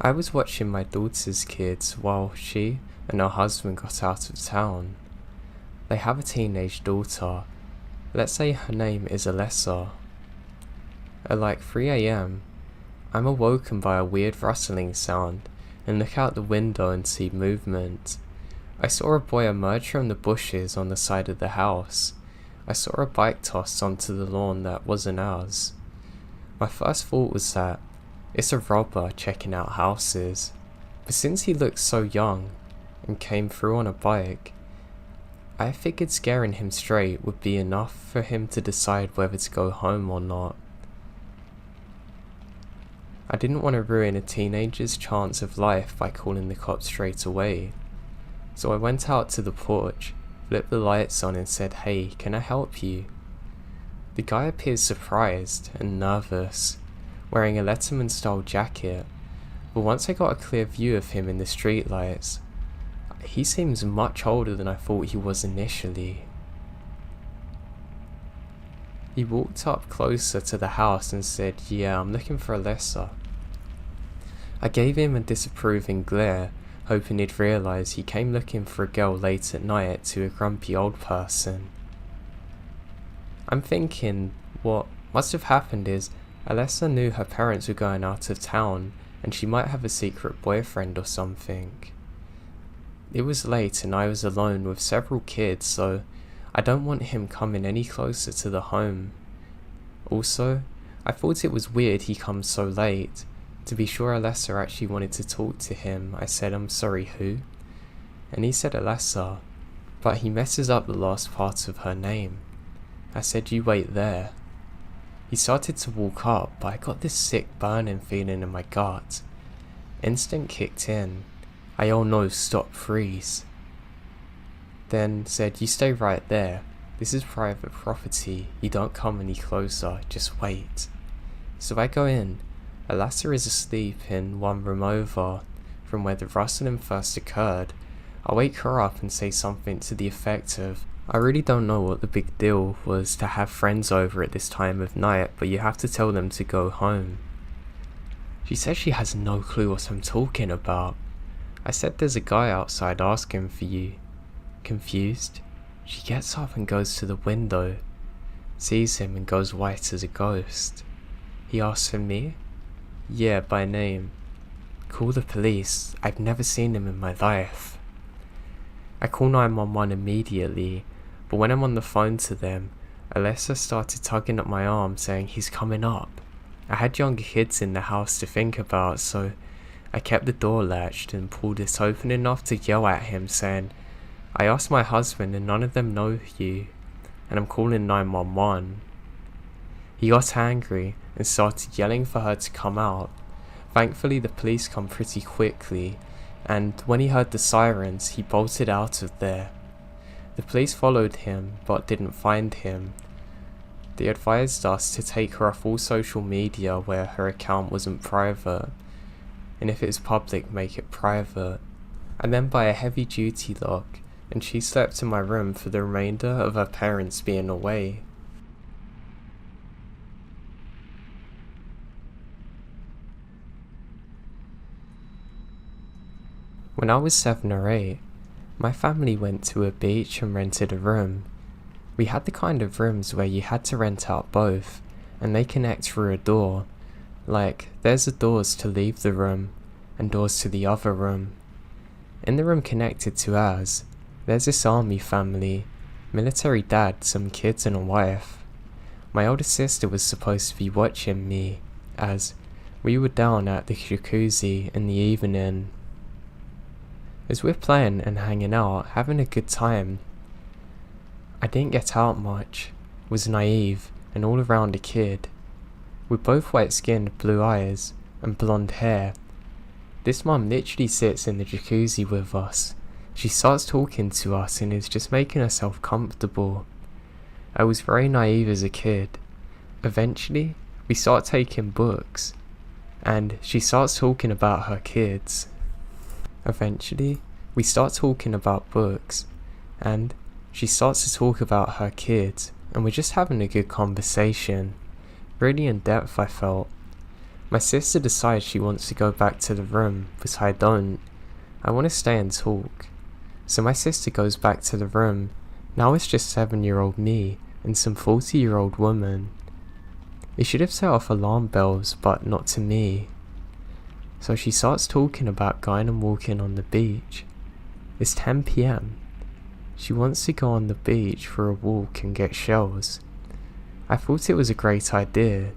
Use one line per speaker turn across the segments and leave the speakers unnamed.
I was watching my daughter's kids while she and her husband got out of town. They have a teenage daughter. Let's say her name is Alessa. At like 3 a.m, I'm awoken by a weird rustling sound and look out the window and see movement. I saw a boy emerge from the bushes on the side of the house. I saw a bike tossed onto the lawn that wasn't ours. My first thought was that it's a robber checking out houses, but since he looked so young and came through on a bike, I figured scaring him straight would be enough for him to decide whether to go home or not. I didn't want to ruin a teenager's chance of life by calling the cops straight away, so I went out to the porch, flipped the lights on and said, "Hey, can I help you?" The guy appears surprised and nervous, wearing a Letterman-style jacket, but once I got a clear view of him in the streetlights, he seems much older than I thought he was initially. He walked up closer to the house and said, "Yeah, I'm looking for Alessa." I gave him a disapproving glare, hoping he'd realise he came looking for a girl late at night to a grumpy old person. I'm thinking what must have happened is Alessa knew her parents were going out of town and she might have a secret boyfriend or something. It was late and I was alone with several kids, so I don't want him coming any closer to the home. Also, I thought it was weird he comes so late. To be sure, Alessa actually wanted to talk to him. I said, "I'm sorry, who?" And he said Alessa, but he messes up the last part of her name. I said, "You wait there." He started to walk up, but I got this sick burning feeling in my gut. Instinct kicked in. I "Oh no, stop, freeze." Then said, "You stay right there. This is private property. You don't come any closer, just wait." So I go in. Alessa is asleep in one room over from where the rustling first occurred. I wake her up and say something to the effect of, "I really don't know what the big deal was to have friends over at this time of night, but you have to tell them to go home." She says she has no clue what I'm talking about. I said, "There's a guy outside asking for you." Confused, she gets up and goes to the window, sees him and goes white as a ghost. He asks for me? Yeah, by name. "Call the police. I've never seen him in my life." I call 911 immediately, but when I'm on the phone to them, Alessa started tugging at my arm saying he's coming up. I had younger kids in the house to think about, so I kept the door latched and pulled it open enough to yell at him saying, "I asked my husband and none of them know you, and I'm calling 911. He got angry and started yelling for her to come out. Thankfully the police come pretty quickly, and when he heard the sirens he bolted out of there. The police followed him but didn't find him. They advised us to take her off all social media where her account wasn't private, and if it is public, make it private. I then buy a heavy duty lock, and she slept in my room for the remainder of her parents being away. When I was 7 or 8, my family went to a beach and rented a room. We had the kind of rooms where you had to rent out both, and they connect through a door. Like, there's the doors to leave the room, and doors to the other room. In the room connected to ours, there's this army family, military dad, some kids and a wife. My older sister was supposed to be watching me, as we were down at the jacuzzi in the evening. As we're playing and hanging out, having a good time, I didn't get out much, was naive and all around a kid. We're both white skinned, blue eyes and blonde hair. This mum literally sits in the jacuzzi with us. She starts talking to us and is just making herself comfortable. I was very naive as a kid. Eventually, we start taking books, and she starts talking about her kids. Eventually, we start talking about books, and she starts to talk about her kids, and we're just having a good conversation. Really in depth, I felt. My sister decides she wants to go back to the room, but I don't. I want to stay and talk. So my sister goes back to the room. Now it's just 7-year-old me and some 40-year-old woman. It should have set off alarm bells, but not to me. So she starts talking about going and walking on the beach. It's 10 PM. She wants to go on the beach for a walk and get shells. I thought it was a great idea.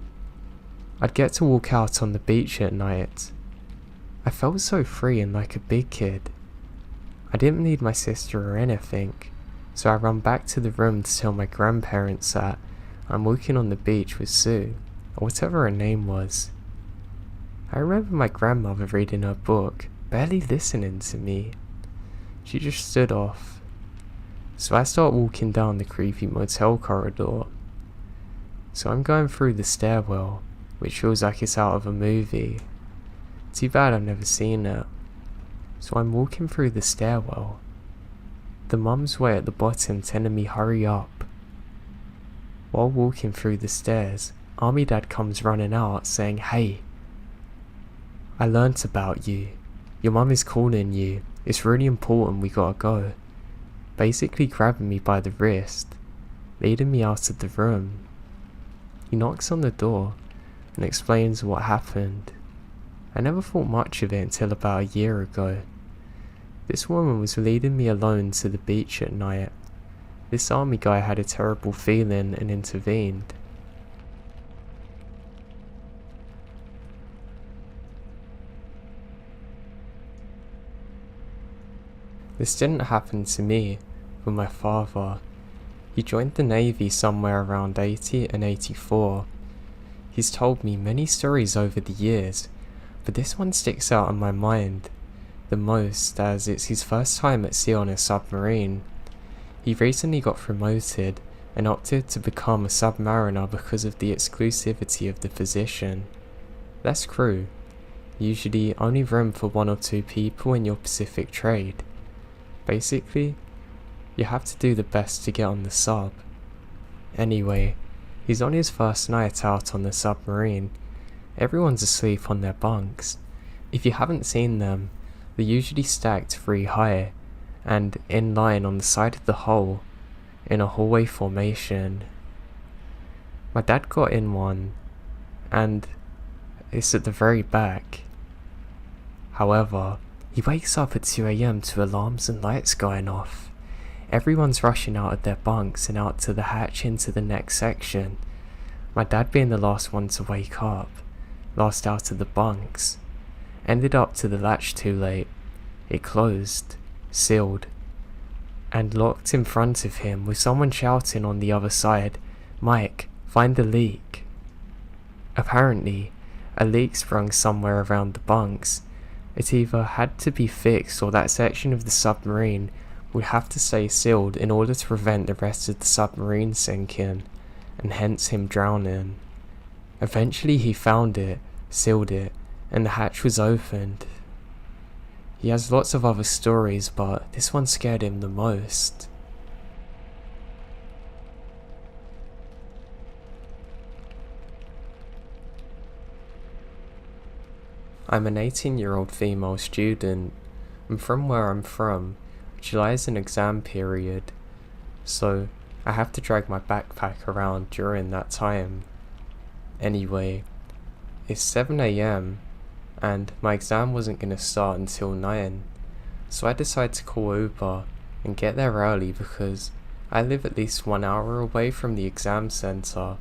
I'd get to walk out on the beach at night. I felt so free and like a big kid. I didn't need my sister or anything, so I ran back to the room to tell my grandparents that I'm walking on the beach with Sue, or whatever her name was. I remember my grandmother reading her book, barely listening to me. She just stood off. So I start walking down the creepy motel corridor. So I'm going through the stairwell, which feels like it's out of a movie. Too bad I've never seen it. So I'm walking through the stairwell. The mum's way at the bottom telling me hurry up. While walking through the stairs, Army Dad comes running out saying, "Hey, I learnt about you. Your mum is calling you. It's really important, we gotta go." Basically grabbing me by the wrist, leading me out of the room. He knocks on the door and explains what happened. I never thought much of it until about a year ago. This woman was leading me alone to the beach at night. This army guy had a terrible feeling and intervened. This didn't happen to me, but my father. He joined the Navy somewhere around 80 and 84. He's told me many stories over the years, but this one sticks out in my mind the most as it's his first time at sea on a submarine. He recently got promoted and opted to become a submariner because of the exclusivity of the position. Less crew, usually only room for 1 or 2 people in your Pacific trade. Basically, you have to do the best to get on the sub. Anyway, he's on his first night out on the submarine. Everyone's asleep on their bunks. If you haven't seen them, they're usually stacked 3 high and in line on the side of the hull in a hallway formation. My dad got in one and it's at the very back. However, he wakes up at 2 AM to alarms and lights going off. Everyone's rushing out of their bunks and out to the hatch into the next section. My dad being the last one to wake up, last out of the bunks. Ended up to the latch too late. It closed, sealed, and locked in front of him with someone shouting on the other side, "Mike, find the leak." Apparently, a leak sprung somewhere around the bunks. It either had to be fixed or that section of the submarine would have to stay sealed in order to prevent the rest of the submarine sinking, and hence him drowning. Eventually he found it, sealed it, and the hatch was opened. He has lots of other stories, but this one scared him the most. I'm an 18-year-old female student, and from where I'm from, July is an exam period, so I have to drag my backpack around during that time. Anyway, it's 7 AM, and my exam wasn't going to start until 9, so I decided to call Uber and get there early because I live at least 1 hour away from the exam centre.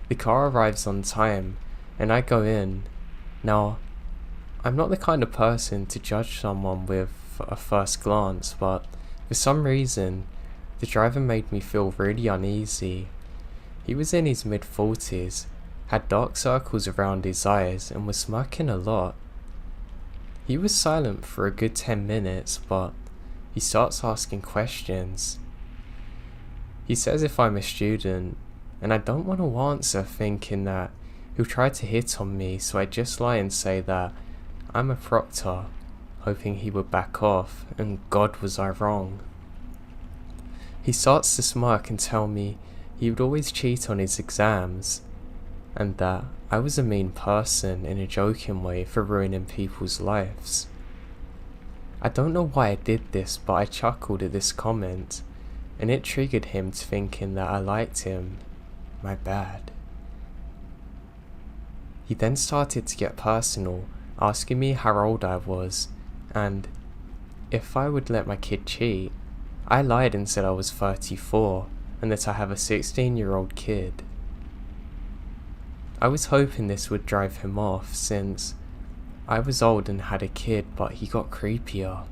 The car arrives on time, and I go in. Now, I'm not the kind of person to judge someone with a first glance, but for some reason, the driver made me feel really uneasy. He was in his mid-40s, had dark circles around his eyes, and was smirking a lot. He was silent for a good 10 minutes, but he starts asking questions. He says if I'm a student, and I don't want to answer thinking that he'll try to hit on me, so I just lie and say that I'm a proctor, hoping he would back off, and God was I wrong. He starts to smirk and tell me he would always cheat on his exams. and that I was a mean person in a joking way for ruining people's lives. I don't know why I did this, but I chuckled at this comment, and it triggered him to thinking that I liked him. My bad. He then started to get personal, asking me how old I was, and if I would let my kid cheat. I lied and said I was 34, and that I have a 16-year-old kid. I was hoping this would drive him off, since I was old and had a kid, but he got creepier.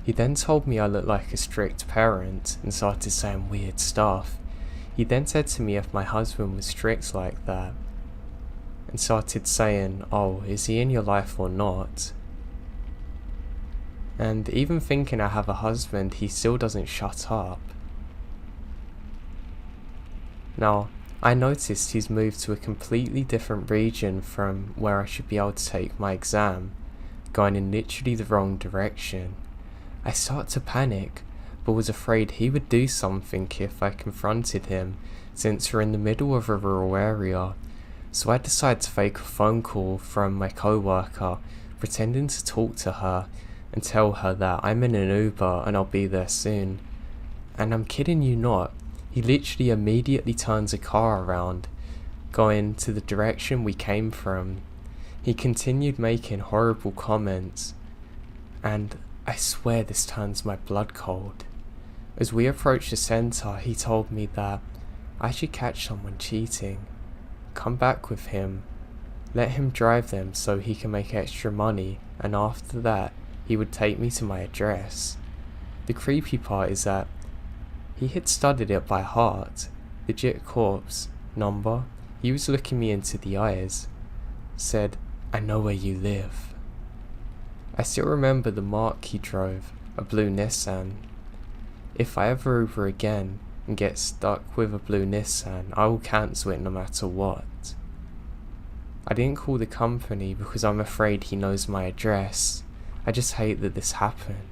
He then told me I looked like a strict parent, and started saying weird stuff. He then said to me if my husband was strict like that, and started saying, "Oh, is he in your life or not?" And even thinking I have a husband, he still doesn't shut up. Now, I noticed he's moved to a completely different region from where I should be able to take my exam, going in literally the wrong direction. I start to panic, but was afraid he would do something if I confronted him, since we're in the middle of a rural area. So I decide to fake a phone call from my co-worker, pretending to talk to her, and tell her that I'm in an Uber and I'll be there soon. And I'm kidding you not, he literally immediately turns a car around, going to the direction we came from. He continued making horrible comments, and I swear this turns my blood cold. As we approached the centre, he told me that I should catch someone cheating, come back with him, let him drive them so he can make extra money, and after that he would take me to my address. The creepy part is that he had studied it by heart, legit corpse, number. He was looking me into the eyes, said, "I know where you live." I still remember the mark he drove, a blue Nissan. If I ever Uber again and get stuck with a blue Nissan, I will cancel it no matter what. I didn't call the company because I'm afraid he knows my address. I just hate that this happened.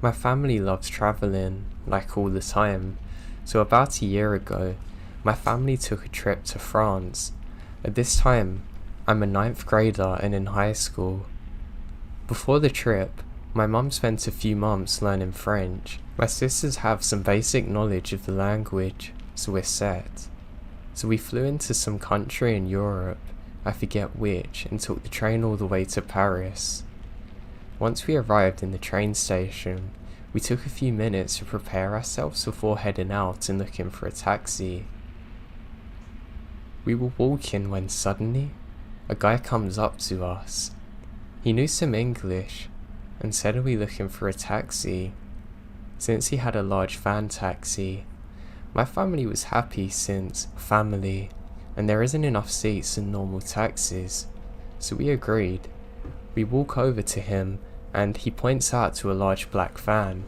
My family loves travelling, like all the time, so about a year ago, my family took a trip to France. At this time, I'm a 9th grader and in high school. Before the trip, my mum spent a few months learning French. My sisters have some basic knowledge of the language, so we're set. So we flew into some country in Europe, I forget which, and took the train all the way to Paris. Once we arrived in the train station, we took a few minutes to prepare ourselves before heading out and looking for a taxi. We were walking when suddenly, a guy comes up to us. He knew some English, and said, "Are we looking for a taxi?" Since he had a large van taxi, my family was happy since family, and there isn't enough seats in normal taxis, so we agreed. We walk over to him, and he points out to a large black van,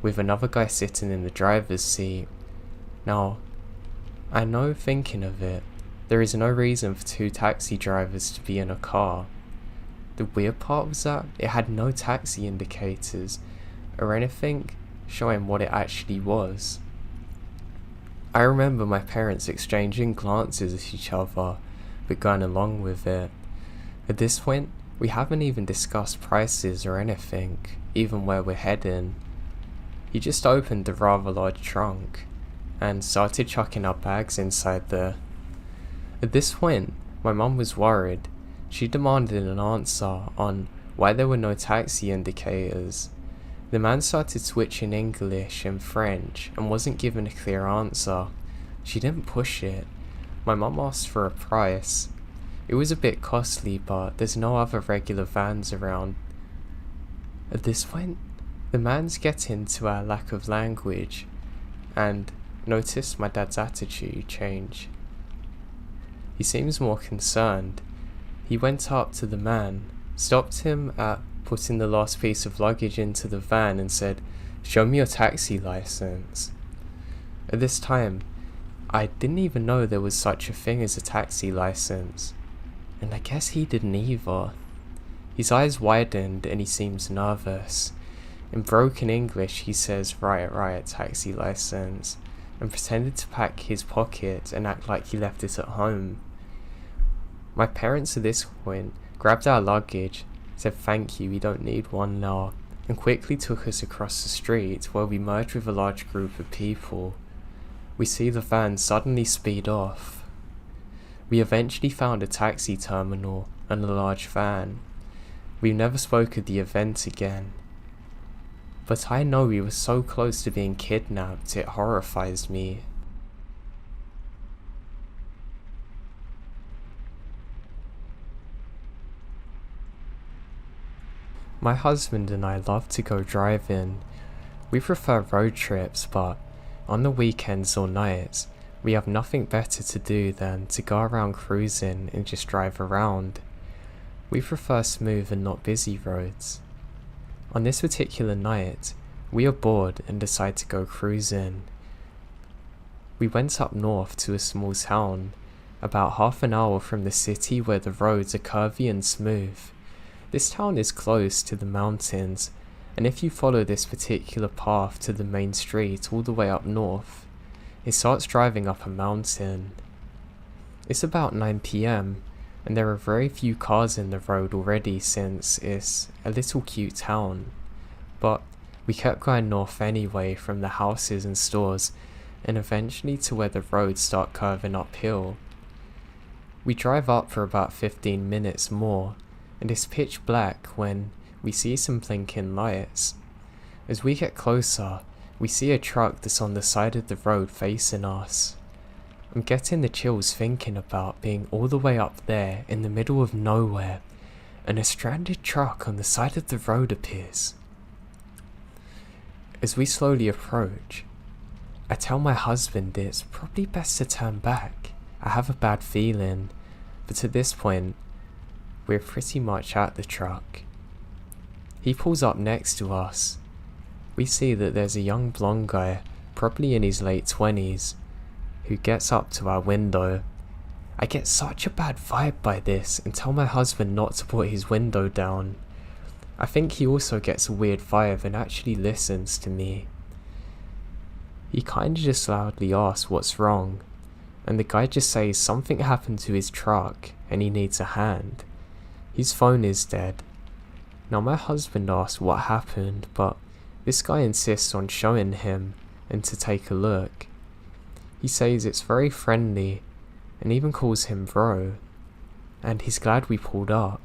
with another guy sitting in the driver's seat. Now, I know thinking of it, there is no reason for 2 taxi drivers to be in a car. The weird part was that it had no taxi indicators, or anything showing what it actually was. I remember my parents exchanging glances at each other, but going along with it. At this point, we haven't even discussed prices or anything, even where we're heading. He just opened a rather large trunk, and started chucking our bags inside there. At this point, my mum was worried. She demanded an answer on why there were no taxi indicators. The man started switching English and French and wasn't given a clear answer. She didn't push it. My mum asked for a price. It was a bit costly, but there's no other regular vans around. At this point, the man's getting to our lack of language and noticed my dad's attitude change. He seems more concerned. He went up to the man, stopped him at putting the last piece of luggage into the van and said, "Show me your taxi license." At this time, I didn't even know there was such a thing as a taxi license, and I guess he didn't either. His eyes widened and he seems nervous. In broken English he says right, taxi license, and pretended to pack his pocket and act like he left it at home. My parents at this point grabbed our luggage, said thank you, we don't need one now, and quickly took us across the street where we merged with a large group of people. We see the van suddenly speed off. We eventually found a taxi terminal and a large van. We never spoke of the event again. But I know we were so close to being kidnapped, it horrifies me. My husband and I love to go driving. We prefer road trips, but on the weekends or nights, we have nothing better to do than to go around cruising and just drive around. We prefer smooth and not busy roads. On this particular night, we are bored and decide to go cruising. We went up north to a small town, about half an hour from the city where the roads are curvy and smooth. This town is close to the mountains, and if you follow this particular path to the main street all the way up north, it starts driving up a mountain. It's about 9 PM, and there are very few cars in the road already since it's a little cute town. But we kept going north anyway from the houses and stores, and eventually to where the roads start curving uphill. We drive up for about 15 minutes more, and it's pitch black when we see some blinking lights. As we get closer, we see a truck that's on the side of the road facing us. I'm getting the chills thinking about being all the way up there in the middle of nowhere, and a stranded truck on the side of the road appears. As we slowly approach, I tell my husband it's probably best to turn back. I have a bad feeling, but at this point, we're pretty much at the truck. He pulls up next to us. We see that there's a young blonde guy, probably in his late 20s, who gets up to our window. I get such a bad vibe by this and tell my husband not to put his window down. I think he also gets a weird vibe and actually listens to me. He kinda just loudly asks what's wrong, and the guy just says something happened to his truck and he needs a hand. His phone is dead. Now my husband asks what happened, but this guy insists on showing him and to take a look. He says it's very friendly and even calls him bro, and he's glad we pulled up.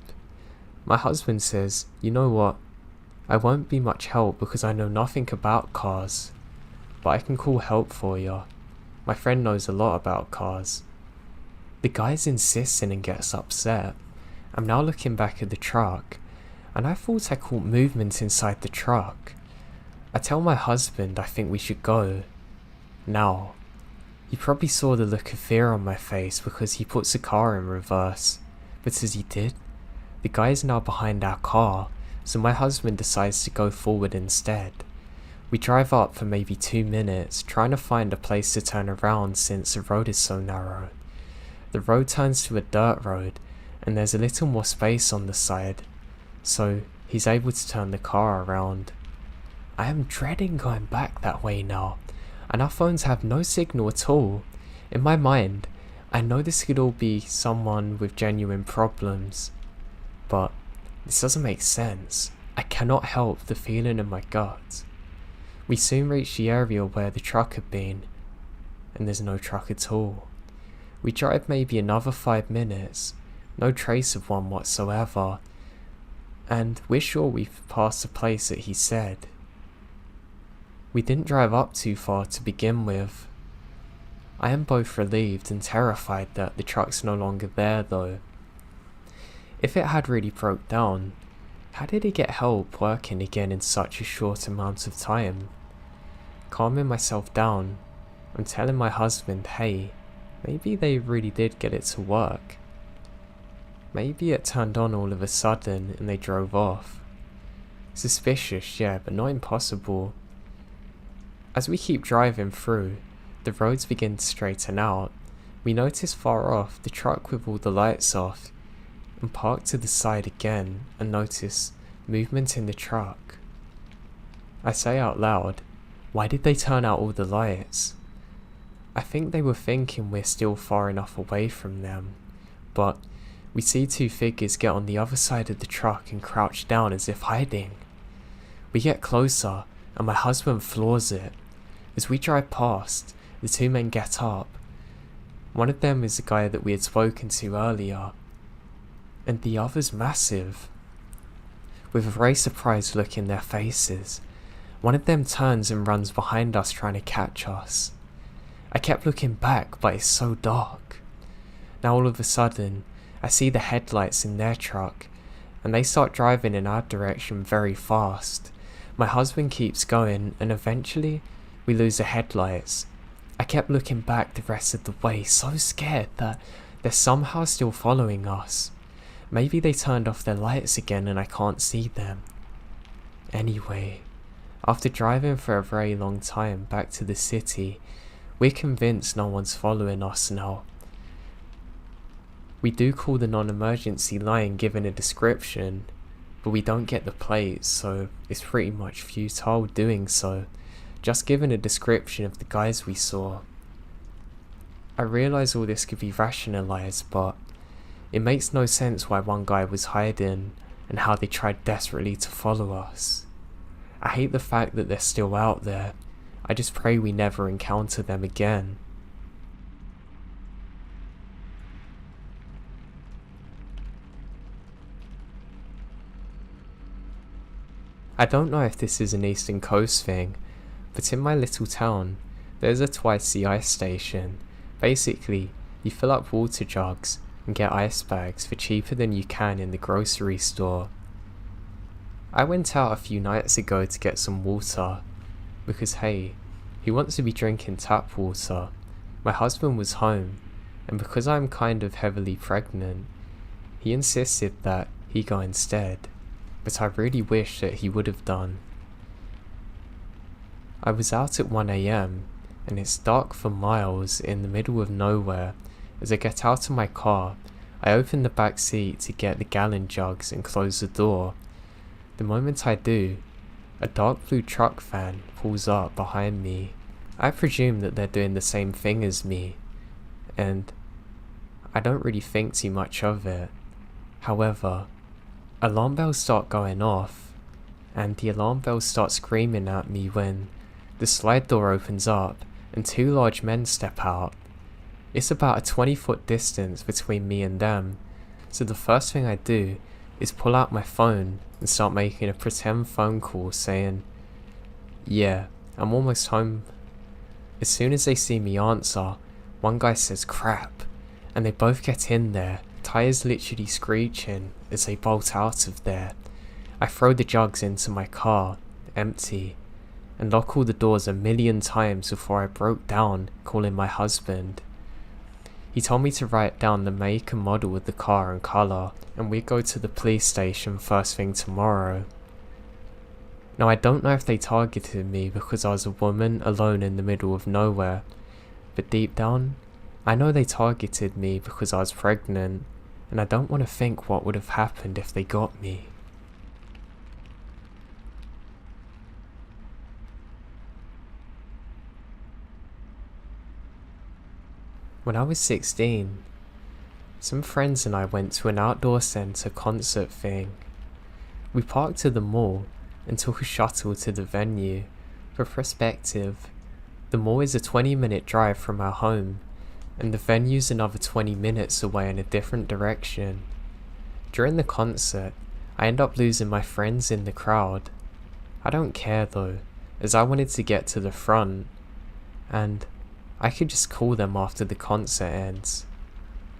My husband says, you know what, I won't be much help because I know nothing about cars, but I can call help for you. My friend knows a lot about cars. The guy's insisting and gets upset. I'm now looking back at the truck, and I thought I caught movement inside the truck. I tell my husband I think we should go. Now, he probably saw the look of fear on my face because he puts the car in reverse, but as he did, the guy is now behind our car, so my husband decides to go forward instead. We drive up for maybe 2 minutes, trying to find a place to turn around since the road is so narrow. The road turns to a dirt road, and there's a little more space on the side, so he's able to turn the car around. I am dreading going back that way now, and our phones have no signal at all. In my mind, I know this could all be someone with genuine problems, but this doesn't make sense. I cannot help the feeling in my gut. We soon reach the area where the truck had been, and there's no truck at all. We drive maybe another 5 minutes, no trace of one whatsoever, and we're sure we've passed the place that he said. We didn't drive up too far to begin with. I am both relieved and terrified that the truck's no longer there though. If it had really broke down, how did it get help working again in such a short amount of time? Calming myself down, I'm telling my husband, hey, maybe they really did get it to work. Maybe it turned on all of a sudden and they drove off. Suspicious, yeah, but not impossible. As we keep driving through, the roads begin to straighten out. We notice far off the truck with all the lights off, and park to the side again and notice movement in the truck. I say out loud, why did they turn out all the lights? I think they were thinking we're still far enough away from them, but we see two figures get on the other side of the truck and crouch down as if hiding. We get closer, and my husband floors it. As we drive past, the two men get up. One of them is the guy that we had spoken to earlier, and the other's massive. With a very surprised look in their faces, one of them turns and runs behind us trying to catch us. I kept looking back, but it's so dark. Now all of a sudden, I see the headlights in their truck, and they start driving in our direction very fast. My husband keeps going, and eventually, we lose the headlights. I kept looking back the rest of the way, so scared that they're somehow still following us. Maybe they turned off their lights again and I can't see them. Anyway, after driving for a very long time back to the city, we're convinced no one's following us now. We do call the non-emergency line given a description, but we don't get the plates, so it's pretty much futile doing so, just given a description of the guys we saw. I realise all this could be rationalised, but it makes no sense why one guy was hiding and how they tried desperately to follow us. I hate the fact that they're still out there. I just pray we never encounter them again. I don't know if this is an Eastern Coast thing, but in my little town, there's a twice the ice station. Basically, you fill up water jugs and get ice bags for cheaper than you can in the grocery store. I went out a few nights ago to get some water, because hey, who wants to be drinking tap water? My husband was home, and because I'm kind of heavily pregnant, he insisted that he go instead, but I really wish that he would have done. I was out at 1 AM, and it's dark for miles in the middle of nowhere. As I get out of my car, I open the back seat to get the gallon jugs and close the door. The moment I do, a dark blue truck van pulls up behind me. I presume that they're doing the same thing as me, and I don't really think too much of it. However, alarm bells start going off, and the alarm bells start screaming at me when the slide door opens up and two large men step out. It's about a 20-foot distance between me and them, so the first thing I do is pull out my phone and start making a pretend phone call saying, "Yeah, I'm almost home." As soon as they see me answer, one guy says "crap," and they both get in there, tires literally screeching as they bolt out of there. I throw the jugs into my car, empty, and lock all the doors a million times before I broke down calling my husband. He told me to write down the make and model of the car and colour, and we'd go to the police station first thing tomorrow. Now I don't know if they targeted me because I was a woman alone in the middle of nowhere, but deep down, I know they targeted me because I was pregnant, and I don't want to think what would have happened if they got me. When I was 16, some friends and I went to an outdoor centre concert thing. We parked at the mall and took a shuttle to the venue. For perspective, the mall is a 20-minute drive from our home, and the venue's another 20 minutes away in a different direction. During the concert, I end up losing my friends in the crowd. I don't care though, as I wanted to get to the front, and I could just call them after the concert ends.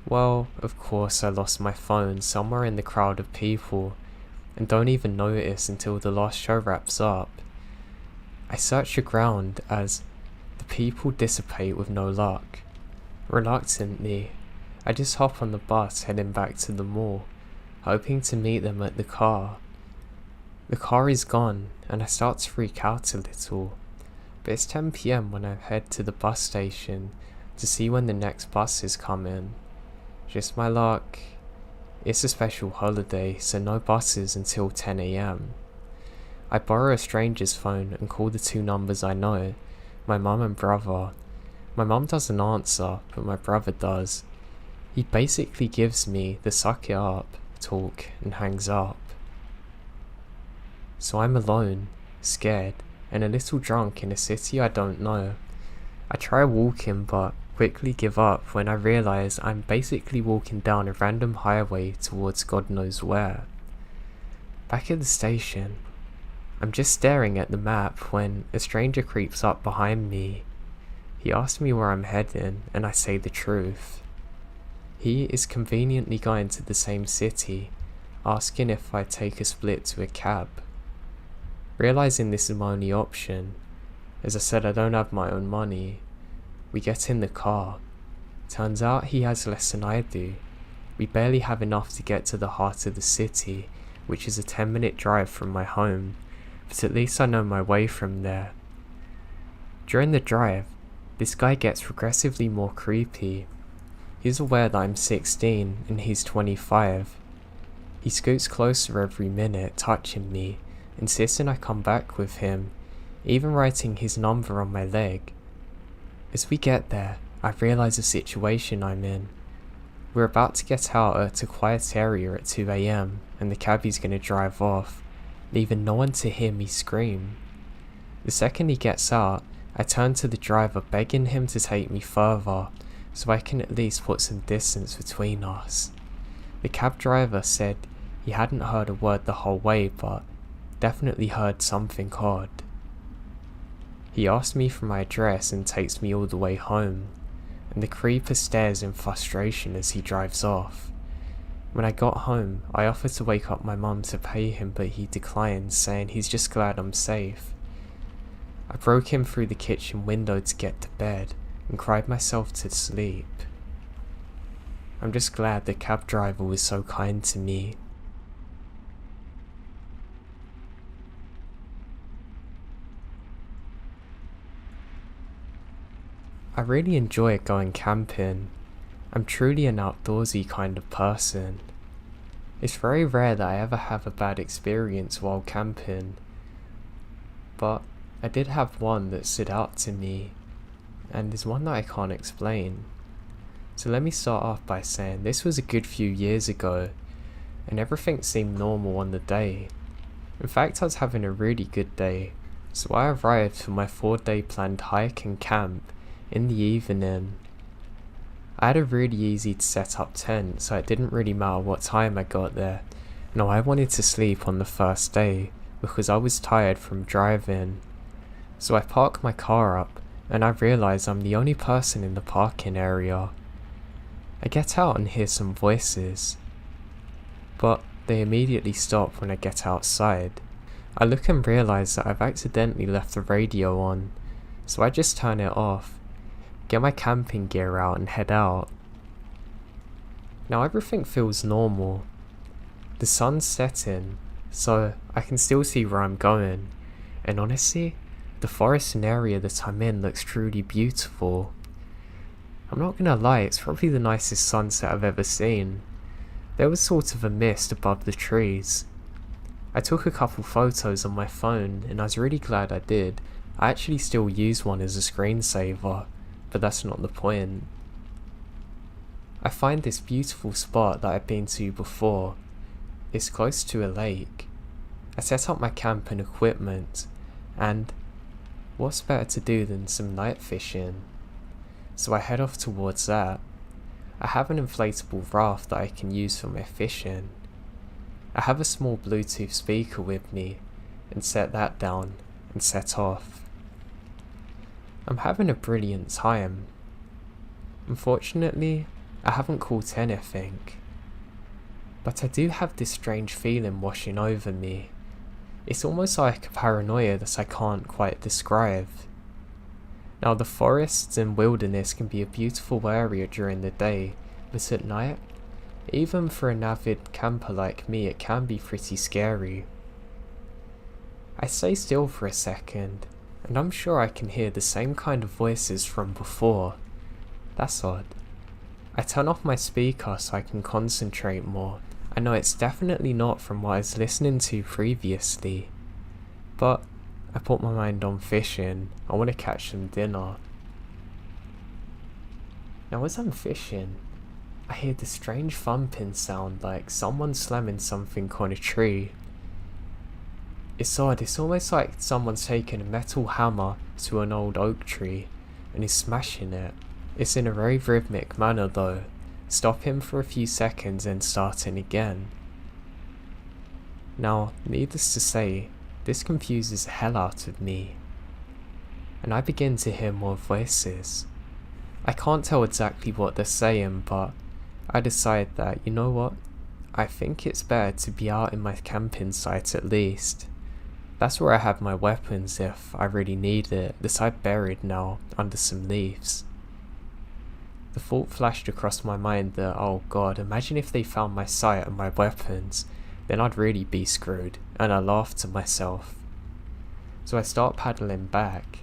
Well, of course I lost my phone somewhere in the crowd of people, and don't even notice until the last show wraps up. I search the ground as the people dissipate with no luck. Reluctantly, I just hop on the bus heading back to the mall, hoping to meet them at the car. The car is gone, and I start to freak out a little. But it's 10 PM when I head to the bus station to see when the next bus is coming. Just my luck, it's a special holiday, so no buses until 10 AM. I borrow a stranger's phone and call the two numbers I know, my mum and brother. My mum doesn't answer, but my brother does. He basically gives me the suck it up talk and hangs up. So I'm alone, scared, and a little drunk in a city I don't know. I try walking but quickly give up when I realise I'm basically walking down a random highway towards God knows where. Back at the station, I'm just staring at the map when a stranger creeps up behind me. He asks me where I'm heading and I say the truth. He is conveniently going to the same city, asking if I take a split to a cab. Realising this is my only option, as I said I don't have my own money, we get in the car. Turns out he has less than I do. We barely have enough to get to the heart of the city, which is a 10-minute drive from my home, but at least I know my way from there. During the drive, this guy gets progressively more creepy. He's aware that I'm 16 and he's 25. He scoots closer every minute, touching me, insisting I come back with him, even writing his number on my leg. As we get there, I realise the situation I'm in. We're about to get out at a quiet area at 2 AM and the cabbie's going to drive off, leaving no one to hear me scream. The second he gets out, I turn to the driver begging him to take me further, so I can at least put some distance between us. The cab driver said he hadn't heard a word the whole way, but definitely heard something odd. He asked me for my address and takes me all the way home, and the creeper stares in frustration as he drives off. When I got home, I offered to wake up my mum to pay him, but he declined, saying he's just glad I'm safe. I broke in through the kitchen window to get to bed, and cried myself to sleep. I'm just glad the cab driver was so kind to me. I really enjoy going camping. I'm truly an outdoorsy kind of person. It's very rare that I ever have a bad experience while camping, but I did have one that stood out to me, and is one that I can't explain. So let me start off by saying this was a good few years ago, and everything seemed normal on the day. In fact, I was having a really good day, so I arrived for my 4-day planned hike and camp in the evening. I had a really easy to set up tent, so it didn't really matter what time I got there. No, I wanted to sleep on the first day, because I was tired from driving. So I park my car up, and I realise I'm the only person in the parking area. I get out and hear some voices, but they immediately stop when I get outside. I look and realise that I've accidentally left the radio on, so I just turn it off, get my camping gear out and head out. Now everything feels normal. The sun's setting, so I can still see where I'm going, and honestly, the forest and area that I'm in looks truly beautiful. I'm not gonna lie, it's probably the nicest sunset I've ever seen. There was sort of a mist above the trees. I took a couple photos on my phone and I was really glad I did. I actually still use one as a screensaver, but that's not the point. I find this beautiful spot that I've been to before. It's close to a lake. I set up my camp and equipment, and what's better to do than some night fishing? So I head off towards that. I have an inflatable raft that I can use for my fishing. I have a small Bluetooth speaker with me, and set that down and set off. I'm having a brilliant time. Unfortunately, I haven't caught anything, but I do have this strange feeling washing over me. It's almost like a paranoia that I can't quite describe. Now, the forests and wilderness can be a beautiful area during the day, but at night, even for an avid camper like me, it can be pretty scary. I stay still for a second, and I'm sure I can hear the same kind of voices from before. That's odd. I turn off my speaker so I can concentrate more. I know it's definitely not from what I was listening to previously. But I put my mind on fishing. I want to catch some dinner. Now as I'm fishing, I hear this strange thumping sound like someone slamming something on a tree. It's odd, it's almost like someone's taken a metal hammer to an old oak tree and is smashing it. It's in a very rhythmic manner though, stopping for a few seconds and starting again. Now, needless to say, this confuses the hell out of me, and I begin to hear more voices. I can't tell exactly what they're saying, but I decide that, you know what, I think it's better to be out in my camping site at least. That's where I have my weapons if I really need it, that I've buried now under some leaves. The thought flashed across my mind that, oh god, imagine if they found my site and my weapons, then I'd really be screwed, and I laughed to myself. So I start paddling back.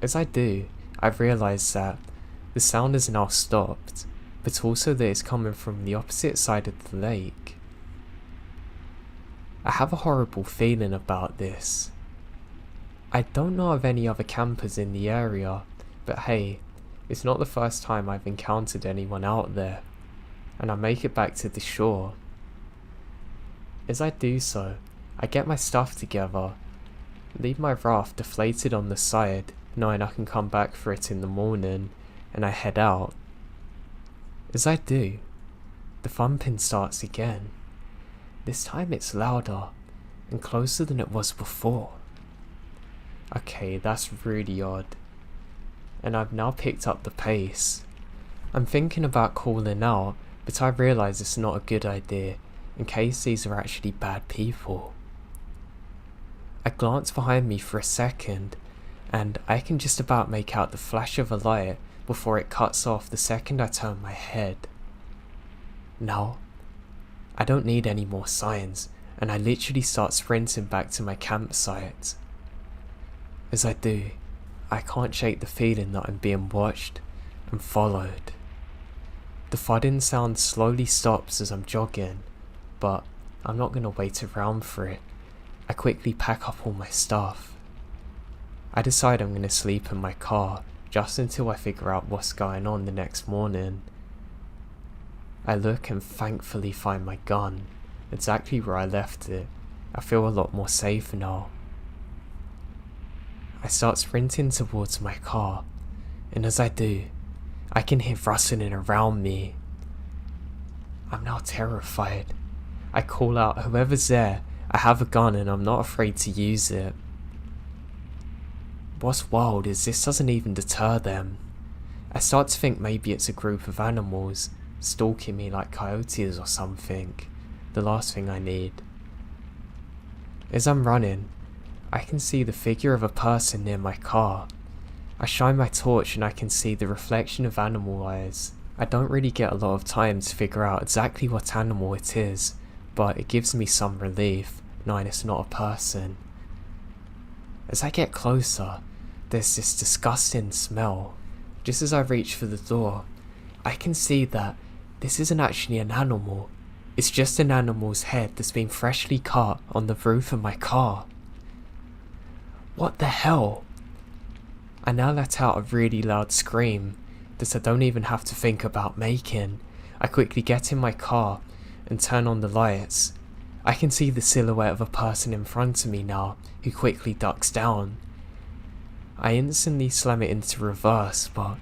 As I do, I realise that the sound has now stopped, but also that it's coming from the opposite side of the lake. I have a horrible feeling about this. I don't know of any other campers in the area, but hey, it's not the first time I've encountered anyone out there, and I make it back to the shore. As I do so, I get my stuff together, leave my raft deflated on the side, knowing I can come back for it in the morning, and I head out. As I do, the thumping starts again. This time it's louder and closer than it was before. Okay, that's really odd, and I've now picked up the pace. I'm thinking about calling out, but I realise it's not a good idea in case these are actually bad people. I glance behind me for a second, and I can just about make out the flash of a light before it cuts off the second I turn my head. Now, I don't need any more signs, and I literally start sprinting back to my campsite. As I do, I can't shake the feeling that I'm being watched and followed. The thudding sound slowly stops as I'm jogging, but I'm not going to wait around for it. I quickly pack up all my stuff. I decide I'm going to sleep in my car just until I figure out what's going on the next morning. I look and thankfully find my gun, exactly where I left it. I feel a lot more safe now. I start sprinting towards my car, and as I do, I can hear rustling around me. I'm now terrified. I call out, whoever's there, I have a gun and I'm not afraid to use it. What's wild is this doesn't even deter them. I start to think maybe it's a group of animals stalking me like coyotes or something. The last thing I need. As I'm running, I can see the figure of a person near my car. I shine my torch and I can see the reflection of animal eyes. I don't really get a lot of time to figure out exactly what animal it is, but it gives me some relief, knowing it's not a person. As I get closer, there's this disgusting smell. Just as I reach for the door, I can see that this isn't actually an animal. It's just an animal's head that's been freshly cut on the roof of my car. What the hell? I now let out a really loud scream that I don't even have to think about making. I quickly get in my car and turn on the lights. I can see the silhouette of a person in front of me now, who quickly ducks down. I instantly slam it into reverse, but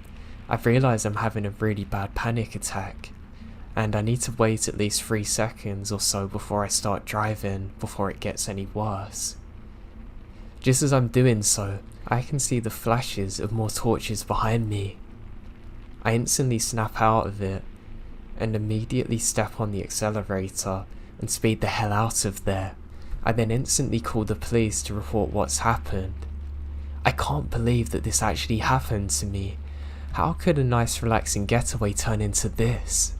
I realise I'm having a really bad panic attack, and I need to wait at least 3 seconds or so before I start driving, before it gets any worse. Just as I'm doing so, I can see the flashes of more torches behind me. I instantly snap out of it, and immediately step on the accelerator and speed the hell out of there. I then instantly call the police to report what's happened. I can't believe that this actually happened to me. How could a nice relaxing getaway turn into this?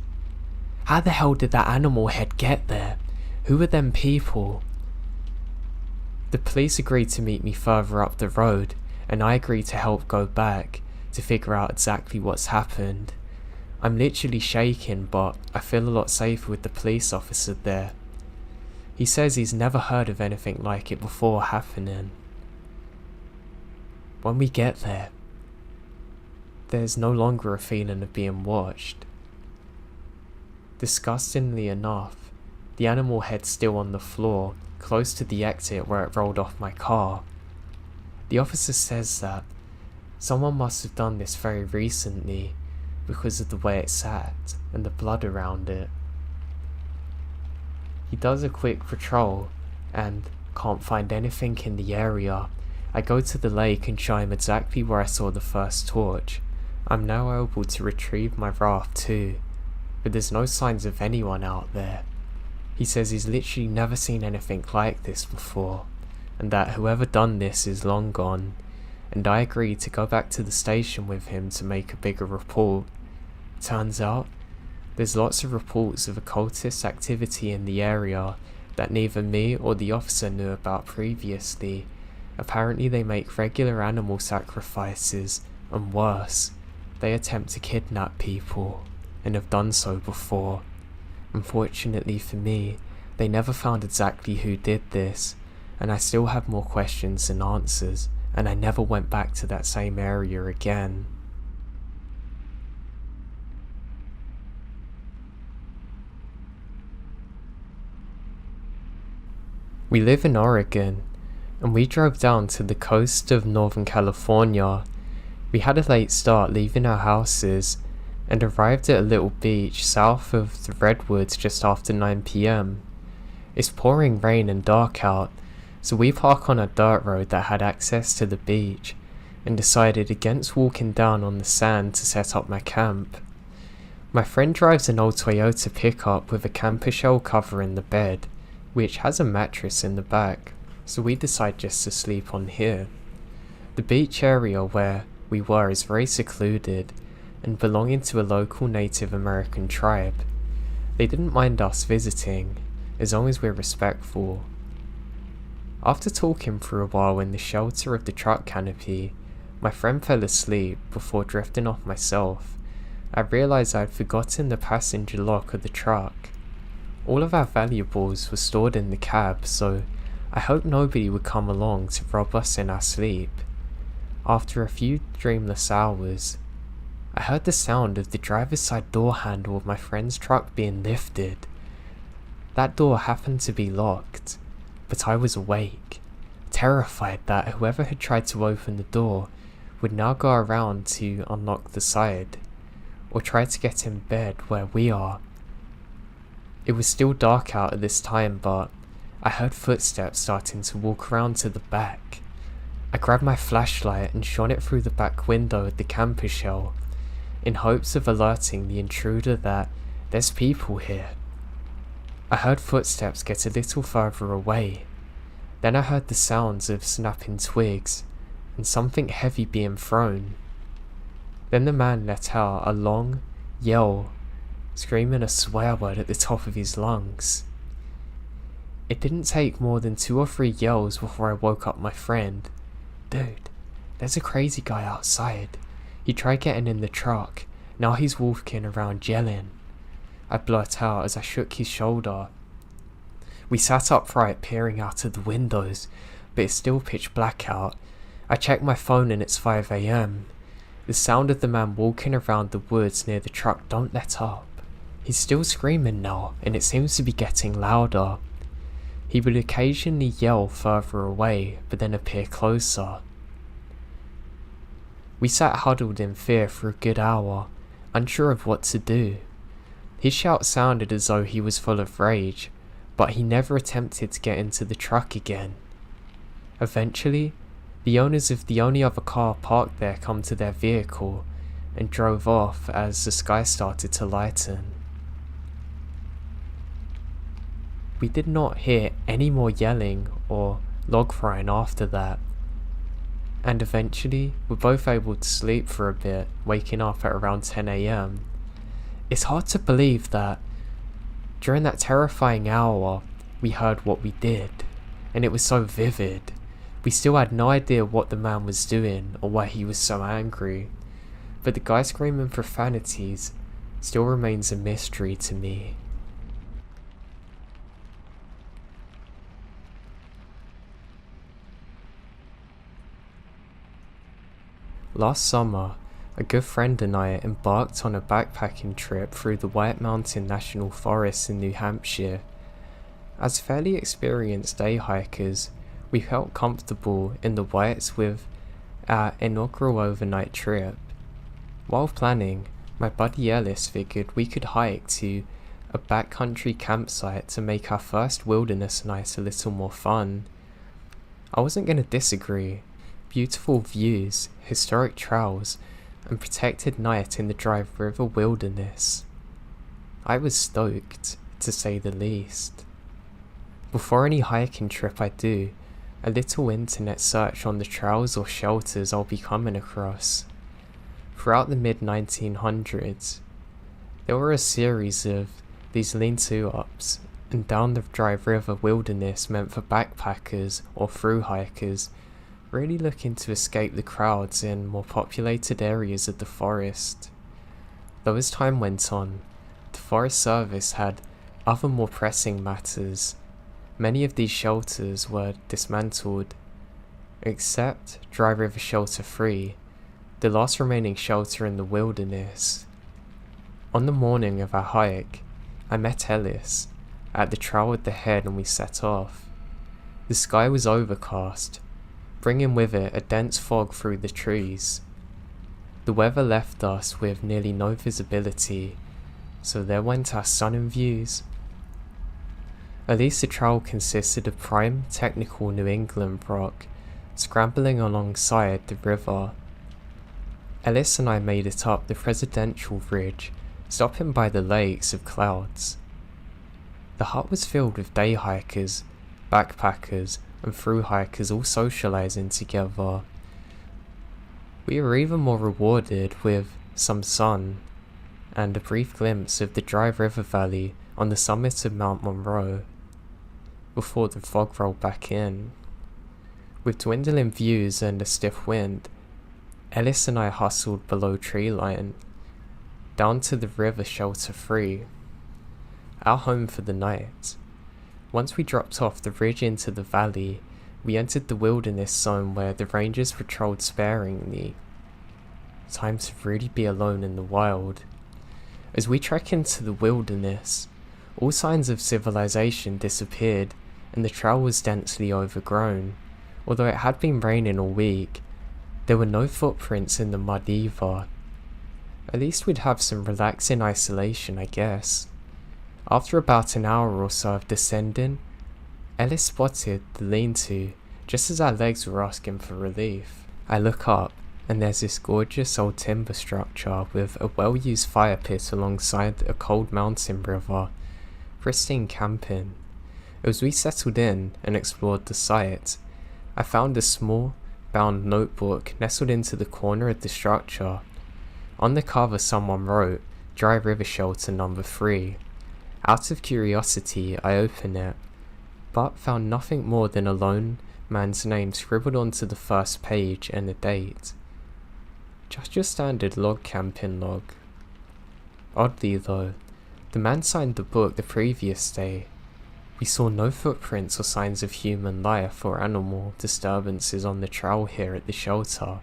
How the hell did that animal head get there? Who are them people? The police agreed to meet me further up the road, and I agreed to help go back to figure out exactly what's happened. I'm literally shaking, but I feel a lot safer with the police officer there. He says he's never heard of anything like it before happening. When we get there, there's no longer a feeling of being watched. Disgustingly enough, the animal head's still on the floor, close to the exit where it rolled off my car. The officer says that someone must have done this very recently because of the way it sat and the blood around it. He does a quick patrol and can't find anything in the area. I go to the lake and show him exactly where I saw the first torch. I'm now able to retrieve my raft too, but there's no signs of anyone out there. He says he's literally never seen anything like this before, and that whoever done this is long gone, and I agree to go back to the station with him to make a bigger report. Turns out, there's lots of reports of occultist activity in the area that neither me or the officer knew about previously. Apparently they make regular animal sacrifices, and worse, they attempt to kidnap people, and have done so before. Unfortunately for me, they never found exactly who did this, and I still have more questions than answers, and I never went back to that same area again. We live in Oregon, and we drove down to the coast of Northern California. We had a late start leaving our houses, and arrived at a little beach south of the Redwoods just after 9 PM. It's pouring rain and dark out, so we park on a dirt road that had access to the beach, and decided against walking down on the sand to set up my camp. My friend drives an old Toyota pickup with a camper shell covering the bed, which has a mattress in the back, so we decide just to sleep on here. The beach area where we were is very secluded, and belonging to a local Native American tribe. They didn't mind us visiting, as long as we're respectful. After talking for a while in the shelter of the truck canopy, my friend fell asleep before drifting off myself. I realised I had forgotten the passenger lock of the truck. All of our valuables were stored in the cab, so I hoped nobody would come along to rob us in our sleep. After a few dreamless hours, I heard the sound of the driver's side door handle of my friend's truck being lifted. That door happened to be locked, but I was awake, terrified that whoever had tried to open the door would now go around to unlock the side, or try to get in bed where we are. It was still dark out at this time, but I heard footsteps starting to walk around to the back. I grabbed my flashlight and shone it through the back window of the camper shell, in hopes of alerting the intruder that there's people here. I heard footsteps get a little further away. Then I heard the sounds of snapping twigs and something heavy being thrown. Then the man let out a long yell, screaming a swear word at the top of his lungs. It didn't take more than 2 or 3 yells before I woke up my friend. "Dude, there's a crazy guy outside. He tried getting in the truck, now he's walking around yelling," I blurt out as I shook his shoulder. We sat upright peering out of the windows, but it's still pitch black out. I check my phone and it's 5 AM. The sound of the man walking around the woods near the truck don't let up. He's still screaming now, and it seems to be getting louder. He would occasionally yell further away, but then appear closer. We sat huddled in fear for a good hour, unsure of what to do. His shout sounded as though he was full of rage, but he never attempted to get into the truck again. Eventually, the owners of the only other car parked there come to their vehicle and drove off as the sky started to lighten. We did not hear any more yelling or log frying after that, and eventually we're both able to sleep for a bit, waking up at around 10 AM. It's hard to believe that during that terrifying hour we heard what we did, and it was so vivid. We still had no idea what the man was doing or why he was so angry, but the guy screaming profanities still remains a mystery to me. Last summer, a good friend and I embarked on a backpacking trip through the White Mountain National Forest in New Hampshire. As fairly experienced day hikers, we felt comfortable in the Whites with our inaugural overnight trip. While planning, my buddy Ellis figured we could hike to a backcountry campsite to make our first wilderness night a little more fun. I wasn't going to disagree. Beautiful views, historic trails, and protected night in the Dry River wilderness. I was stoked, to say the least. Before any hiking trip I do, a little internet search on the trails or shelters I'll be coming across. Throughout the mid-1900s, there were a series of these lean-to ups, and down the Dry River wilderness meant for backpackers or through hikers really looking to escape the crowds in more populated areas of the forest. Though as time went on, the Forest Service had other more pressing matters. Many of these shelters were dismantled, except Dry River Shelter 3, the last remaining shelter in the wilderness. On the morning of our hike, I met Ellis at the trail at the head and we set off. The sky was overcast, bringing with it a dense fog through the trees. The weather left us with nearly no visibility, so there went our stunning views. At least the trail consisted of prime, technical New England rock, scrambling alongside the river. Ellis and I made it up the presidential ridge, stopping by the lakes of clouds. The hut was filled with day hikers, backpackers, and through hikers all socializing together. We were even more rewarded with some sun, and a brief glimpse of the Dry River Valley on the summit of Mount Monroe, before the fog rolled back in. With dwindling views and a stiff wind, Ellis and I hustled below tree line, down to the river Shelter 3, our home for the night. Once we dropped off the ridge into the valley, we entered the wilderness zone where the rangers patrolled sparingly. Time to really be alone in the wild. As we trek into the wilderness, all signs of civilization disappeared and the trail was densely overgrown. Although it had been raining all week, there were no footprints in the mud either. At least we'd have some relaxing isolation, I guess. After about an hour or so of descending, Ellis spotted the lean-to just as our legs were asking for relief. I look up and there's this gorgeous old timber structure with a well-used fire pit alongside a cold mountain river. Pristine camping. As we settled in and explored the site, I found a small, bound notebook nestled into the corner of the structure. On the cover someone wrote, Dry River Shelter number 3. Out of curiosity, I opened it, but found nothing more than a lone man's name scribbled onto the first page and a date. Just your standard log camping log. Oddly though, the man signed the book the previous day. We saw no footprints or signs of human life or animal disturbances on the trail here at the shelter.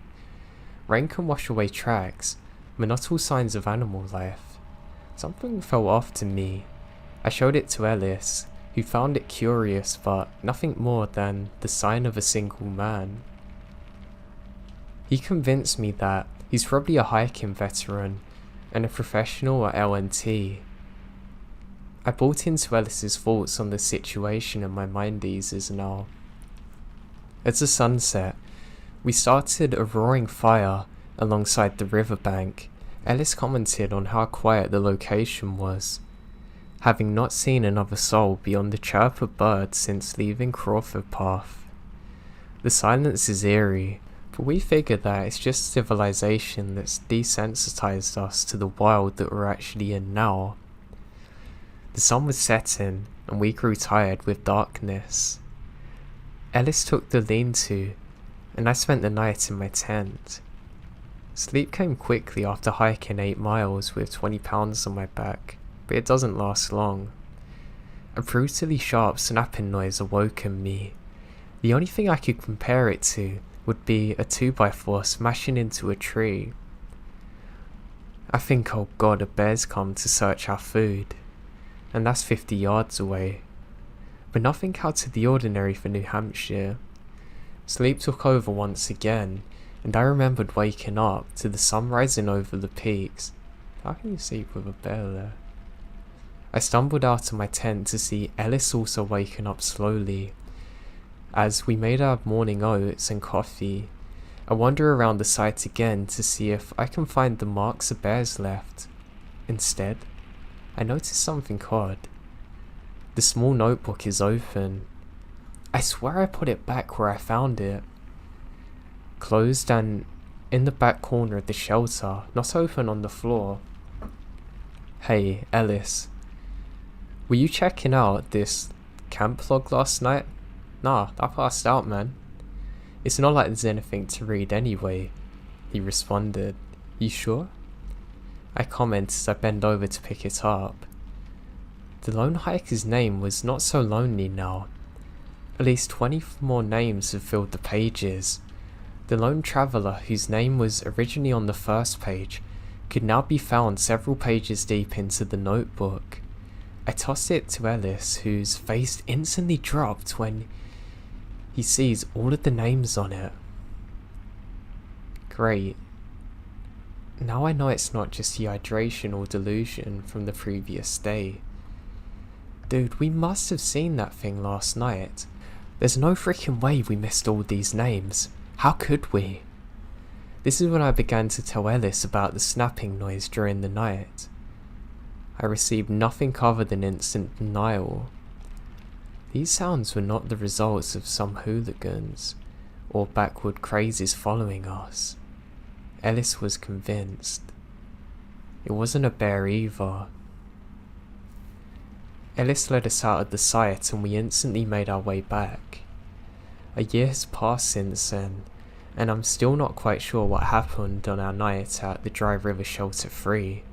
Rain can wash away tracks, but not all signs of animal life. Something felt off to me. I showed it to Ellis, who found it curious but nothing more than the sign of a single man. He convinced me that he's probably a hiking veteran and a professional at LNT. I bought into Ellis's thoughts on the situation and my mind eases now. At the sunset, we started a roaring fire alongside the riverbank. Ellis commented on how quiet the location was, having not seen another soul beyond the chirp of birds since leaving Crawford Path. The silence is eerie, but we figure that it's just civilization that's desensitized us to the wild that we're actually in now. The sun was setting, and we grew tired with darkness. Ellis took the lean-to, and I spent the night in my tent. Sleep came quickly after hiking 8 miles with 20 pounds on my back, but it doesn't last long. A brutally sharp snapping noise awoke in me. The only thing I could compare it to would be a 2x4 smashing into a tree. I think, oh god, a bear's come to search our food, and that's 50 yards away. But nothing out of the ordinary for New Hampshire. Sleep took over once again, and I remembered waking up to the sun rising over the peaks. How can you sleep with a bear there? I stumbled out of my tent to see Ellis also waking up slowly. As we made our morning oats and coffee, I wander around the site again to see if I can find the marks a bear's left. Instead, I noticed something odd. The small notebook is open. I swear I put it back where I found it. Closed and in the back corner of the shelter, not open on the floor. Hey, Ellis. Were you checking out this camp log last night? Nah, I passed out, man. It's not like there's anything to read anyway, he responded. You sure? I commented as I bent over to pick it up. The lone hiker's name was not so lonely now. At least 20 more names have filled the pages. The lone traveller, whose name was originally on the first page, could now be found several pages deep into the notebook. I tossed it to Ellis, whose face instantly dropped when he sees all of the names on it. Great. Now I know it's not just dehydration or delusion from the previous day. Dude, we must have seen that thing last night. There's no freaking way we missed all these names. How could we? This is when I began to tell Ellis about the snapping noise during the night. I received nothing other than instant denial. These sounds were not the results of some hooligans or backward crazies following us. Ellis was convinced. It wasn't a bear either. Ellis led us out of the site and we instantly made our way back. A year has passed since then, and I'm still not quite sure what happened on our night at the Dry River Shelter 3.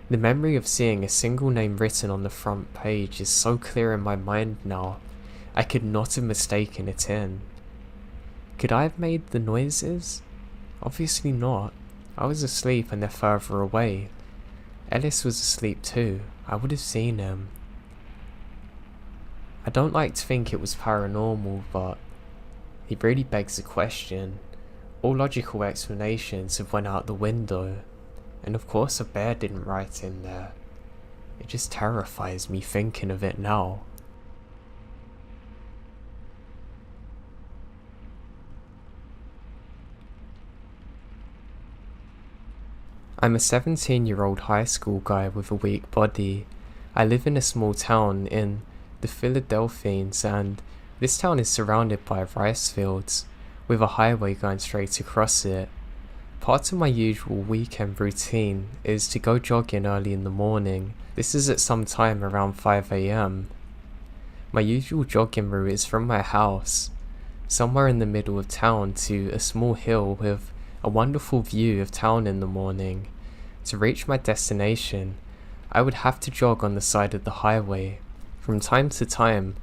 The memory of seeing a single name written on the front page is so clear in my mind now, I could not have mistaken it in. Could I have made the noises? Obviously not. I was asleep and they're further away. Ellis was asleep too. I would have seen him. I don't like to think it was paranormal, but it really begs the question. All logical explanations have went out the window, and of course a bear didn't write in there. It just terrifies me thinking of it now. I'm a 17-year-old high school guy with a weak body. I live in a small town in the Philadelphians, and this town is surrounded by rice fields, with a highway going straight across it. Part of my usual weekend routine is to go jogging early in the morning. This is at some time around 5 AM. My usual jogging route is from my house, somewhere in the middle of town, to a small hill with a wonderful view of town in the morning. To reach my destination, I would have to jog on the side of the highway. From time to time,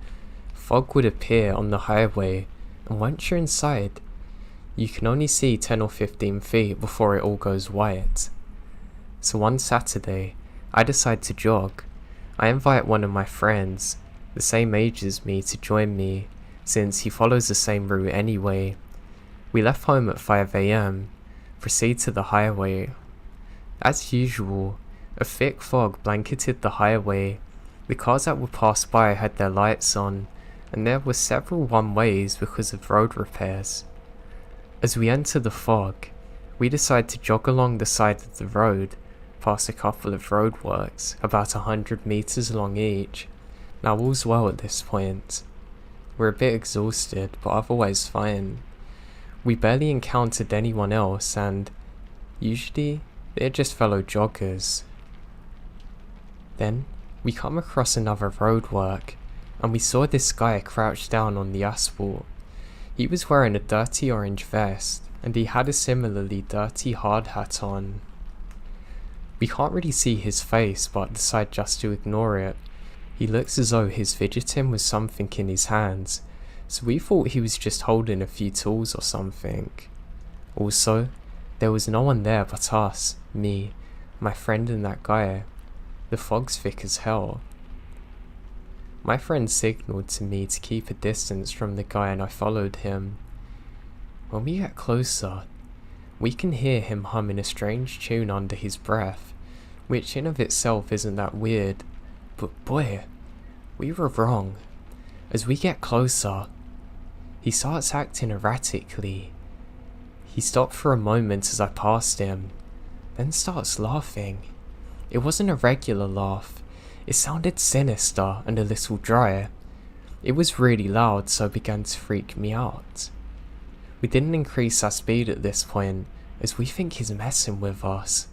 fog would appear on the highway, and once you're inside, you can only see 10 or 15 feet before it all goes white. So one Saturday, I decide to jog. I invite one of my friends, the same age as me, to join me, since he follows the same route anyway. We left home at 5 AM, proceed to the highway. As usual, a thick fog blanketed the highway. The cars that would pass by had their lights on, and there were several one-ways because of road repairs. As we enter the fog, we decide to jog along the side of the road, past a couple of roadworks, about 100 meters along each. Now all's well at this point. We're a bit exhausted, but otherwise fine. We barely encountered anyone else, and usually they're just fellow joggers. Then we come across another roadwork, and we saw this guy crouched down on the asphalt. He was wearing a dirty orange vest, and he had a similarly dirty hard hat on. We can't really see his face, but decide just to ignore it. He looks as though he's fidgeting with something in his hands, so we thought he was just holding a few tools or something. Also, there was no one there but us, me, my friend and that guy. The fog's thick as hell. My friend signalled to me to keep a distance from the guy and I followed him. When we get closer, we can hear him humming a strange tune under his breath, which in of itself isn't that weird, but boy, we were wrong. As we get closer, he starts acting erratically. He stopped for a moment as I passed him, then starts laughing. It wasn't a regular laugh, it sounded sinister and a little dry. It was really loud, so it began to freak me out. We didn't increase our speed at this point, as we think he's messing with us.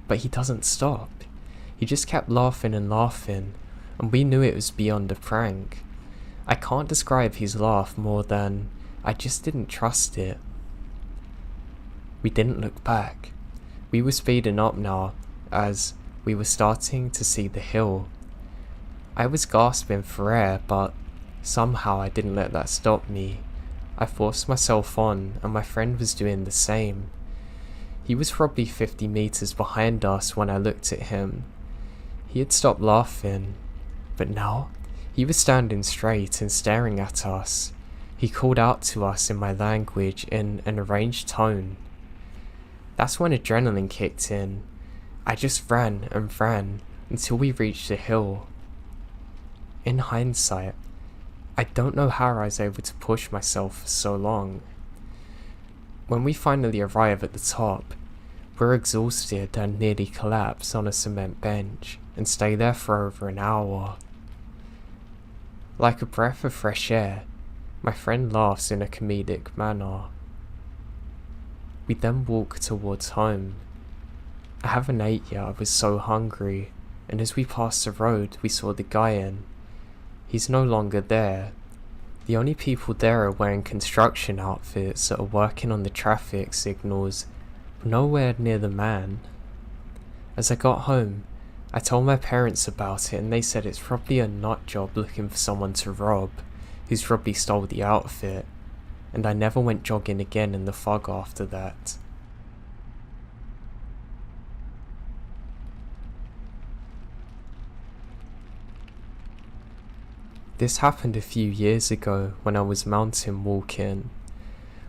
But he doesn't stop. He just kept laughing and laughing, and we knew it was beyond a prank. I can't describe his laugh more than I just didn't trust it. We didn't look back. We were speeding up now, as we were starting to see the hill. I was gasping for air, but somehow I didn't let that stop me. I forced myself on, and my friend was doing the same. He was probably 50 meters behind us when I looked at him. He had stopped laughing, but now he was standing straight and staring at us. He called out to us in my language in an arranged tone. That's when adrenaline kicked in. I just ran and ran until we reached the hill. In hindsight, I don't know how I was able to push myself for so long. When we finally arrive at the top, we're exhausted and nearly collapse on a cement bench and stay there for over an hour. Like a breath of fresh air, my friend laughs in a comedic manner. We then walk towards home. I haven't ate yet, I was so hungry, and as we passed the road we saw the guy in. He's no longer there. The only people there are wearing construction outfits that are working on the traffic signals, but nowhere near the man. As I got home, I told my parents about it and they said it's probably a nut job looking for someone to rob, who's probably stole the outfit, and I never went jogging again in the fog after that. This happened a few years ago when I was mountain walking.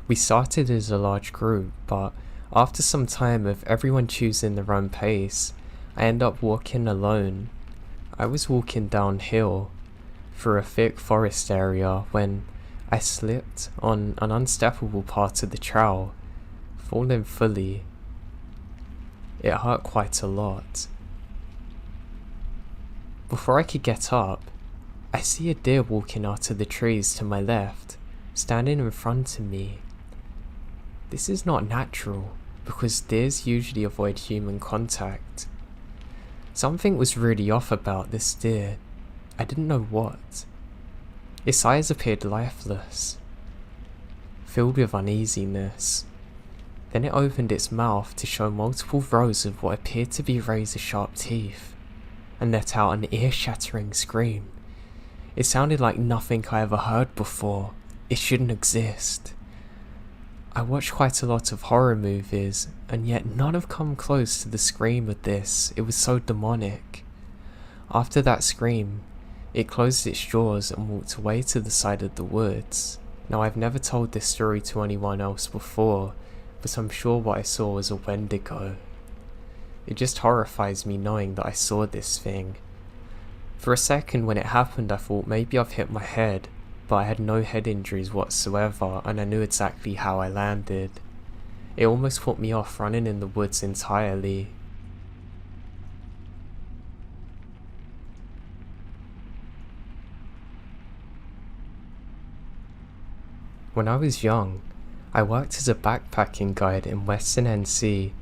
We started as a large group, but after some time of everyone choosing their own pace, I ended up walking alone. I was walking downhill through a thick forest area when I slipped on an unsteppable part of the trail, falling fully. It hurt quite a lot. Before I could get up, I see a deer walking out of the trees to my left, standing in front of me. This is not natural, because deers usually avoid human contact. Something was really off about this deer. I didn't know what. Its eyes appeared lifeless, filled with uneasiness. Then it opened its mouth to show multiple rows of what appeared to be razor-sharp teeth, and let out an ear-shattering scream. It sounded like nothing I ever heard before. It shouldn't exist. I watched quite a lot of horror movies, and yet none have come close to the scream of this. It was so demonic. After that scream, it closed its jaws and walked away to the side of the woods. Now I've never told this story to anyone else before, but I'm sure what I saw was a Wendigo. It just horrifies me knowing that I saw this thing. For a second when it happened I thought maybe I've hit my head, but I had no head injuries whatsoever and I knew exactly how I landed. It almost put me off running in the woods entirely. When I was young, I worked as a backpacking guide in Western NC.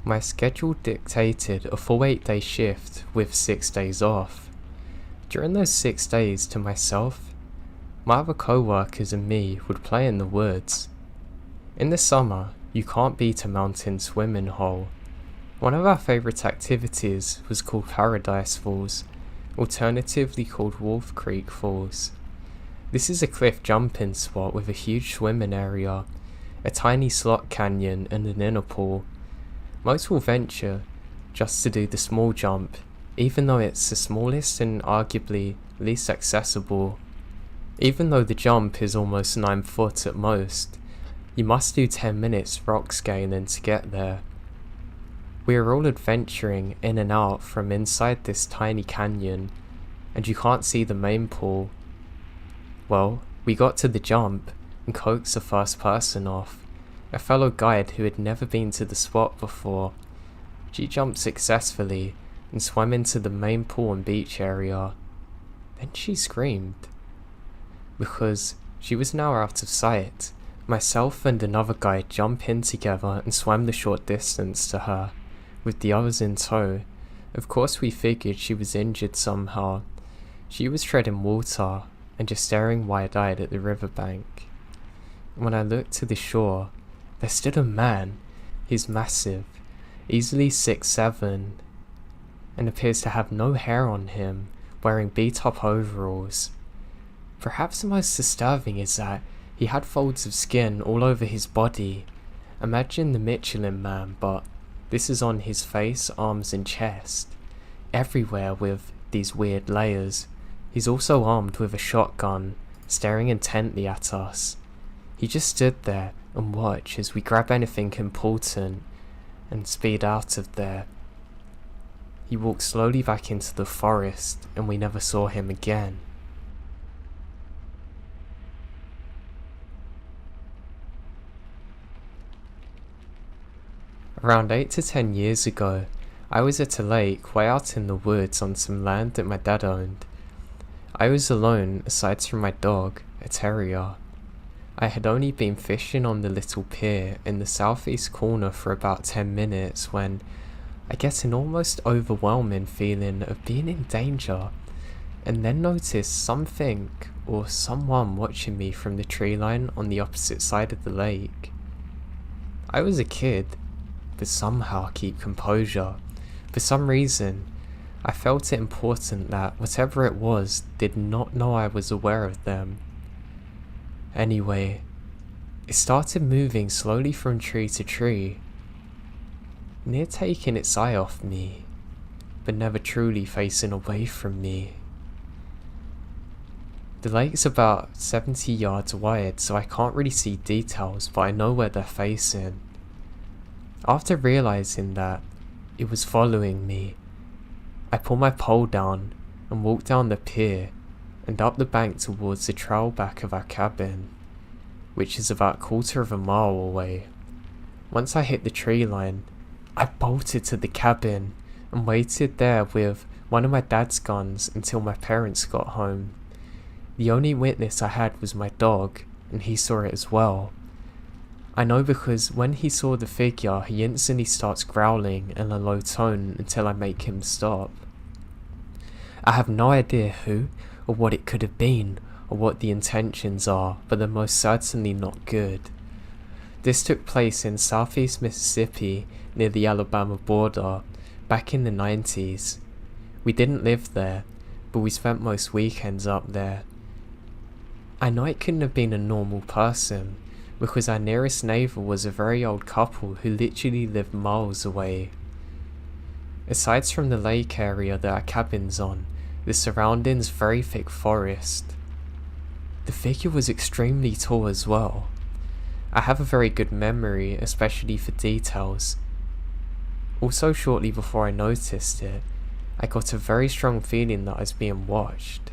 My schedule dictated a full 8-day shift with 6 days off. During those 6 days to myself, my other co-workers and me would play in the woods. In the summer, you can't beat a mountain swimming hole. One of our favourite activities was called Paradise Falls, alternatively called Wolf Creek Falls. This is a cliff jumping spot with a huge swimming area, a tiny slot canyon and an inner pool. Most will venture just to do the small jump, even though it's the smallest and arguably least accessible. Even though the jump is almost 9 foot at most, you must do 10 minutes rock scaling to get there. We are all adventuring in and out from inside this tiny canyon, and you can't see the main pool. Well, we got to the jump and coaxed the first person off, a fellow guide who had never been to the spot before. She jumped successfully and swam into the main pool and beach area. Then she screamed. Because she was now out of sight, myself and another guide jumped in together and swam the short distance to her, with the others in tow. Of course we figured she was injured somehow. She was treading water and just staring wide-eyed at the riverbank. When I looked to the shore, there stood a man. He's massive, easily 6'7", and appears to have no hair on him, wearing beat-up overalls. Perhaps the most disturbing is that he had folds of skin all over his body. Imagine the Michelin Man, but this is on his face, arms and chest, everywhere with these weird layers. He's also armed with a shotgun, staring intently at us. He just stood there and watched as we grab anything important and speed out of there. He walked slowly back into the forest and we never saw him again. Around 8 to 10 years ago, I was at a lake way out in the woods on some land that my dad owned. I was alone aside from my dog, a terrier. I had only been fishing on the little pier in the southeast corner for about 10 minutes when I get an almost overwhelming feeling of being in danger, and then notice something or someone watching me from the tree line on the opposite side of the lake. I was a kid, but somehow keep composure. For some reason, I felt it important that whatever it was did not know I was aware of them. Anyway, it started moving slowly from tree to tree, near taking its eye off me, but never truly facing away from me. The lake's about 70 yards wide, so I can't really see details, but I know where they're facing. After realizing that it was following me, I pull my pole down and walk down the pier and up the bank towards the trail back of our cabin, which is about 1/4 of a mile away. Once I hit the tree line, I bolted to the cabin and waited there with one of my dad's guns until my parents got home. The only witness I had was my dog, and he saw it as well. I know because when he saw the figure, he instantly starts growling in a low tone until I make him stop. I have no idea who or what it could have been or what the intentions are, but they're most certainly not good. This took place in southeast Mississippi near the Alabama border back in the 90s. We didn't live there, but we spent most weekends up there. I know it couldn't have been a normal person, because our nearest neighbour was a very old couple who literally lived miles away. Aside from the lake area that our cabin's on, the surroundings very thick forest. The figure was extremely tall as well. I have a very good memory, especially for details. Also, shortly before I noticed it, I got a very strong feeling that I was being watched.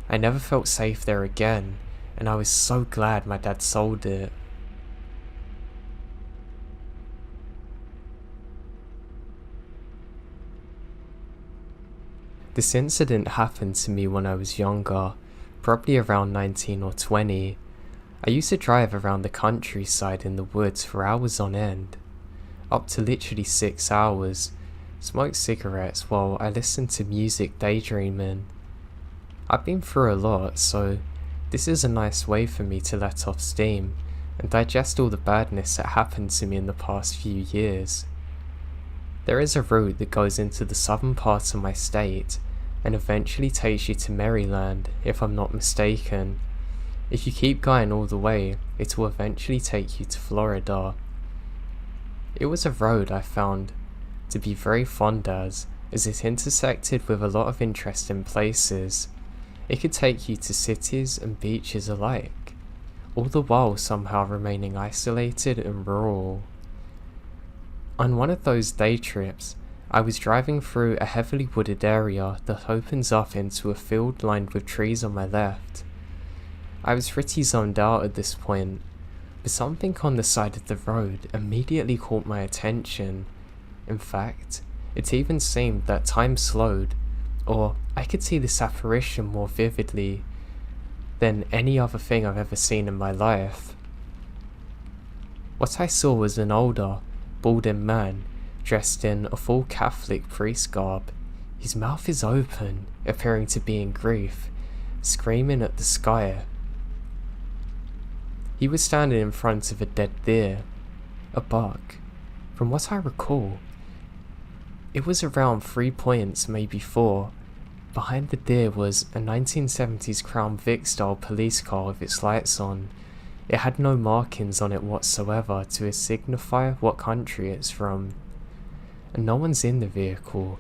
I never felt safe there again, and I was so glad my dad sold it. This incident happened to me when I was younger, probably around 19 or 20. I used to drive around the countryside in the woods for hours on end, up to literally 6 hours, smoke cigarettes while I listened to music daydreaming. I've been through a lot, so this is a nice way for me to let off steam and digest all the badness that happened to me in the past few years. There is a route that goes into the southern part of my state, and eventually takes you to Maryland, if I'm not mistaken. If you keep going all the way, it will eventually take you to Florida. It was a road I found to be very fond as it intersected with a lot of interesting places. It could take you to cities and beaches alike, all the while somehow remaining isolated and rural. On one of those day trips, I was driving through a heavily wooded area that opens up into a field lined with trees on my left. I was pretty zoned out at this point, but something on the side of the road immediately caught my attention. In fact, it even seemed that time slowed, or I could see this apparition more vividly than any other thing I've ever seen in my life. What I saw was an older, balding man dressed in a full Catholic priest garb. His mouth is open, appearing to be in grief, screaming at the sky. He was standing in front of a dead deer, a buck. From what I recall, it was around 3 points, maybe 4. Behind the deer was a 1970s Crown Vic style police car with its lights on. It had no markings on it whatsoever to signify what country it's from. And no one's in the vehicle.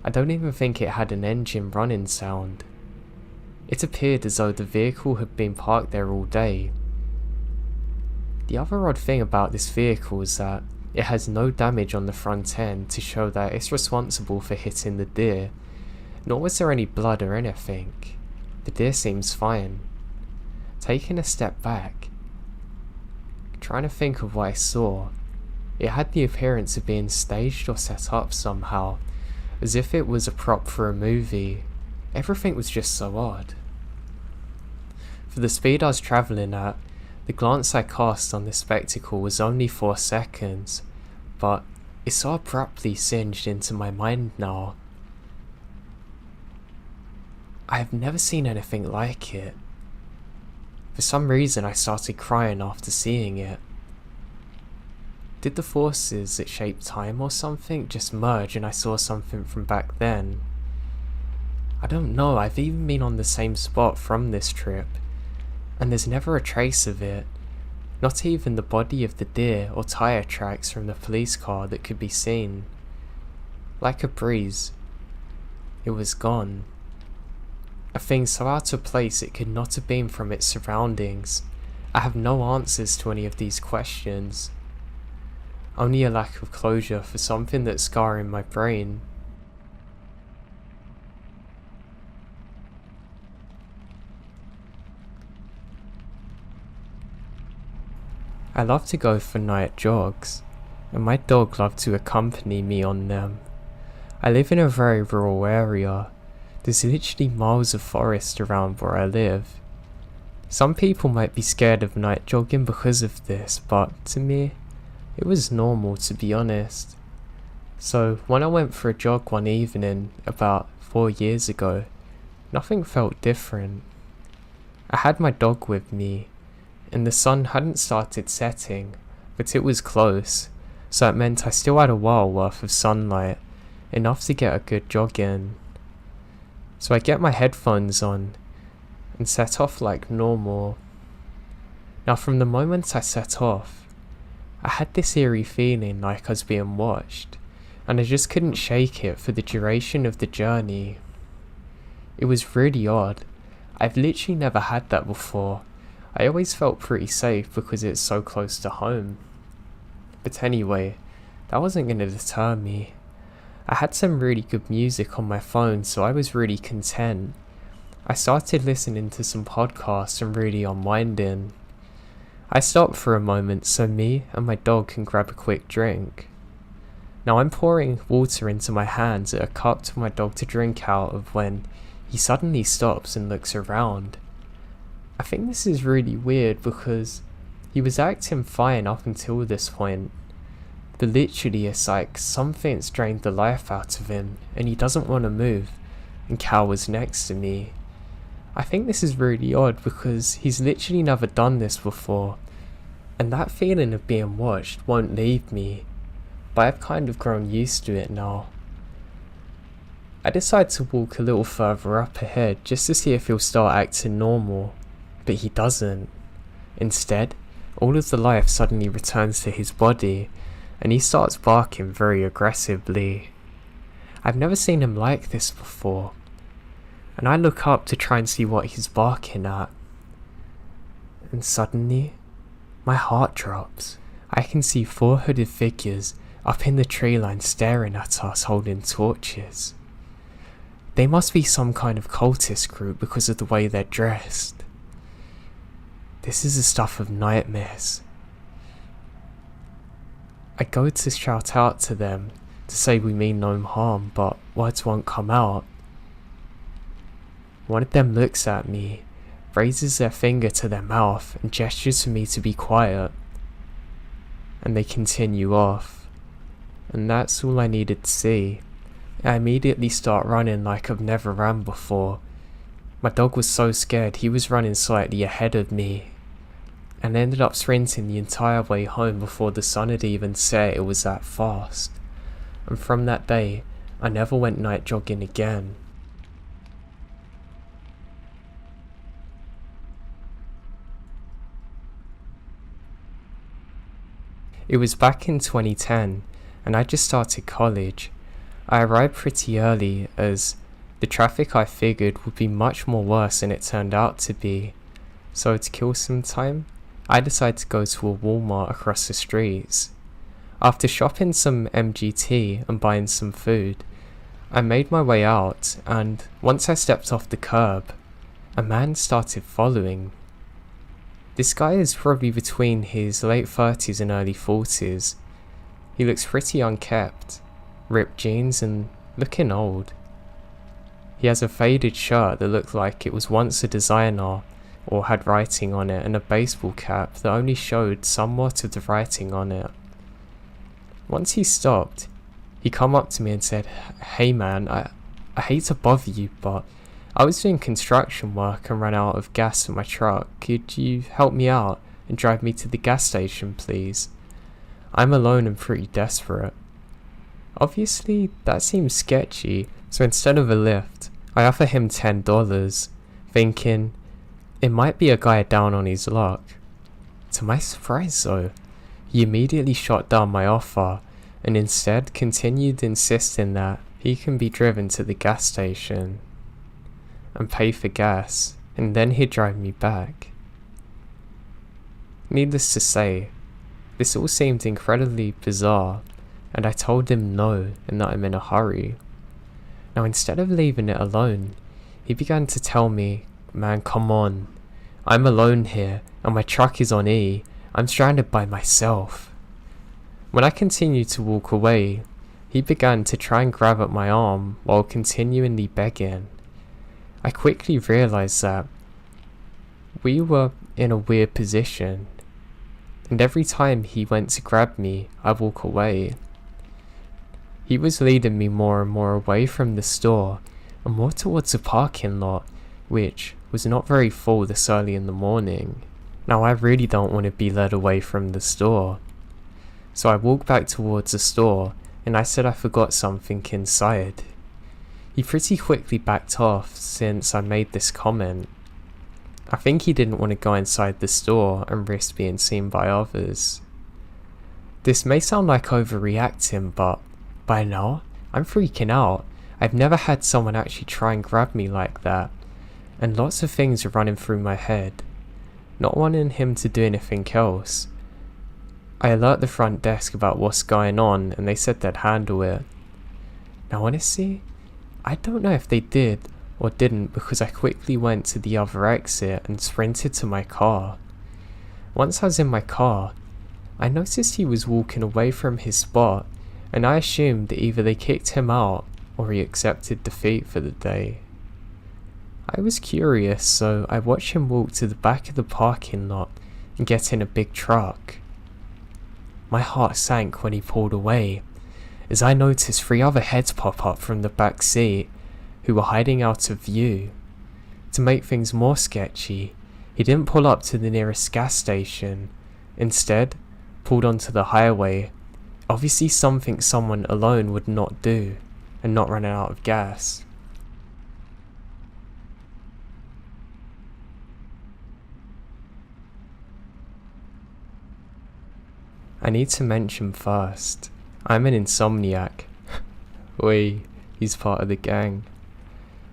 I don't even think it had an engine running sound. It appeared as though the vehicle had been parked there all day. The other odd thing about this vehicle is that it has no damage on the front end to show that it's responsible for hitting the deer, nor was there any blood or anything. The deer seems fine. Taking a step back, trying to think of what I saw, it had the appearance of being staged or set up somehow, as if it was a prop for a movie. Everything was just so odd. For the speed I was travelling at, the glance I cast on this spectacle was only 4 seconds, but it so abruptly singed into my mind now. I have never seen anything like it. For some reason I started crying after seeing it. Did the forces that shaped time or something just merge and I saw something from back then? I don't know, I've even been on the same spot from this trip, and there's never a trace of it, not even the body of the deer or tyre tracks from the police car that could be seen. Like a breeze, it was gone. A thing so out of place it could not have been from its surroundings. I have no answers to any of these questions. Only a lack of closure for something that's scarring my brain. I love to go for night jogs, and my dog loved to accompany me on them. I live in a very rural area. There's literally miles of forest around where I live. Some people might be scared of night jogging because of this, but to me, it was normal, to be honest. So when I went for a jog one evening about 4 years ago, nothing felt different. I had my dog with me, and the sun hadn't started setting, but it was close, so it meant I still had a while worth of sunlight, enough to get a good jog in. So I get my headphones on and set off like normal. Now from the moment I set off, I had this eerie feeling like I was being watched, and I just couldn't shake it for the duration of the journey. It was really odd. I've literally never had that before. I always felt pretty safe because it's so close to home. But anyway, that wasn't going to deter me. I had some really good music on my phone, so I was really content. I started listening to some podcasts and really unwinding. I stopped for a moment so me and my dog can grab a quick drink. Now I'm pouring water into my hands at a cup for my dog to drink out of when he suddenly stops and looks around. I think this is really weird because he was acting fine up until this point, but literally it's like something's drained the life out of him and he doesn't want to move and cowers next to me. I think this is really odd because he's literally never done this before, and that feeling of being watched won't leave me, but I've kind of grown used to it now. I decide to walk a little further up ahead just to see if he'll start acting normal, but he doesn't. Instead, all of the life suddenly returns to his body, and he starts barking very aggressively. I've never seen him like this before, and I look up to try and see what he's barking at. And suddenly, my heart drops. I can see 4 hooded figures up in the tree line staring at us holding torches. They must be some kind of cultist group because of the way they're dressed. This is the stuff of nightmares. I go to shout out to them to say we mean no harm, but words won't come out. One of them looks at me, raises their finger to their mouth and gestures for me to be quiet. And they continue off. And that's all I needed to see. I immediately start running like I've never ran before. My dog was so scared he was running slightly ahead of me, and ended up sprinting the entire way home before the sun had even set. It was that fast. And from that day, I never went night jogging again. It was back in 2010, and I just started college. I arrived pretty early as the traffic I figured would be much more worse than it turned out to be. So to kill some time, I decided to go to a Walmart across the streets. After shopping some MGT and buying some food, I made my way out, and once I stepped off the curb, a man started following. This guy is probably between his late 30s and early 40s. He looks pretty unkempt, ripped jeans and looking old. He has a faded shirt that looked like it was once a designer or had writing on it, and a baseball cap that only showed somewhat of the writing on it. Once he stopped, he come up to me and said, "Hey man, I hate to bother you, but I was doing construction work and ran out of gas in my truck. Could you help me out and drive me to the gas station, please? I'm alone and pretty desperate." Obviously, that seems sketchy, so instead of a lift, I offer him $10, thinking it might be a guy down on his luck. To my surprise though, he immediately shot down my offer and instead continued insisting that he can be driven to the gas station and pay for gas, and then he'd drive me back. Needless to say, this all seemed incredibly bizarre, and I told him no and that I'm in a hurry. Now instead of leaving it alone, he began to tell me, "Man, come on. I'm alone here and my truck is on E. I'm stranded by myself." When I continued to walk away, he began to try and grab at my arm while continually begging. I quickly realized that we were in a weird position, and every time he went to grab me, I walk away. He was leading me more and more away from the store and more towards a parking lot, which was not very full this early in the morning. Now I really don't want to be led away from the store. So I walked back towards the store and I said I forgot something inside. He pretty quickly backed off since I made this comment. I think he didn't want to go inside the store and risk being seen by others. This may sound like overreacting, but by now, I'm freaking out. I've never had someone actually try and grab me like that, and lots of things are running through my head. Not wanting him to do anything else, I alert the front desk about what's going on and they said they'd handle it. Now honestly, I don't know if they did or didn't because I quickly went to the other exit and sprinted to my car. Once I was in my car, I noticed he was walking away from his spot, and I assumed that either they kicked him out or he accepted defeat for the day. I was curious, so I watched him walk to the back of the parking lot and get in a big truck. My heart sank when he pulled away, as I noticed 3 other heads pop up from the back seat, who were hiding out of view. To make things more sketchy, he didn't pull up to the nearest gas station, instead pulled onto the highway, obviously something someone alone would not do. and not running out of gas. I need to mention first, I'm an insomniac. Oi, he's part of the gang.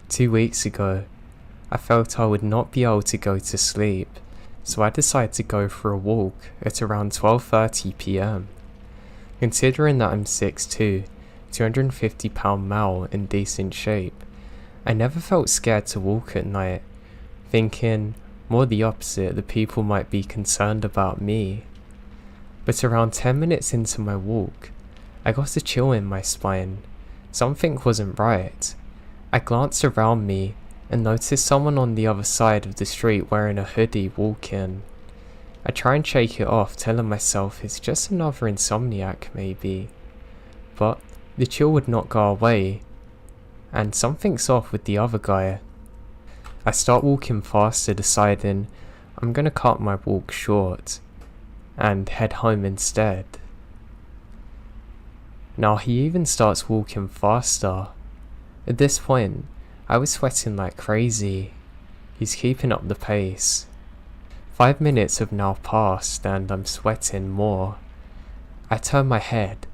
2 weeks ago, I felt I would not be able to go to sleep, so I decided to go for a walk at around 12:30 PM. Considering that I'm 6'2", 250-pound male in decent shape, I never felt scared to walk at night, thinking more the opposite, that people might be concerned about me. But around 10 minutes into my walk, I got a chill in my spine. Something wasn't right. I glanced around me and noticed someone on the other side of the street wearing a hoodie walking. I try and shake it off, telling myself it's just another insomniac maybe. But the chill would not go away, and something's off with the other guy. I start walking faster, deciding I'm gonna cut my walk short and head home instead. Now he even starts walking faster. At this point, I was sweating like crazy. He's keeping up the pace. 5 minutes have now passed and I'm sweating more. I turn my head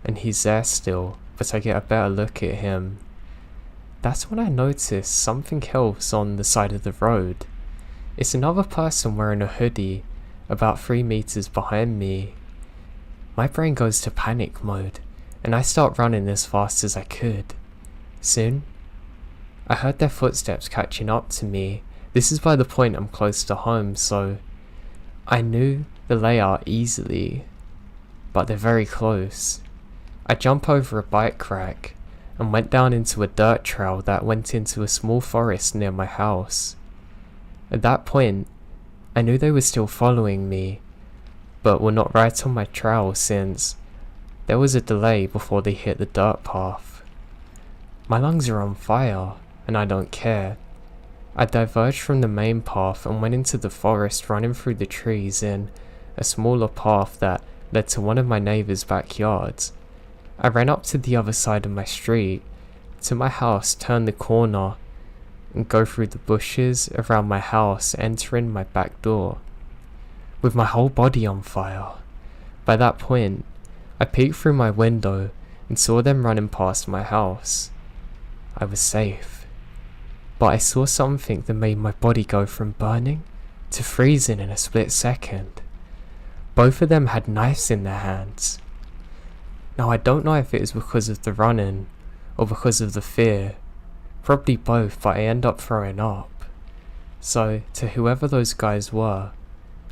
and he's there still, but I get a better look at him. That's when I notice something else on the side of the road. It's another person wearing a hoodie about 3 meters behind me. My brain goes to panic mode and I start running as fast as I could. Soon, I heard their footsteps catching up to me. This is by the point I'm close to home, so I knew the layout easily, but they're very close. I jump over a bike rack and went down into a dirt trail that went into a small forest near my house. At that point, I knew they were still following me, but were not right on my trail since there was a delay before they hit the dirt path. My lungs are on fire, and I don't care. I diverged from the main path and went into the forest, running through the trees in a smaller path that led to one of my neighbour's backyards. I ran up to the other side of my street, to my house, turned the corner, and go through the bushes around my house, entering my back door, with my whole body on fire. By that point, I peeked through my window and saw them running past my house. I was safe, but I saw something that made my body go from burning to freezing in a split second. Both of them had knives in their hands. Now I don't know if it was because of the running or because of the fear. Probably both, but I end up throwing up. So, to whoever those guys were,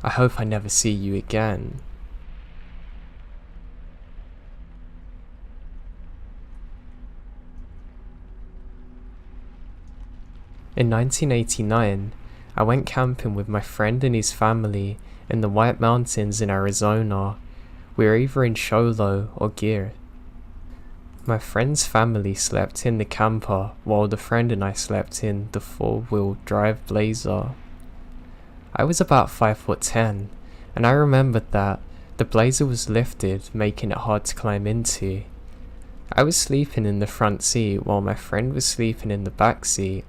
I hope I never see you again. In 1989, I went camping with my friend and his family in the White Mountains in Arizona. We were either in Sholo or gear. My friend's family slept in the camper while the friend and I slept in the 4-wheel drive Blazer. I was about 5'10", and I remembered that the Blazer was lifted, making it hard to climb into. I was sleeping in the front seat while my friend was sleeping in the back seat.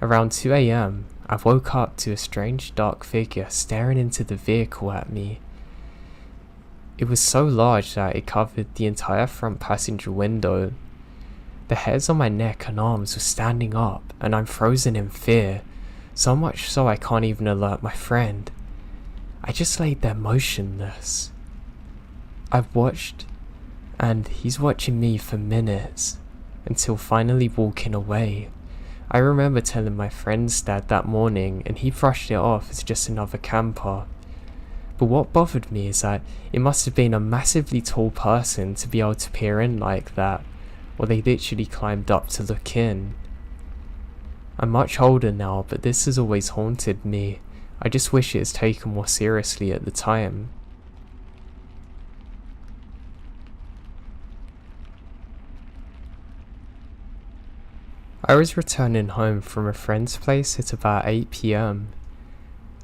Around 2 AM, I woke up to a strange dark figure staring into the vehicle at me. It was so large that it covered the entire front passenger window. The hairs on my neck and arms were standing up, and I'm frozen in fear, so much so I can't even alert my friend. I just laid there motionless. I've watched, and he's watching me for minutes, until finally walking away. I remember telling my friend's dad that morning, and he brushed it off as just another camper. But what bothered me is that it must have been a massively tall person to be able to peer in like that, or they literally climbed up to look in. I'm much older now, but this has always haunted me. I just wish it was taken more seriously at the time. I was returning home from a friend's place at about 8 PM.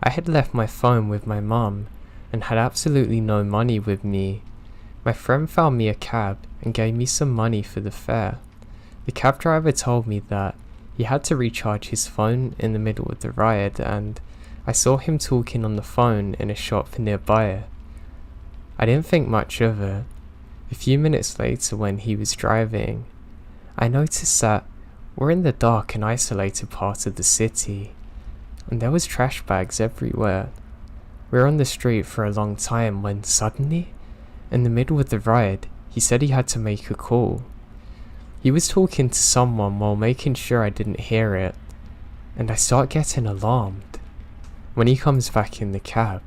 I had left my phone with my mum and had absolutely no money with me. My friend found me a cab and gave me some money for the fare. The cab driver told me that he had to recharge his phone in the middle of the ride, and I saw him talking on the phone in a shop nearby. I didn't think much of it. A few minutes later, when he was driving, I noticed that we're in the dark and isolated part of the city, and there was trash bags everywhere. We were on the street for a long time when suddenly, in the middle of the ride, he said he had to make a call. He was talking to someone while making sure I didn't hear it, and I start getting alarmed. When he comes back in the cab,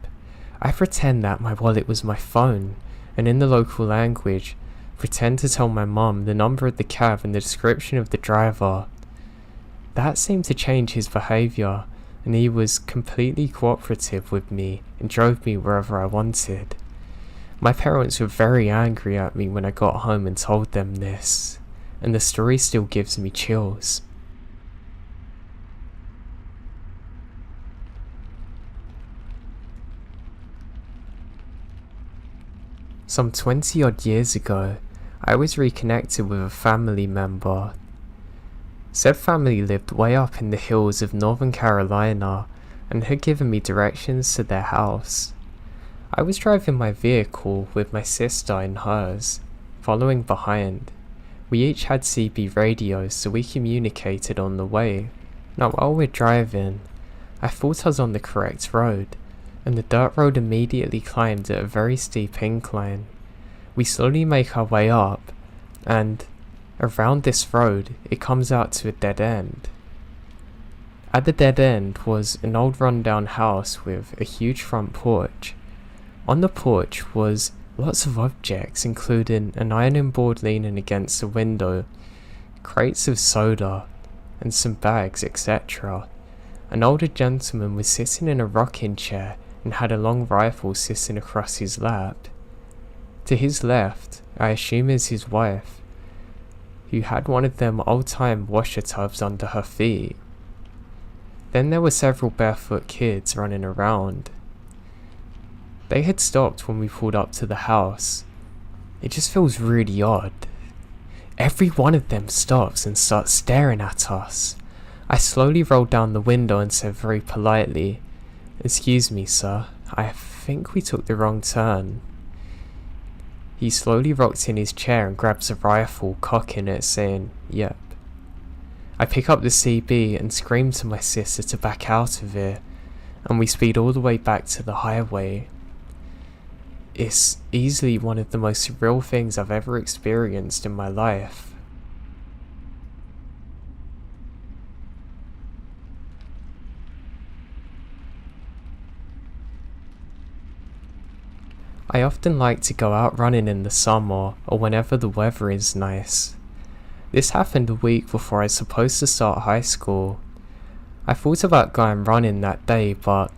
I pretend that my wallet was my phone, and in the local language, pretend to tell my mum the number of the cab and the description of the driver. That seemed to change his behaviour, and he was completely cooperative with me and drove me wherever I wanted. My parents were very angry at me when I got home and told them this, and the story still gives me chills. Some 20 odd years ago, I was reconnected with a family member. Said family lived way up in the hills of Northern Carolina and had given me directions to their house. I was driving my vehicle with my sister in hers, following behind. We each had CB radios, so we communicated on the way. Now while we're driving, I thought I was on the correct road, and the dirt road immediately climbed at a very steep incline. We slowly make our way up, and around this road it comes out to a dead end. At the dead end was an old rundown house with a huge front porch. On the porch was lots of objects, including an ironing board leaning against the window, crates of soda, and some bags, etc. An older gentleman was sitting in a rocking chair and had a long rifle sitting across his lap. To his left, I assume is his wife, who had one of them old-time washer tubs under her feet. Then there were several barefoot kids running around. They had stopped when we pulled up to the house. It just feels really odd. Every one of them stops and starts staring at us. I slowly rolled down the window and said very politely, "Excuse me, sir, I think we took the wrong turn." He slowly rocked in his chair and grabs a rifle, cocking it, saying, "Yep." I pick up the CB and scream to my sister to back out of it, and we speed all the way back to the highway. It's easily one of the most surreal things I've ever experienced in my life. I often like to go out running in the summer or whenever the weather is nice. This happened a week before I was supposed to start high school. I thought about going running that day, but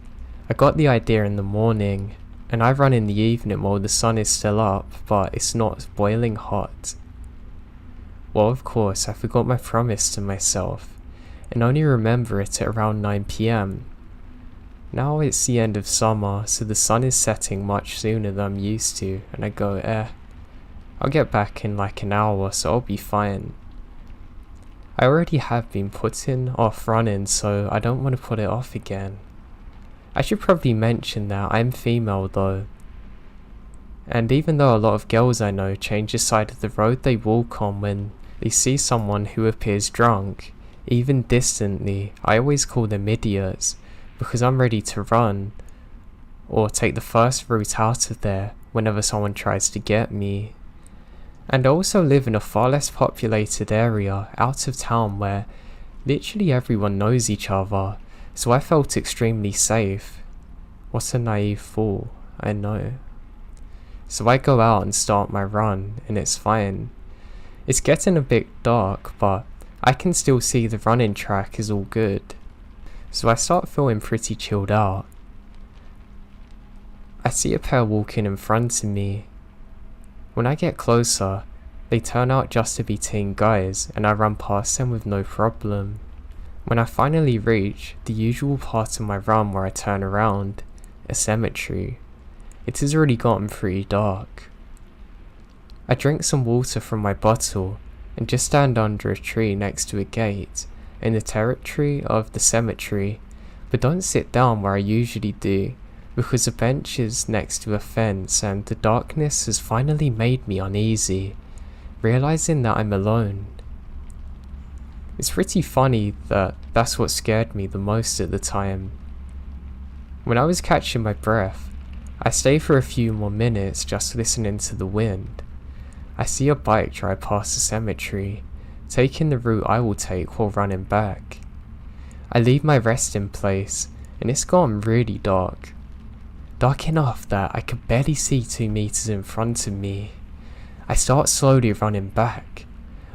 I got the idea in the morning, and I run in the evening while the sun is still up, but it's not boiling hot. Well, of course, I forgot my promise to myself, and only remember it at around 9 PM. Now it's the end of summer, so the sun is setting much sooner than I'm used to, and I go, I'll get back in like an hour, so I'll be fine. I already have been putting off running, so I don't want to put it off again. I should probably mention that I'm female though. And even though a lot of girls I know change the side of the road they walk on when they see someone who appears drunk, even distantly, I always call them idiots, because I'm ready to run, or take the first route out of there whenever someone tries to get me. And I also live in a far less populated area out of town where literally everyone knows each other, so I felt extremely safe. What a naive fool, I know. So I go out and start my run, and it's fine. It's getting a bit dark, but I can still see the running track is all good. So I start feeling pretty chilled out. I see a pair walking in front of me. When I get closer, they turn out just to be teen guys, and I run past them with no problem. When I finally reach the usual part of my run where I turn around, a cemetery, it has already gotten pretty dark. I drink some water from my bottle, and just stand under a tree next to a gate in the territory of the cemetery, but don't sit down where I usually do, because the bench is next to a fence and the darkness has finally made me uneasy, realizing that I'm alone. It's pretty funny that that's what scared me the most at the time. When I was catching my breath, I stay for a few more minutes just listening to the wind. I see a bike drive past the cemetery, taking the route I will take while running back. I leave my resting place and it's gone really dark. Dark enough that I could barely see 2 meters in front of me. I start slowly running back.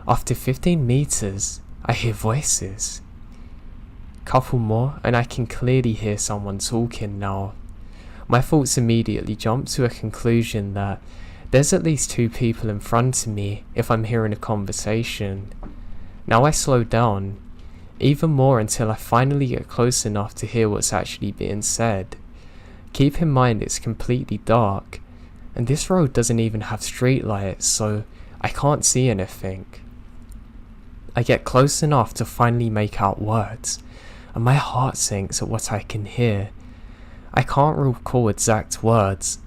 After 15 meters, I hear voices. Couple more and I can clearly hear someone talking now. My thoughts immediately jump to a conclusion that there's at least 2 people in front of me if I'm hearing a conversation. Now I slow down, even more until I finally get close enough to hear what's actually being said. Keep in mind it's completely dark, and this road doesn't even have street lights, so I can't see anything. I get close enough to finally make out words, and my heart sinks at what I can hear. I can't recall exact words,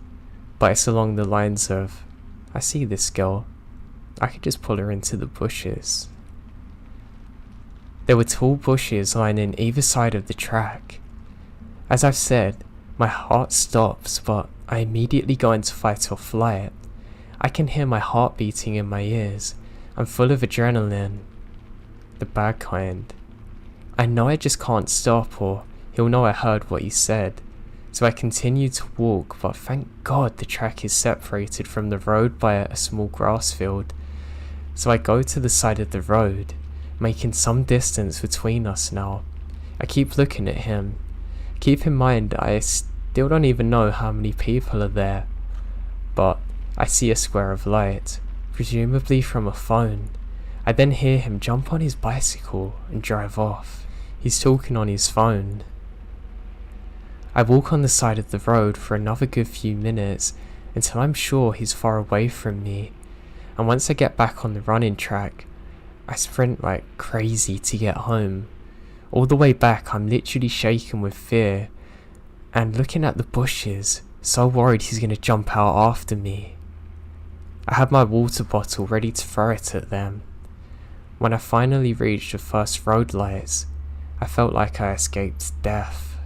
but it's along the lines of, I see this girl, I could just pull her into the bushes. There were tall bushes lining either side of the track. As I've said, my heart stops, but I immediately go into fight or flight. I can hear my heart beating in my ears. I'm full of adrenaline. The bad kind. I know I just can't stop or he'll know I heard what he said. So I continue to walk, but thank God the track is separated from the road by a small grass field. So I go to the side of the road, making some distance between us now. I keep looking at him. Keep in mind I still don't even know how many people are there, but I see a square of light, presumably from a phone. I then hear him jump on his bicycle and drive off. He's talking on his phone. I walk on the side of the road for another good few minutes until I'm sure he's far away from me, and once I get back on the running track, I sprint like crazy to get home. All the way back I'm literally shaking with fear and looking at the bushes, so worried he's going to jump out after me. I had my water bottle ready to throw it at them. When I finally reached the first road lights, I felt like I escaped death.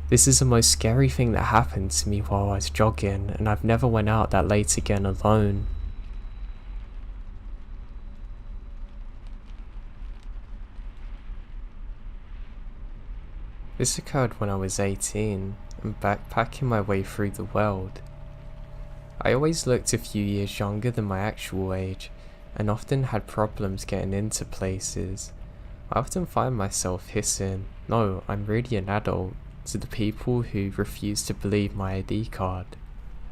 This is the most scary thing that happened to me while I was jogging, and I've never went out that late again alone. This occurred when I was 18 and backpacking my way through the world. I always looked a few years younger than my actual age and often had problems getting into places. I often find myself hissing, "No, I'm really an adult," to the people who refuse to believe my ID card.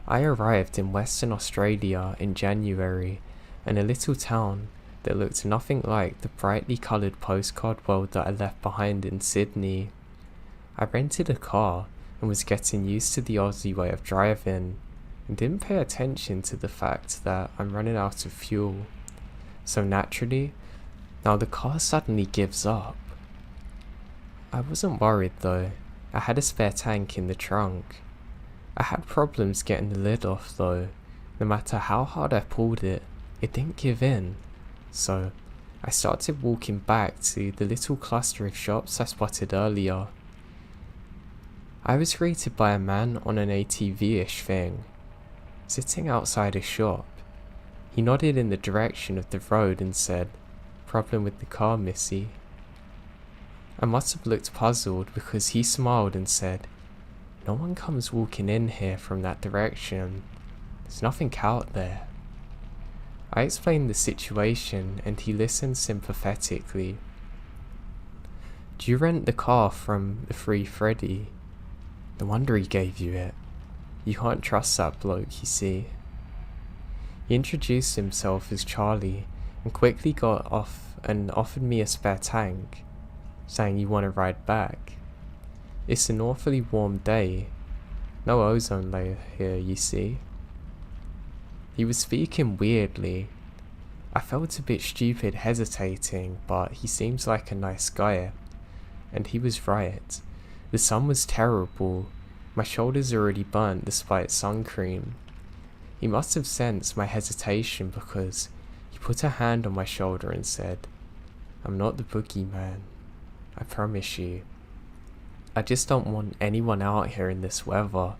I arrived in Western Australia in January in a little town that looked nothing like the brightly coloured postcard world that I left behind in Sydney. I rented a car and was getting used to the Aussie way of driving and didn't pay attention to the fact that I'm running out of fuel. So naturally, now the car suddenly gives up. I wasn't worried though. I had a spare tank in the trunk. I had problems getting the lid off though. No matter how hard I pulled it, it didn't give in. So I started walking back to the little cluster of shops I spotted earlier. I was greeted by a man on an ATV-ish thing, sitting outside a shop. He nodded in the direction of the road and said, "Problem with the car, missy?" I must have looked puzzled because he smiled and said, "No one comes walking in here from that direction. There's nothing out there." I explained the situation and he listened sympathetically. "Do you rent the car from the Free Freddy? No wonder he gave you it. You can't trust that bloke, you see." He introduced himself as Charlie and quickly got off and offered me a spare tank, saying, "You want to ride back? It's an awfully warm day. No ozone layer here, you see." He was speaking weirdly. I felt a bit stupid hesitating, but he seems like a nice guy. And he was right. The sun was terrible. My shoulders are already burnt despite sun cream. He must have sensed my hesitation because he put a hand on my shoulder and said, "I'm not the boogeyman. I promise you. I just don't want anyone out here in this weather.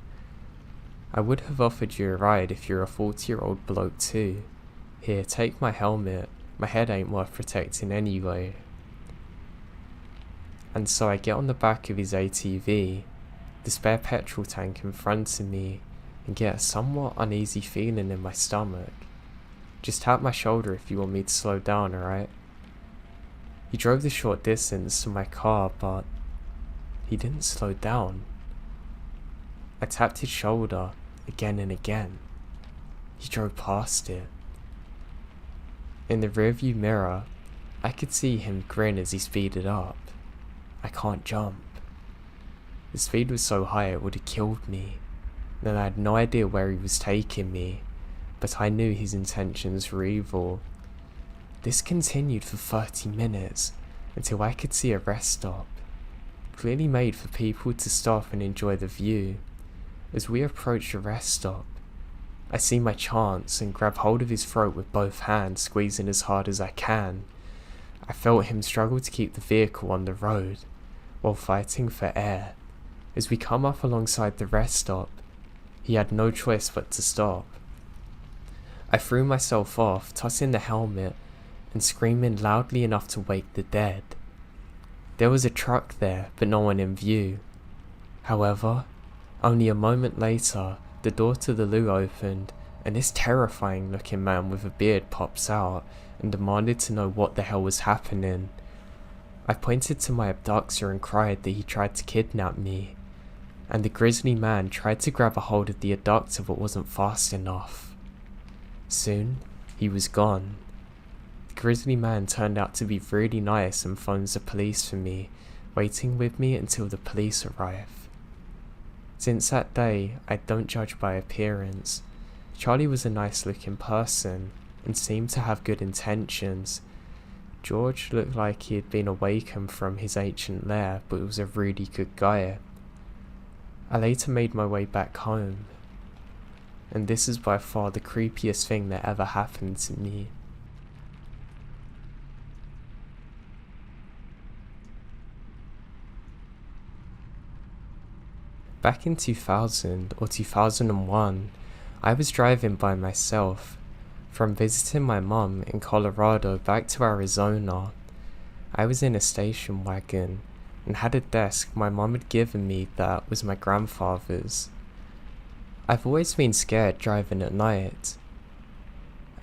I would have offered you a ride if you're a 40-year-old bloke too. Here, take my helmet. My head ain't worth protecting anyway." And so I get on the back of his ATV, the spare petrol tank in front of me, and get a somewhat uneasy feeling in my stomach. "Just tap my shoulder if you want me to slow down, alright?" He drove the short distance to my car, but he didn't slow down. I tapped his shoulder again and again. He drove past it. In the rearview mirror, I could see him grin as he speeded up. I can't jump. The speed was so high it would have killed me. Then I had no idea where he was taking me, but I knew his intentions were evil. This continued for 30 minutes, until I could see a rest stop, clearly made for people to stop and enjoy the view. As we approached the rest stop, I see my chance and grab hold of his throat with both hands, squeezing as hard as I can. I felt him struggle to keep the vehicle on the road, while fighting for air. As we come up alongside the rest stop, he had no choice but to stop. I threw myself off, tossing the helmet, and screaming loudly enough to wake the dead. There was a truck there, but no one in view. However, only a moment later, the door to the loo opened, and this terrifying looking man with a beard pops out and demanded to know what the hell was happening. I pointed to my abductor and cried that he tried to kidnap me, and the grisly man tried to grab a hold of the abductor but wasn't fast enough. Soon, he was gone. The grisly man turned out to be really nice and phones the police for me, waiting with me until the police arrive. Since that day, I don't judge by appearance. Charlie was a nice looking person and seemed to have good intentions. George looked like he had been awakened from his ancient lair, but was a really good guy. I later made my way back home, and this is by far the creepiest thing that ever happened to me. Back in 2000 or 2001, I was driving by myself, from visiting my mum in Colorado back to Arizona. I was in a station wagon and had a desk my mum had given me that was my grandfather's. I've always been scared driving at night,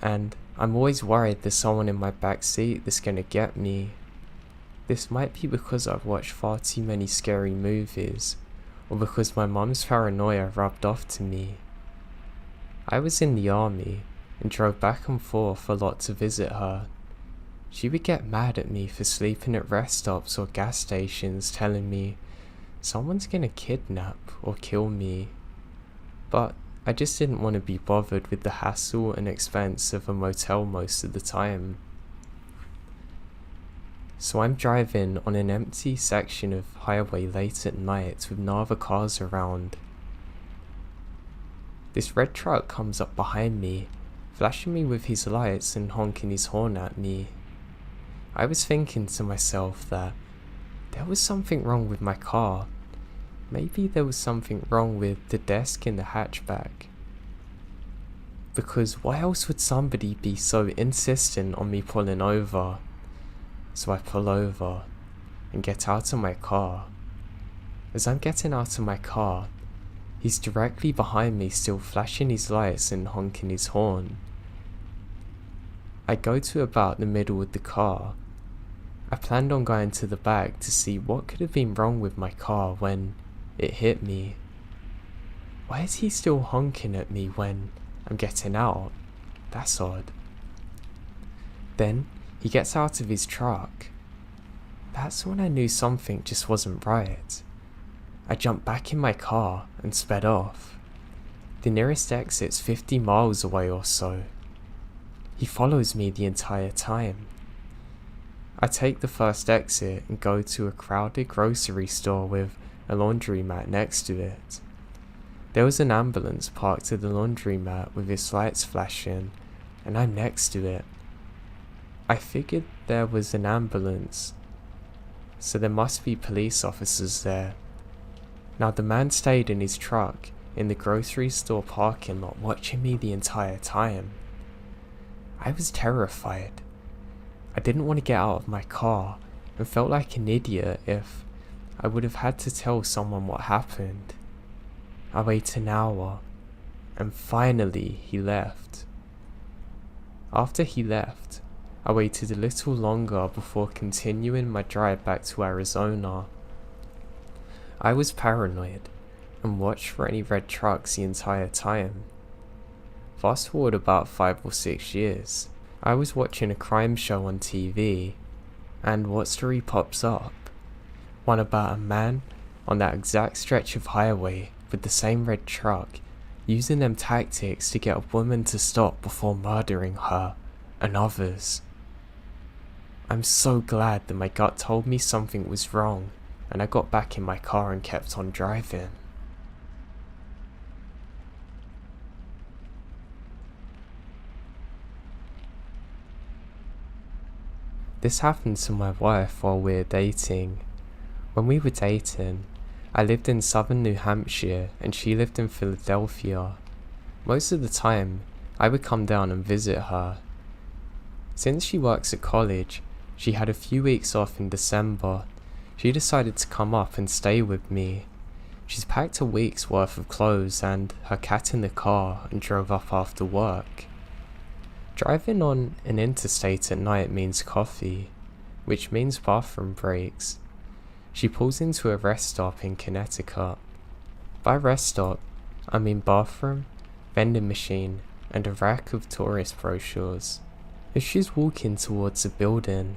and I'm always worried there's someone in my back seat that's gonna get me. This might be because I've watched far too many scary movies, or because my mum's paranoia rubbed off to me. I was in the army and drove back and forth a lot to visit her. She would get mad at me for sleeping at rest stops or gas stations, telling me someone's gonna kidnap or kill me. But I just didn't want to be bothered with the hassle and expense of a motel most of the time. So I'm driving on an empty section of highway late at night with no other cars around. This red truck comes up behind me, flashing me with his lights and honking his horn at me. I was thinking to myself that there was something wrong with my car. Maybe there was something wrong with the desk in the hatchback. Because why else would somebody be so insistent on me pulling over? So I pull over and get out of my car. As I'm getting out of my car, he's directly behind me, still flashing his lights and honking his horn. I go to about the middle of the car. I planned on going to the back to see what could have been wrong with my car when it hit me. Why is he still honking at me when I'm getting out? That's odd. Then he gets out of his truck. That's when I knew something just wasn't right. I jumped back in my car and sped off. The nearest exit's 50 miles away or so. He follows me the entire time. I take the first exit and go to a crowded grocery store with a laundromat next to it. There was an ambulance parked at the laundromat with its lights flashing, and I'm next to it. I figured there was an ambulance, so there must be police officers there. Now the man stayed in his truck in the grocery store parking lot watching me the entire time. I was terrified. I didn't want to get out of my car and felt like an idiot if I would have had to tell someone what happened. I waited an hour, and finally he left. After he left, I waited a little longer before continuing my drive back to Arizona. I was paranoid and watched for any red trucks the entire time. Fast forward about 5 or 6 years, I was watching a crime show on TV, and what story pops up? One about a man on that exact stretch of highway with the same red truck, using them tactics to get a woman to stop before murdering her and others. I'm so glad that my gut told me something was wrong, and I got back in my car and kept on driving. This happened to my wife while we were dating. When we were dating, I lived in southern New Hampshire and she lived in Philadelphia. Most of the time, I would come down and visit her. Since she works at college, she had a few weeks off in December. She decided to come up and stay with me. She's packed a week's worth of clothes and her cat in the car and drove up after work. Driving on an interstate at night means coffee, which means bathroom breaks. She pulls into a rest stop in Connecticut. By rest stop, I mean bathroom, vending machine, and a rack of tourist brochures. As she's walking towards a building,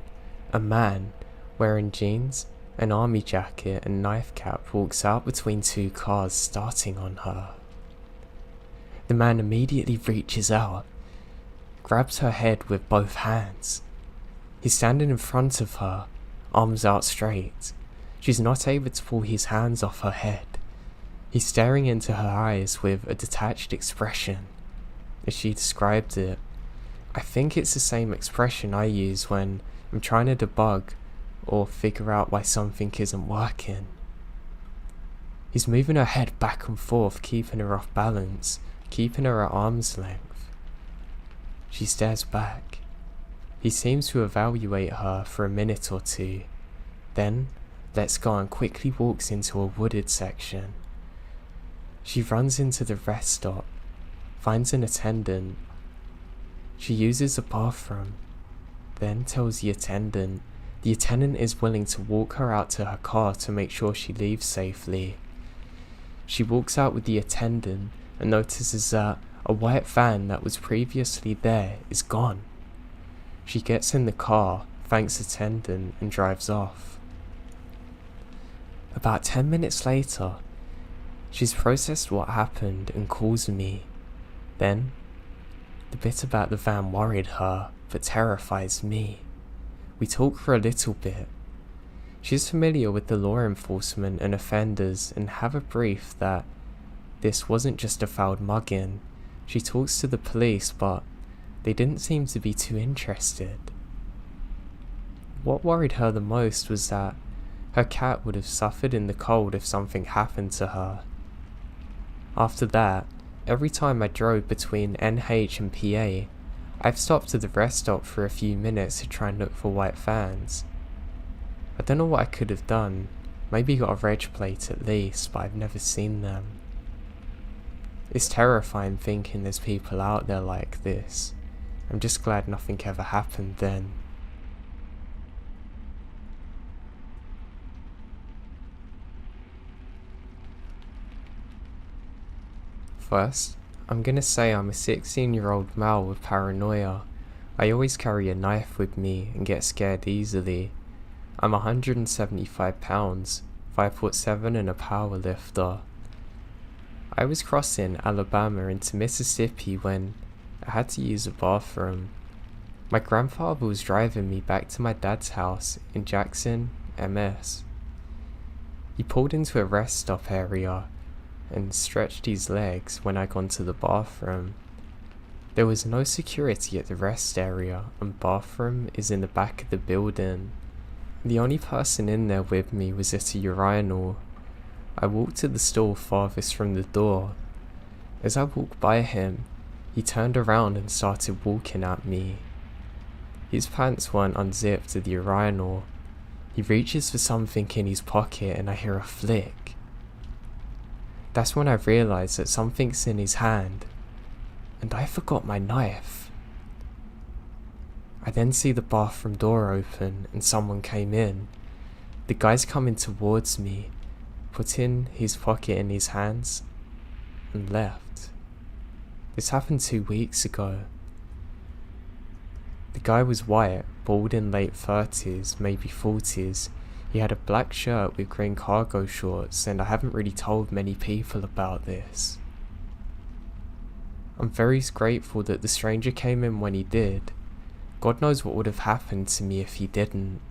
a man, wearing jeans, an army jacket and knife cap walks out between 2 cars starting on her. The man immediately reaches out, grabs her head with both hands. He's standing in front of her, arms out straight. She's not able to pull his hands off her head. He's staring into her eyes with a detached expression. As she described it, I think it's the same expression I use when I'm trying to debug or figure out why something isn't working. He's moving her head back and forth, keeping her off balance, keeping her at arm's length. She stares back. He seems to evaluate her for a minute or two, then lets go and quickly walks into a wooded section. She runs into the rest stop, finds an attendant. She uses the bathroom, then tells the attendant is willing to walk her out to her car to make sure she leaves safely. She walks out with the attendant and notices that a white van that was previously there is gone. She gets in the car, thanks the attendant, and drives off. About 10 minutes later, she's processed what happened and calls me. Then, the bit about the van worried her, but terrifies me. We talk for a little bit. She's familiar with the law enforcement and offenders and have a brief that this wasn't just a foul mugging. She talks to the police, but they didn't seem to be too interested. What worried her the most was that her cat would have suffered in the cold if something happened to her. After that, every time I drove between NH and PA, I've stopped at the rest stop for a few minutes to try and look for white vans. I don't know what I could have done, maybe got a reg plate at least, but I've never seen them. It's terrifying thinking there's people out there like this. I'm just glad nothing ever happened then. First, I'm gonna say I'm a 16-year-old male with paranoia. I always carry a knife with me and get scared easily. I'm 175 pounds, 5'7" and a power lifter. I was crossing Alabama into Mississippi when I had to use a bathroom. My grandfather was driving me back to my dad's house in Jackson, MS. He pulled into a rest stop area and stretched his legs when I got to the bathroom. There was no security at the rest area, and bathroom is in the back of the building. The only person in there with me was at a urinal. I walked to the stall farthest from the door. As I walked by him, he turned around and started walking at me. His pants weren't unzipped at the urinal. He reaches for something in his pocket and I hear a flick. That's when I realised that something's in his hand, and I forgot my knife. I then see the bathroom door open and someone came in. The guy's coming towards me, putting his pocket in his hands, and left. This happened 2 weeks ago. The guy was white, bald in late 30s, maybe 40s. He had a black shirt with green cargo shorts, and I haven't really told many people about this. I'm very grateful that the stranger came in when he did. God knows what would have happened to me if he didn't.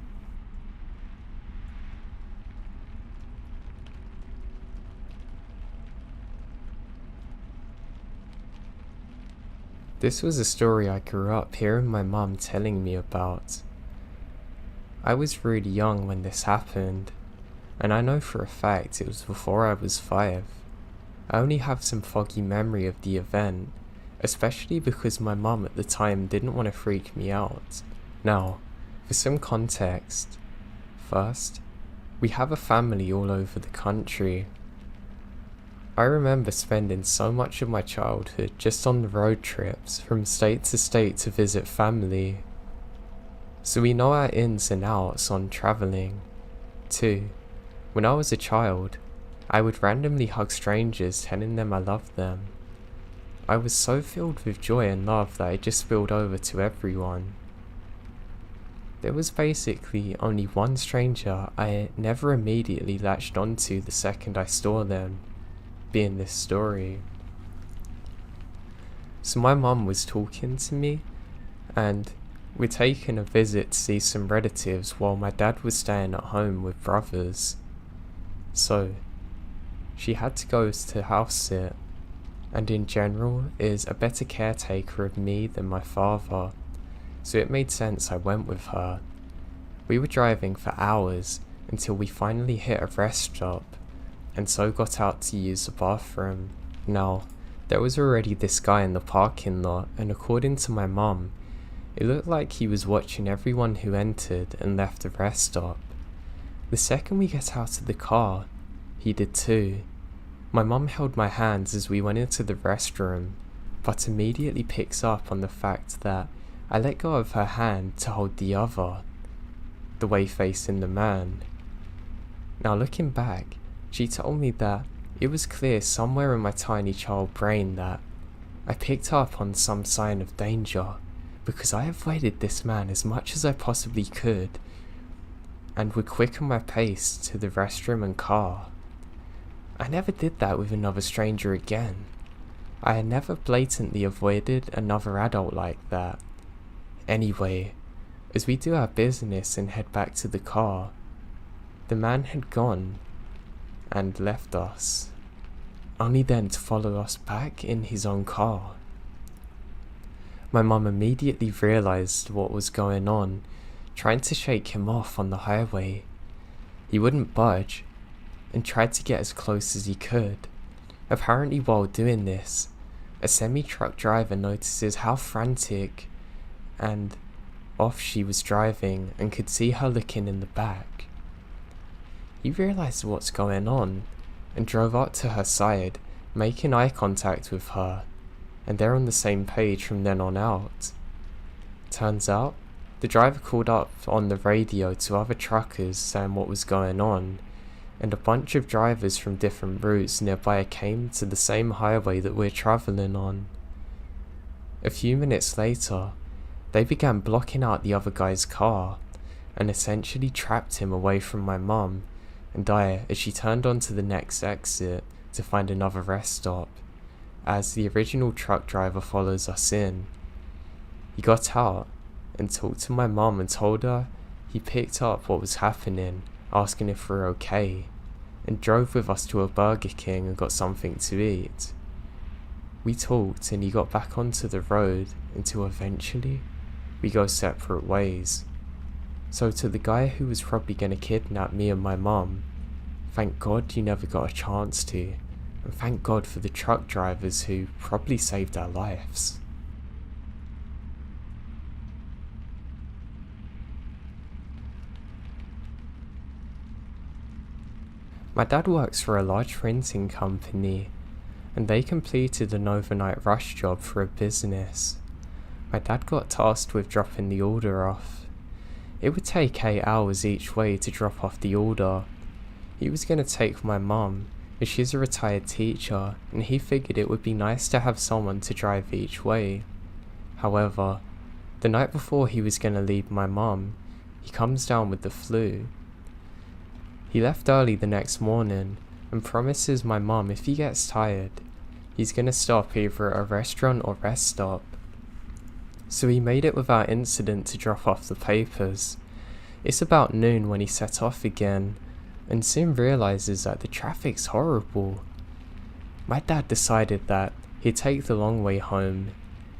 This was a story I grew up hearing my mum telling me about. I was really young when this happened, and I know for a fact it was before I was 5. I only have some foggy memory of the event, especially because my mum at the time didn't want to freak me out. Now, for some context, first, we have a family all over the country. I remember spending so much of my childhood just on the road trips from state to state to visit family. So we know our ins and outs on travelling. 2. When I was a child, I would randomly hug strangers telling them I loved them. I was so filled with joy and love that it just spilled over to everyone. There was basically only one stranger I never immediately latched onto the second I saw them, being this story. So my mum was talking to me, and we're taking a visit to see some relatives while my dad was staying at home with brothers. So, she had to go to house sit, and in general is a better caretaker of me than my father, so it made sense I went with her. We were driving for hours until we finally hit a rest stop, and so got out to use the bathroom. Now, there was already this guy in the parking lot, and according to my mum, it looked like he was watching everyone who entered and left the rest stop. The second we get out of the car, he did too. My mum held my hands as we went into the restroom, but immediately picks up on the fact that I let go of her hand to hold the other, the way facing the man. Now looking back, she told me that it was clear somewhere in my tiny child brain that I picked up on some sign of danger, because I avoided this man as much as I possibly could, and would quicken my pace to the restroom and car. I never did that with another stranger again. I had never blatantly avoided another adult like that. Anyway, as we do our business and head back to the car, the man had gone and left us, only then to follow us back in his own car. My mum immediately realised what was going on, trying to shake him off on the highway. He wouldn't budge, and tried to get as close as he could. Apparently while doing this, a semi-truck driver notices how frantic and off she was driving and could see her looking in the back. He realised what's going on and drove up to her side, making eye contact with her, and they're on the same page from then on out. Turns out, the driver called up on the radio to other truckers saying what was going on, and a bunch of drivers from different routes nearby came to the same highway that we're travelling on. A few minutes later, they began blocking out the other guy's car, and essentially trapped him away from my mum and I as she turned onto the next exit to find another rest stop, as the original truck driver follows us in. He got out and talked to my mum and told her he picked up what was happening, asking if we're okay, and drove with us to a Burger King and got something to eat. We talked and he got back onto the road until eventually we go separate ways. So to the guy who was probably going to kidnap me and my mum, thank God you never got a chance to, and thank God for the truck drivers who probably saved our lives. My dad works for a large printing company, and they completed an overnight rush job for a business. My dad got tasked with dropping the order off. It would take 8 hours each way to drop off the order. He was going to take my mum, as she's a retired teacher, and he figured it would be nice to have someone to drive each way. However, the night before he was going to leave my mum, he comes down with the flu. He left early the next morning and promises my mum if he gets tired, he's going to stop either at a restaurant or rest stop. So he made it without incident to drop off the papers. It's about noon when he set off again, and soon realises that the traffic's horrible. My dad decided that he'd take the long way home.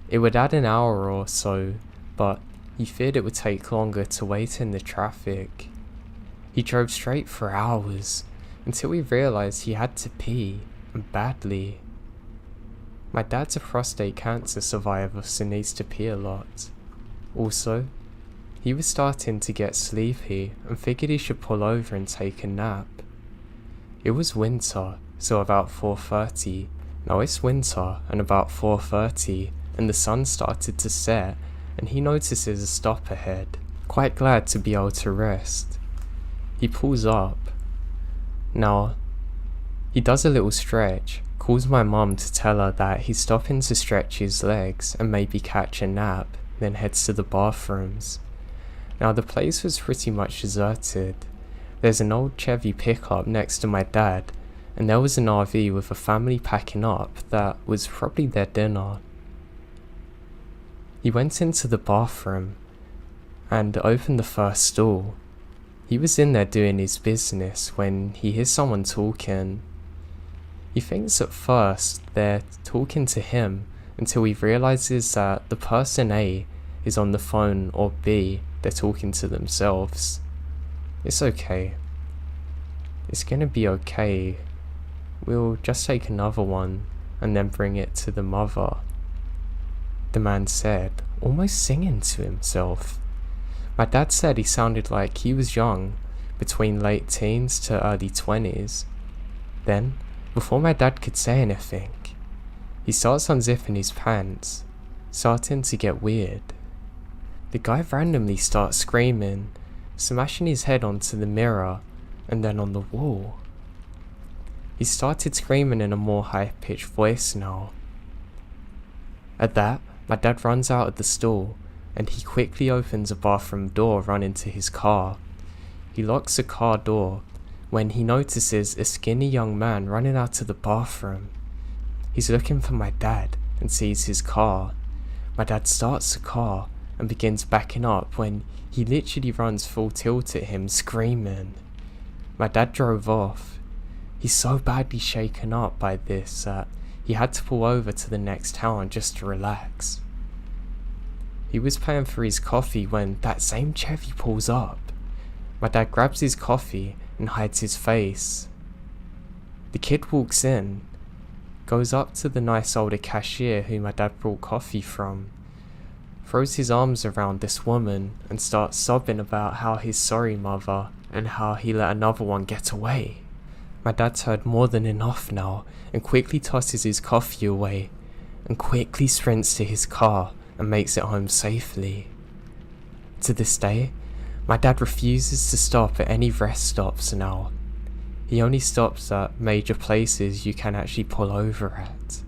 It would add an hour or so, but he feared it would take longer to wait in the traffic. He drove straight for hours, until he realised he had to pee, and badly. My dad's a prostate cancer survivor, so needs to pee a lot. Also, he was starting to get sleepy and figured he should pull over and take a nap. It was winter, so about 4:30. Now it's winter and about 4:30, and the sun started to set, and he notices a stop ahead, quite glad to be able to rest. He pulls up. Now, he does a little stretch, calls my mum to tell her that he's stopping to stretch his legs and maybe catch a nap, then heads to the bathrooms. Now the place was pretty much deserted. There's an old Chevy pickup next to my dad, and there was an RV with a family packing up that was probably their dinner. He went into the bathroom and opened the first stall. He was in there doing his business when he hears someone talking. He thinks at first they're talking to him until he realizes that the person A is on the phone, or B, they're talking to themselves. It's okay. It's gonna be okay. We'll just take another one and then bring it to the mother, the man said, almost singing to himself. My dad said he sounded like he was young, between late teens to early 20s. Then, before my dad could say anything, he starts unzipping his pants, starting to get weird. The guy randomly starts screaming, smashing his head onto the mirror and then on the wall. He started screaming in a more high-pitched voice now. At that, my dad runs out of the stall, and he quickly opens a bathroom door running to his car. He locks the car door when he notices a skinny young man running out of the bathroom. He's looking for my dad and sees his car. My dad starts the car and begins backing up when he literally runs full tilt at him, screaming. My dad drove off. He's so badly shaken up by this that he had to pull over to the next town just to relax. He was paying for his coffee when that same Chevy pulls up. My dad grabs his coffee and hides his face. The kid walks in, goes up to the nice older cashier who my dad brought coffee from, throws his arms around this woman and starts sobbing about how he's sorry, mother, and how he let another one get away. My dad's heard more than enough now and quickly tosses his coffee away and quickly sprints to his car and makes it home safely. To this day, my dad refuses to stop at any rest stops now. He only stops at major places you can actually pull over at.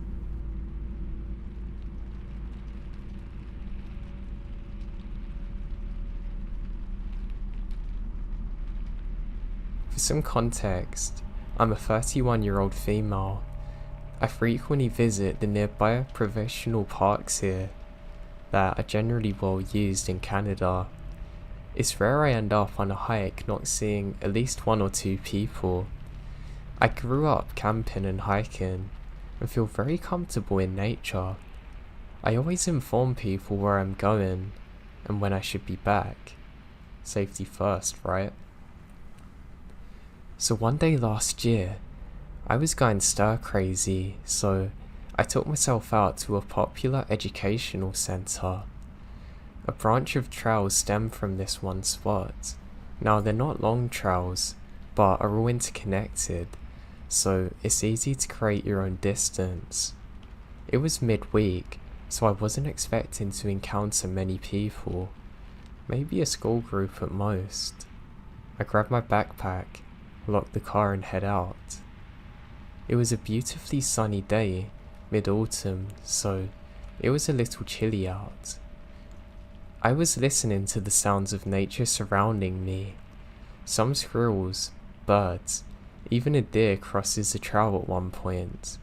For some context, I'm a 31-year-old female. I frequently visit the nearby professional parks here. that are generally well used in Canada. It's rare I end up on a hike not seeing at least one or two people. I grew up camping and hiking and feel very comfortable in nature. I always inform people where I'm going and when I should be back. Safety first, right? So one day last year, I was going stir crazy, so I took myself out to a popular educational centre. A branch of trails stem from this one spot. Now they're not long trails, but are all interconnected, so it's easy to create your own distance. It was midweek, so I wasn't expecting to encounter many people, maybe a school group at most. I grabbed my backpack, locked the car and head out. It was a beautifully sunny day, mid-autumn, so it was a little chilly out. I was listening to the sounds of nature surrounding me. Some squirrels, birds, even a deer crosses the trail at one point.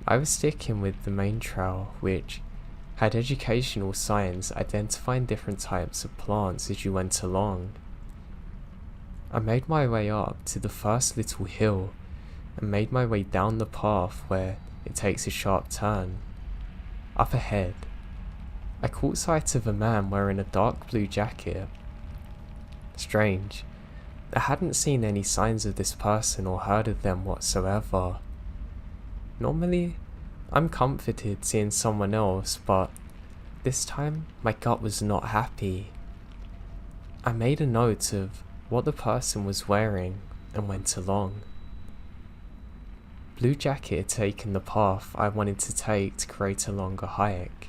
I was sticking with the main trail, which had educational signs identifying different types of plants as you went along. I made my way up to the first little hill and made my way down the path where it takes a sharp turn. Up ahead, I caught sight of a man wearing a dark blue jacket. Strange, I hadn't seen any signs of this person or heard of them whatsoever. Normally, I'm comforted seeing someone else, but this time my gut was not happy. I made a note of what the person was wearing and went along. Blue Jacket had taken the path I wanted to take to create a longer hike.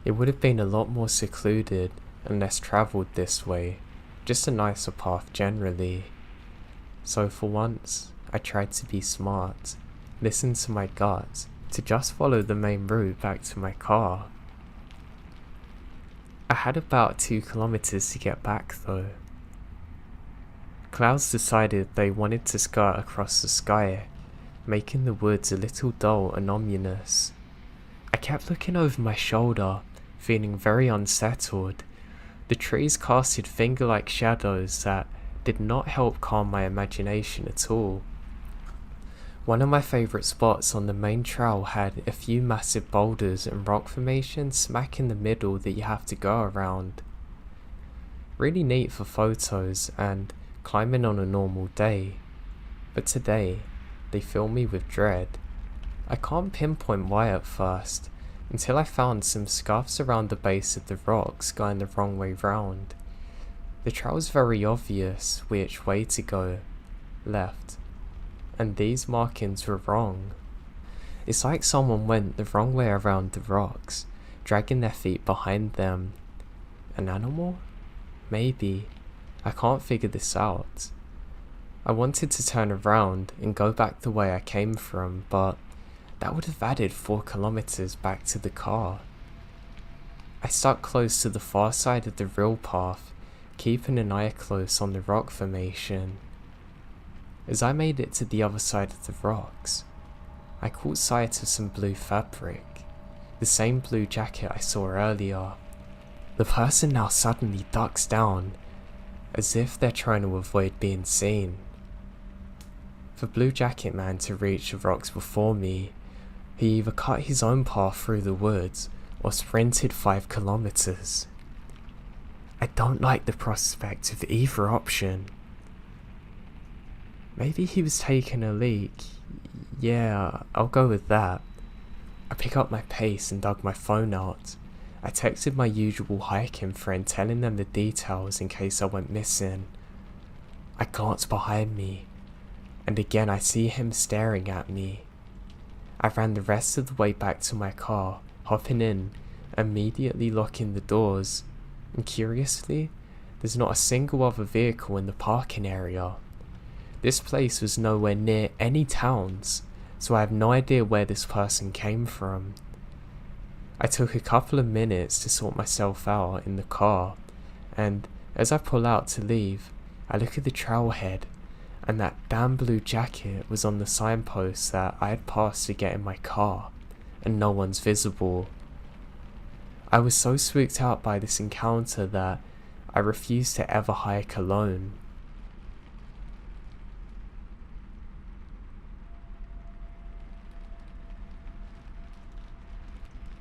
It would have been a lot more secluded and less travelled this way, just a nicer path generally. So for once, I tried to be smart, listen to my gut, to just follow the main route back to my car. I had about 2 kilometers to get back though. Clouds decided they wanted to skirt across the sky, making the woods a little dull and ominous. I kept looking over my shoulder, feeling very unsettled. The trees casted finger-like shadows that did not help calm my imagination at all. One of my favourite spots on the main trail had a few massive boulders and rock formations smack in the middle that you have to go around. Really neat for photos and climbing on a normal day, but today they fill me with dread. I can't pinpoint why at first, until I found some scuffs around the base of the rocks going the wrong way round. The trail's very obvious which way to go, left, and these markings were wrong. It's like someone went the wrong way around the rocks, dragging their feet behind them. An animal? Maybe. I can't figure this out. I wanted to turn around and go back the way I came from, but that would have added 4 kilometers back to the car. I stuck close to the far side of the real path, keeping an eye close on the rock formation. As I made it to the other side of the rocks, I caught sight of some blue fabric, the same blue jacket I saw earlier. The person now suddenly ducks down, as if they're trying to avoid being seen. For Blue Jacket Man to reach the rocks before me, he either cut his own path through the woods or sprinted 5 kilometers. I don't like the prospect of either option. Maybe he was taking a leak. Yeah, I'll go with that. I pick up my pace and dug my phone out. I texted my usual hiking friend telling them the details in case I went missing. I glance behind me, and again I see him staring at me. I ran the rest of the way back to my car, hopping in, immediately locking the doors, and curiously, there's not a single other vehicle in the parking area. This place was nowhere near any towns, so I have no idea where this person came from. I took a couple of minutes to sort myself out in the car, and as I pull out to leave, I look at the trailhead, and that damn blue jacket was on the signpost that I had passed to get in my car, and no one's visible. I was so spooked out by this encounter that I refused to ever hike alone.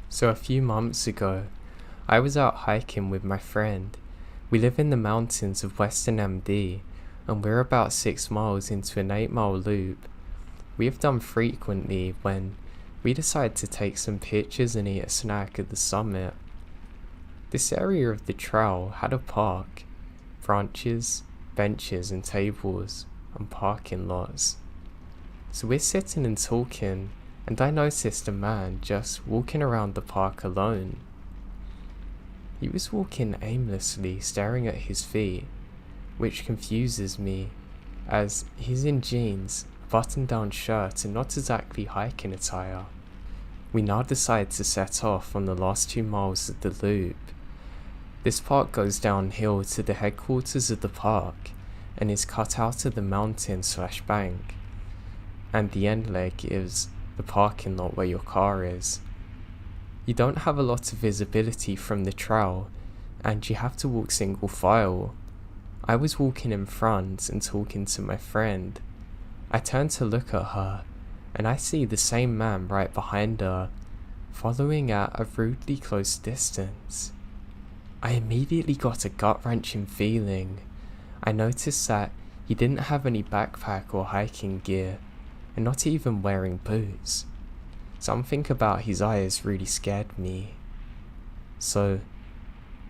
So a few months ago, I was out hiking with my friend. We live in the mountains of Western MD, and we're about 6 miles into an 8-mile loop we have done frequently when we decide to take some pictures and eat a snack at the summit. This area of the trail had a park, branches, benches and tables, and parking lots. So we're sitting and talking, and I noticed a man just walking around the park alone. He was walking aimlessly, staring at his feet, which confuses me, as he's in jeans, a button-down shirt and not exactly hiking attire. We now decide to set off on the last 2 miles of the loop. This park goes downhill to the headquarters of the park and is cut out of the mountain/bank, and the end leg is the parking lot where your car is. You don't have a lot of visibility from the trail, and you have to walk single file. I was walking in front and talking to my friend. I turn to look at her, and I see the same man right behind her, following at a rudely close distance. I immediately got a gut-wrenching feeling. I noticed that he didn't have any backpack or hiking gear, and not even wearing boots. Something about his eyes really scared me. So,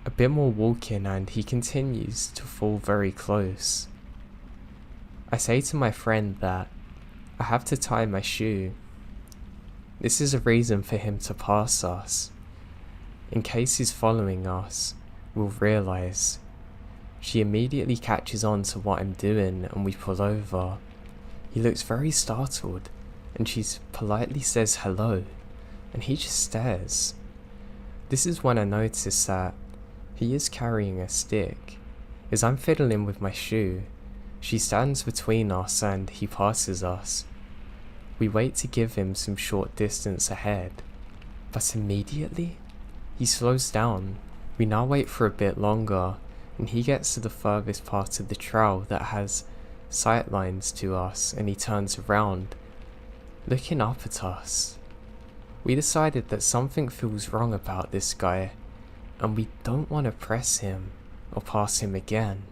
a bit more walking and he continues to fall very close. I say to my friend that I have to tie my shoe. This is a reason for him to pass us. In case he's following us, we'll realise. She immediately catches on to what I'm doing and we pull over. He looks very startled, and she politely says hello, and he just stares. This is when I notice that he is carrying a stick. As I'm fiddling with my shoe, she stands between us and he passes us. We wait to give him some short distance ahead, but immediately he slows down. We now wait for a bit longer, and he gets to the furthest part of the trail that has sight lines to us, and he turns around, looking up at us. We decided that something feels wrong about this guy, and we don't want to press him or pass him again.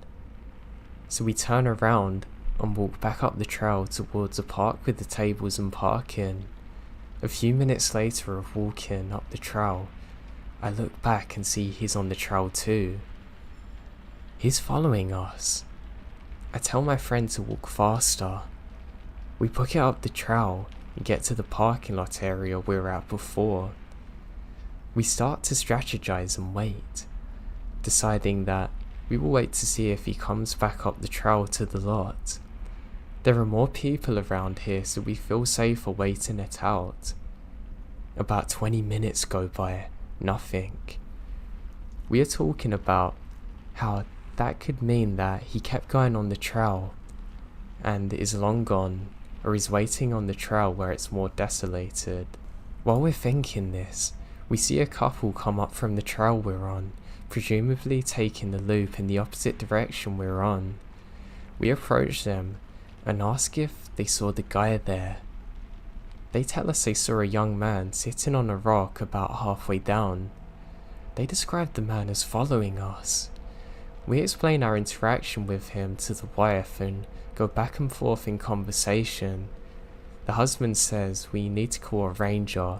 So we turn around and walk back up the trail towards a park with the tables and parking. A few minutes later of walking up the trail, I look back and see he's on the trail too. He's following us. I tell my friend to walk faster. We book it up the trail and get to the parking lot area we were at before. We start to strategize and wait, deciding that we will wait to see if he comes back up the trail to the lot. There are more people around here, so we feel safer waiting it out. About 20 minutes go by, nothing. We are talking about how that could mean that he kept going on the trail and is long gone, or is waiting on the trail where it's more desolated. While we're thinking this, we see a couple come up from the trail we're on, presumably taking the loop in the opposite direction we're on. We approach them and ask if they saw the guy there. They tell us they saw a young man sitting on a rock about halfway down. They describe the man as following us. We explain our interaction with him to the wife and go back and forth in conversation. The husband says we need to call a ranger.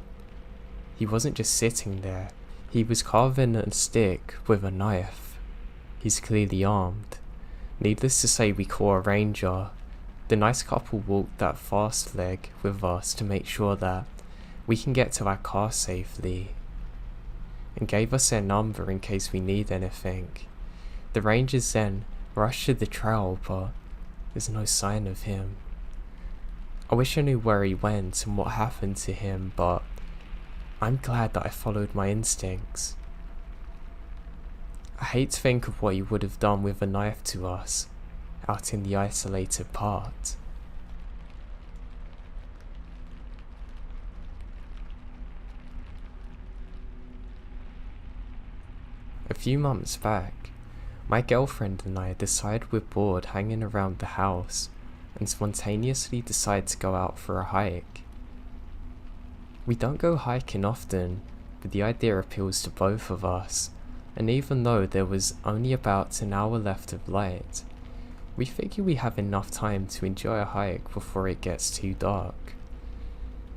He wasn't just sitting there, he was carving a stick with a knife. He's clearly armed. Needless to say, we call a ranger. The nice couple walked that fast leg with us to make sure that we can get to our car safely, and gave us their number in case we need anything. The rangers then rushed to the trail, but there's no sign of him. I wish I knew where he went and what happened to him, but I'm glad that I followed my instincts. I hate to think of what he would have done with a knife to us, out in the isolated part. A few months back, my girlfriend and I decide we're bored hanging around the house and spontaneously decide to go out for a hike. We don't go hiking often, but the idea appeals to both of us, and even though there was only about an hour left of light, we figure we have enough time to enjoy a hike before it gets too dark.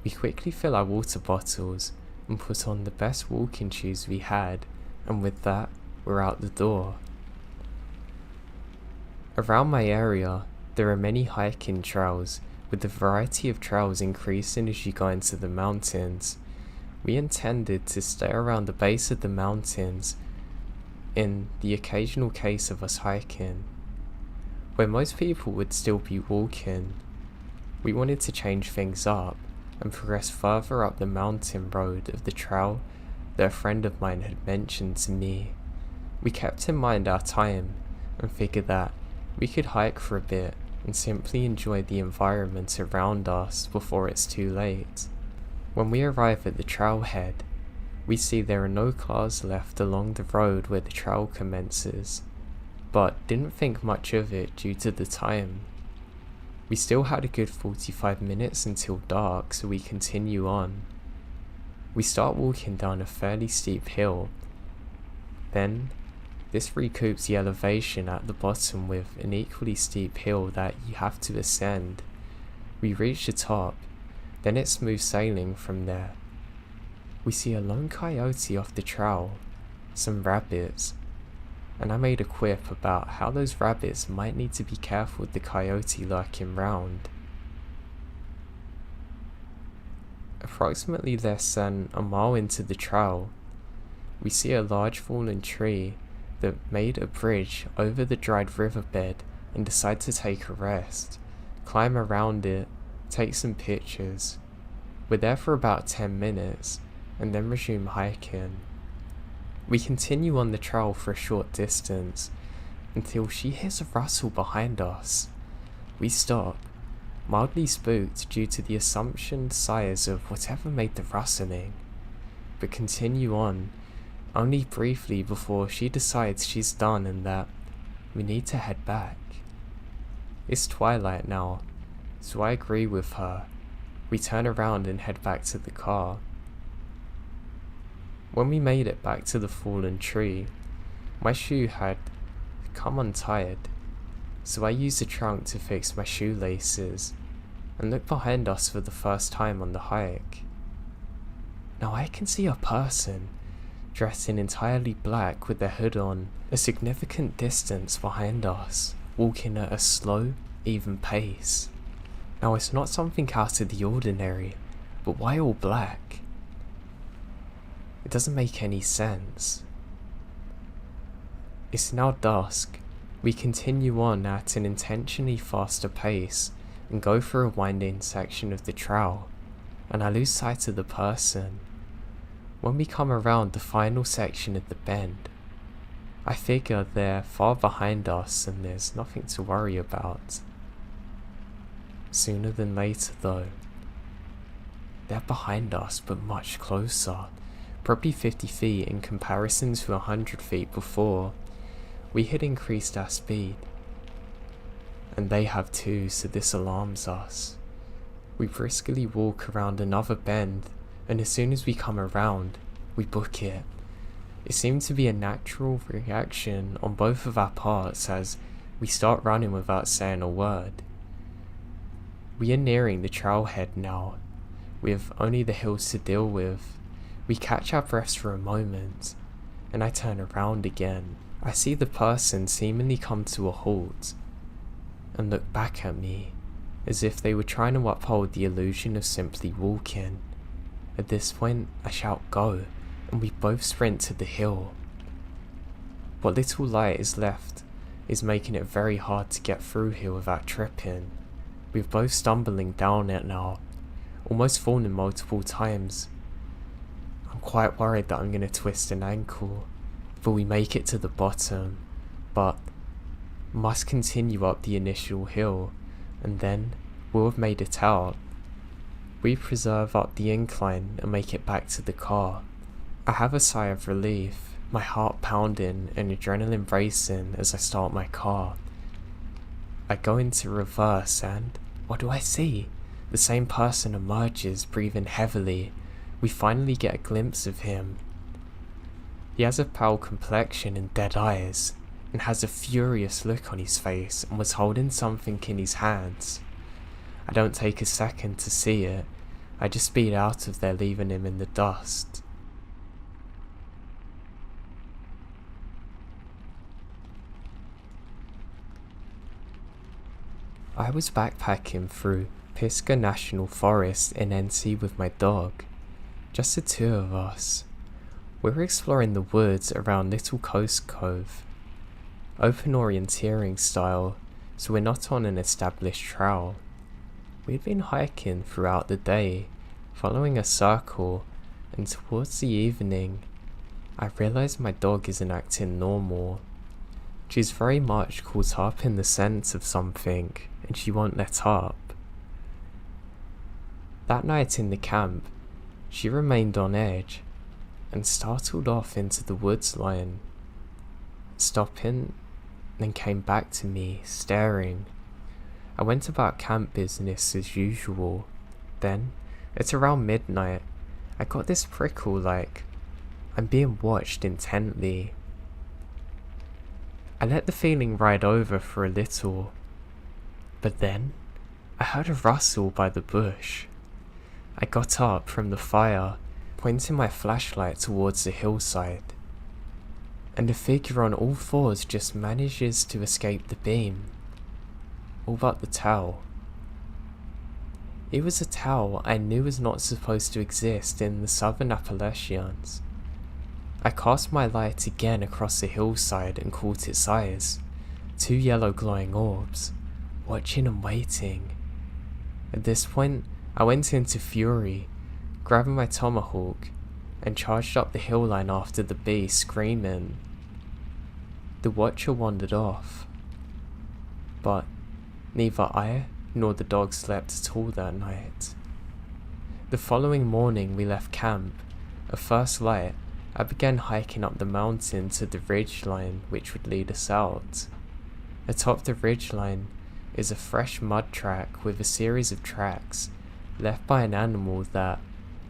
We quickly fill our water bottles and put on the best walking shoes we had, and with that, we're out the door. Around my area, there are many hiking trails, with the variety of trails increasing as you go into the mountains. We intended to stay around the base of the mountains in the occasional case of us hiking, where most people would still be walking. We wanted to change things up and progress further up the mountain road of the trail that a friend of mine had mentioned to me. We kept in mind our time and figured that we could hike for a bit and simply enjoy the environment around us before it's too late. When we arrive at the trailhead, we see there are no cars left along the road where the trail commences, but didn't think much of it due to the time. We still had a good 45 minutes until dark, so we continue on. We start walking down a fairly steep hill. Then, this recoups the elevation at the bottom with an equally steep hill that you have to ascend. We reach the top, then it's smooth sailing from there. We see a lone coyote off the trail, some rabbits, and I made a quip about how those rabbits might need to be careful with the coyote lurking round. Approximately less than a mile into the trail, we see a large fallen tree that made a bridge over the dried riverbed and decide to take a rest, climb around it, take some pictures. We're there for about 10 minutes and then resume hiking. We continue on the trail for a short distance until she hears a rustle behind us. We stop, mildly spooked due to the assumption size of whatever made the rustling, but continue on only briefly before she decides she's done and that we need to head back. It's twilight now, so I agree with her. We turn around and head back to the car. When we made it back to the fallen tree, my shoe had come untied, so I used the trunk to fix my shoelaces and looked behind us for the first time on the hike. Now I can see a person dressed in entirely black with their hood on, a significant distance behind us, walking at a slow, even pace. Now it's not something out of the ordinary, but why all black? It doesn't make any sense. It's now dusk. We continue on at an intentionally faster pace and go through a winding section of the trail, and I lose sight of the person. When we come around the final section of the bend, I figure they're far behind us and there's nothing to worry about. Sooner than later though, they're behind us but much closer, probably 50 feet in comparison to 100 feet before. We had increased our speed, and they have too, so this alarms us. We briskly walk around another bend, and as soon as we come around, we book it. It seemed to be a natural reaction on both of our parts as we start running without saying a word. We are nearing the trailhead now, with only the hills to deal with. We catch our breaths for a moment, and I turn around again. I see the person seemingly come to a halt and look back at me, as if they were trying to uphold the illusion of simply walking. At this point, I shout go, and we both sprint to the hill. What little light is left is making it very hard to get through here without tripping. We're both stumbling down it now, almost falling multiple times. I'm quite worried that I'm going to twist an ankle, but we make it to the bottom, but must continue up the initial hill, and then we'll have made it out. We preserve up the incline and make it back to the car. I have a sigh of relief, my heart pounding and adrenaline racing as I start my car. I go into reverse and what do I see? The same person emerges, breathing heavily. We finally get a glimpse of him. He has a pale complexion and dead eyes, and has a furious look on his face and was holding something in his hands. I don't take a second to see it, I just speed out of there, leaving him in the dust. I was backpacking through Pisgah National Forest in NC with my dog, just the two of us. We were exploring the woods around Little Coast Cove, open orienteering style, so we're not on an established trail. We'd been hiking throughout the day, following a circle, and towards the evening, I realised my dog isn't acting normal. She's very much caught up in the sense of something, and she won't let up. That night in the camp, she remained on edge, and startled off into the woods line, stopping, then came back to me, staring. I went about camp business as usual. Then, at around midnight, I got this prickle like I'm being watched intently. I let the feeling ride over for a little, but then I heard a rustle by the bush. I got up from the fire, pointing my flashlight towards the hillside, and a figure on all fours just manages to escape the beam, all but the towel. It was a towel I knew was not supposed to exist in the southern Appalachians. I cast my light again across the hillside and caught its eyes, two yellow glowing orbs, watching and waiting. At this point, I went into fury, grabbing my tomahawk, and charged up the hill line after the beast, screaming. The watcher wandered off, but neither I nor the dog slept at all that night. The following morning we left camp. At first light, I began hiking up the mountain to the ridge line which would lead us out. Atop the ridge line is a fresh mud track with a series of tracks left by an animal that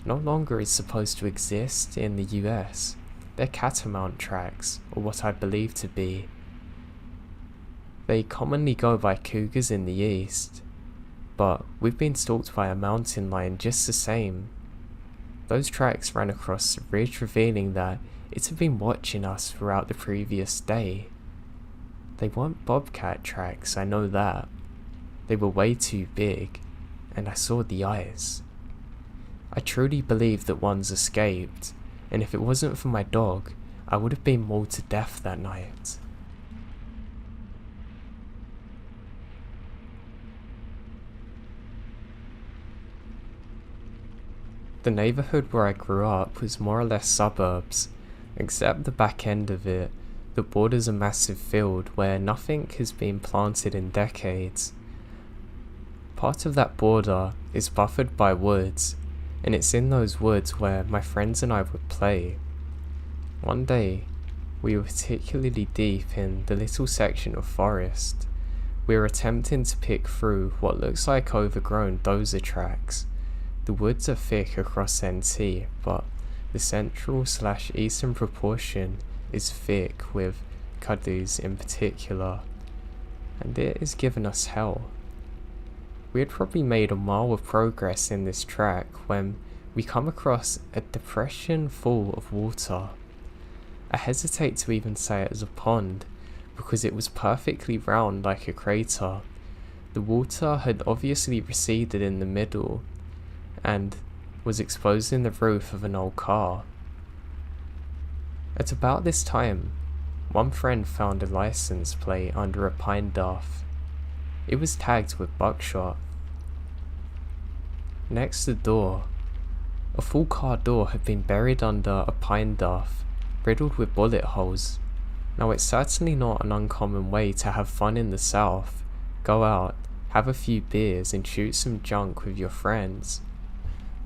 no longer is supposed to exist in the US. They're catamount tracks, or what I believe to be. They commonly go by cougars in the east, but we've been stalked by a mountain lion just the same. Those tracks ran across the ridge, revealing that it had been watching us throughout the previous day. They weren't bobcat tracks, I know that. They were way too big, and I saw the eyes. I truly believe that one's escaped, and if it wasn't for my dog, I would have been mauled to death that night. The neighbourhood where I grew up was more or less suburbs, except the back end of it that borders a massive field where nothing has been planted in decades. Part of that border is buffered by woods, and it's in those woods where my friends and I would play. One day, we were particularly deep in the little section of forest. We were attempting to pick through what looks like overgrown dozer tracks. The woods are thick across NT, but the central/eastern proportion is thick with cudu's in particular, and it has given us hell. We had probably made a mile of progress in this track when we come across a depression full of water. I hesitate to even say it was a pond, because it was perfectly round like a crater. The water had obviously receded in the middle, and was exposing the roof of an old car. At about this time, one friend found a license plate under a pine duff. It was tagged with buckshot. Next to the door, a full car door had been buried under a pine duff, riddled with bullet holes. Now it's certainly not an uncommon way to have fun in the South. Go out, have a few beers and shoot some junk with your friends.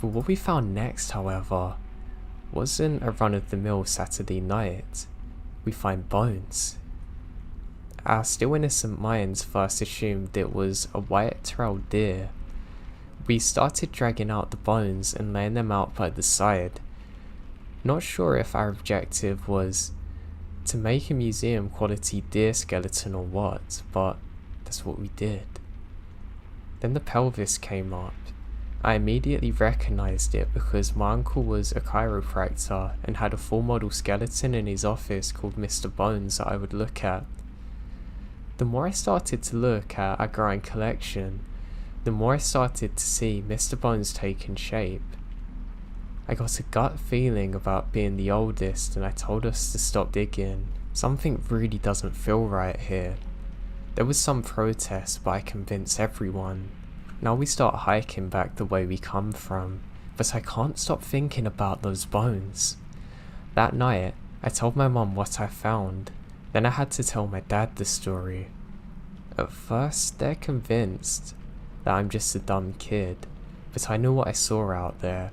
But what we found next, however, wasn't a run-of-the-mill Saturday night. We find bones. Our still innocent minds first assumed it was a white-tailed deer. We started dragging out the bones and laying them out by the side. Not sure if our objective was to make a museum quality deer skeleton or what, but that's what we did. Then the pelvis came up. I immediately recognised it because my uncle was a chiropractor and had a full model skeleton in his office called Mr. Bones that I would look at. The more I started to look at our growing collection, the more I started to see Mr. Bones taking shape. I got a gut feeling about being the oldest and I told us to stop digging. Something really doesn't feel right here. There was some protest, but I convinced everyone. Now we start hiking back the way we come from, but I can't stop thinking about those bones. That night, I told my mum what I found, then I had to tell my dad the story. At first, they're convinced that I'm just a dumb kid, but I knew what I saw out there.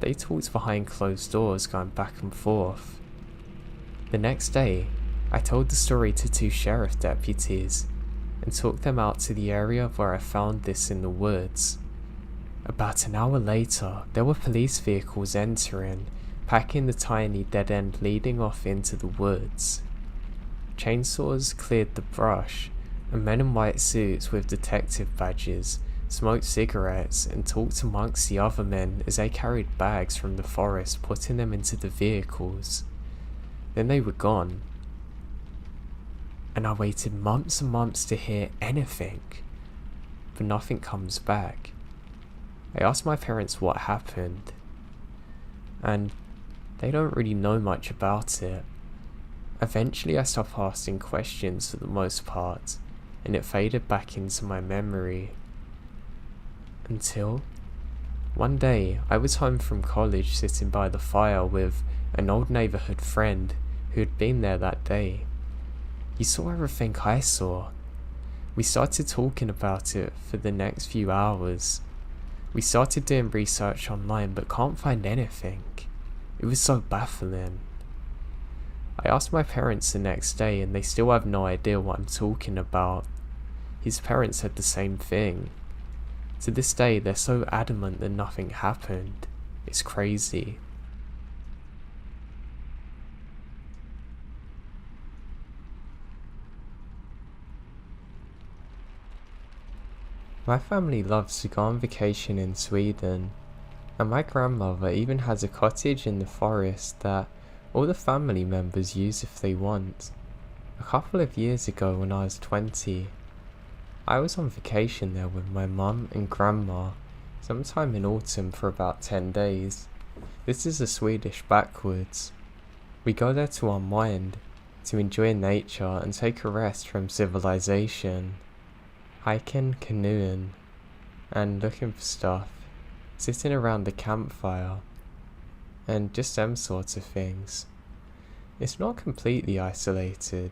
They talked behind closed doors, going back and forth. The next day, I told the story to 2 sheriff deputies and took them out to the area where I found this in the woods. About an hour later, there were police vehicles entering, packing the tiny dead end leading off into the woods. Chainsaws cleared the brush, and men in white suits with detective badges smoked cigarettes and talked amongst the other men as they carried bags from the forest, putting them into the vehicles. Then they were gone. And I waited months and months to hear anything, but nothing comes back. I asked my parents what happened, and they don't really know much about it. Eventually I stopped asking questions for the most part, and it faded back into my memory. Until one day I was home from college sitting by the fire with an old neighbourhood friend who had been there that day. He saw everything I saw. We started talking about it for the next few hours. We started doing research online but can't find anything. It was so baffling. I asked my parents the next day and they still have no idea what I'm talking about. His parents said the same thing. To this day they're so adamant that nothing happened. It's crazy. My family loves to go on vacation in Sweden, and my grandmother even has a cottage in the forest that all the family members use if they want. A couple of years ago when I was 20, I was on vacation there with my mum and grandma sometime in autumn for about 10 days. This is a Swedish backwoods. We go there to unwind, to enjoy nature and take a rest from civilization. Hiking, canoeing, and looking for stuff, sitting around the campfire, and just them sorts of things. It's not completely isolated.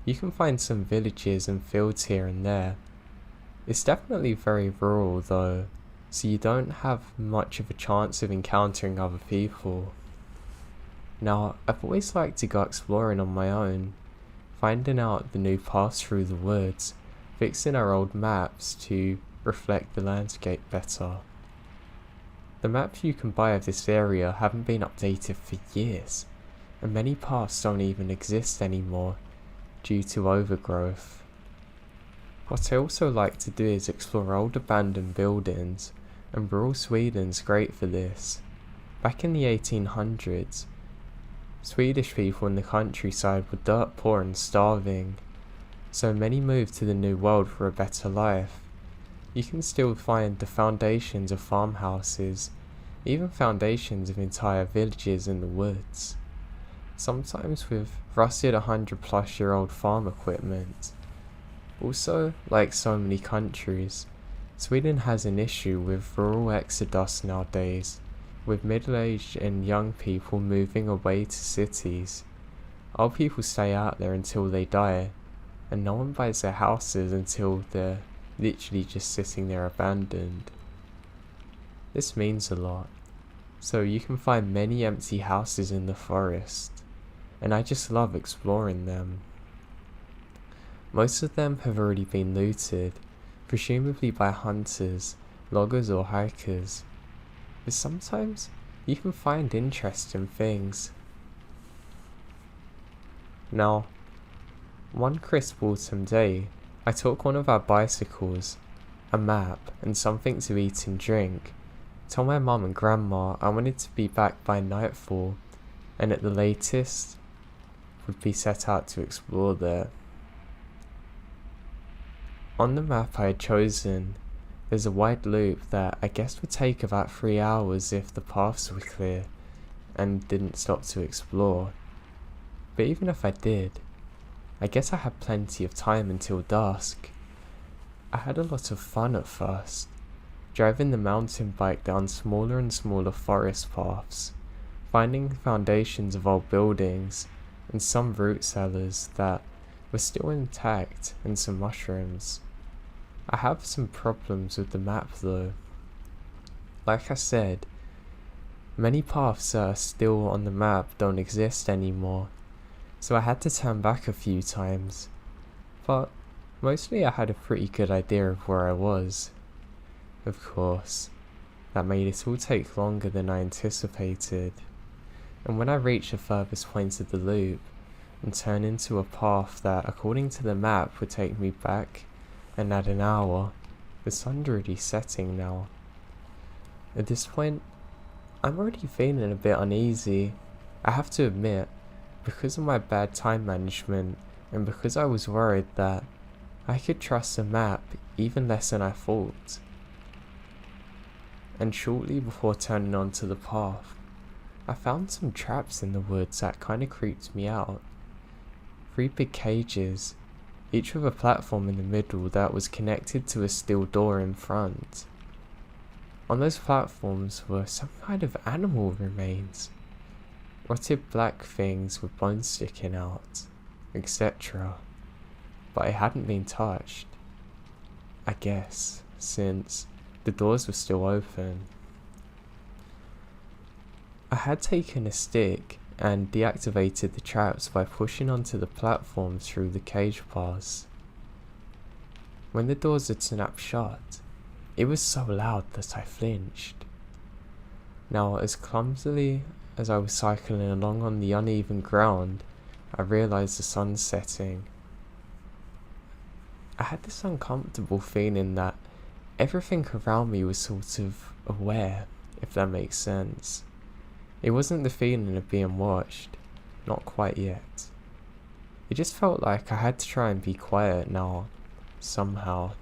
You can find some villages and fields here and there. It's definitely very rural though, so you don't have much of a chance of encountering other people. Now, I've always liked to go exploring on my own, finding out the new paths through the woods, fixing our old maps to reflect the landscape better. The maps you can buy of this area haven't been updated for years, and many paths don't even exist anymore due to overgrowth. What I also like to do is explore old abandoned buildings, and rural Sweden's great for this. Back in the 1800s, Swedish people in the countryside were dirt poor and starving, so many moved to the New World for a better life. You can still find the foundations of farmhouses, even foundations of entire villages in the woods, sometimes with rusted 100-plus-year-old farm equipment. Also, like so many countries, Sweden has an issue with rural exodus nowadays, with middle-aged and young people moving away to cities. Old people stay out there until they die, and no one buys their houses until they're literally just sitting there abandoned. This means a lot. so you can find many empty houses in the forest, and I just love exploring them. Most of them have already been looted, presumably by hunters, loggers or hikers, but sometimes you can find interesting things. Now, one crisp autumn day, I took one of our bicycles, a map, and something to eat and drink. Told my mum and grandma I wanted to be back by nightfall, and at the latest, would be set out to explore there. On the map I had chosen, there's a wide loop that I guess would take about 3 hours if the paths were clear and didn't stop to explore. But even if I did, I guess I had plenty of time until dusk. I had a lot of fun at first, driving the mountain bike down smaller and smaller forest paths, finding foundations of old buildings and some root cellars that were still intact and some mushrooms. I have some problems with the map though. Like I said, many paths that are still on the map don't exist anymore, so I had to turn back a few times, but mostly I had a pretty good idea of where I was. Of course, that made it all take longer than I anticipated, and when I reached the furthest point of the loop and turned into a path that according to the map would take me back and add an hour, the sun's already setting now. At this point, I'm already feeling a bit uneasy, I have to admit, because of my bad time management and because I was worried that I could trust the map even less than I thought. And shortly before turning onto the path, I found some traps in the woods that kinda creeped me out. 3 big cages, each with a platform in the middle that was connected to a steel door in front. On those platforms were some kind of animal remains, rotted black things with bones sticking out, etc. But it hadn't been touched, I guess, since the doors were still open. I had taken a stick and deactivated the traps by pushing onto the platform through the cage bars. When the doors had snapped shut, it was so loud that I flinched. Now, as clumsily as I was cycling along on the uneven ground, I realised the sun's setting. I had this uncomfortable feeling that everything around me was sort of aware, if that makes sense. It wasn't the feeling of being watched, not quite yet. It just felt like I had to try and be quiet now, somehow.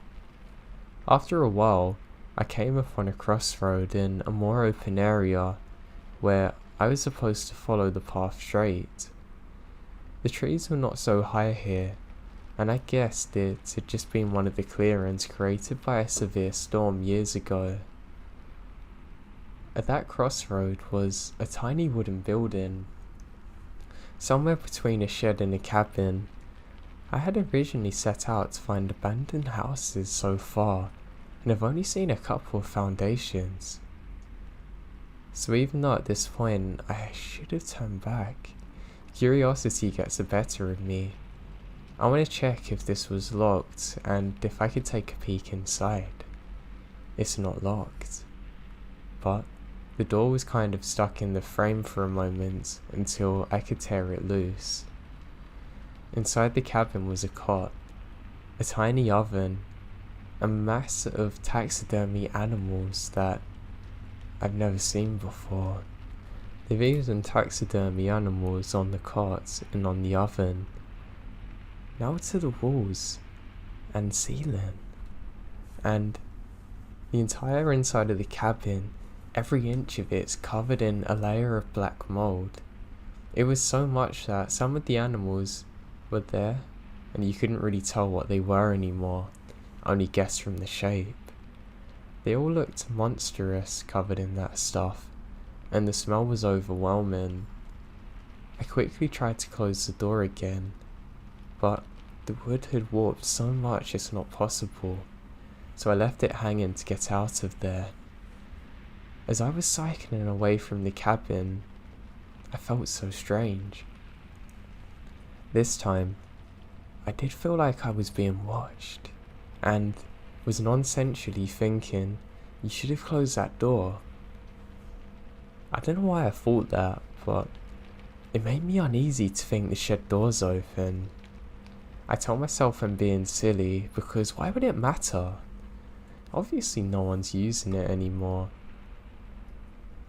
After a while, I came upon a crossroad in a more open area where I was supposed to follow the path straight. The trees were not so high here, and I guessed it had just been one of the clearings created by a severe storm years ago. At that crossroad was a tiny wooden building, somewhere between a shed and a cabin. I had originally set out to find abandoned houses so far, and I've only seen a couple of foundations. So even though at this point I should have turned back, curiosity gets the better of me. I want to check if this was locked and if I could take a peek inside. It's not locked, but the door was kind of stuck in the frame for a moment until I could tear it loose. Inside the cabin was a cot, a tiny oven, a mass of taxidermy animals that I've never seen before. They've even taxidermy animals on the cot and on the oven, now to the walls and ceiling, and the entire inside of the cabin, every inch of it's covered in a layer of black mold. It was so much that some of the animals were there and you couldn't really tell what they were anymore, only guess from the shape. They all looked monstrous covered in that stuff, and the smell was overwhelming. I quickly tried to close the door again, but the wood had warped so much it's not possible, so I left it hanging to get out of there. As I was cycling away from the cabin, I felt so strange. This time, I did feel like I was being watched, and was nonsensely thinking, you should have closed that door. I don't know why I thought that, but it made me uneasy to think the shed door's open. I told myself I'm being silly, because why would it matter? Obviously no one's using it anymore.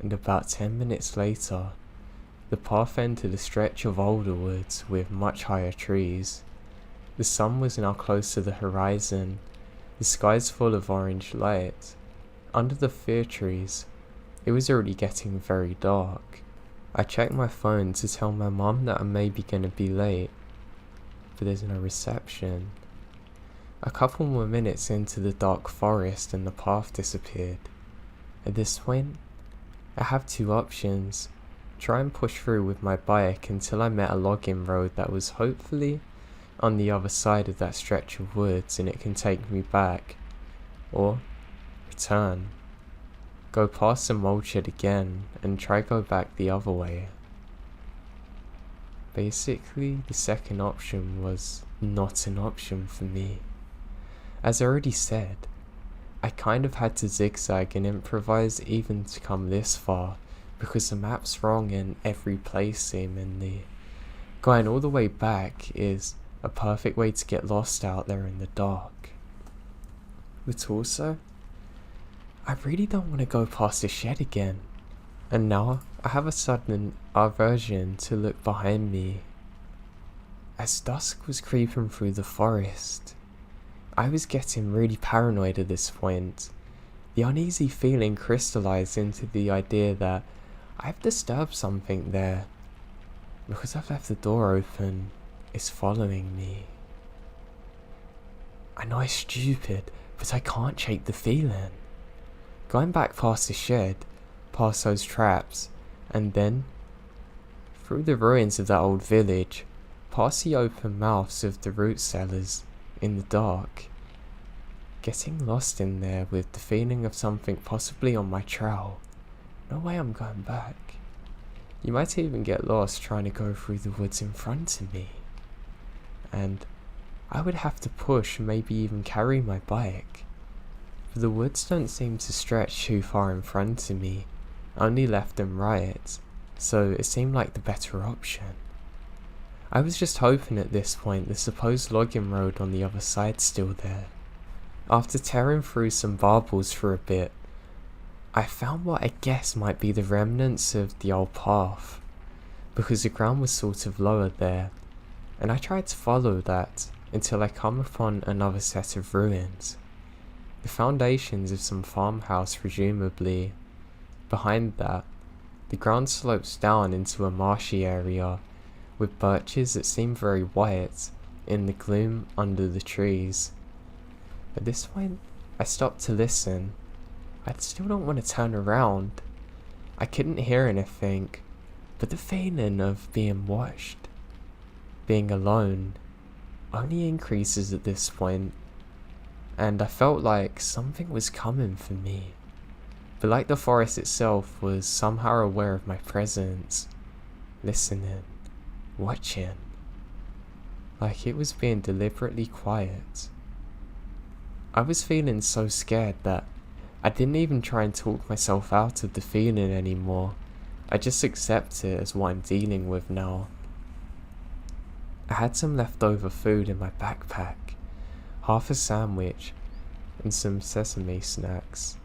And about 10 minutes later, the path entered a stretch of older woods with much higher trees. The sun was now close to the horizon, the sky's full of orange light. Under the fir trees, it was already getting very dark. I checked my phone to tell my mum that I'm maybe gonna be late, but there's no reception. A couple more minutes into the dark forest and the path disappeared. At this point, I have two options. Try and push through with my bike until I met a logging road that was hopefully on the other side of that stretch of woods and it can take me back. Or return. Go past the mold shed again and try go back the other way. Basically, the second option was not an option for me. As I already said, I kind of had to zigzag and improvise even to come this far, because the map's wrong in every place seemingly. Going all the way back is a perfect way to get lost out there in the dark. But also, I really don't want to go past the shed again. And now I have a sudden aversion to look behind me. As dusk was creeping through the forest, I was getting really paranoid at this point. The uneasy feeling crystallized into the idea that I've disturbed something there. Because I've left the door open, it's following me. I know it's stupid, but I can't shake the feeling. Going back past the shed, past those traps, and then through the ruins of that old village, past the open mouths of the root cellars, in the dark, getting lost in there with the feeling of something possibly on my trail. No way I'm going back. You might even get lost trying to go through the woods in front of me. And I would have to push, maybe even carry my bike. For the woods don't seem to stretch too far in front of me, only left and right, so it seemed like the better option. I was just hoping at this point the supposed logging road on the other side's still there. After tearing through some barbels for a bit, I found what I guess might be the remnants of the old path, because the ground was sort of lower there, and I tried to follow that until I come upon another set of ruins. The foundations of some farmhouse presumably. Behind that, the ground slopes down into a marshy area, with birches that seem very white in the gloom under the trees. At this point, I stopped to listen. I still don't want to turn around. I couldn't hear anything, but the feeling of being watched, being alone, only increases at this point, and I felt like something was coming for me. But like the forest itself was somehow aware of my presence, listening, watching, like it was being deliberately quiet. I was feeling so scared that I didn't even try and talk myself out of the feeling anymore. I just accept it as what I'm dealing with now. I had some leftover food in my backpack, half a sandwich and some sesame snacks.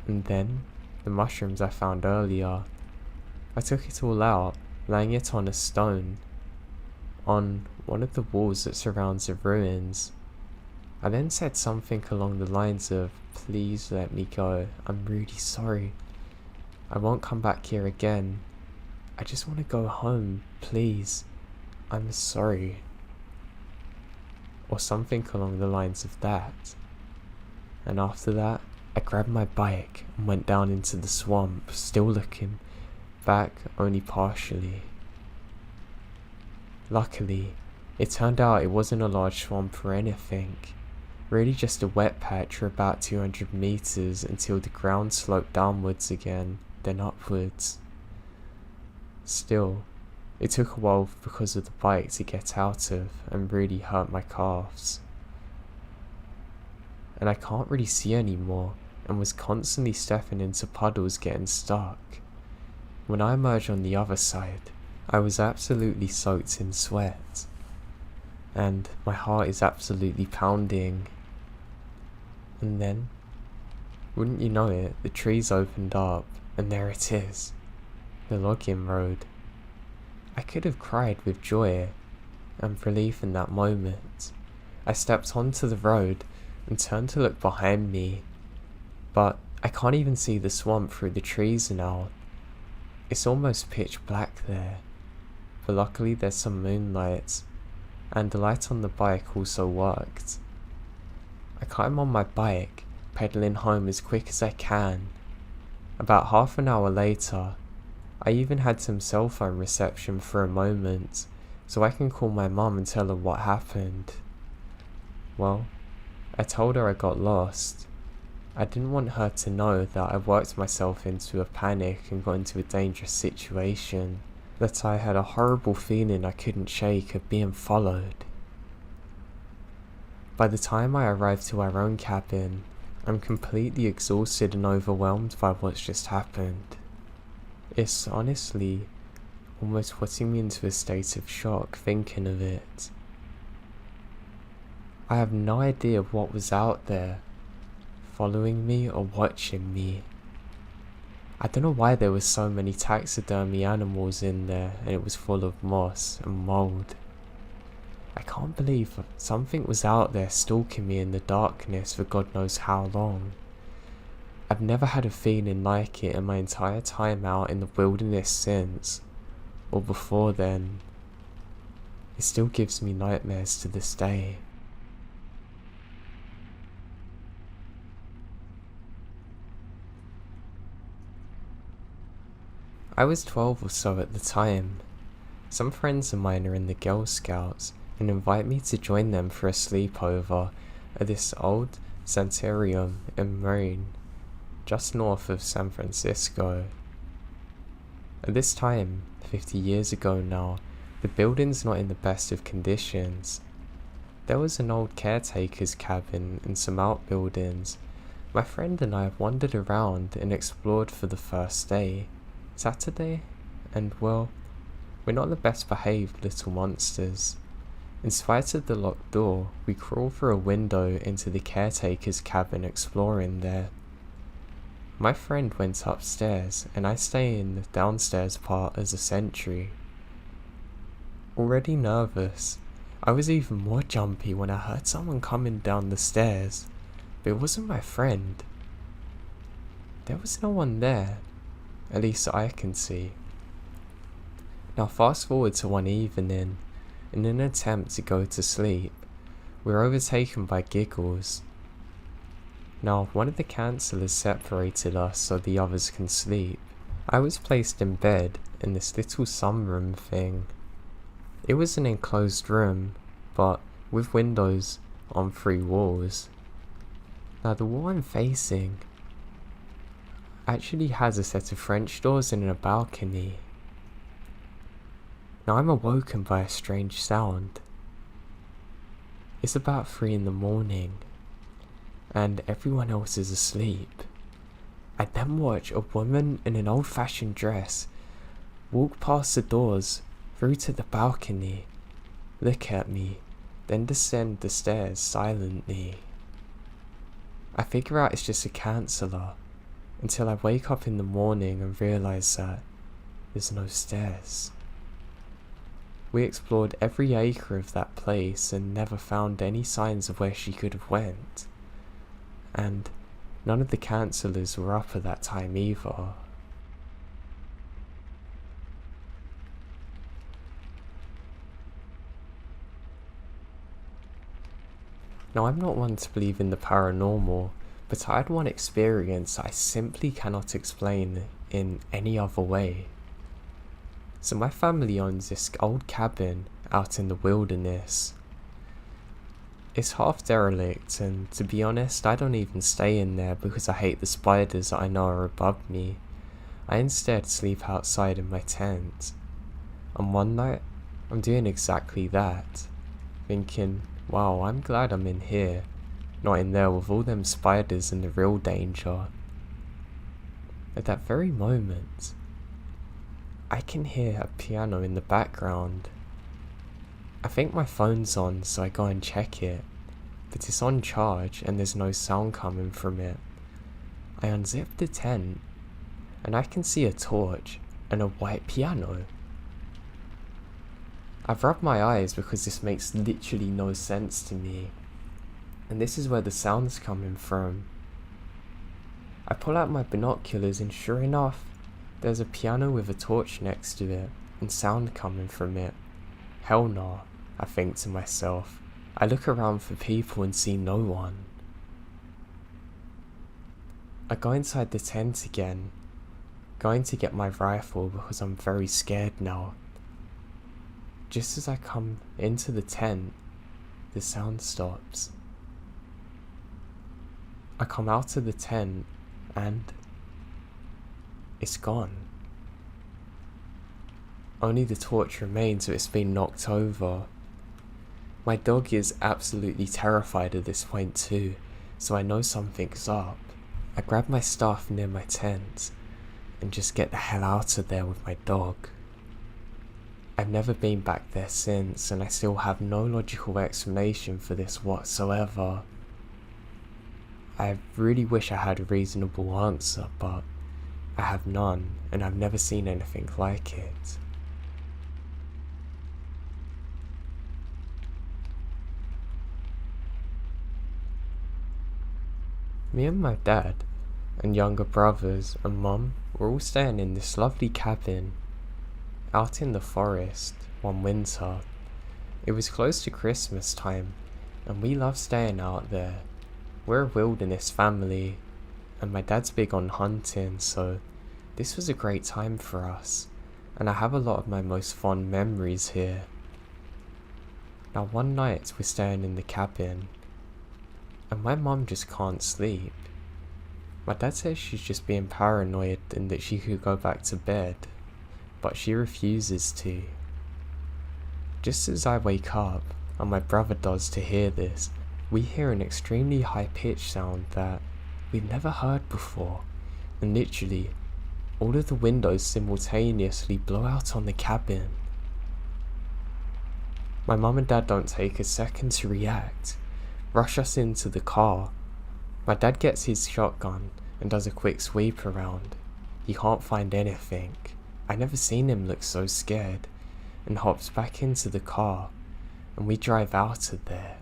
And then the mushrooms I found earlier. I took it all out, laying it on a stone, on one of the walls that surrounds the ruins. I then said something along the lines of, "Please let me go, I'm really sorry. I won't come back here again. I just want to go home, please. I'm sorry." Or something along the lines of that. And after that, I grabbed my bike and went down into the swamp, still looking back only partially. Luckily, it turned out it wasn't a large swamp or anything. Really just a wet patch for about 200 meters until the ground sloped downwards again, then upwards. Still, it took a while because of the bike to get out of and really hurt my calves. And I can't really see anymore and was constantly stepping into puddles getting stuck. When I emerged on the other side, I was absolutely soaked in sweat. And my heart is absolutely pounding. And then, wouldn't you know it, the trees opened up and there it is, the login road. I could have cried with joy and relief in that moment. I stepped onto the road and turned to look behind me, but I can't even see the swamp through the trees now. It's almost pitch black there, but luckily there's some moonlight, and the light on the bike also worked. I climb on my bike, pedaling home as quick as I can. About half an hour later, I even had some cell phone reception for a moment, so I can call my mum and tell her what happened. Well, I told her I got lost. I didn't want her to know that I worked myself into a panic and got into a dangerous situation, that I had a horrible feeling I couldn't shake of being followed. By the time I arrived to our own cabin, I'm completely exhausted and overwhelmed by what's just happened. It's honestly almost putting me into a state of shock thinking of it. I have no idea what was out there, following me or watching me. I don't know why there were so many taxidermy animals in there and it was full of moss and mould. I can't believe something was out there stalking me in the darkness for God knows how long. I've never had a feeling like it in my entire time out in the wilderness since, or before then. It still gives me nightmares to this day. I was 12 or so at the time. Some friends of mine are in the Girl Scouts and invite me to join them for a sleepover at this old sanitarium in Maine, just north of San Francisco. At this time, 50 years ago now, the building's not in the best of conditions. There was an old caretaker's cabin and some outbuildings. My friend and I have wandered around and explored for the first day, Saturday, and well, we're not the best behaved little monsters. In spite of the locked door, we crawl through a window into the caretaker's cabin exploring there. My friend went upstairs and I stay in the downstairs part as a sentry. Already nervous, I was even more jumpy when I heard someone coming down the stairs, but it wasn't my friend. There was no one there, at least I can see. Now fast forward to one evening. In an attempt to go to sleep, we're overtaken by giggles. Now, one of the counsellors separated us so the others can sleep. I was placed in bed in this little sunroom thing. It was an enclosed room, but with windows on 3 walls. Now, the wall I'm facing actually has a set of French doors and a balcony. Now I'm awoken by a strange sound. It's about 3 in the morning, and everyone else is asleep. I then watch a woman in an old-fashioned dress walk past the doors through to the balcony, look at me, then descend the stairs silently. I figure out it's just a counsellor, until I wake up in the morning and realise that there's no stairs. We explored every acre of that place and never found any signs of where she could have went. And none of the counsellors were up at that time either. Now I'm not one to believe in the paranormal, but I had one experience I simply cannot explain in any other way. So my family owns this old cabin out in the wilderness. It's half derelict, and to be honest, I don't even stay in there because I hate the spiders that I know are above me. I instead sleep outside in my tent. And one night, I'm doing exactly that. Thinking, wow, I'm glad I'm in here, not in there with all them spiders and the real danger. At that very moment, I can hear a piano in the background. I think my phone's on, so I go and check it, but it's on charge and there's no sound coming from it. I unzip the tent, and I can see a torch and a white piano. I've rubbed my eyes because this makes literally no sense to me, and this is where the sound's coming from. I pull out my binoculars and sure enough, there's a piano with a torch next to it and sound coming from it. Hell no, I think to myself. I look around for people and see no one. I go inside the tent again, going to get my rifle because I'm very scared now. Just as I come into the tent, the sound stops. I come out of the tent and it's gone. Only the torch remains, so it's been knocked over. My dog is absolutely terrified at this point too, so I know something's up. I grab my stuff near my tent and just get the hell out of there with my dog. I've never been back there since, and I still have no logical explanation for this whatsoever. I really wish I had a reasonable answer, but I have none, and I've never seen anything like it. Me and my dad, and younger brothers and mum were all staying in this lovely cabin out in the forest one winter. It was close to Christmas time, and we love staying out there. We're a wilderness family, and my dad's big on hunting, so this was a great time for us, and I have a lot of my most fond memories here. Now one night we're staying in the cabin, and my mum just can't sleep. My dad says she's just being paranoid and that she could go back to bed, but she refuses to. Just as I wake up, and my brother does to hear this, we hear an extremely high-pitched sound that we've never heard before, and literally, all of the windows simultaneously blow out on the cabin. My mum and dad don't take a second to react, rush us into the car. My dad gets his shotgun and does a quick sweep around. He can't find anything. I never seen him look so scared, and hops back into the car, and we drive out of there.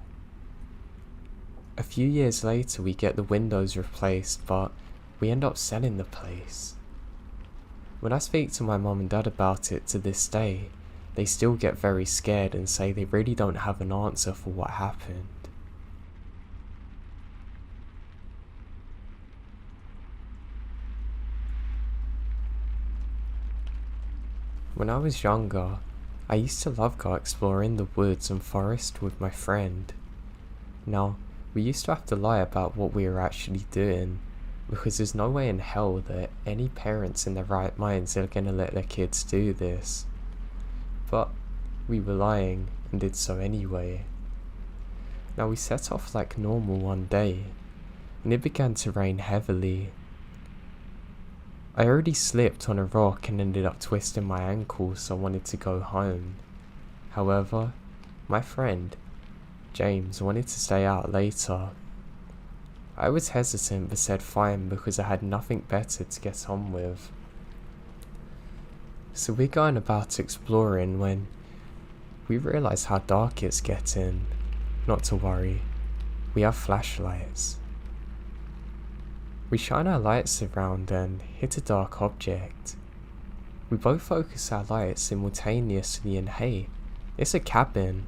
A few years later we get the windows replaced, but we end up selling the place. When I speak to my mum and dad about it to this day, they still get very scared and say they really don't have an answer for what happened. When I was younger, I used to love go exploring the woods and forest with my friend. Now, we used to have to lie about what we were actually doing, because there's no way in hell that any parents in their right minds are gonna let their kids do this. But we were lying and did so anyway. Now we set off like normal one day, and it began to rain heavily. I already slipped on a rock and ended up twisting my ankle, so I wanted to go home. However, my friend, James, wanted to stay out later. I was hesitant but said fine because I had nothing better to get on with. So we're going about exploring when we realise how dark it's getting. Not to worry, we have flashlights. We shine our lights around and hit a dark object. We both focus our lights simultaneously, and hey, it's a cabin.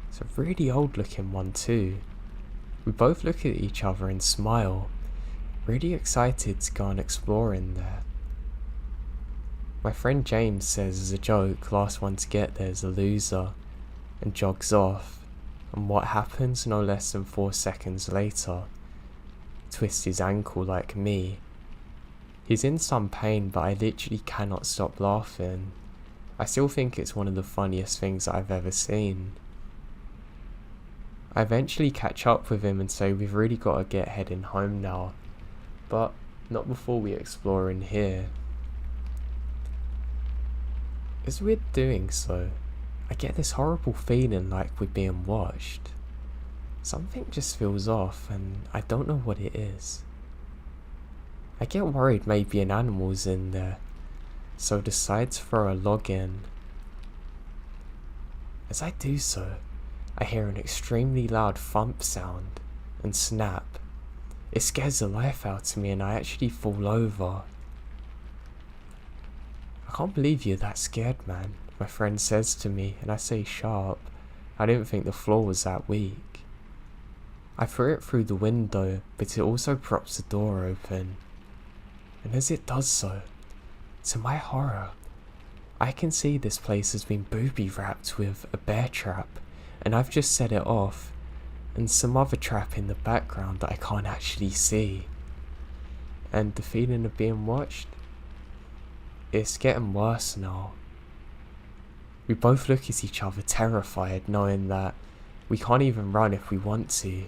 It's a really old looking one too. We both look at each other and smile, really excited to go and explore in there. My friend James says as a joke, last one to get there is a loser, and jogs off, and what happens no less than 4 seconds later? Twist his ankle like me. He's in some pain, but I literally cannot stop laughing. I still think it's one of the funniest things I've ever seen. I eventually catch up with him and say we've really got to get heading home now, but not before we explore in here. As we're doing so, I get this horrible feeling like we're being watched. Something just feels off and I don't know what it is. I get worried maybe an animal's in there, so decide to throw a log in. As I do so, I hear an extremely loud thump sound and snap. It scares the life out of me and I actually fall over. I can't believe you're that scared, man, my friend says to me, and I say sharp. I didn't think the floor was that weak. I threw it through the window, but it also props the door open. And as it does so, to my horror, I can see this place has been booby wrapped with a bear trap, and I've just set it off, and some other trap in the background that I can't actually see. And the feeling of being watched? It's getting worse now. We both look at each other terrified, knowing that we can't even run if we want to.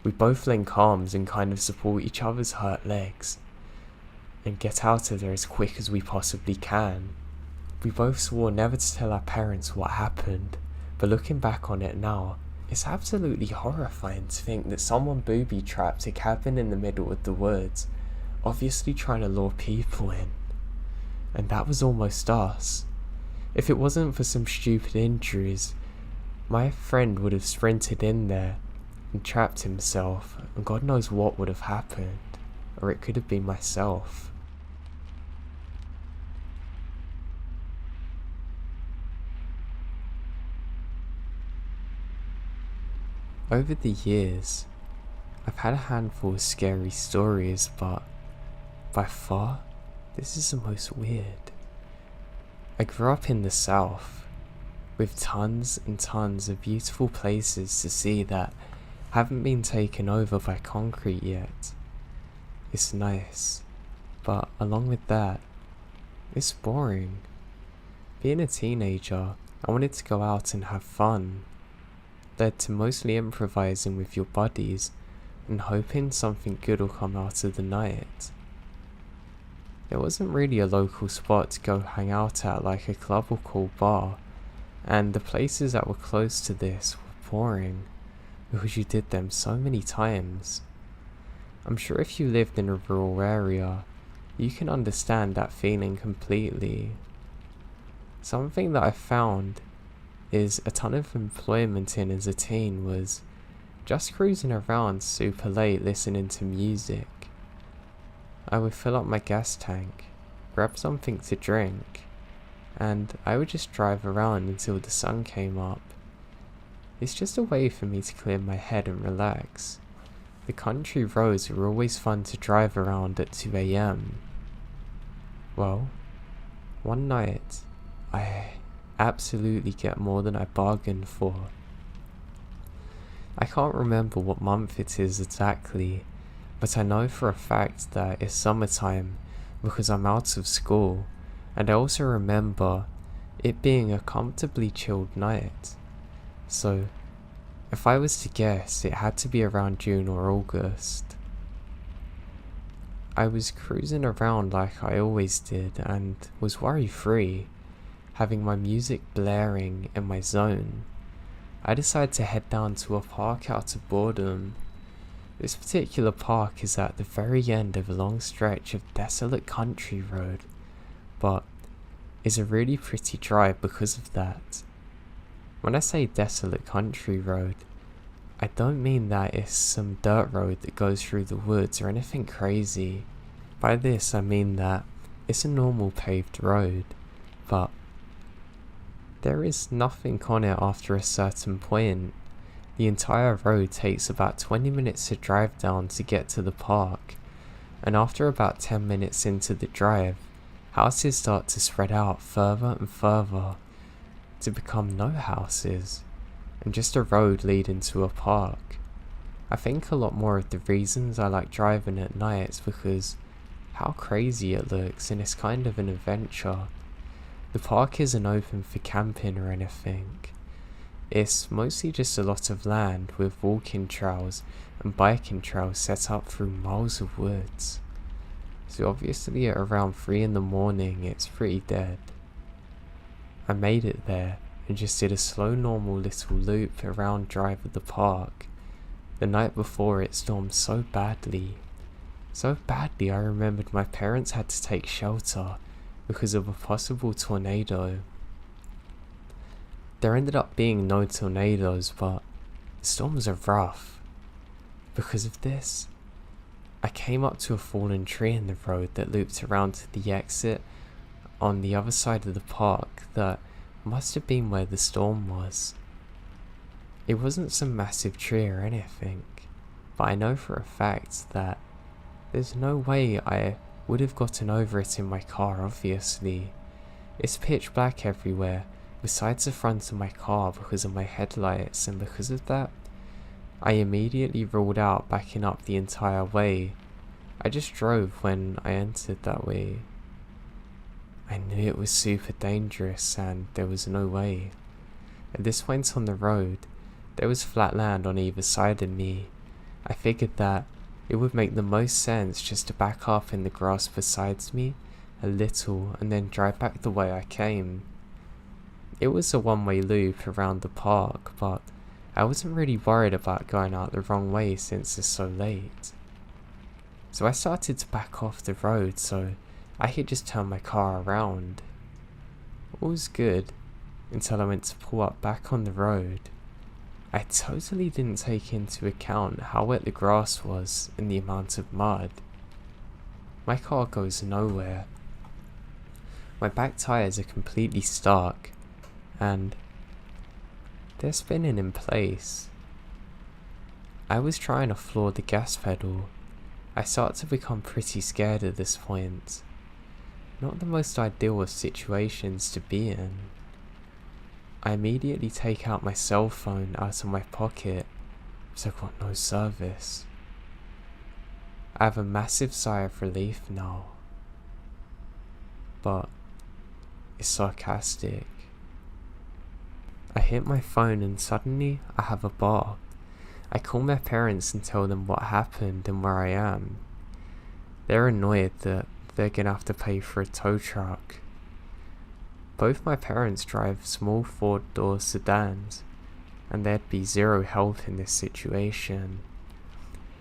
We both link arms and kind of support each other's hurt legs, and get out of there as quick as we possibly can. We both swore never to tell our parents what happened, but looking back on it now, it's absolutely horrifying to think that someone booby-trapped a cabin in the middle of the woods, obviously trying to lure people in. And that was almost us. If it wasn't for some stupid injuries, my friend would have sprinted in there and trapped himself, and God knows what would have happened, or it could have been myself. Over the years, I've had a handful of scary stories, but by far, this is the most weird. I grew up in the South, with tons and tons of beautiful places to see that haven't been taken over by concrete yet. It's nice, but along with that, it's boring. Being a teenager, I wanted to go out and have fun, led to mostly improvising with your buddies and hoping something good will come out of the night. There wasn't really a local spot to go hang out at like a club or cool bar, and the places that were close to this were boring because you did them so many times. I'm sure if you lived in a rural area, you can understand that feeling completely. Something that I found is a ton of employment in as a teen was just cruising around super late listening to music. I would fill up my gas tank, grab something to drink, and I would just drive around until the sun came up. It's just a way for me to clear my head and relax. The country roads were always fun to drive around at 2 AM. Well, one night, I absolutely get more than I bargained for. I can't remember what month it is exactly, but I know for a fact that it's summertime because I'm out of school, and I also remember it being a comfortably chilled night. So, if I was to guess, it had to be around June or August. I was cruising around like I always did and was worry-free, having my music blaring in my zone. I decided to head down to a park out of boredom. This particular park is at the very end of a long stretch of desolate country road, but is a really pretty drive because of that. When I say desolate country road, I don't mean that it's some dirt road that goes through the woods or anything crazy. By this I mean that it's a normal paved road, but there is nothing on it after a certain point. The entire road takes about 20 minutes to drive down to get to the park, and after about 10 minutes into the drive, houses start to spread out further and further to become no houses, and just a road leading to a park. I think a lot more of the reasons I like driving at night is because how crazy it looks, and it's kind of an adventure. The park isn't open for camping or anything. It's mostly just a lot of land with walking trails and biking trails set up through miles of woods. So obviously at around 3 in the morning it's pretty dead. I made it there and just did a slow normal little loop around drive of the park. The night before it stormed so badly I remembered my parents had to take shelter because of a possible tornado. There ended up being no tornadoes, but the storms are rough. Because of this, I came up to a fallen tree in the road that looped around to the exit on the other side of the park that must have been where the storm was. It wasn't some massive tree or anything, but I know for a fact that there's no way I would have gotten over it in my car, obviously. It's pitch black everywhere, besides the front of my car because of my headlights, and because of that, I immediately ruled out backing up the entire way. I just drove when I entered that way. I knew it was super dangerous and there was no way. At this point on the road, there was flat land on either side of me. I figured that it would make the most sense just to back up in the grass beside me a little and then drive back the way I came. It was a one-way loop around the park, but I wasn't really worried about going out the wrong way since it's so late. So I started to back off the road so I could just turn my car around. All was good until I went to pull up back on the road. I totally didn't take into account how wet the grass was and the amount of mud. My car goes nowhere. My back tires are completely stuck and they're spinning in place. I was trying to floor the gas pedal. I start to become pretty scared at this point. Not the most ideal of situations to be in. I immediately take out my cell phone out of my pocket, because I've got no service. I have a massive sigh of relief now, but it's sarcastic. I hit my phone and suddenly I have a bar. I call my parents and tell them what happened and where I am. They're annoyed that they're gonna have to pay for a tow truck. Both my parents drive small 4-door sedans, and there'd be zero help in this situation.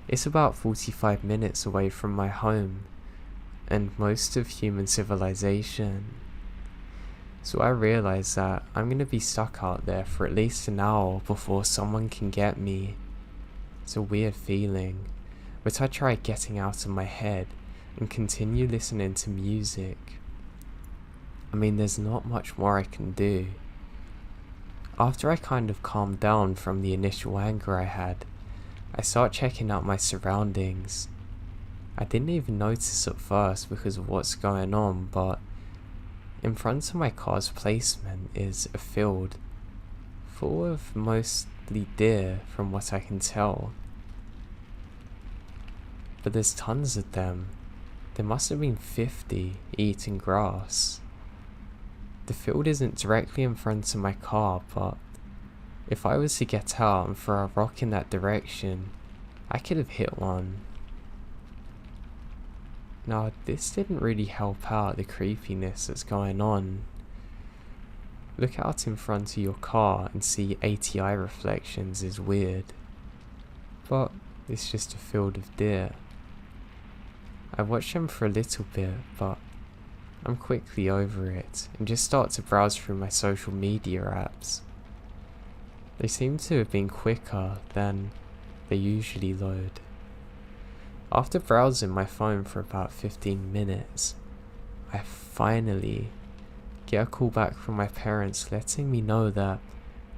It's about 45 minutes away from my home, and most of human civilization. So I realize that I'm gonna be stuck out there for at least an hour before someone can get me. It's a weird feeling, but I try getting out of my head and continue listening to music. I mean, there's not much more I can do. After I kind of calmed down from the initial anger I had, I start checking out my surroundings. I didn't even notice at first because of what's going on, but in front of my car's placement is a field full of mostly deer from what I can tell. But there's tons of them. There must have been 50 eating grass. The field isn't directly in front of my car, but if I was to get out and throw a rock in that direction, I could have hit one. Now, this didn't really help out the creepiness that's going on. Look out in front of your car and see ATI reflections is weird. But it's just a field of deer. I watch them for a little bit, but I'm quickly over it and just start to browse through my social media apps. They seem to have been quicker than they usually load. After browsing my phone for about 15 minutes, I finally get a call back from my parents letting me know that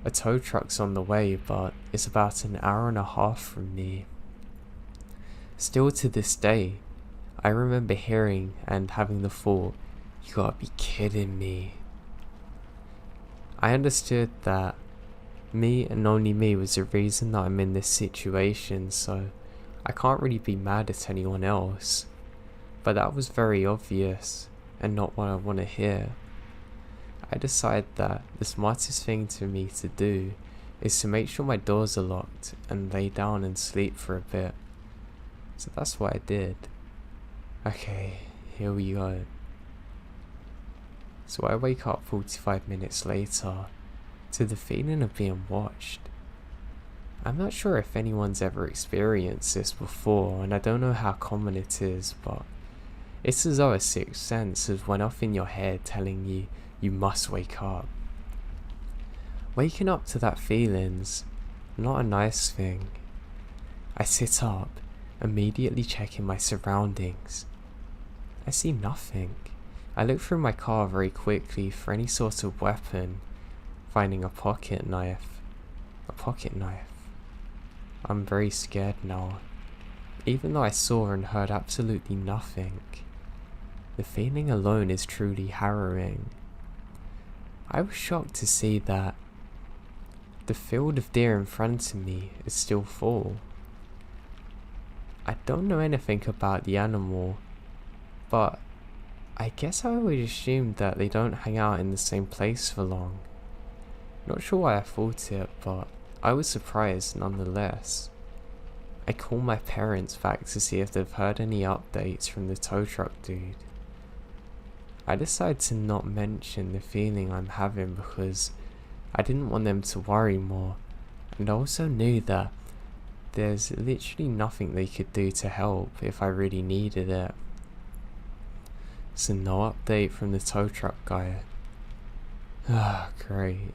a tow truck's on the way, but it's about an hour and a half from me. Still to this day, I remember hearing and having the thought, you gotta be kidding me. I understood that Me and only me was the reason that I'm in this situation, so I can't really be mad at anyone else. But that was very obvious, and not what I want to hear. I decided that the smartest thing to me to do is to make sure my doors are locked and lay down and sleep for a bit. So that's what I did. Okay, here we go. So I wake up 45 minutes later to the feeling of being watched. I'm not sure if anyone's ever experienced this before, and I don't know how common it is, but it's as though a sixth sense has went off in your head telling you you must wake up. Waking up to that feeling's not a nice thing. I sit up, immediately checking my surroundings. I see nothing. I look through my car very quickly for any sort of weapon, finding a pocket knife. A pocket knife. I'm very scared now, even though I saw and heard absolutely nothing. The feeling alone is truly harrowing. I was shocked to see that the field of deer in front of me is still full. I don't know anything about the animal, but I guess I always assumed that they don't hang out in the same place for long. Not sure why I thought it, but I was surprised nonetheless. I called my parents back to see if they've heard any updates from the tow truck dude. I decided to not mention the feeling I'm having because I didn't want them to worry more, and I also knew that there's literally nothing they could do to help if I really needed it. So no update from the tow truck guy. Ah, great.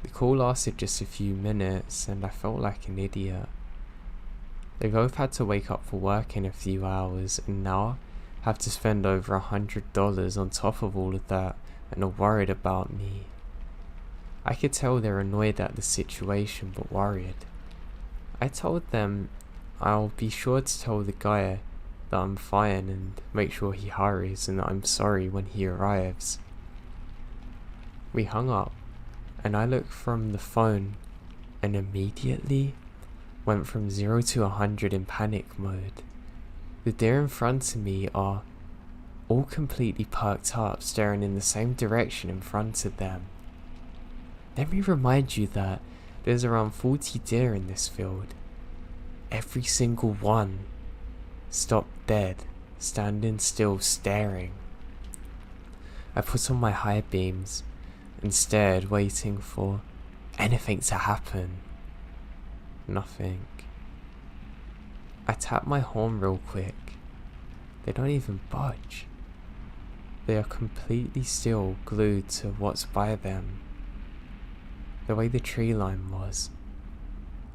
The call lasted just a few minutes and I felt like an idiot. They both had to wake up for work in a few hours and now have to spend over $100 on top of all of that and are worried about me. I could tell they're annoyed at the situation but worried. I told them I'll be sure to tell the guy that I'm fine and make sure he hurries and that I'm sorry when he arrives. We hung up and I looked from the phone and immediately went from 0 to 100 in panic mode. The deer in front of me are all completely perked up, staring in the same direction in front of them. Let me remind you that there's around 40 deer in this field. Every single one stopped dead, standing still, staring. I put on my high beams and stared, waiting for anything to happen. Nothing. I tapped my horn real quick. They don't even budge. They are completely still, glued to what's by them. The way the tree line was,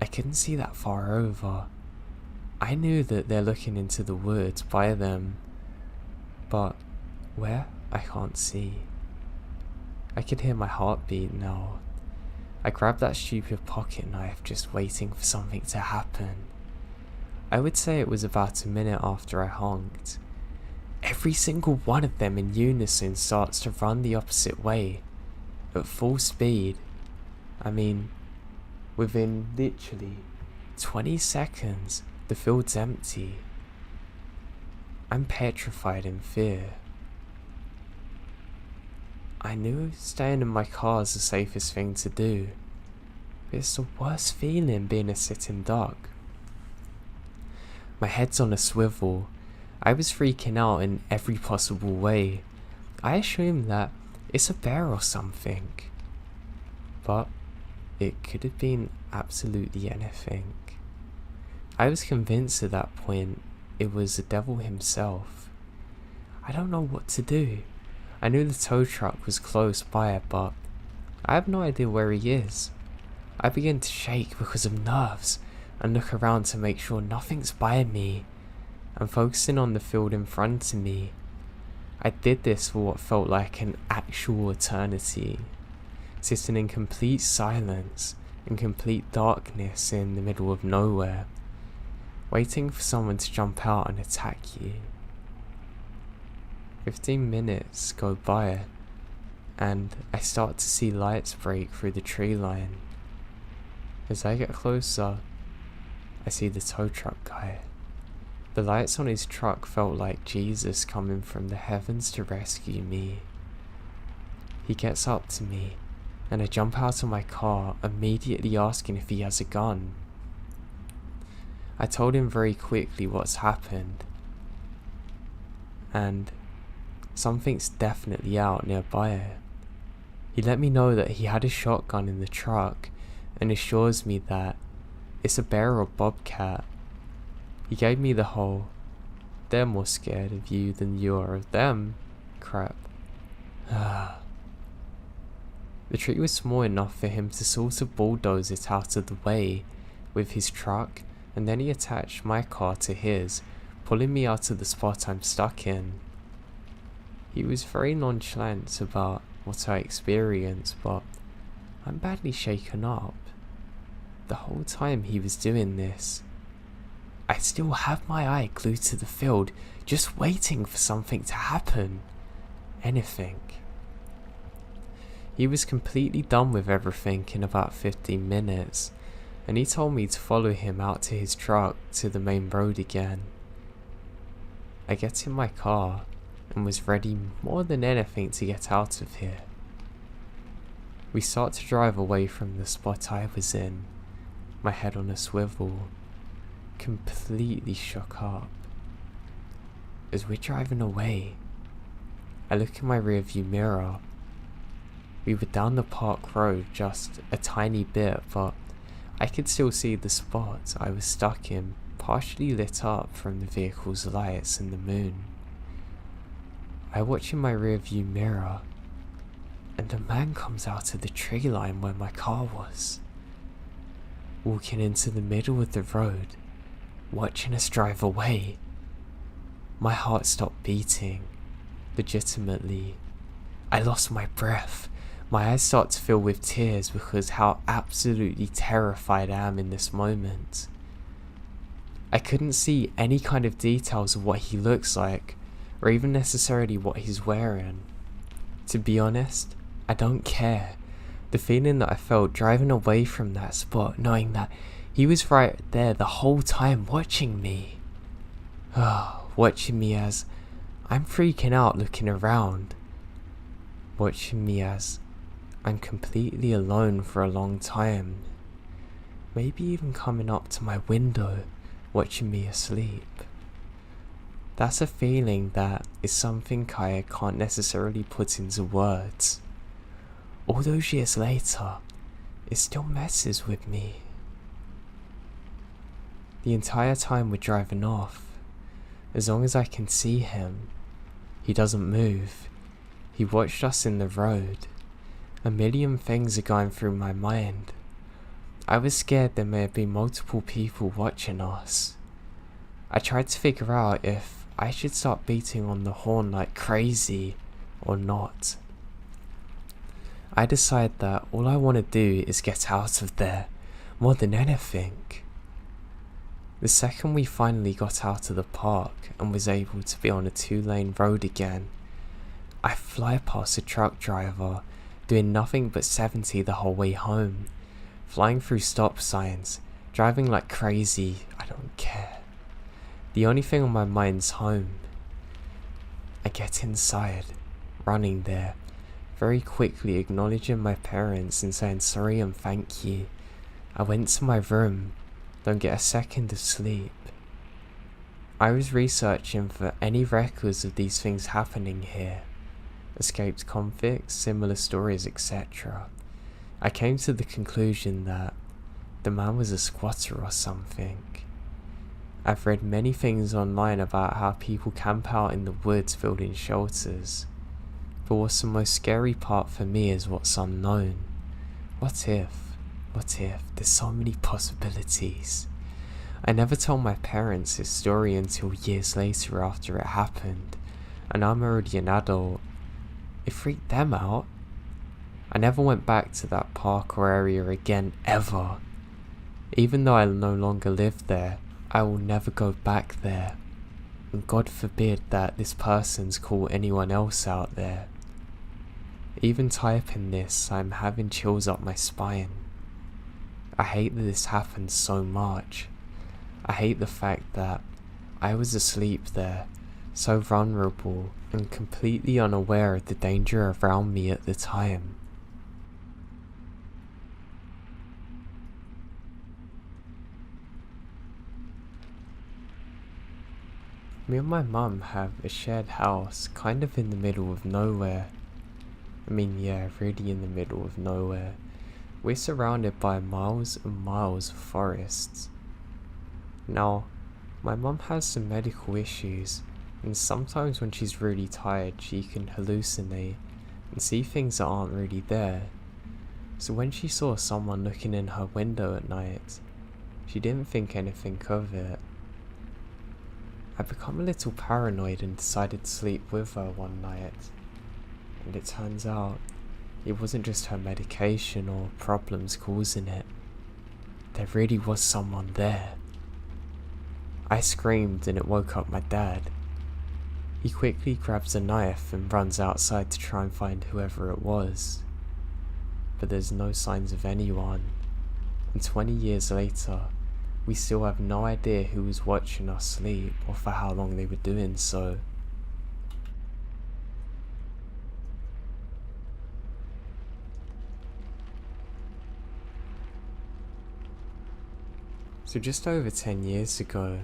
I couldn't see that far over. I knew that they're looking into the woods by them, but where? I can't see. I could hear my heartbeat now. I grabbed that stupid pocket knife, just waiting for something to happen. I would say it was about a minute after I honked. Every single one of them in unison starts to run the opposite way, at full speed. I mean, within literally 20 seconds, the field's empty. I'm petrified in fear. I knew staying in my car is the safest thing to do, but it's the worst feeling being a sitting duck. My head's on a swivel. I was freaking out in every possible way. I assumed that it's a bear or something, but it could have been absolutely anything. I was convinced at that point it was the devil himself. I don't know what to do. I knew the tow truck was close by, but I have no idea where he is. I begin to shake because of nerves and look around to make sure nothing's by me. I'm focusing on the field in front of me. I did this for what felt like an actual eternity, sitting in complete silence and complete darkness in the middle of nowhere, waiting for someone to jump out and attack you. 15 minutes go by, and I start to see lights break through the tree line. As I get closer, I see the tow truck guy. The lights on his truck felt like Jesus coming from the heavens to rescue me. He gets up to me, and I jump out of my car, immediately asking if he has a gun. I told him very quickly what's happened, and something's definitely out nearby. He let me know that he had a shotgun in the truck and assures me that it's a bear or bobcat. He gave me the whole, they're more scared of you than you are of them crap. The tree was small enough for him to sort of bulldoze it out of the way with his truck, and then he attached my car to his, pulling me out of the spot I'm stuck in. He was very nonchalant about what I experienced, but I'm badly shaken up. The whole time he was doing this, I still have my eye glued to the field, just waiting for something to happen. Anything. He was completely done with everything in about 15 minutes, and he told me to follow him out to his truck to the main road again. I get in my car and was ready more than anything to get out of here. We start to drive away from the spot I was in, my head on a swivel, completely shook up. As we're driving away, I look in my rearview mirror. We were down the park road just a tiny bit, but I could still see the spot I was stuck in, partially lit up from the vehicle's lights and the moon. I watch in my rearview mirror, and a man comes out of the tree line where my car was, walking into the middle of the road, watching us drive away. My heart stopped beating, legitimately. I lost my breath. My eyes start to fill with tears because how absolutely terrified I am in this moment. I couldn't see any kind of details of what he looks like, or even necessarily what he's wearing. To be honest, I don't care. The feeling that I felt driving away from that spot, knowing that he was right there the whole time watching me. Watching me as I'm freaking out looking around. Watching me as I'm completely alone for a long time. Maybe even coming up to my window, watching me asleep. That's a feeling that is something I can't necessarily put into words. All those years later, it still messes with me. The entire time we're driving off, as long as I can see him, he doesn't move. He watched us in the road. A million things are going through my mind. I was scared there may have been multiple people watching us. I tried to figure out if I should start beating on the horn like crazy or not. I decide that all I want to do is get out of there, more than anything. The second we finally got out of the park and was able to be on a 2-lane road again, I fly past a truck driver, doing nothing but 70 the whole way home, flying through stop signs, driving like crazy. I don't care. The only thing on my mind's home. I get inside, running there, very quickly acknowledging my parents and saying sorry and thank you. I went to my room, don't get a second of sleep. I was researching for any records of these things happening here. Escaped convicts, similar stories, etc. I came to the conclusion that the man was a squatter or something. I've read many things online about how people camp out in the woods building shelters. But what's the most scary part for me is what's unknown. What if there's so many possibilities? I never told my parents this story until years later after it happened, and I'm already an adult. It freaked them out. I never went back to that park or area again, ever. Even though I no longer live there, I will never go back there. And God forbid that this person's call anyone else out there. Even typing this, I'm having chills up my spine. I hate that this happened so much. I hate the fact that I was asleep there, so vulnerable and completely unaware of the danger around me at the time. Me and my mum have a shared house kind of in the middle of nowhere. I mean, yeah, really in the middle of nowhere. We're surrounded by miles and miles of forests. Now, my mum has some medical issues, and sometimes when she's really tired she can hallucinate and see things that aren't really there. So when she saw someone looking in her window at night, she didn't think anything of it. I become a little paranoid and decided to sleep with her one night, and it turns out it wasn't just her medication or problems causing it. There really was someone there. I screamed and it woke up my dad. He quickly grabs a knife and runs outside to try and find whoever it was. But there's no signs of anyone, and 20 years later, we still have no idea who was watching us sleep or for how long they were doing so. So just over 10 years ago,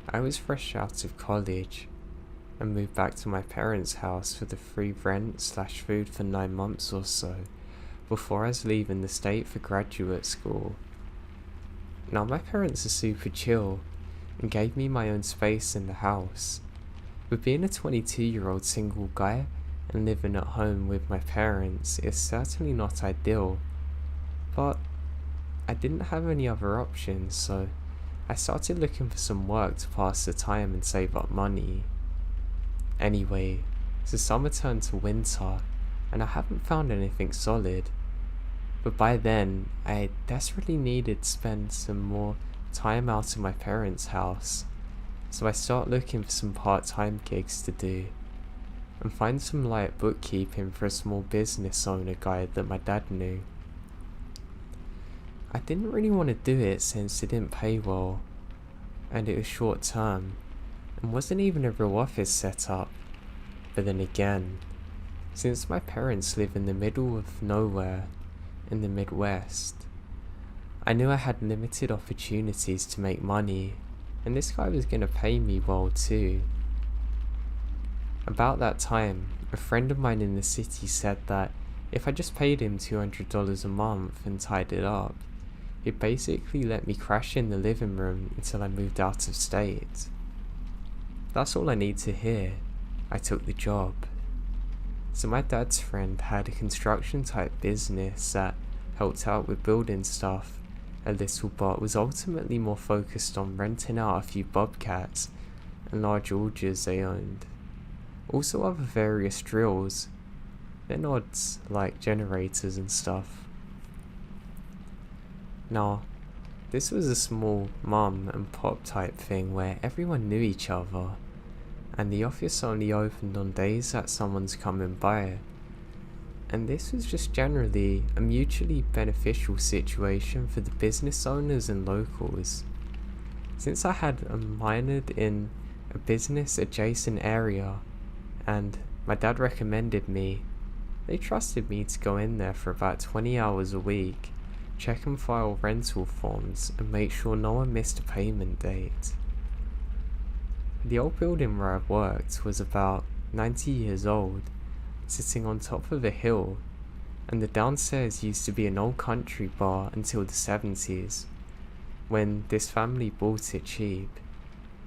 I was fresh out of college and moved back to my parents' house for the free rent/food for 9 months or so before I was leaving the state for graduate school. Now my parents are super chill and gave me my own space in the house, but being a 22-year-old single guy and living at home with my parents is certainly not ideal, but I didn't have any other options, so I started looking for some work to pass the time and save up money. Anyway, so summer turned to winter and I haven't found anything solid. But by then, I desperately needed to spend some more time out of my parents' house, so I started looking for some part-time gigs to do, and find some light bookkeeping for a small business owner guy that my dad knew. I didn't really want to do it since it didn't pay well, and it was short term, and wasn't even a real office setup. But then again, since my parents live in the middle of nowhere, in the Midwest, I knew I had limited opportunities to make money, and this guy was going to pay me well too. About that time, a friend of mine in the city said that if I just paid him $200 a month and tied it up, he'd basically let me crash in the living room until I moved out of state. That's all I need to hear. I took the job. So my dad's friend had a construction type business that helped out with building stuff a little, but was ultimately more focused on renting out a few bobcats and large augers they owned. Also other various drills, then odds like generators and stuff. Now, this was a small mum and pop type thing where everyone knew each other, and the office only opened on days that someone's coming by. And this was just generally a mutually beneficial situation for the business owners and locals. Since I had minored in a business adjacent area and my dad recommended me, they trusted me to go in there for about 20 hours a week, check and file rental forms and make sure no one missed a payment date. The old building where I worked was about 90 years old, sitting on top of a hill, and the downstairs used to be an old country bar until the 70s, when this family bought it cheap,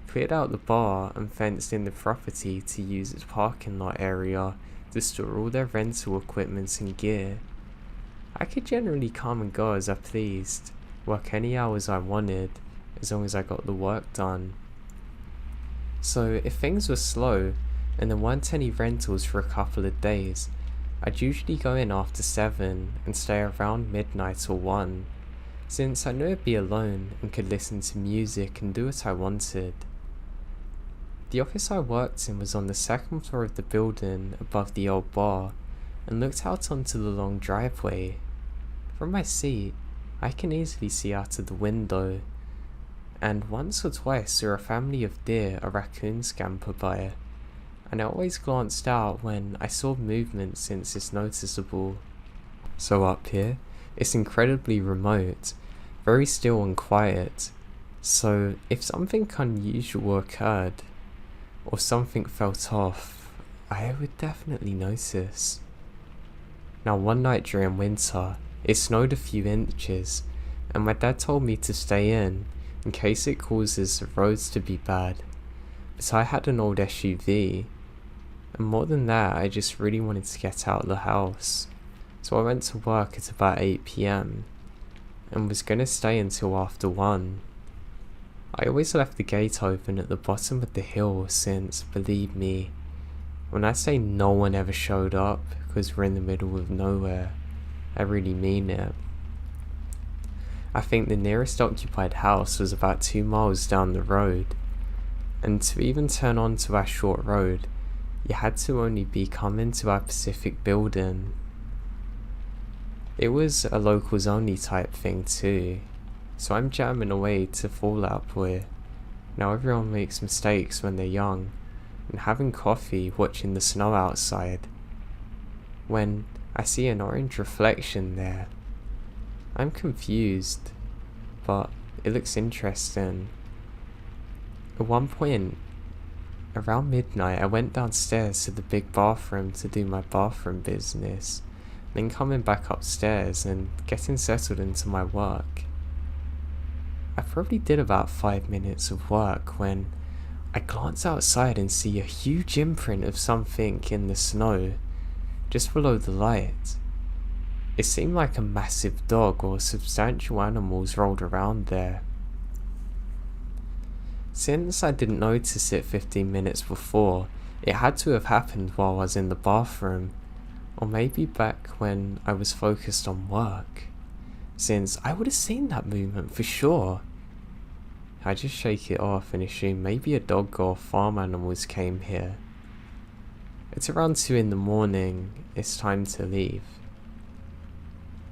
cleared out the bar and fenced in the property to use its parking lot area to store all their rental equipment and gear. I could generally come and go as I pleased, work any hours I wanted, as long as I got the work done. So if things were slow and there weren't any rentals for a couple of days, I'd usually go in after 7 and stay around midnight or 1, since I knew I'd be alone and could listen to music and do what I wanted. The office I worked in was on the second floor of the building above the old bar, and looked out onto the long driveway. From my seat, I can easily see out of the window, and once or twice saw a family of deer or raccoons scamper by, and I always glanced out when I saw movement since it's noticeable. So up here, it's incredibly remote, very still and quiet, so if something unusual occurred, or something felt off, I would definitely notice. Now one night during winter, it snowed a few inches, and my dad told me to stay in case it causes the roads to be bad. But I had an old SUV, and more than that, I just really wanted to get out of the house. So I went to work at about 8 PM, and was going to stay until after 1. I always left the gate open at the bottom of the hill since, believe me, when I say no one ever showed up because we're in the middle of nowhere, I really mean it. I think the nearest occupied house was about 2 miles down the road, and to even turn onto our short road, you had to only be coming to our Pacific building. It was a locals only type thing too, so I'm jamming away to Fallout Boy. Now everyone makes mistakes when they're young, and having coffee watching the snow outside, when I see an orange reflection there. I'm confused, but it looks interesting. At one point, around midnight, I went downstairs to the big bathroom to do my bathroom business, then coming back upstairs and getting settled into my work. I probably did about 5 minutes of work when I glance outside and see a huge imprint of something in the snow, just below the light. It seemed like a massive dog or substantial animals rolled around there. Since I didn't notice it 15 minutes before, it had to have happened while I was in the bathroom, or maybe back when I was focused on work, since I would have seen that movement for sure. I just shake it off and assume maybe a dog or farm animals came here. It's around 2 in the morning, it's time to leave.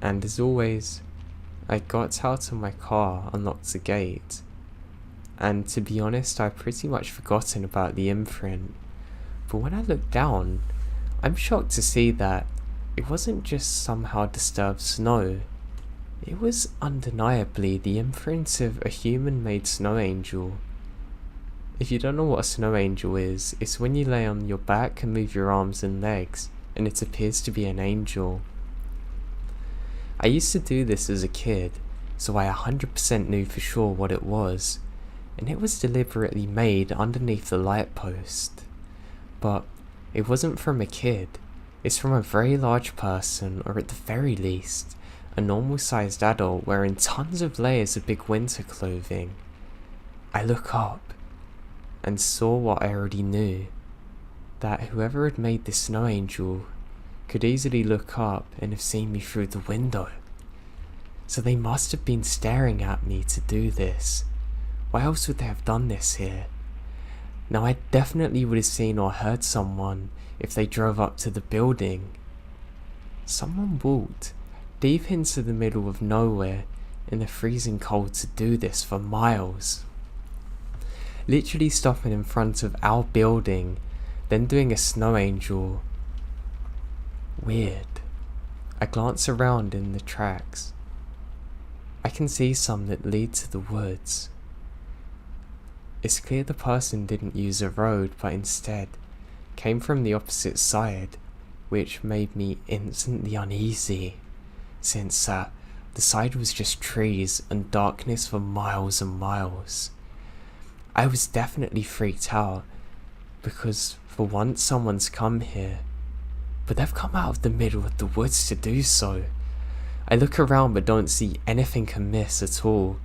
And as always, I got out of my car, unlocked the gate, and to be honest, I'd pretty much forgotten about the imprint. But when I looked down, I'm shocked to see that it wasn't just somehow disturbed snow. It was undeniably the imprint of a human-made snow angel. If you don't know what a snow angel is, it's when you lay on your back and move your arms and legs, and it appears to be an angel. I used to do this as a kid, so I 100% knew for sure what it was, and it was deliberately made underneath the light post. But it wasn't from a kid, it's from a very large person, or at the very least, a normal sized adult wearing tons of layers of big winter clothing. I look up, and saw what I already knew, that whoever had made this snow angel could easily look up and have seen me through the window. So they must have been staring at me to do this. Why else would they have done this here? Now I definitely would have seen or heard someone if they drove up to the building. Someone walked deep into the middle of nowhere in the freezing cold to do this for miles. Literally stopping in front of our building, then doing a snow angel. Weird. I glance around in the tracks. I can see some that lead to the woods. It's clear the person didn't use a road, but instead came from the opposite side, which made me instantly uneasy, since the side was just trees and darkness for miles and miles. I was definitely freaked out, because for once someone's come here, but they've come out of the middle of the woods to do so. I look around but don't see anything amiss at all,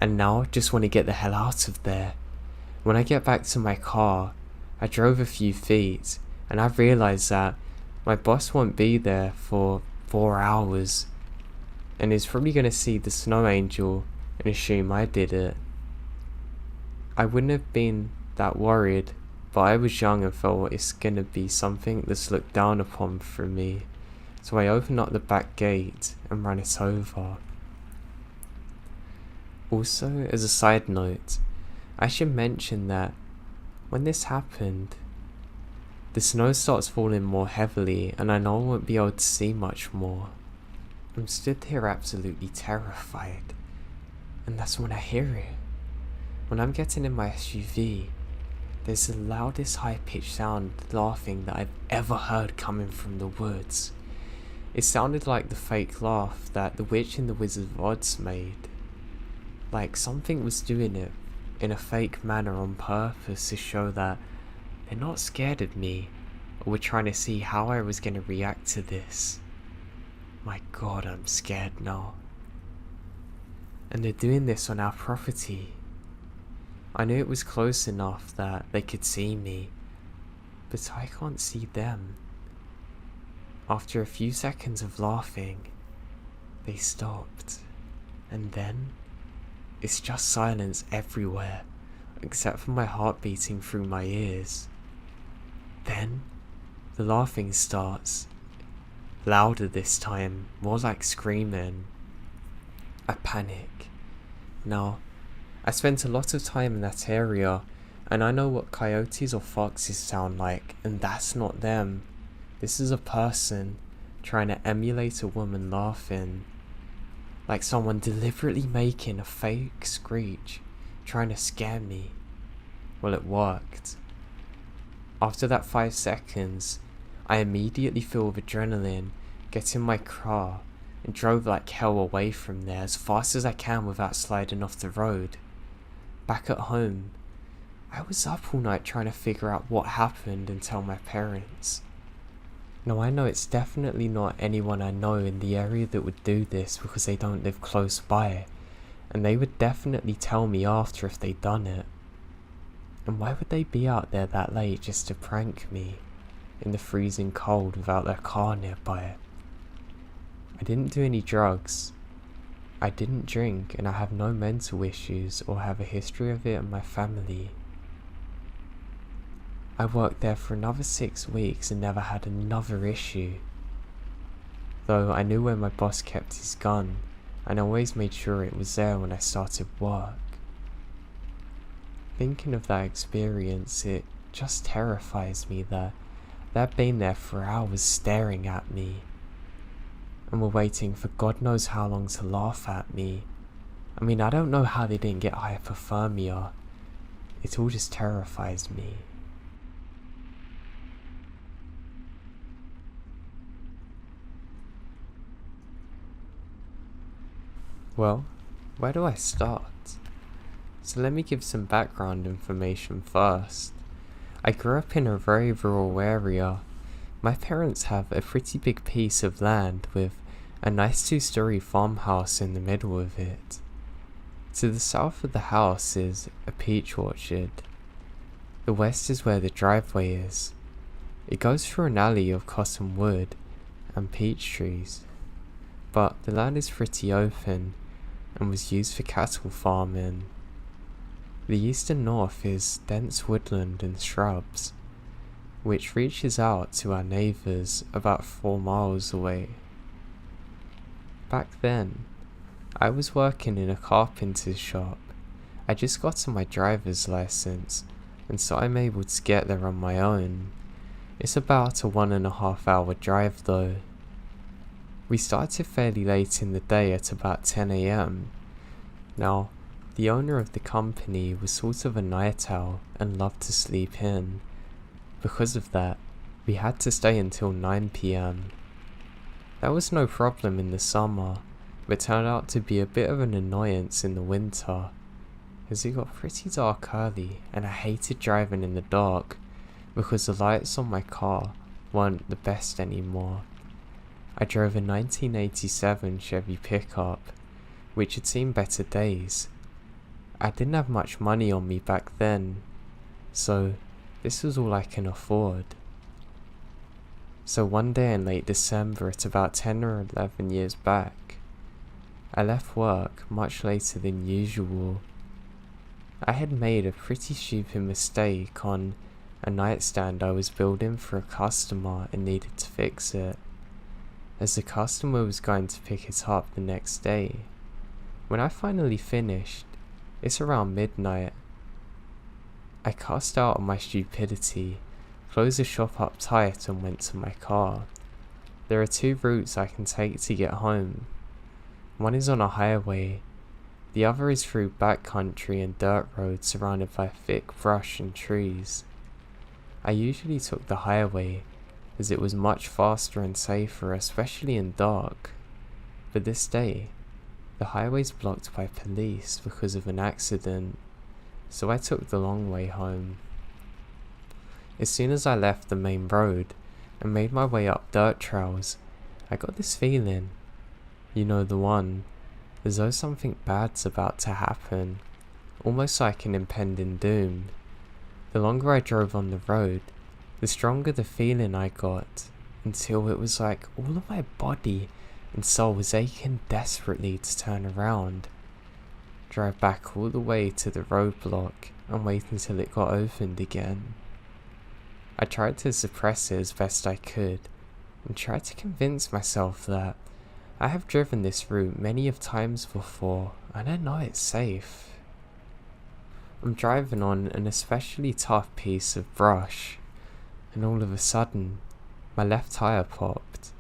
and now just want to get the hell out of there. When I get back to my car, I drove a few feet, and I realised that my boss won't be there for 4 hours, and is probably going to see the snow angel and assume I did it. I wouldn't have been that worried, but I was young and felt it's going to be something that's looked down upon for me, so I opened up the back gate and ran it over. Also, as a side note, I should mention that when this happened, the snow starts falling more heavily and I know I won't be able to see much more. I'm stood here absolutely terrified, and that's when I hear it. When I'm getting in my SUV, there's the loudest high-pitched sound laughing that I've ever heard coming from the woods. It sounded like the fake laugh that the witch in the Wizard of Oz made. Like something was doing it in a fake manner on purpose to show that they're not scared of me, or were trying to see how I was going to react to this. My god, I'm scared now. And they're doing this on our property. I knew it was close enough that they could see me, but I can't see them. After a few seconds of laughing, they stopped, and then it's just silence everywhere, except for my heart beating through my ears. Then, the laughing starts, louder this time, more like screaming. I panic. Now, I spent a lot of time in that area, and I know what coyotes or foxes sound like, and that's not them. This is a person trying to emulate a woman laughing. Like someone deliberately making a fake screech, trying to scare me. Well, it worked. After that 5 seconds, I immediately filled with adrenaline, get in my car, and drove like hell away from there as fast as I can without sliding off the road. Back at home, I was up all night trying to figure out what happened and tell my parents. Now I know it's definitely not anyone I know in the area that would do this because they don't live close by, and they would definitely tell me after if they'd done it. And why would they be out there that late just to prank me in the freezing cold without their car nearby? I didn't do any drugs, I didn't drink, and I have no mental issues or have a history of it in my family. I worked there for another 6 weeks and never had another issue. Though I knew where my boss kept his gun, and I always made sure it was there when I started work. Thinking of that experience, it just terrifies me that they'd been there for hours staring at me, and were waiting for God knows how long to laugh at me. I mean, I don't know how they didn't get hypothermia. It all just terrifies me. Well, where do I start? So let me give some background information first. I grew up in a very rural area. My parents have a pretty big piece of land with a nice 2-story farmhouse in the middle of it. To the south of the house is a peach orchard. The west is where the driveway is. It goes through an alley of cottonwood and peach trees, but the land is pretty open and was used for cattle farming. The east and north is dense woodland and shrubs, which reaches out to our neighbours about 4 miles away. Back then, I was working in a carpenter's shop. I just got my driver's license, and so I'm able to get there on my own. It's about a 1.5 hour drive though. We started fairly late in the day at about 10 AM. Now, the owner of the company was sort of a night owl and loved to sleep in. Because of that, we had to stay until 9 PM. That was no problem in the summer, but turned out to be a bit of an annoyance in the winter, as it got pretty dark early and I hated driving in the dark because the lights on my car weren't the best anymore. I drove a 1987 Chevy pickup, which had seen better days. I didn't have much money on me back then, so this was all I can afford. So one day in late December at about 10 or 11 years back, I left work much later than usual. I had made a pretty stupid mistake on a nightstand I was building for a customer and needed to fix it. as the customer was going to pick it up the next day. When I finally finished, it's around midnight. I cast out on my stupidity, closed the shop up tight and went to my car. There are 2 routes I can take to get home. One is on a highway, the other is through backcountry and dirt roads surrounded by thick brush and trees. I usually took the highway, as it was much faster and safer, especially in dark. But this day, the highway's blocked by police because of an accident, so I took the long way home. As soon as I left the main road and made my way up dirt trails, I got this feeling, you know the one, as though something bad's about to happen, almost like an impending doom. The longer I drove on the road, the stronger the feeling I got, until it was like all of my body and soul was aching desperately to turn around, drive back all the way to the roadblock and wait until it got opened again. I tried to suppress it as best I could, and tried to convince myself that I have driven this route many of times before and I know it's safe. I'm driving on an especially tough piece of brush, and all of a sudden, my left tire popped.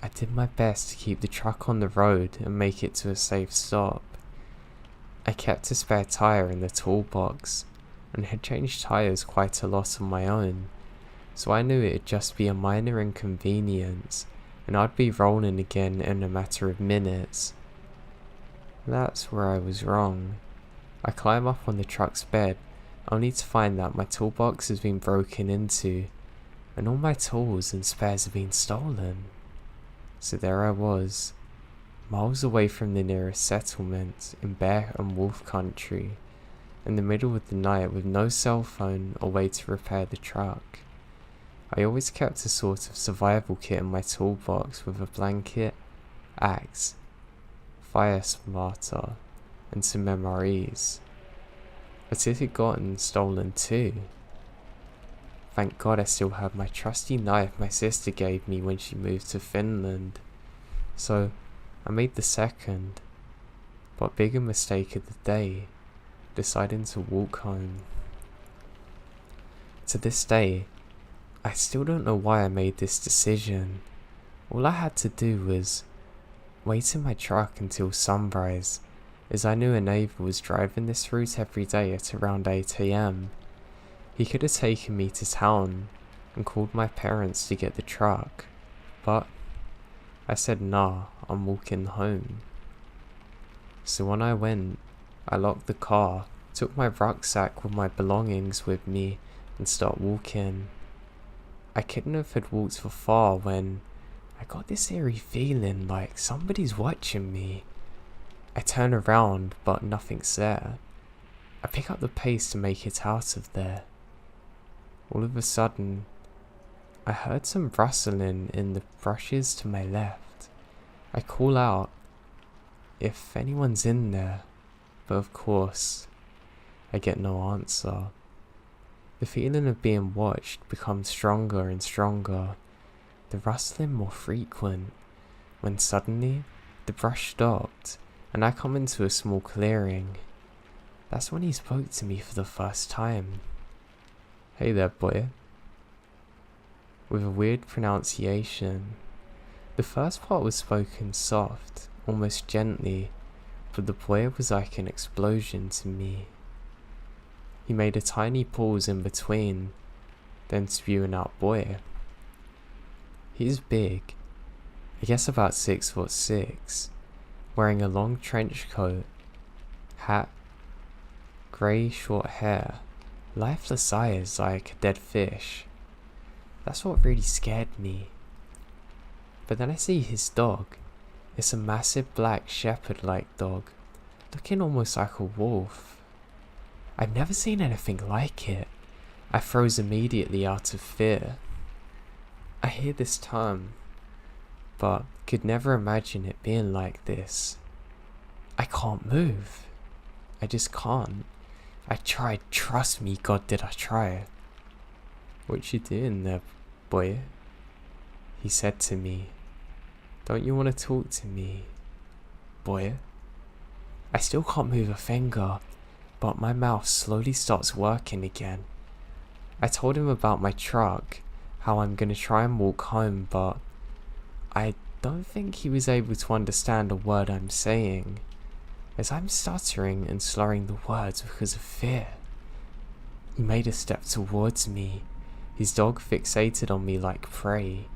I did my best to keep the truck on the road and make it to a safe stop. I kept a spare tire in the toolbox, and had changed tires quite a lot on my own, so I knew it'd just be a minor inconvenience, and I'd be rolling again in a matter of minutes. That's where I was wrong. I climb up on the truck's bed, only to find that my toolbox has been broken into, and all my tools and spares have been stolen. So there I was, miles away from the nearest settlement in bear and wolf country, in the middle of the night with no cell phone or way to repair the truck. I always kept a sort of survival kit in my toolbox with a blanket, axe, fire starter, and some MREs. But it had gotten stolen too. Thank God I still had my trusty knife my sister gave me when she moved to Finland. So I made the second, but bigger mistake of the day, deciding to walk home. To this day, I still don't know why I made this decision. All I had to do was wait in my truck until sunrise, as I knew a neighbour was driving this route every day at around 8 AM. He could have taken me to town and called my parents to get the truck, but I said nah, I'm walking home. So when I went, I locked the car, took my rucksack with my belongings with me, and started walking. I couldn't have had walked for far when I got this eerie feeling like somebody's watching me. I turn around, but nothing's there. I pick up the pace to make it out of there. All of a sudden, I heard some rustling in the brushes to my left. I call out if anyone's in there, but of course, I get no answer. The feeling of being watched becomes stronger and stronger, the rustling more frequent, when suddenly the brush stopped and I come into a small clearing. That's when he spoke to me for the first time. "Hey there, boy," with a weird pronunciation. The first part was spoken soft, almost gently, but the boy was like an explosion to me. He made a tiny pause in between, then spewing out "boy." He's big, I guess about 6'6", wearing a long trench coat, hat, grey short hair, lifeless eyes like a dead fish. That's what really scared me. But then I see his dog. It's a massive black shepherd-like dog, looking almost like a wolf. I've never seen anything like it. I froze immediately out of fear. I hear this term, but could never imagine it being like this. I can't move. I just can't. I tried, trust me, God did I try. "What you doing there, boy?" He said to me, "Don't you want to talk to me, boy?" I still can't move a finger, but my mouth slowly starts working again. I told him about my truck, how I'm gonna try and walk home, but I don't think he was able to understand a word I'm saying, as I'm stuttering and slurring the words because of fear. He made a step towards me, his dog fixated on me like prey.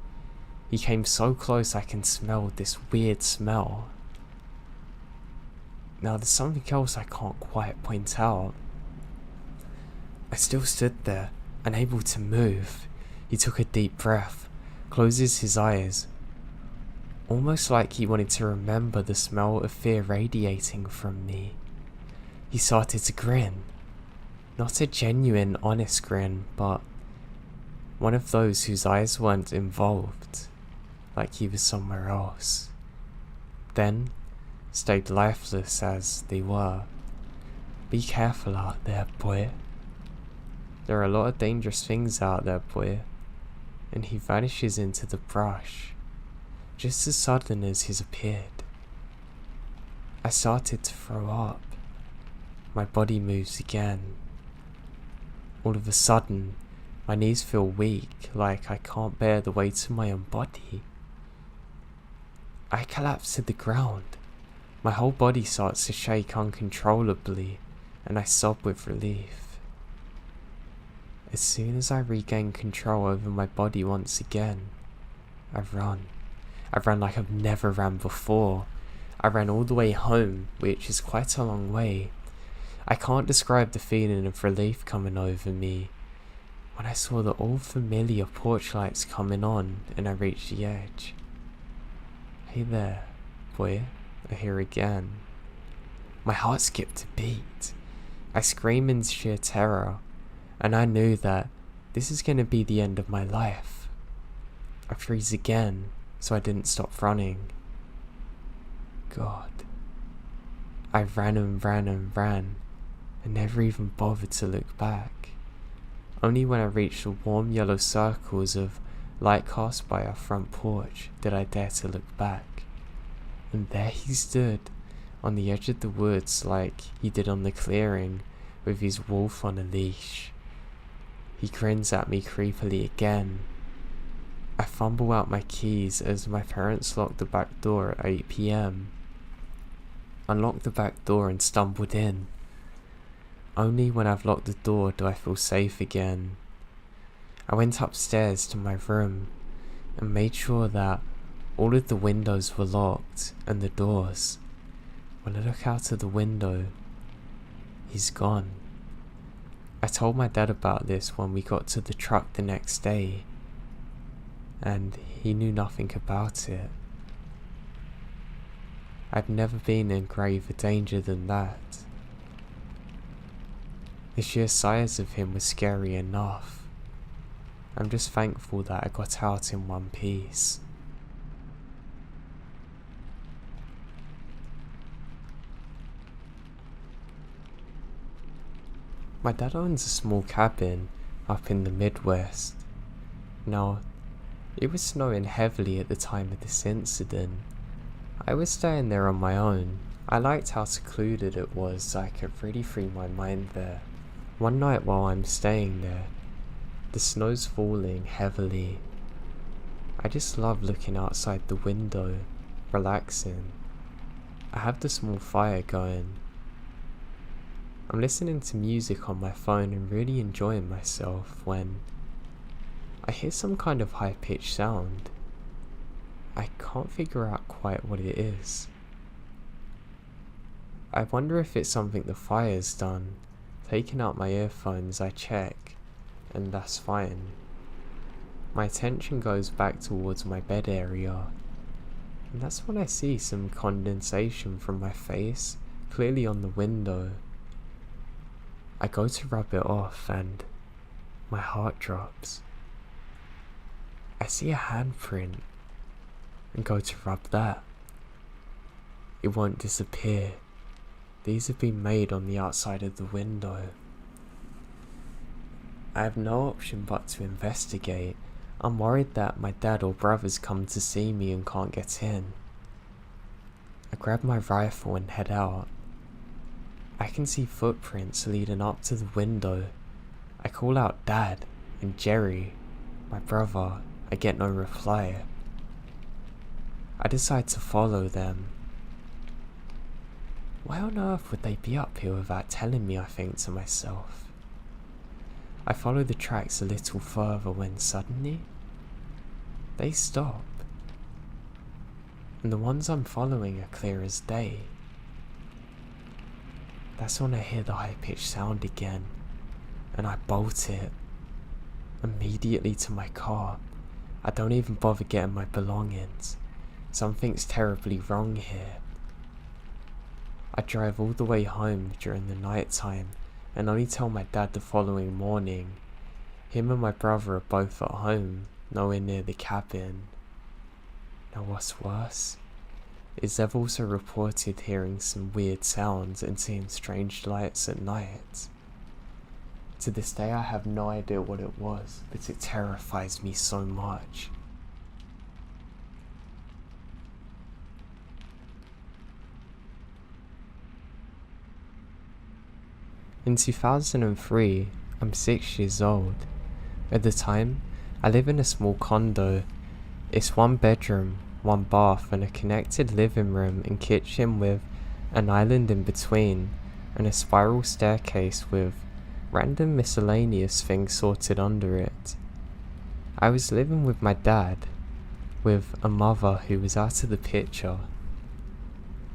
He came so close I can smell this weird smell. Now there's something else I can't quite point out. I still stood there, unable to move. He took a deep breath, closes his eyes, almost like he wanted to remember the smell of fear radiating from me. He started to grin. Not a genuine, honest grin, but one of those whose eyes weren't involved, like he was somewhere else. Then, stayed lifeless as they were. "Be careful out there, boy. There are a lot of dangerous things out there, boy." And he vanishes into the brush, just as sudden as he's appeared. I started to throw up. My body moves again. All of a sudden, my knees feel weak, like I can't bear the weight of my own body. I collapse to the ground. My whole body starts to shake uncontrollably, and I sob with relief. As soon as I regain control over my body once again, I run. I ran like I've never ran before. I ran all the way home, which is quite a long way. I can't describe the feeling of relief coming over me when I saw the all familiar porch lights coming on and I reached the edge. "Hey there, boy," I hear again. My heart skipped a beat. I scream in sheer terror, and I knew that this is going to be the end of my life. I freeze again, so I didn't stop running. God. I ran and ran and ran, and never even bothered to look back. Only when I reached the warm yellow circles of light cast by our front porch did I dare to look back. And there he stood, on the edge of the woods like he did on the clearing, with his wolf on a leash. He grins at me creepily again. I fumble out my keys as my parents locked the back door at 8 p.m. Unlocked the back door and stumbled in. Only when I've locked the door do I feel safe again. I went upstairs to my room and made sure that all of the windows were locked and the doors. When I look out of the window, he's gone. I told my dad about this when we got to the truck the next day, and he knew nothing about it. I'd never been in graver danger than that. The sheer size of him was scary enough. I'm just thankful that I got out in one piece. My dad owns a small cabin up in the Midwest. Now, it was snowing heavily at the time of this incident. I was staying there on my own. I liked how secluded it was, so I could really free my mind there. One night while I'm staying there, the snow's falling heavily. I just love looking outside the window, relaxing. I have the small fire going. I'm listening to music on my phone and really enjoying myself when I hear some kind of high-pitched sound. I can't figure out quite what it is. I wonder if it's something the fire's done. Taking out my earphones, I check, and that's fine. My attention goes back towards my bed area, and that's when I see some condensation from my face, clearly on the window. I go to rub it off, and my heart drops. I see a handprint, and go to rub that. It won't disappear. These have been made on the outside of the window. I have no option but to investigate. I'm worried that my dad or brother's come to see me and can't get in. I grab my rifle and head out. I can see footprints leading up to the window. I call out Dad and Jerry, my brother. I get no reply. I decide to follow them. Why on earth would they be up here without telling me, I think to myself. I follow the tracks a little further when suddenly, they stop. And the ones I'm following are clear as day. That's when I hear the high-pitched sound again, and I bolt it immediately to my car. I don't even bother getting my belongings. Something's terribly wrong here. I drive all the way home during the night time and only tell my dad the following morning. Him and my brother are both at home, nowhere near the cabin. Now what's worse is they've also reported hearing some weird sounds and seeing strange lights at night. To this day I have no idea what it was, but it terrifies me so much. In 2003, I'm 6 years old. At the time, I live in a small condo. It's 1 bedroom, 1 bath and a connected living room and kitchen with an island in between and a spiral staircase with random miscellaneous things sorted under it. I was living with my dad, with a mother who was out of the picture.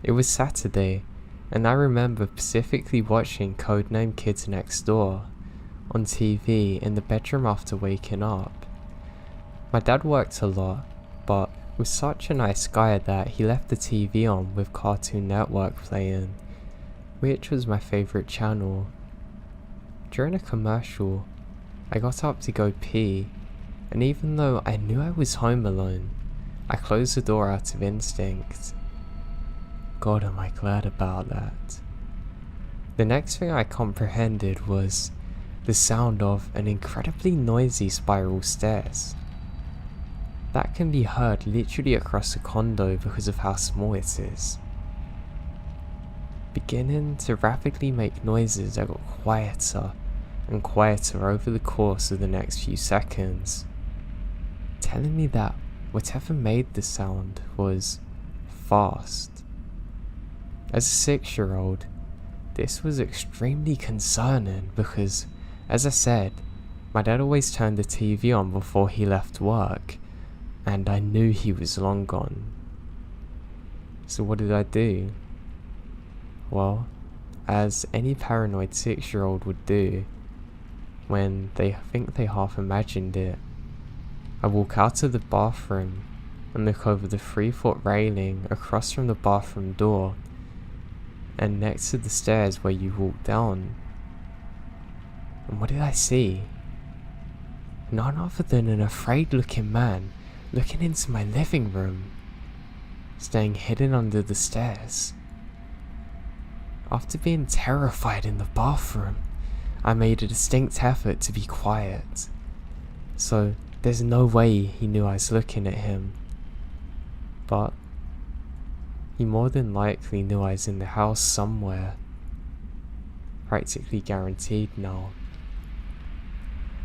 It was Saturday, and I remember specifically watching Codename Kids Next Door on TV in the bedroom after waking up. My dad worked a lot, but was such a nice guy that he left the TV on with Cartoon Network playing, which was my favourite channel. During a commercial, I got up to go pee, and even though I knew I was home alone, I closed the door out of instinct. God, am I glad about that. The next thing I comprehended was the sound of an incredibly noisy spiral stairs. That can be heard literally across the condo because of how small it is. Beginning to rapidly make noises that got quieter and quieter over the course of the next few seconds, telling me that whatever made the sound was fast. As a 6-year-old, this was extremely concerning because, as I said, my dad always turned the TV on before he left work, and I knew he was long gone. So what did I do? Well, as any paranoid 6-year-old would do, when they think they half imagined it, I walk out of the bathroom and look over the 3-foot railing across from the bathroom door and next to the stairs where you walk down. And what did I see? None other than an afraid looking man looking into my living room, staying hidden under the stairs. After being terrified in the bathroom, I made a distinct effort to be quiet, so there's no way he knew I was looking at him. But he more than likely knew I was in the house somewhere. Practically guaranteed now.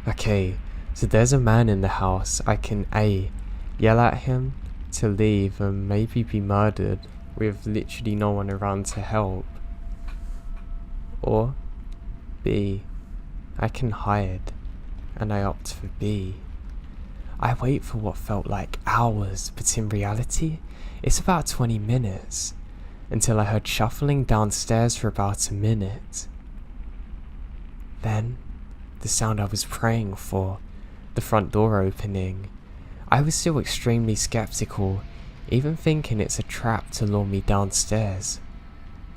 Okay, so there's a man in the house. I can A, yell at him to leave and maybe be murdered with literally no one around to help. Or B, I can hide, and I opt for B. I wait for what felt like hours, but in reality, it's about 20 minutes, until I heard shuffling downstairs for about a minute. Then, the sound I was praying for, the front door opening. I was still extremely skeptical, even thinking it's a trap to lure me downstairs.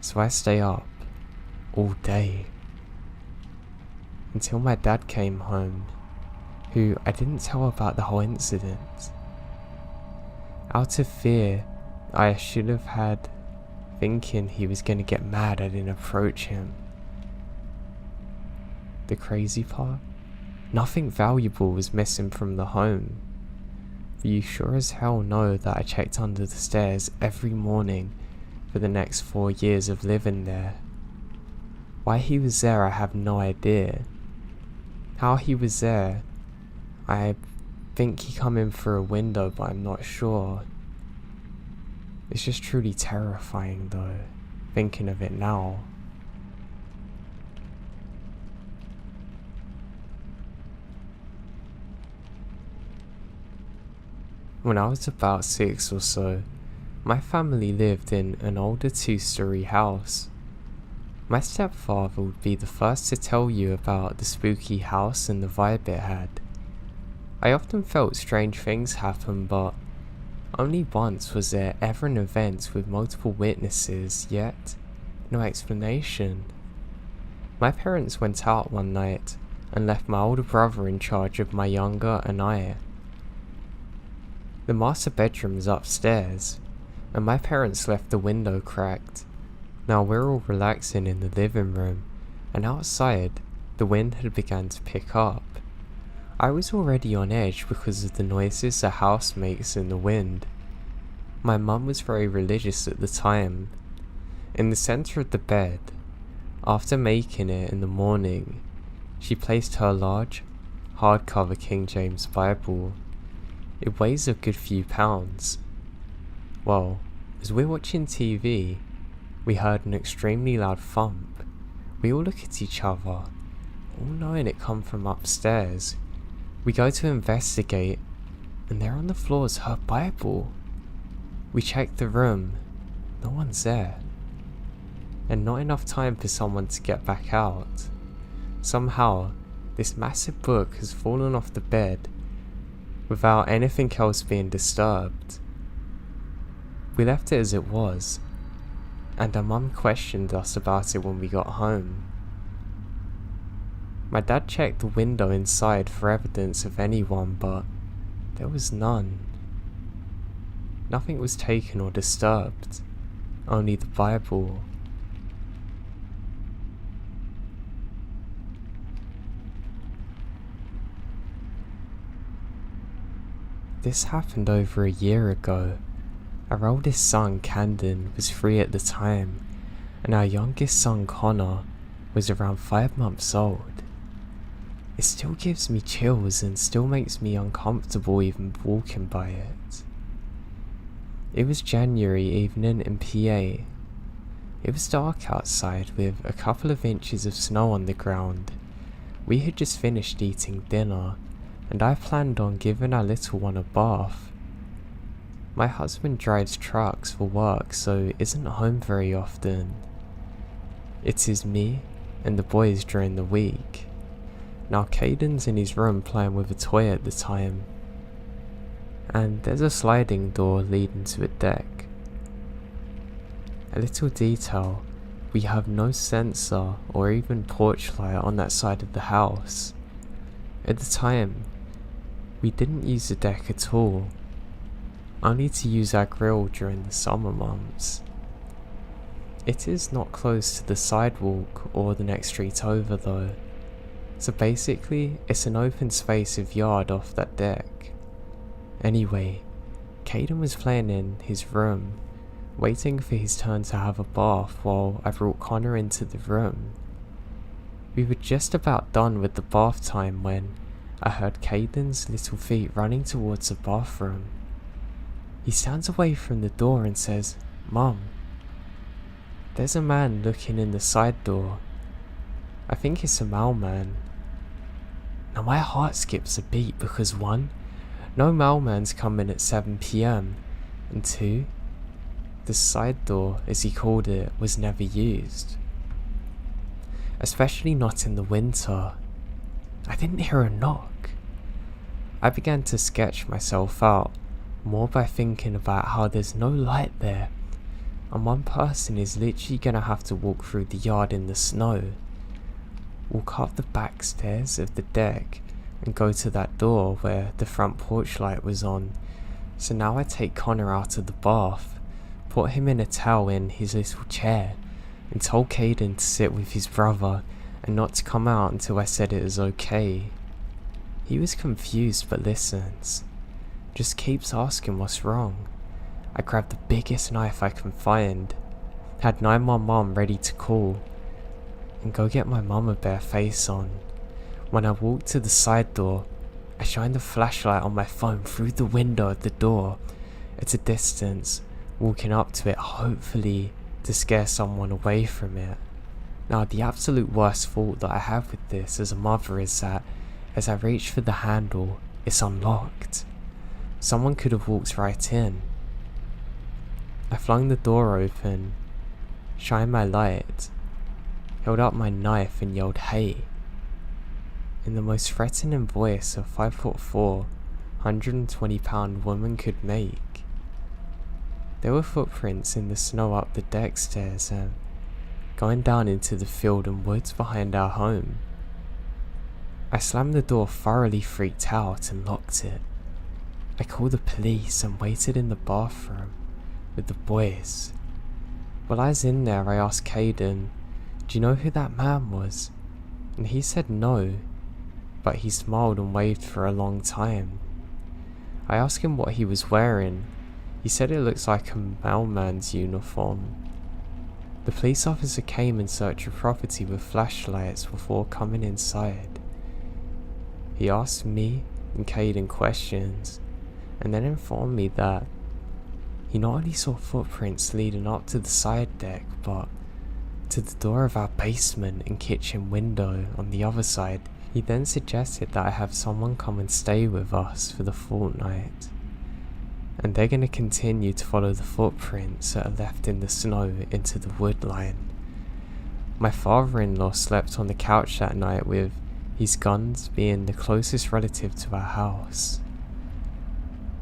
So I stay up, all day. Until my dad came home, who I didn't tell about the whole incident. Out of fear, I should have had, thinking he was going to get mad I didn't approach him. The crazy part? Nothing valuable was missing from the home, But you sure as hell know that I checked under the stairs every morning for the next 4 years of living there. Why he was there I have no idea. How he was there, I think he come in through a window, but I'm not sure. It's just truly terrifying though, thinking of it now. When I was about 6 or so, my family lived in an older 2-story house. My stepfather would be the first to tell you about the spooky house and the vibe it had. I often felt strange things happen, but only once was there ever an event with multiple witnesses, yet no explanation. My parents went out one night and left my older brother in charge of my younger and I. The master bedroom is upstairs, and my parents left the window cracked. Now we're all relaxing in the living room, and outside, the wind had begun to pick up. I was already on edge because of the noises the house makes in the wind. My mum was very religious at the time. In the centre of the bed, after making it in the morning, she placed her large, hardcover King James Bible. It weighs a good few pounds. Well, as we're watching TV, we heard an extremely loud thump. We all look at each other, all knowing it come from upstairs. We go to investigate, and there on the floor is her Bible. We check the room, no one's there. And not enough time for someone to get back out. Somehow, this massive book has fallen off the bed without anything else being disturbed. We left it as it was, and our mum questioned us about it when we got home. My dad checked the window inside for evidence of anyone, but there was none. Nothing was taken or disturbed, only the Bible. This happened over a year ago. Our oldest son, Camden, was 3 at the time, and our youngest son, Connor, was around 5 months old. It still gives me chills and still makes me uncomfortable even walking by it. It was January evening in PA. It was dark outside with a couple of inches of snow on the ground. We had just finished eating dinner, and I planned on giving our little one a bath. My husband drives trucks for work, so isn't home very often. It is me and the boys during the week. Now Caden's in his room playing with a toy at the time, and there's a sliding door leading to a deck. A little detail, we have no sensor or even porch light on that side of the house. At the time, we didn't use the deck at all, only to use our grill during the summer months. It is not close to the sidewalk or the next street over though, so basically it's an open space of yard off that deck. Anyway, Caden was playing in his room, waiting for his turn to have a bath while I brought Connor into the room. We were just about done with the bath time when I heard Caden's little feet running towards the bathroom. He stands away from the door and says, "Mum, there's a man looking in the side door. I think it's a mailman." Now my heart skips a beat because 1, no mailman's coming at 7 PM, and 2, the side door, as he called it, was never used. Especially not in the winter. I didn't hear a knock. I began to sketch myself out, more by thinking about how there's no light there, and one person is literally gonna have to walk through the yard in the snow, walk up the back stairs of the deck, and go to that door where the front porch light was on. So now I take Connor out of the bath, put him in a towel in his little chair, and told Caden to sit with his brother and not to come out until I said it was okay. He was confused but listens, just keeps asking what's wrong. I grabbed the biggest knife I can find, had 911 ready to call, and go get my mum a bare face on. When I walked to the side door, I shined a flashlight on my phone through the window of the door at a distance, walking up to it hopefully to scare someone away from it. Now, the absolute worst fault that I have with this as a mother is that as I reach for the handle, it's unlocked. Someone could have walked right in. I flung the door open, shined my light, held up my knife and yelled, "Hey," in the most threatening voice a 5'4", 120-pound woman could make. There were footprints in the snow up the deck stairs and going down into the field and woods behind our home. I slammed the door, thoroughly freaked out, and locked it. I called the police and waited in the bathroom with the boys. While I was in there, I asked Caden, "Do you know who that man was?" And he said no, but he smiled and waved for a long time. I asked him what he was wearing. He said it looks like a mailman's uniform. The police officer came in search of property with flashlights before coming inside. He asked me and Caden questions, and then informed me that he not only saw footprints leading up to the side deck, but to the door of our basement and kitchen window on the other side. He then suggested that I have someone come and stay with us for the fortnight, and they're going to continue to follow the footprints that are left in the snow into the wood line. My father-in-law slept on the couch that night, with his guns being the closest relative to our house.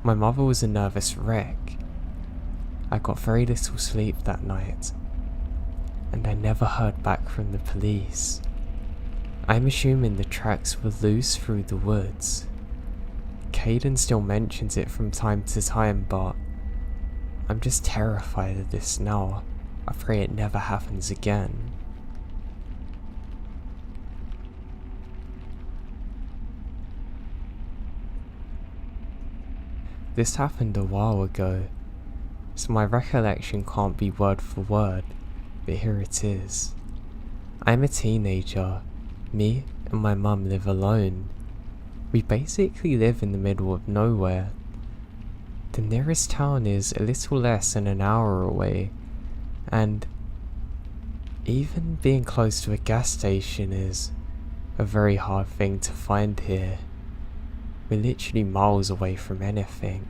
My mother was a nervous wreck. I got very little sleep that night, and I never heard back from the police. I'm assuming the tracks were loose through the woods. Caden still mentions it from time to time, but I'm just terrified of this now. I pray it never happens again. This happened a while ago, so my recollection can't be word for word, but here it is. I'm a teenager. Me and my mum live alone. We basically live in the middle of nowhere. The nearest town is a little less than an hour away, and even being close to a gas station is a very hard thing to find here. We're literally miles away from anything.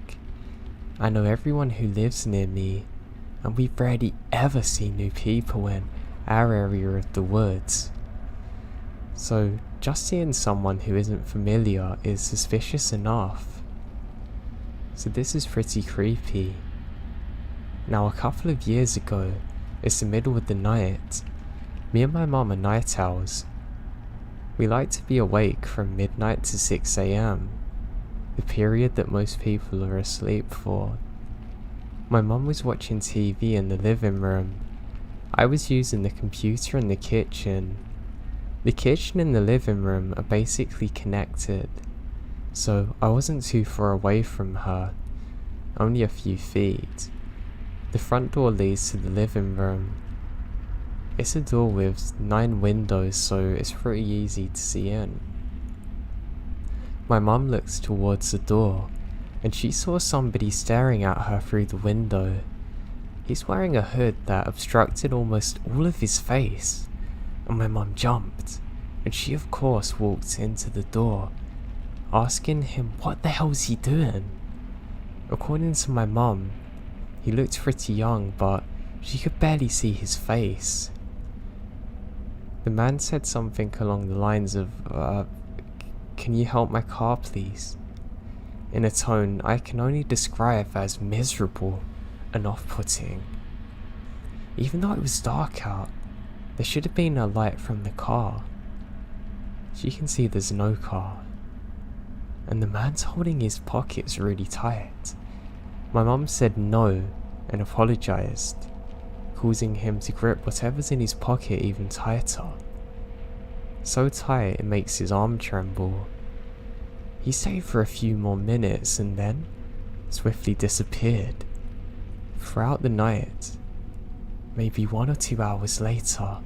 I know everyone who lives near me, and we rarely ever see new people in our area of the woods. So just seeing someone who isn't familiar is suspicious enough. So this is pretty creepy. Now, a couple of years ago, it's the middle of the night. Me and my mum are night owls. We like to be awake from midnight to 6 AM, the period that most people are asleep for. My mum was watching TV in the living room. I was using the computer in the kitchen. The kitchen and the living room are basically connected, so I wasn't too far away from her, only a few feet. The front door leads to the living room. It's a door with 9 windows, so it's pretty easy to see in. My mum looks towards the door, and she saw somebody staring at her through the window. He's wearing a hood that obstructed almost all of his face, and my mum jumped, and she of course walked into the door, asking him what the hell's he doing. According to my mum, he looked pretty young, but she could barely see his face. The man said something along the lines of, "Can you help my car, please?" in a tone I can only describe as miserable and off-putting. Even though it was dark out, there should have been a light from the car. She can see there's no car, and the man's holding his pockets really tight. My mum said no and apologized, causing him to grip whatever's in his pocket even tighter. So tight it makes his arm tremble. He stayed for a few more minutes, and then swiftly disappeared. Throughout the night, maybe 1 or 2 hours later,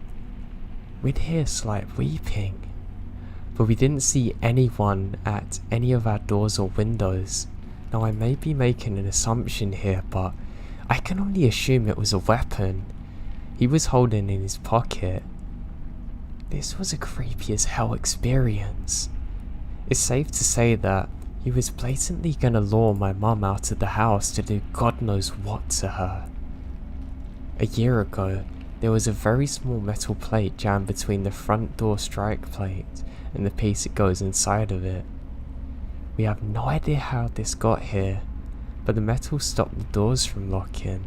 we'd hear slight weeping, but we didn't see anyone at any of our doors or windows. Now, I may be making an assumption here, but I can only assume it was a weapon he was holding in his pocket. This was a creepy as hell experience. It's safe to say that he was blatantly gonna lure my mum out of the house to do God knows what to her. A year ago, there was a very small metal plate jammed between the front door strike plate and the piece that goes inside of it. We have no idea how this got here, but the metal stopped the doors from locking.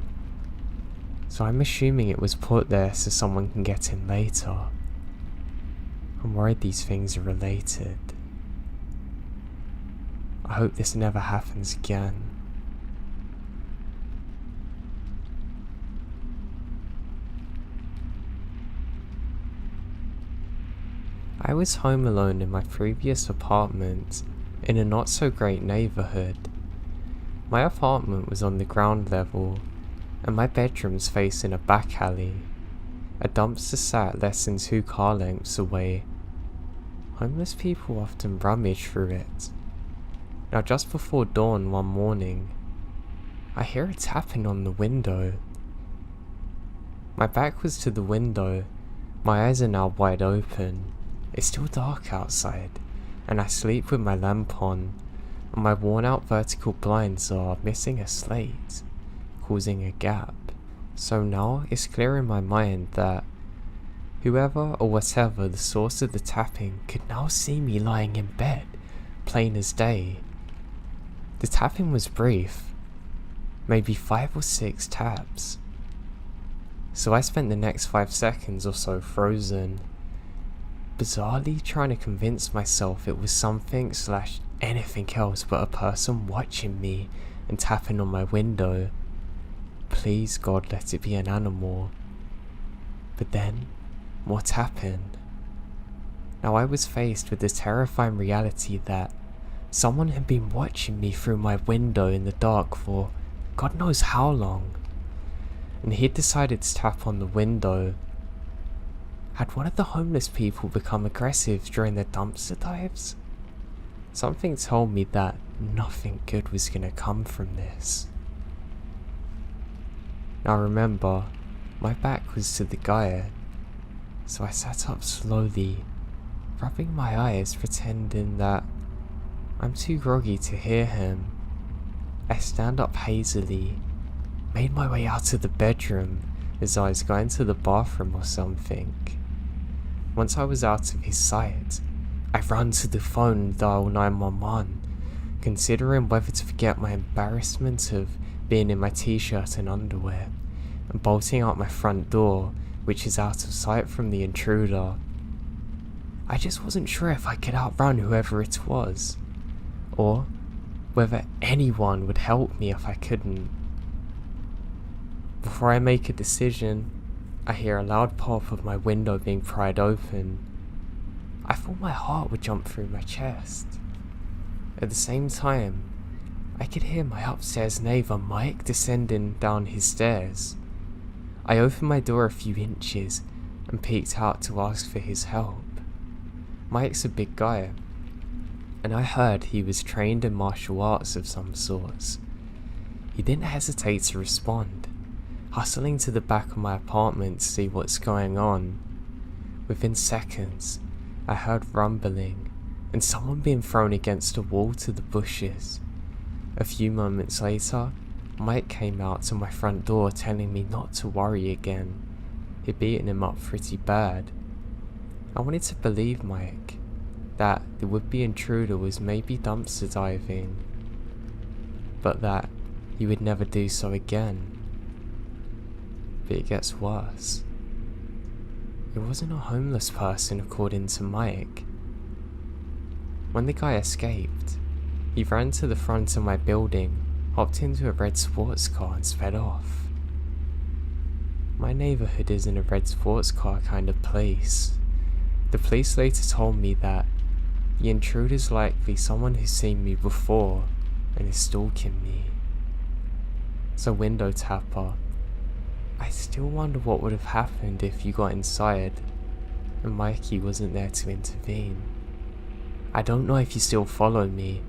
So I'm assuming it was put there so someone can get in later. I'm worried these things are related. I hope this never happens again. I was home alone in my previous apartment in a not so great neighbourhood. My apartment was on the ground level and my bedroom's facing a back alley. A dumpster sat less than 2 car lengths away. Homeless people often rummage through it. Now, just before dawn one morning, I hear a tapping on the window. My back was to the window, my eyes are now wide open. It's still dark outside, and I sleep with my lamp on, and my worn out vertical blinds are missing a slate, causing a gap. So now it's clear in my mind that whoever or whatever the source of the tapping could now see me lying in bed, plain as day. The tapping was brief, maybe 5 or 6 taps. So I spent the next 5 seconds or so frozen, bizarrely trying to convince myself it was something / anything else but a person watching me and tapping on my window. Please God, let it be an animal. But then, more tapping. Now I was faced with the terrifying reality that someone had been watching me through my window in the dark for God knows how long, and he'd decided to tap on the window. Had one of the homeless people become aggressive during their dumpster dives? Something told me that nothing good was going to come from this. Now remember, my back was to the guy, so I sat up slowly, rubbing my eyes, pretending that I'm too groggy to hear him. I stand up hazily, made my way out of the bedroom as I was going to the bathroom or something. Once I was out of his sight, I ran to the phone and dialed 911, considering whether to forget my embarrassment of being in my t-shirt and underwear, and bolting out my front door, which is out of sight from the intruder. I just wasn't sure if I could outrun whoever it was, or whether anyone would help me if I couldn't. Before I make a decision, I hear a loud pop of my window being pried open. I thought my heart would jump through my chest. At the same time, I could hear my upstairs neighbour Mike descending down his stairs. I opened my door a few inches and peeked out to ask for his help. Mike's a big guy, and I heard he was trained in martial arts of some sorts. He didn't hesitate to respond, hustling to the back of my apartment to see what's going on. Within seconds, I heard rumbling and someone being thrown against a wall to the bushes. A few moments later, Mike came out to my front door telling me not to worry again. He'd beaten him up pretty bad. I wanted to believe Mike, that the would-be intruder was maybe dumpster diving, but that he would never do so again. But it gets worse. It wasn't a homeless person according to Mike. When the guy escaped, he ran to the front of my building, hopped into a red sports car and sped off. My neighbourhood isn't a red sports car kind of place. The police later told me that the intruder's likely someone who's seen me before and is stalking me. So window tapper, I still wonder what would have happened if you got inside and Mikey wasn't there to intervene. I don't know if you still follow me,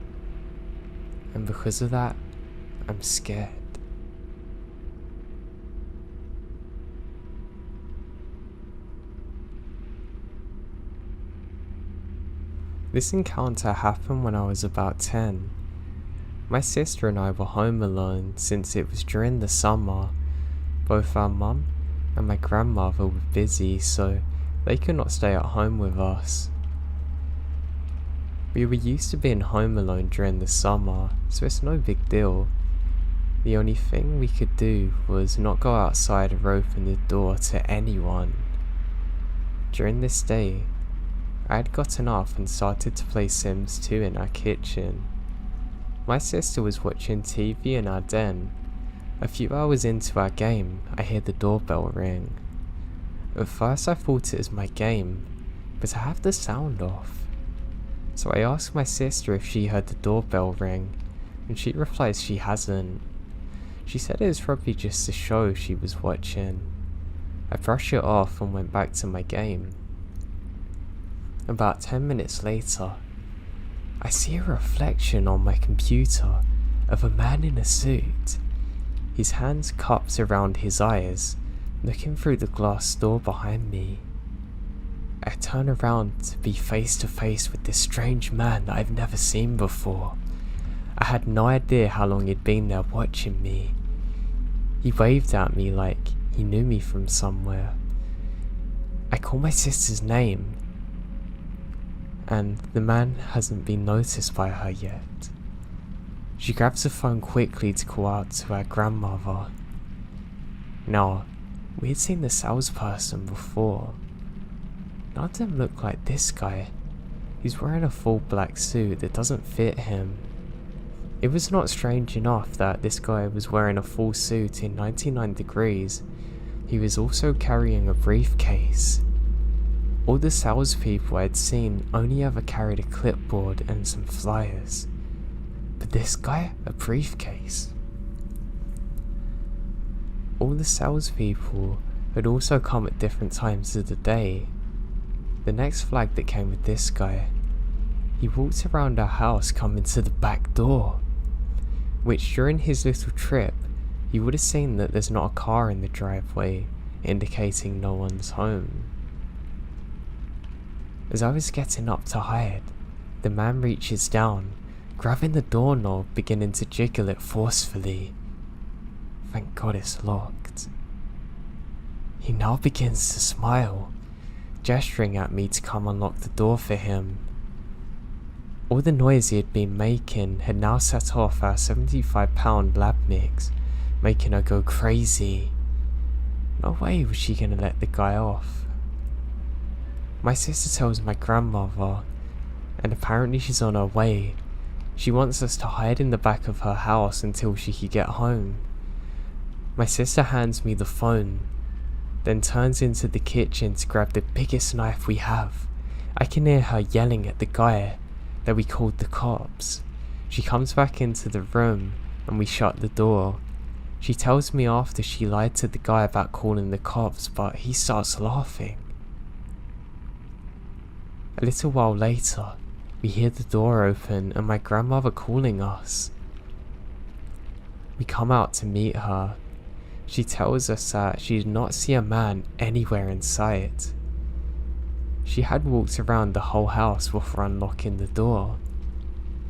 and because of that, I'm scared. This encounter happened when I was about 10. My sister and I were home alone since it was during the summer. Both our mum and my grandmother were busy, so they could not stay at home with us. We were used to being home alone during the summer, so it's no big deal. The only thing we could do was not go outside or open the door to anyone. During this day, I had gotten up and started to play Sims 2 in our kitchen. My sister was watching TV in our den. A few hours into our game, I hear the doorbell ring. At first I thought it was my game, but I have the sound off. So I asked my sister if she heard the doorbell ring, and she replies she hasn't. She said it was probably just a show she was watching. I brushed it off and went back to my game. About 10 minutes later, I see a reflection on my computer of a man in a suit, his hands cupped around his eyes, looking through the glass door behind me. I turn around to be face to face with this strange man that I've never seen before. I had no idea how long he'd been there watching me. He waved at me like he knew me from somewhere. I call my sister's name, and the man hasn't been noticed by her yet. She grabs the phone quickly to call out to her grandmother. Now, we had seen the salesperson before. None of them look like this guy. He's wearing a full black suit that doesn't fit him. It was not strange enough that this guy was wearing a full suit in 99 degrees. He was also carrying a briefcase. All the salespeople I had seen only ever carried a clipboard and some flyers. But this guy, a briefcase. All the salespeople had also come at different times of the day. The next flag that came with this guy, he walked around our house coming to the back door, which during his little trip, you would have seen that there's not a car in the driveway, indicating no one's home. As I was getting up to hide, the man reaches down, grabbing the doorknob, beginning to jiggle it forcefully. Thank God it's locked. He now begins to smile, gesturing at me to come unlock the door for him. All the noise he had been making had now set off our 75-pound lab mix, making her go crazy. No way was she gonna let the guy off. My sister tells my grandmother, and apparently she's on her way. She wants us to hide in the back of her house until she could get home. My sister hands me the phone, then turns into the kitchen to grab the biggest knife we have. I can hear her yelling at the guy that we called the cops. She comes back into the room and we shut the door. She tells me after she lied to the guy about calling the cops, but he starts laughing. A little while later, we hear the door open and my grandmother calling us. We come out to meet her. She tells us that she did not see a man anywhere in sight. She had walked around the whole house before unlocking the door.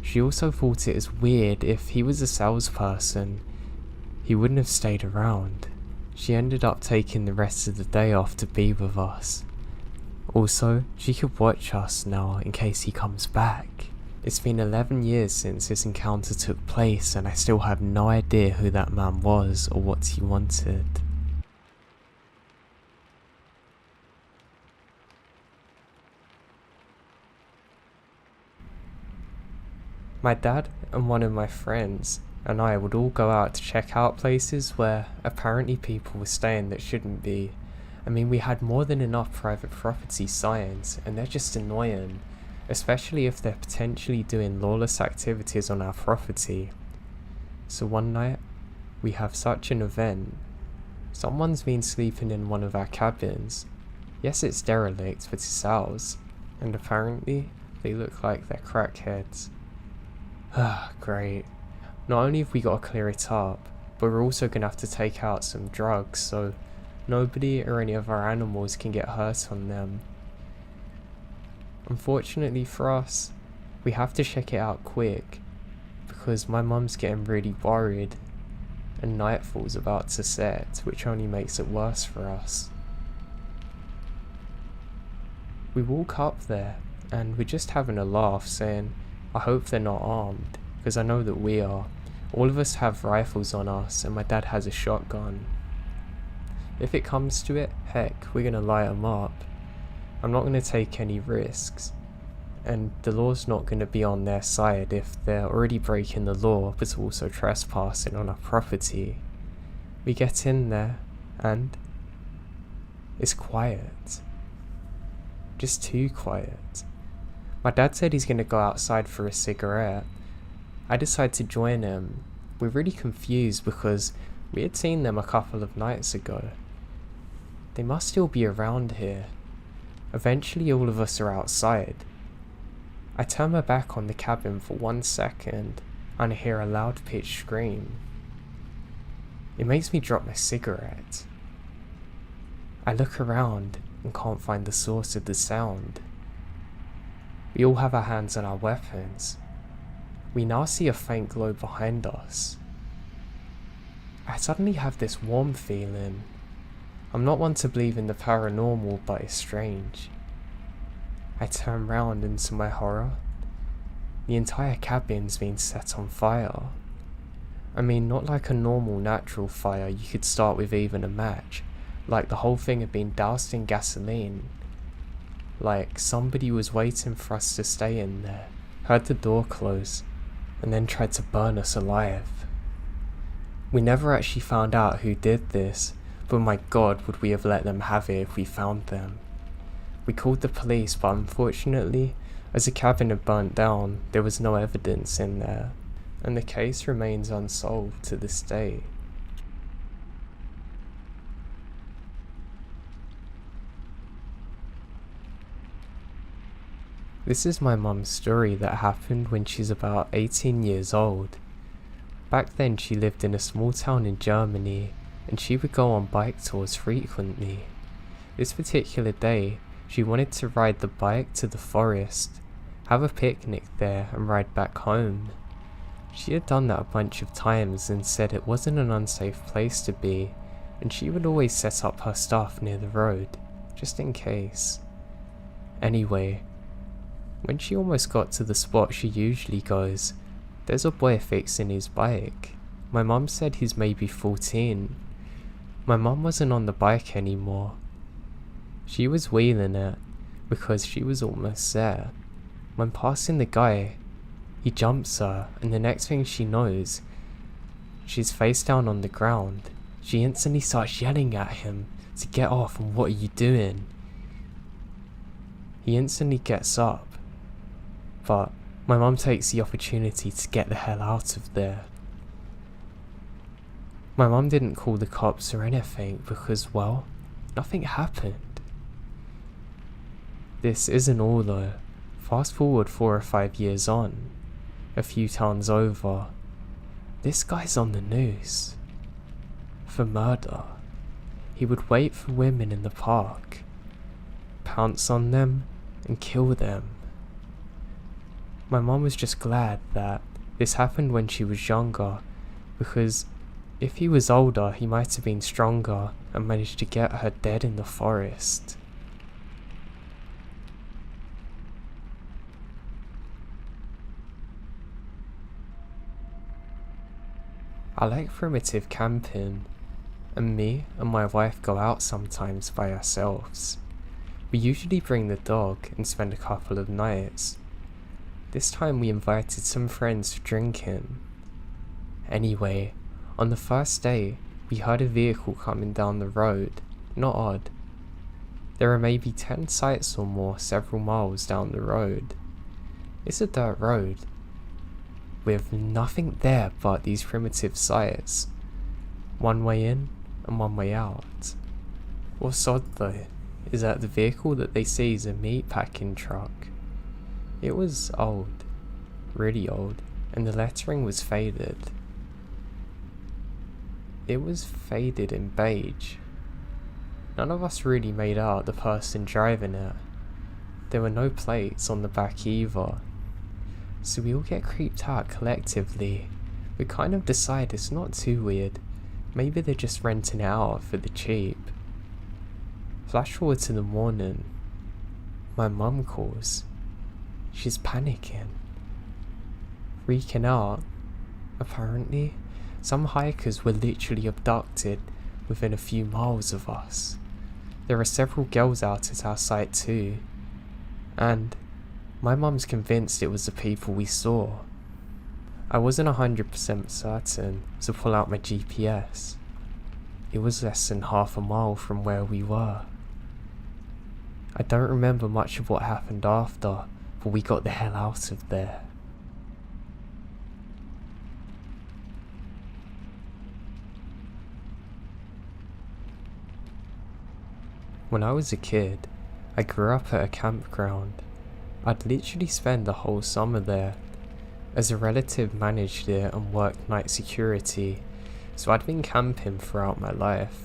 She also thought it was weird if he was a salesperson, he wouldn't have stayed around. She ended up taking the rest of the day off to be with us. Also, she could watch us now in case he comes back. It's been 11 years since this encounter took place and I still have no idea who that man was or what he wanted. My dad and one of my friends and I would all go out to check out places where apparently people were staying that shouldn't be. I mean, we had more than enough private property signs and they're just annoying, especially if they're potentially doing lawless activities on our property. So one night, we have such an event. Someone's been sleeping in one of our cabins. Yes, it's derelict, but it's ours. And apparently, they look like they're crackheads. Ah, great. Not only have we got to clear it up, but we're also going to have to take out some drugs so nobody or any of our animals can get hurt on them. Unfortunately for us, we have to check it out quick because my mum's getting really worried and nightfall's about to set, which only makes it worse for us. We walk up there and we're just having a laugh saying, I hope they're not armed, because I know that we are. All of us have rifles on us and my dad has a shotgun. If it comes to it, heck, we're gonna light them up. I'm not gonna take any risks, and the law's not gonna be on their side if they're already breaking the law but also trespassing on our property. We get in there and it's quiet. Just too quiet. My dad said he's gonna go outside for a cigarette. I decide to join him. We're really confused because we had seen them a couple of nights ago. They must still be around here. Eventually all of us are outside. I turn my back on the cabin for 1 second and I hear a loud pitched scream. It makes me drop my cigarette. I look around and can't find the source of the sound. We all have our hands on our weapons. We now see a faint glow behind us. I suddenly have this warm feeling. I'm not one to believe in the paranormal, but it's strange. I turn round and to my horror, the entire cabin's been set on fire. I mean, not like a normal natural fire you could start with even a match, like the whole thing had been doused in gasoline. Like somebody was waiting for us to stay in there, heard the door close, and then tried to burn us alive. We never actually found out who did this, but my god, would we have let them have it if we found them. We called the police, but unfortunately, as the cabin had burnt down, there was no evidence in there, and the case remains unsolved to this day. This is my mum's story that happened when she's about 18 years old. Back then she lived in a small town in Germany, and she would go on bike tours frequently. This particular day, she wanted to ride the bike to the forest, have a picnic there and ride back home. She had done that a bunch of times and said it wasn't an unsafe place to be, and she would always set up her stuff near the road, just in case. Anyway, when she almost got to the spot she usually goes, there's a boy fixing his bike. My mum said he's maybe 14. My mum wasn't on the bike anymore. She was wheeling it because she was almost there. When passing the guy, he jumps her, and the next thing she knows, she's face down on the ground. She instantly starts yelling at him to get off and what are you doing? He instantly gets up, but my mum takes the opportunity to get the hell out of there. My mum didn't call the cops or anything because, well, nothing happened. This isn't all though. Fast forward 4 or 5 years on, a few towns over, this guy's on the news. For murder. He would wait for women in the park, pounce on them, and kill them. My mum was just glad that this happened when she was younger, because if he was older, he might have been stronger and managed to get her dead in the forest. I like primitive camping, and me and my wife go out sometimes by ourselves. We usually bring the dog and spend a couple of nights. This time we invited some friends for drinking. Anyway, on the first day, we heard a vehicle coming down the road. Not odd. There are maybe 10 sites or more several miles down the road. It's a dirt road, with nothing there but these primitive sites. one way in and one way out. What's odd though is that the vehicle that they see is a meat packing truck. It was old, really old, and the lettering was faded. It was faded in beige. None of us really made out the person driving it. There were no plates on the back either. So we all get creeped out collectively. We kind of decide it's not too weird. Maybe they're just renting it out for the cheap. Flash forward to the morning. My mum calls. She's panicking. Freaking out. Apparently, some hikers were literally abducted within a few miles of us. There are several girls out at our site too. And my mum's convinced it was the people we saw. I wasn't 100% certain, so pull out my GPS. It was less than half a mile from where we were. I don't remember much of what happened after, but we got the hell out of there. When I was a kid, I grew up at a campground. I'd literally spend the whole summer there, as a relative managed it and worked night security, so I'd been camping throughout my life.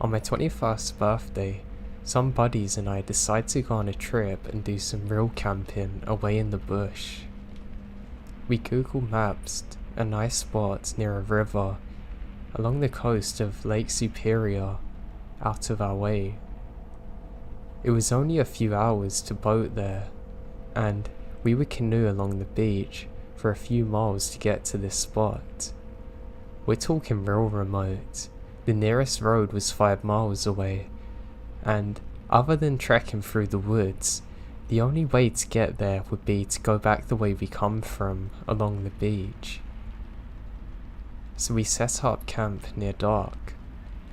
On my 21st birthday, some buddies and I decided to go on a trip and do some real camping away in the bush. We Google Maps'd a nice spot near a river along the coast of Lake Superior, out of our way. It was only a few hours to boat there, and we would canoe along the beach for a few miles to get to this spot. We're talking real remote. The nearest road was 5 miles away, and other than trekking through the woods, the only way to get there would be to go back the way we come from, along the beach. So we set up camp near dark,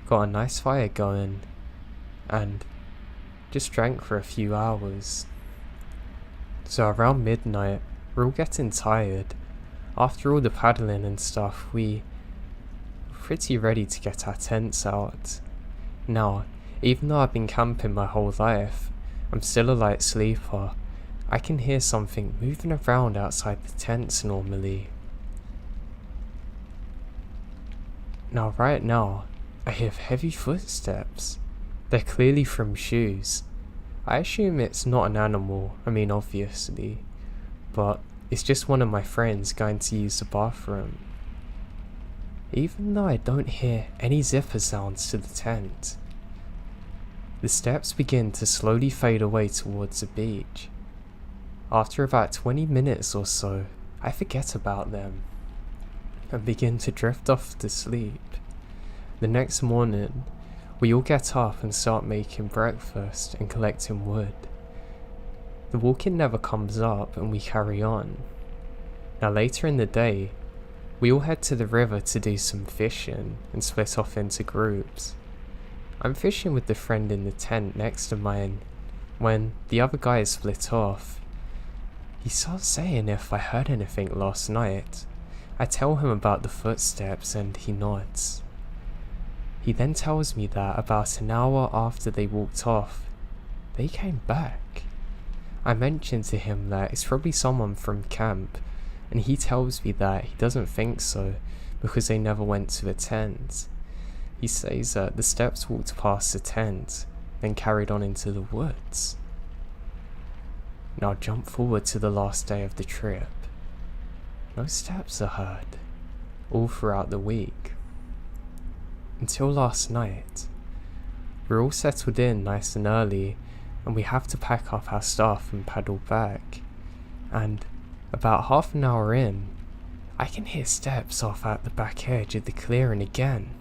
got a nice fire going, and just drank for a few hours. So around midnight, we're all getting tired. After all the paddling and stuff, we were pretty ready to get our tents out. Now, even though I've been camping my whole life, I'm still a light sleeper. I can hear something moving around outside the tents normally. Now right now, I hear heavy footsteps. They're clearly from shoes. I assume it's not an animal, obviously, but it's just one of my friends going to use the bathroom. Even though I don't hear any zipper sounds to the tent, the steps begin to slowly fade away towards the beach. After about 20 minutes or so, I forget about them and begin to drift off to sleep. The next morning, we all get up and start making breakfast and collecting wood. The walking never comes up and we carry on. Now later in the day, we all head to the river to do some fishing and split off into groups. I'm fishing with the friend in the tent next to mine when the other guys split off. He starts saying if I heard anything last night. I tell him about the footsteps and he nods. He then tells me that about an hour after they walked off, they came back. I mentioned to him that it's probably someone from camp, and he tells me that he doesn't think so because they never went to the tent. He says that the steps walked past the tent, then carried on into the woods. Now jump forward to the last day of the trip. No steps are heard, all throughout the week. Until last night. We're all settled in nice and early, and we have to pack up our stuff and paddle back. And about half an hour in, I can hear steps off at the back edge of the clearing again.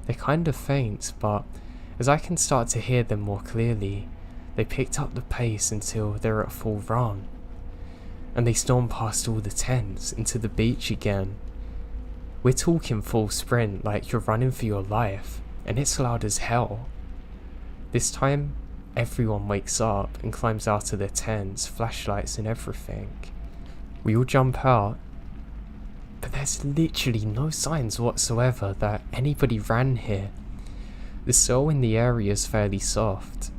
They're kind of faint, but as I can start to hear them more clearly, they picked up the pace until they're at full run. And they storm past all the tents into the beach again. We're talking full sprint, like you're running for your life, and it's loud as hell. This time, everyone wakes up and climbs out of their tents, flashlights and everything. We all jump out, but there's literally no signs whatsoever that anybody ran here. The soil in the area is fairly soft.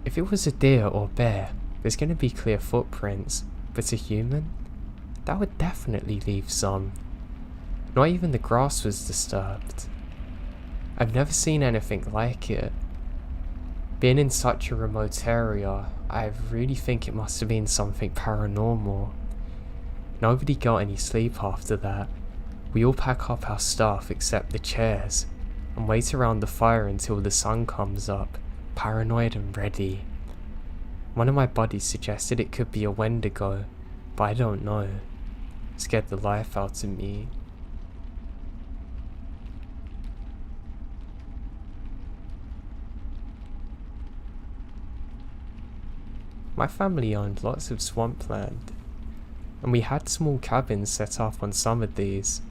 If it was a deer or bear, there's going to be clear footprints, but a human? That would definitely leave some. Not even the grass was disturbed. I've never seen anything like it. Being in such a remote area, I really think it must have been something paranormal. Nobody got any sleep after that. We all pack up our stuff except the chairs, and wait around the fire until the sun comes up, paranoid and ready. One of my buddies suggested it could be a Wendigo, but I don't know. Scared the life out of me. My family owned lots of swampland, and we had small cabins set up on some of these,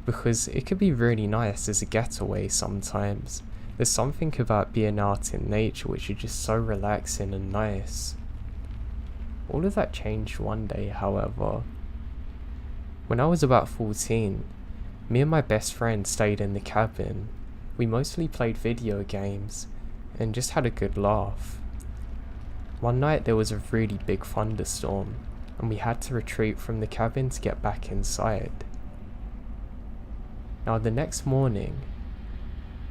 because it could be really nice as a getaway sometimes. There's something about being out in nature which is just so relaxing and nice. All of that changed one day, however. When I was about 14, me and my best friend stayed in the cabin. We mostly played video games, and just had a good laugh. One night there was a really big thunderstorm, and we had to retreat from the cabin to get back inside. Now the next morning,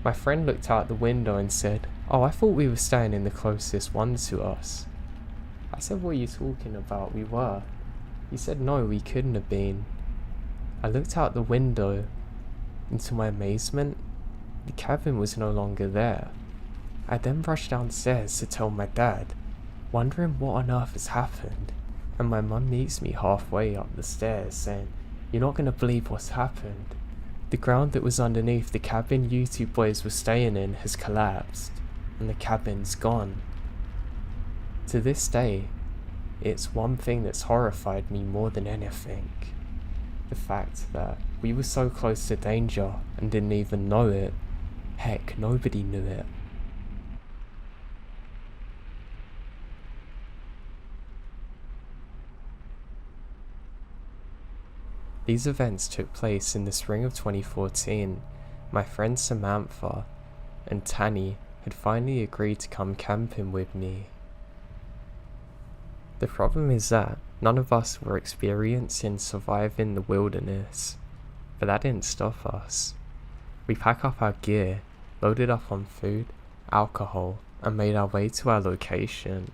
my friend looked out the window and said, "Oh, I thought we were staying in the closest one to us." I said, "What are you talking about? We were." He said, "No, we couldn't have been." I looked out the window, and to my amazement, the cabin was no longer there. I then rushed downstairs to tell my dad, wondering what on earth has happened, and my mum meets me halfway up the stairs saying, "You're not going to believe what's happened. The ground that was underneath the cabin you two boys were staying in has collapsed, and the cabin's gone." To this day, it's one thing that's horrified me more than anything. The fact that we were so close to danger and didn't even know it. Heck, nobody knew it. These events took place in the spring of 2014. My friend Samantha and Tanny had finally agreed to come camping with me. The problem is that none of us were experienced in surviving the wilderness, but that didn't stop us. We packed up our gear, loaded up on food, alcohol, and made our way to our location.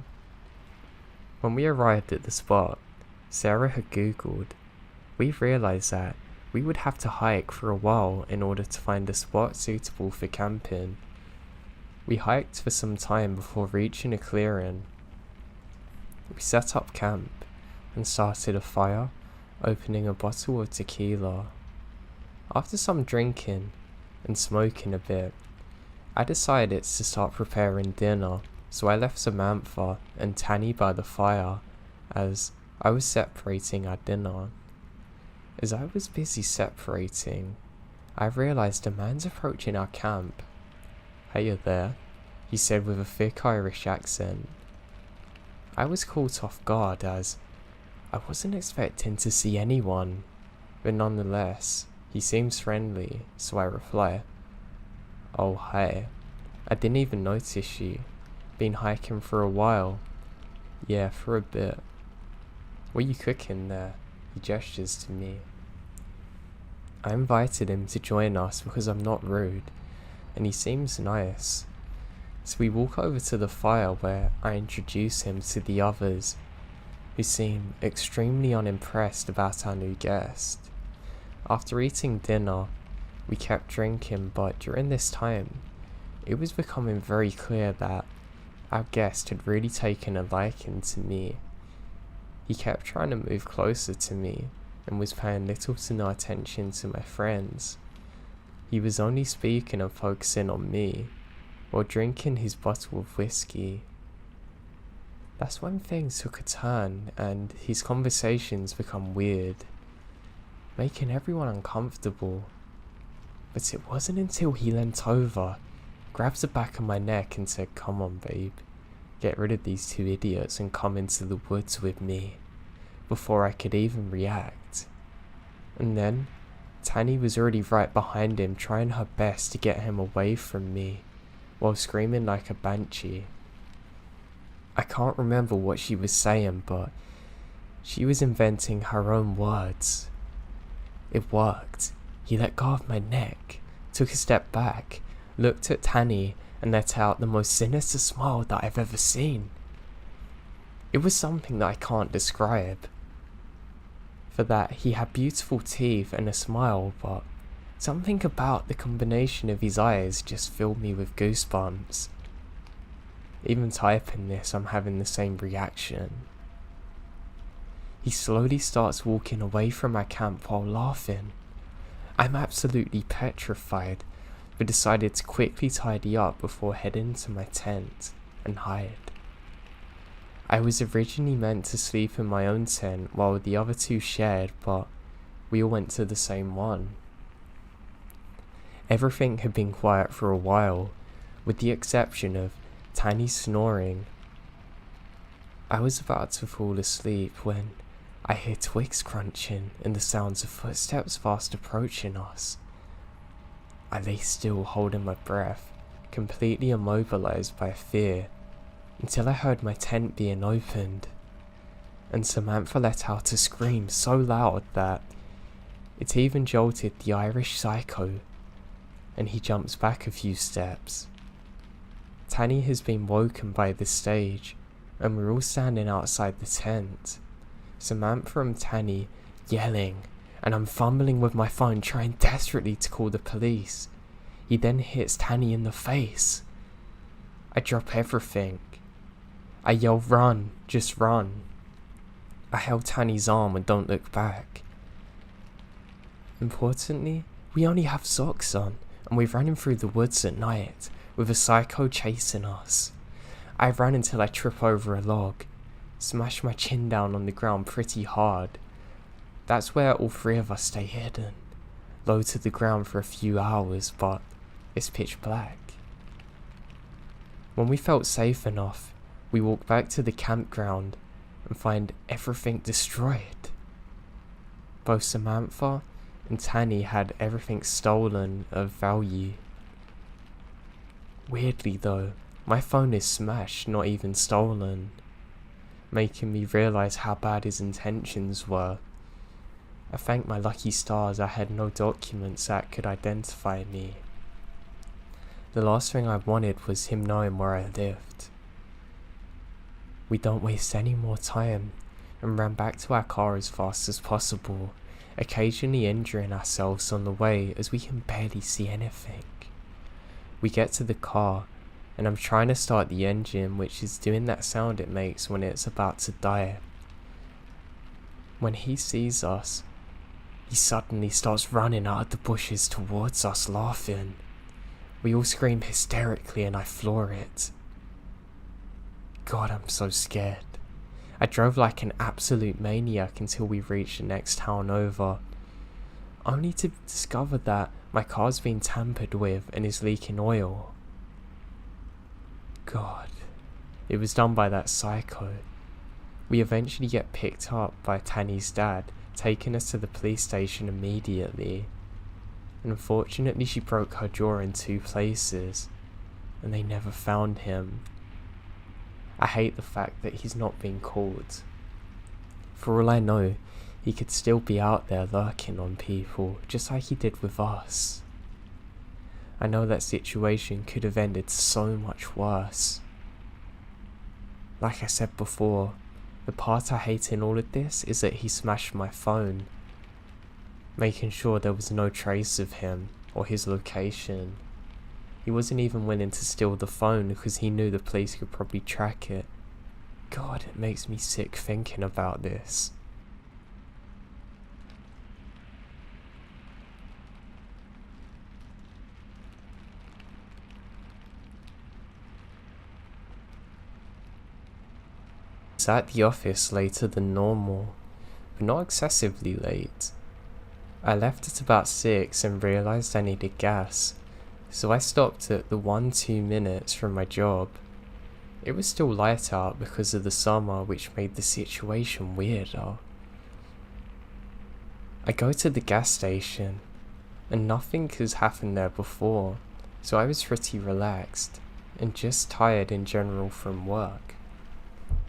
When we arrived at the spot, Sarah had Googled. We realised that we would have to hike for a while in order to find a spot suitable for camping. We hiked for some time before reaching a clearing. We set up camp and started a fire, opening a bottle of tequila. After some drinking and smoking a bit, I decided to start preparing dinner, so I left Samantha and Tanny by the fire as I was separating our dinner. As I was busy separating, I realised a man's approaching our camp. "Hey you there," he said with a thick Irish accent. I was caught off guard as I wasn't expecting to see anyone, but nonetheless, he seems friendly, so I reply, "Oh hey, I didn't even notice you. Been hiking for a while." "Yeah, for a bit." "What you cooking there?" He gestures to me. I invited him to join us because I'm not rude, and he seems nice. So we walk over to the fire where I introduce him to the others, who seem extremely unimpressed about our new guest. After eating dinner, we kept drinking, but during this time, it was becoming very clear that our guest had really taken a liking to me. He kept trying to move closer to me and was paying little to no attention to my friends. He was only speaking and focusing on me while drinking his bottle of whiskey. That's when things took a turn and his conversations become weird, making everyone uncomfortable. But it wasn't until he leant over, grabbed the back of my neck and said, "Come on babe, get rid of these two idiots and come into the woods with me," before I could even react. And then, Tanny was already right behind him, trying her best to get him away from me, while screaming like a banshee. I can't remember what she was saying, but she was inventing her own words. It worked. He let go of my neck, took a step back, looked at Tanny, and let out the most sinister smile that I've ever seen. It was something that I can't describe. For that, he had beautiful teeth and a smile, but something about the combination of his eyes just filled me with goosebumps. Even typing this, I'm having the same reaction. He slowly starts walking away from my camp while laughing. I'm absolutely petrified, but decided to quickly tidy up before heading to my tent and hide. I was originally meant to sleep in my own tent while the other two shared, but we all went to the same one. Everything had been quiet for a while, with the exception of Tanny snoring. I was about to fall asleep when I hear twigs crunching and the sounds of footsteps fast approaching us. I lay still, holding my breath, completely immobilized by fear, until I heard my tent being opened, and Samantha let out a scream so loud that it even jolted the Irish psycho, and he jumps back a few steps. Tanny has been woken by this stage, and we're all standing outside the tent. Samantha and Tanny yelling, and I'm fumbling with my phone trying desperately to call the police. He then hits Tanny in the face. I drop everything. I yell, "Run, just run." I held Tanny's arm and don't look back. Importantly, we only have socks on, and we're running through the woods at night, with a psycho chasing us. I ran until I trip over a log, smash my chin down on the ground pretty hard. That's where all three of us stay hidden, low to the ground for a few hours, but it's pitch black. When we felt safe enough, we walked back to the campground and find everything destroyed. Both Samantha and Tanny had everything stolen of value. Weirdly though, my phone is smashed, not even stolen, making me realise how bad his intentions were. I thank my lucky stars I had no documents that could identify me. The last thing I wanted was him knowing where I lived. We don't waste any more time and ran back to our car as fast as possible, occasionally injuring ourselves on the way as we can barely see anything. We get to the car and I'm trying to start the engine, which is doing that sound it makes when it's about to die. When he sees us, he suddenly starts running out of the bushes towards us, laughing. We all scream hysterically and I floor it. God, I'm so scared. I drove like an absolute maniac until we reached the next town over, only to discover that my car's been tampered with and is leaking oil. God, it was done by that psycho. We eventually get picked up by Tanny's dad, taking us to the police station immediately. And unfortunately she broke her jaw in 2 places, and they never found him. I hate the fact that he's not been caught. For all I know, he could still be out there lurking on people, just like he did with us. I know that situation could have ended so much worse. Like I said before, the part I hate in all of this is that he smashed my phone, making sure there was no trace of him or his location. He wasn't even willing to steal the phone because he knew the police could probably track it. God, it makes me sick thinking about this. I was at the office later than normal, but not excessively late. I left at about 6 and realised I needed gas, so I stopped at the 1-2 minutes from my job. It was still light out because of the summer, which made the situation weirder. I go to the gas station, and nothing has happened there before, so I was pretty relaxed, and just tired in general from work.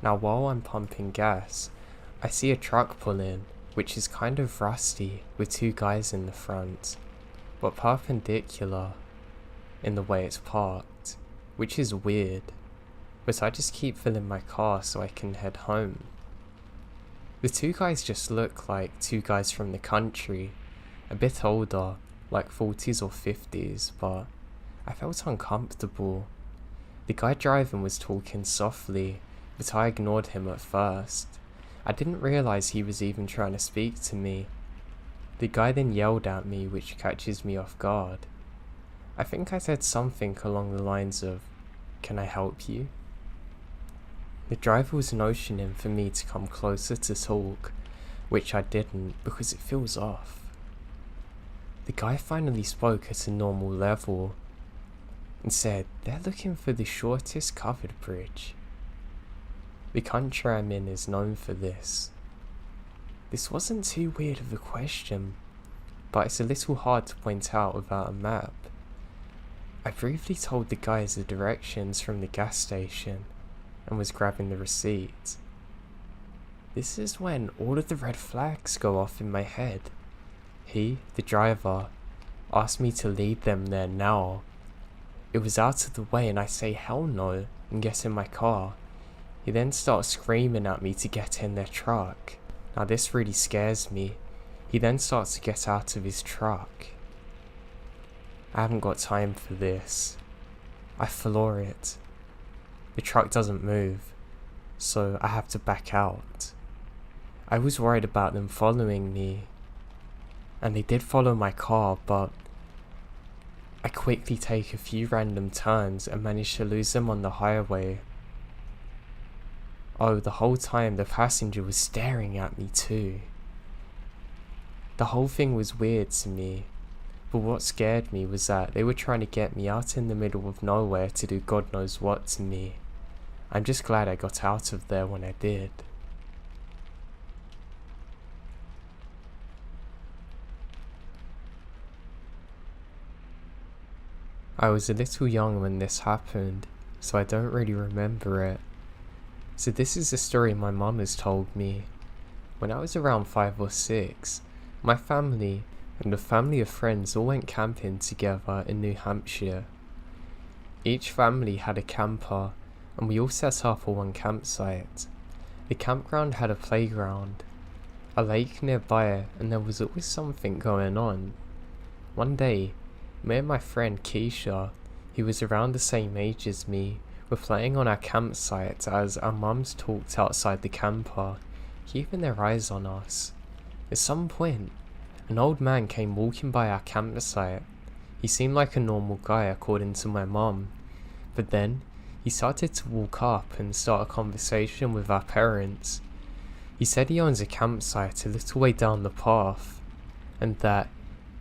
Now while I'm pumping gas, I see a truck pull in, which is kind of rusty with two guys in the front, but perpendicular in the way it's parked, which is weird, but I just keep filling my car so I can head home. The two guys just look like two guys from the country, a bit older, like 40s or 50s, but I felt uncomfortable. The guy driving was talking softly, but I ignored him at first. I didn't realise he was even trying to speak to me. The guy then yelled at me, which catches me off guard. I think I said something along the lines of, "Can I help you?" The driver was notioning for me to come closer to talk, which I didn't because it feels off. The guy finally spoke at a normal level and said they're looking for the shortest covered bridge. The country I'm in is known for this. This wasn't too weird of a question, but it's a little hard to point out without a map. I briefly told the guys the directions from the gas station and was grabbing the receipt. This is when all of the red flags go off in my head. He, the driver, asked me to lead them there now. It was out of the way and I say hell no and get in my car. He then starts screaming at me to get in their truck. Now this really scares me. He then starts to get out of his truck. I haven't got time for this. I floor it. The truck doesn't move, so I have to back out. I was worried about them following me, and they did follow my car, but I quickly take a few random turns and manage to lose them on the highway. Oh, the whole time the passenger was staring at me too. The whole thing was weird to me, but what scared me was that they were trying to get me out in the middle of nowhere to do God knows what to me. I'm just glad I got out of there when I did. I was a little young when this happened, so I don't really remember it. So this is a story my mum has told me. When I was around 5 or 6, my family and a family of friends all went camping together in New Hampshire. Each family had a camper, and we all set up on one campsite. The campground had a playground, a lake nearby, and there was always something going on. One day, me and my friend Keisha, who was around the same age as me, were playing on our campsite as our mums talked outside the camper, keeping their eyes on us. At some point, an old man came walking by our campsite. He seemed like a normal guy according to my mum, but then he started to walk up and start a conversation with our parents. He said he owns a campsite a little way down the path, and that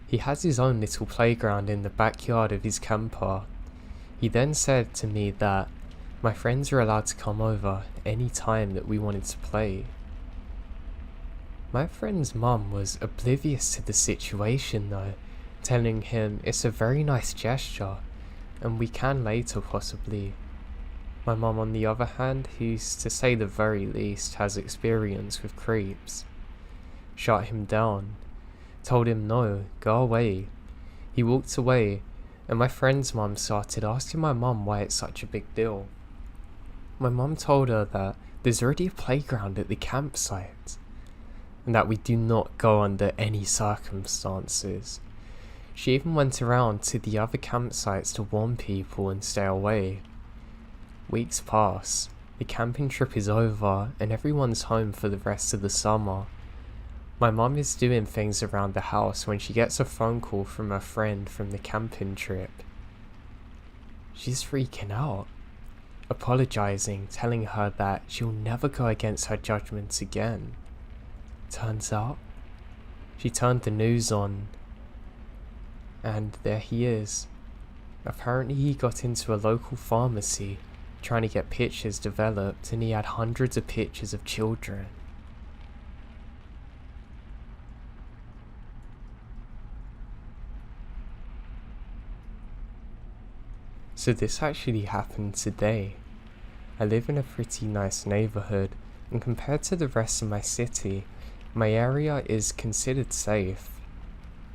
he has his own little playground in the backyard of his camper. He then said to me that my friends were allowed to come over any time that we wanted to play. My friend's mum was oblivious to the situation though, telling him it's a very nice gesture and we can later possibly. My mum on the other hand, who's to say the very least has experience with creeps, shut him down, told him no, go away. He walked away, and my friend's mum started asking my mum why it's such a big deal. My mum told her that there's already a playground at the campsite, and that we do not go under any circumstances. She even went around to the other campsites to warn people and stay away. Weeks pass, the camping trip is over, and everyone's home for the rest of the summer. My mum is doing things around the house when she gets a phone call from her friend from the camping trip. She's freaking out, apologizing, telling her that she'll never go against her judgments again. Turns out, she turned the news on, and there he is. Apparently he got into a local pharmacy trying to get pictures developed, and he had hundreds of pictures of children. So this actually happened today. I live in a pretty nice neighborhood, and compared to the rest of my city, my area is considered safe.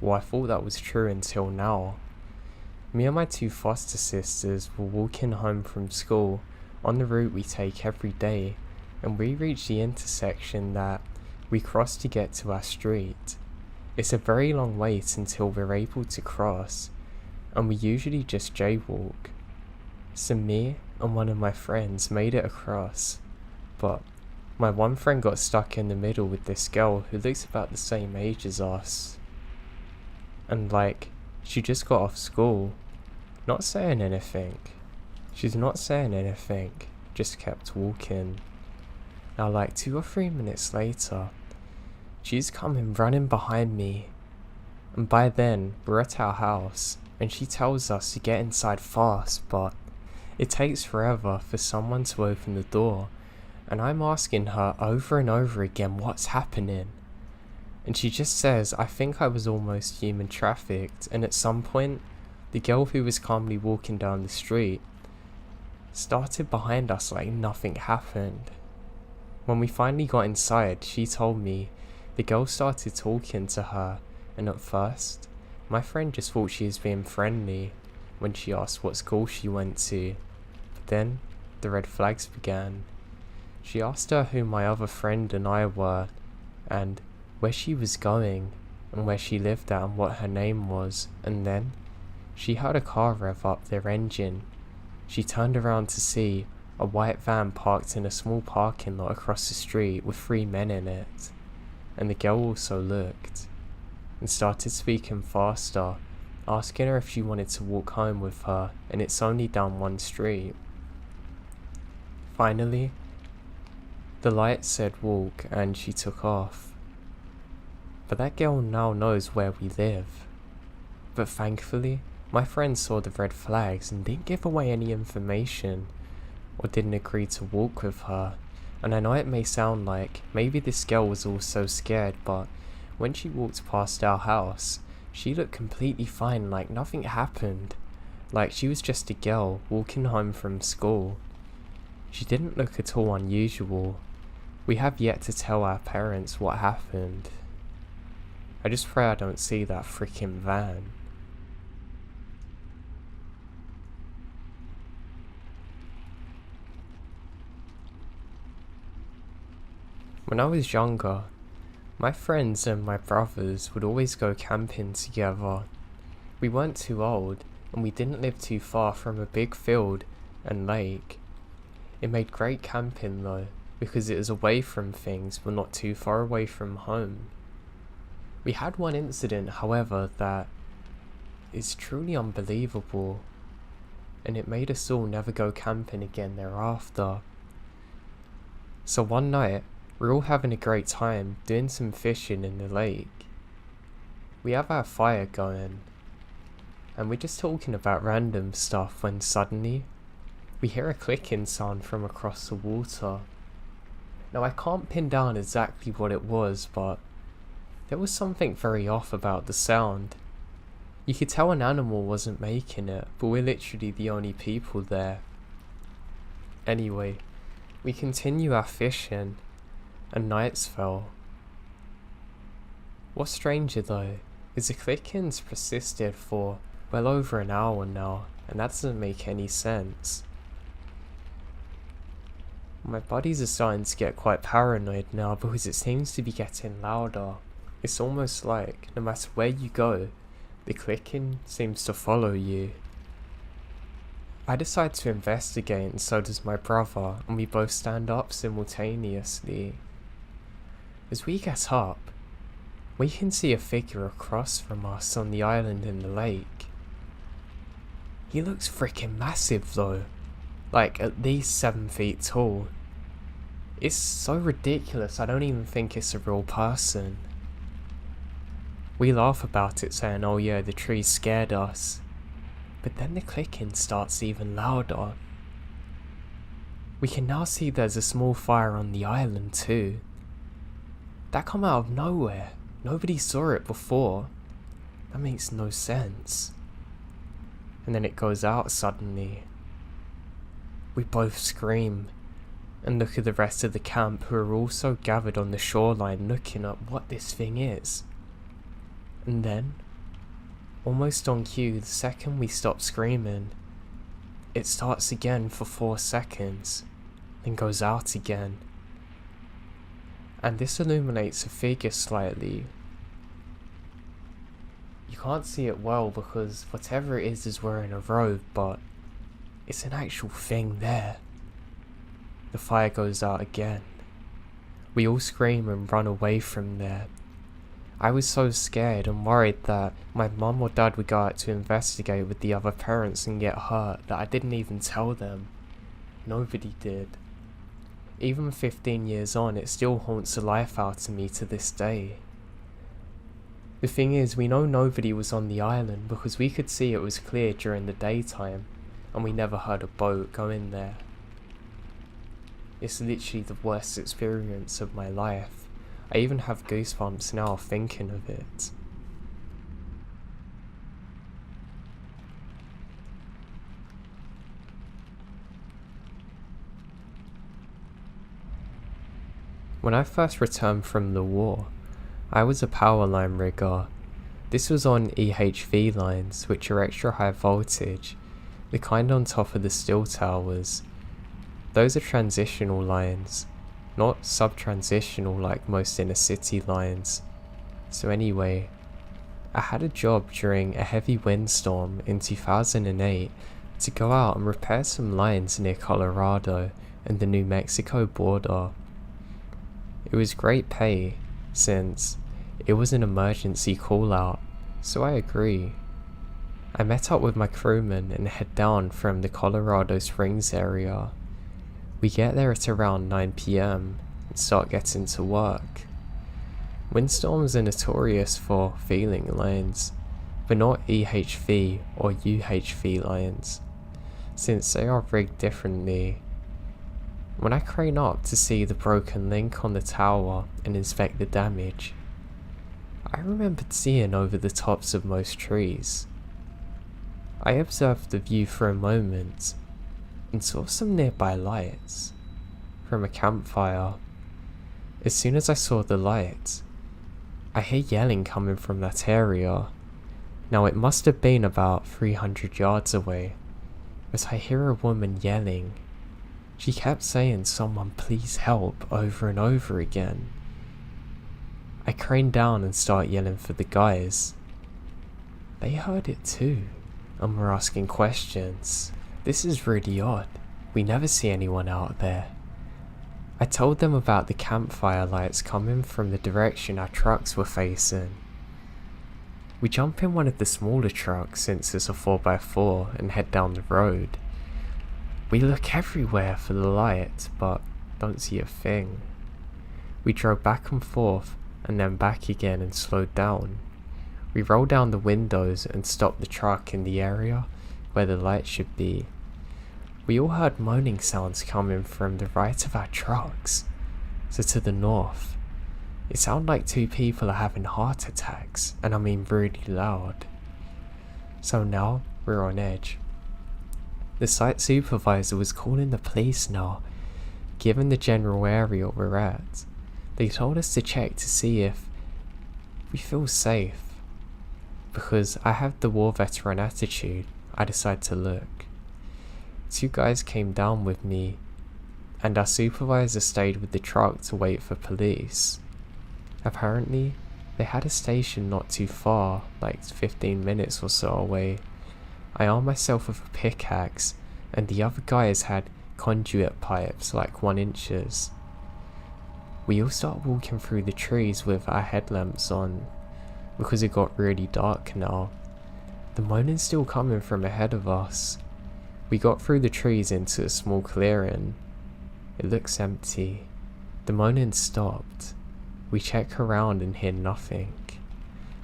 Well, I thought that was true until now. Me and my two foster sisters were walking home from school on the route we take every day, and we reached the intersection that we cross to get to our street. It's a very long wait until we're able to cross, and we usually just jaywalk. So me and one of my friends made it across, but my one friend got stuck in the middle with this girl who looks about the same age as us. And she just got off school, not saying anything. She's not saying anything, just kept walking. Now 2 or 3 minutes later, she's coming running behind me. And by then, we're at our house, and she tells us to get inside fast, but it takes forever for someone to open the door, and I'm asking her over and over again what's happening. And she just says, I think I was almost human trafficked, and at some point, the girl who was calmly walking down the street started behind us like nothing happened. When we finally got inside, she told me the girl started talking to her, and at first, my friend just thought she was being friendly when she asked what school she went to. But then, the red flags began. She asked her who my other friend and I were, and where she was going, and where she lived at, and what her name was, and then she heard a car rev up their engine. She turned around to see a white van parked in a small parking lot across the street with 3 men in it, and the girl also looked, and started speaking faster, asking her if she wanted to walk home with her, and it's only down one street. Finally, the light said walk, and she took off. But that girl now knows where we live. But thankfully, my friend saw the red flags and didn't give away any information, or didn't agree to walk with her. And I know it may sound like maybe this girl was also scared, but when she walked past our house, she looked completely fine, like nothing happened. Like she was just a girl walking home from school. She didn't look at all unusual. We have yet to tell our parents what happened. I just pray I don't see that freaking van. When I was younger, my friends and my brothers would always go camping together. We weren't too old, and we didn't live too far from a big field and lake. It made great camping though, because it was away from things but not too far away from home. We had one incident, however, that is truly unbelievable, and it made us all never go camping again thereafter. So one night, we're all having a great time doing some fishing in the lake. We have our fire going, and we're just talking about random stuff when suddenly, we hear a clicking sound from across the water. Now I can't pin down exactly what it was, but there was something very off about the sound. You could tell an animal wasn't making it, but we're literally the only people there. Anyway, we continue our fishing, and nights fell. What's stranger though, is the clickings persisted for well over an hour now, and that doesn't make any sense. My buddies are starting to get quite paranoid now because it seems to be getting louder. It's almost like, no matter where you go, the clicking seems to follow you. I decide to investigate, and so does my brother, and we both stand up simultaneously. As we get up, we can see a figure across from us on the island in the lake. He looks freaking massive though, like at least 7 feet tall. It's so ridiculous I don't even think it's a real person. We laugh about it saying, oh yeah, the tree scared us. But then the clicking starts even louder. We can now see there's a small fire on the island too. That come out of nowhere. Nobody saw it before. That makes no sense. and then it goes out suddenly. We both scream and look at the rest of the camp, who are also gathered on the shoreline looking at what this thing is. And then, almost on cue, the second we stop screaming, it starts again for 4 seconds, then goes out again. And this illuminates a figure slightly. You can't see it well because whatever it is wearing a robe, but it's an actual thing there. The fire goes out again. We all scream and run away from there. I was so scared and worried that my mum or dad would go out to investigate with the other parents and get hurt that I didn't even tell them. Nobody did. Even 15 years on, it still haunts the life out of me to this day. The thing is, we know nobody was on the island because we could see it was clear during the daytime, and we never heard a boat go in there. It's literally the worst experience of my life. I even have goosebumps now thinking of it. When I first returned from the war, I was a power line rigger. This was on EHV lines, which are extra high voltage, the kind on top of the steel towers. Those are transitional lines, not sub-transitional like most inner city lines. So anyway, I had a job during a heavy windstorm in 2008 to go out and repair some lines near Colorado and the New Mexico border. It was great pay, since it was an emergency call out, so I agree. I met up with my crewmen and head down from the Colorado Springs area. We get there at around 9 PM and start getting to work. Windstorms are notorious for failing lines, but not EHV or UHV lines, since they are rigged differently. When I crane up to see the broken link on the tower and inspect the damage, I remembered seeing over the tops of most trees. I observed the view for a moment and saw some nearby lights from a campfire. As soon as I saw the light, I hear yelling coming from that area. Now it must have been about 300 yards away, but I hear a woman yelling. She kept saying, "Someone please help," over and over again. I crane down and start yelling for the guys. They heard it too, and were asking questions. This is really odd. We never see anyone out there. I told them about the campfire lights coming from the direction our trucks were facing. We jump in one of the smaller trucks, since it's a 4x4, and head down the road. We look everywhere for the light, but don't see a thing. We drove back and forth, and then back again and slowed down. We rolled down the windows and stopped the truck in the area where the light should be. We all heard moaning sounds coming from the right of our trucks, so to the north. It sounded like 2 people are having heart attacks, and I mean really loud. So now we're on edge. The site supervisor was calling the police now. Given the general area we're at, they told us to check to see if we feel safe. Because I have the war veteran attitude, I decided to look. 2 guys came down with me, and our supervisor stayed with the truck to wait for police. Apparently, they had a station not too far, like 15 minutes or so away. I armed myself with a pickaxe, and the other guys had conduit pipes like 1 inches. We all start walking through the trees with our headlamps on, because it got really dark now. The moaning's still coming from ahead of us. We got through the trees into a small clearing. It looks empty. The moaning stopped. We check around and hear nothing.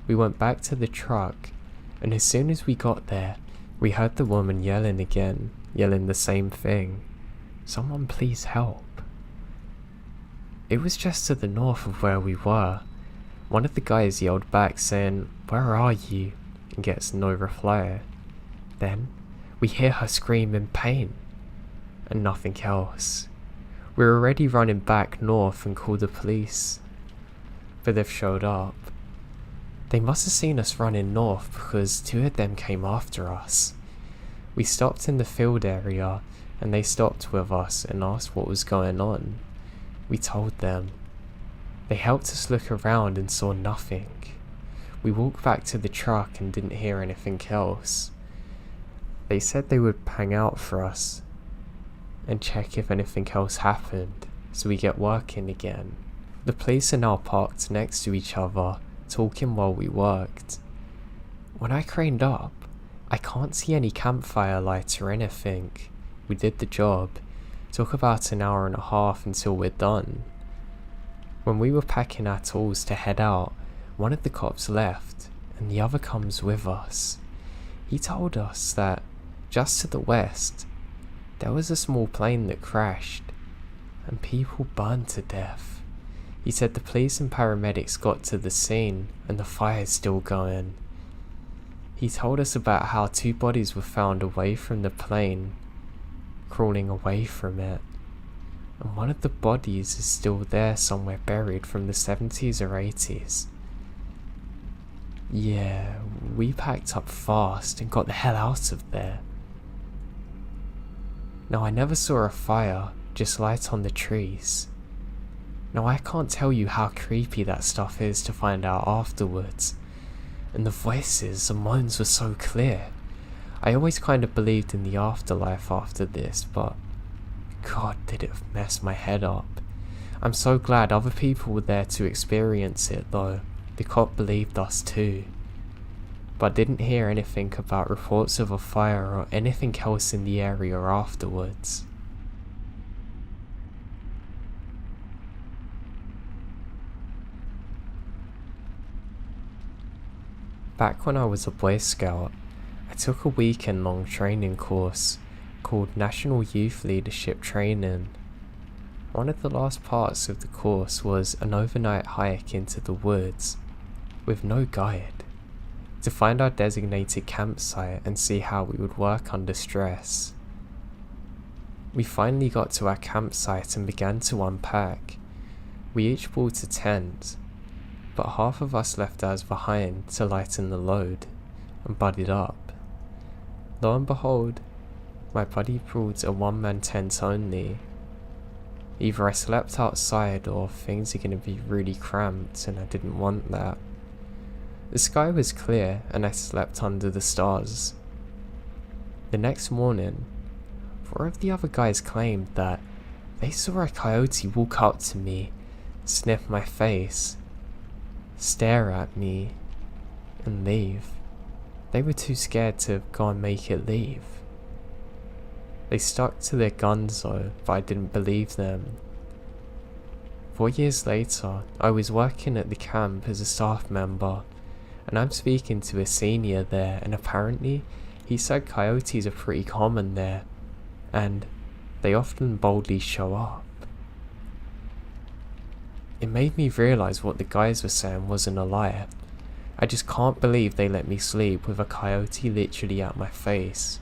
We went back to the truck, and as soon as we got there, we heard the woman yelling again, yelling the same thing. "Someone please help." It was just to the north of where we were. One of the guys yelled back saying, "Where are you?" and gets no reply. Then we hear her scream in pain, and nothing else. We're already running back north and called the police, but they've showed up. They must have seen us running north because 2 of them came after us. We stopped in the field area and they stopped with us and asked what was going on. We told them. They helped us look around and saw nothing. We walked back to the truck and didn't hear anything else. They said they would hang out for us and check if anything else happened, so we get working again. The police are now parked next to each other, talking while we worked. When I craned up, I can't see any campfire lights or anything. We did the job. Took about an hour and a half until we're done. When we were packing our tools to head out, one of the cops left and the other comes with us. He told us that just to the west, there was a small plane that crashed and people burned to death. He said the police and paramedics got to the scene and the fire's still going. He told us about how 2 bodies were found away from the plane, crawling away from it, and one of the bodies is still there somewhere buried from the 70s or 80s. Yeah, we packed up fast and got the hell out of there. Now I never saw a fire, just light on the trees. Now I can't tell you how creepy that stuff is to find out afterwards. And the voices and moans were so clear. I always kind of believed in the afterlife after this, but God, did it mess my head up. I'm so glad other people were there to experience it though. The cop believed us too. But I didn't hear anything about reports of a fire or anything else in the area afterwards. Back when I was a Boy Scout, I took a weekend-long training course called National Youth Leadership Training. One of the last parts of the course was an overnight hike into the woods, with no guide, to find our designated campsite and see how we would work under stress. We finally got to our campsite and began to unpack. We each bought a tent, but half of us left ours behind to lighten the load and buddied up. Lo and behold, my buddy brought a one-man tent only. Either I slept outside or things are going to be really cramped and I didn't want that. The sky was clear and I slept under the stars. The next morning, 4 of the other guys claimed that they saw a coyote walk up to me, sniff my face, stare at me, and leave. They were too scared to go and make it leave. They stuck to their guns though, but I didn't believe them. 4 years later, I was working at the camp as a staff member, and I'm speaking to a senior there, and apparently he said coyotes are pretty common there, and they often boldly show up. It made me realise what the guys were saying wasn't a lie. I just can't believe they let me sleep with a coyote literally at my face.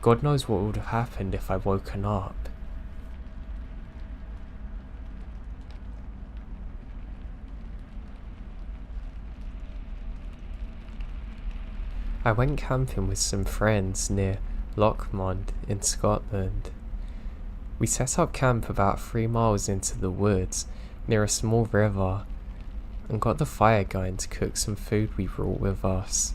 God knows what would have happened if I'd woken up. I went camping with some friends near Lochmond in Scotland. We set up camp about 3 miles into the woods near a small river and got the fire going to cook some food we brought with us.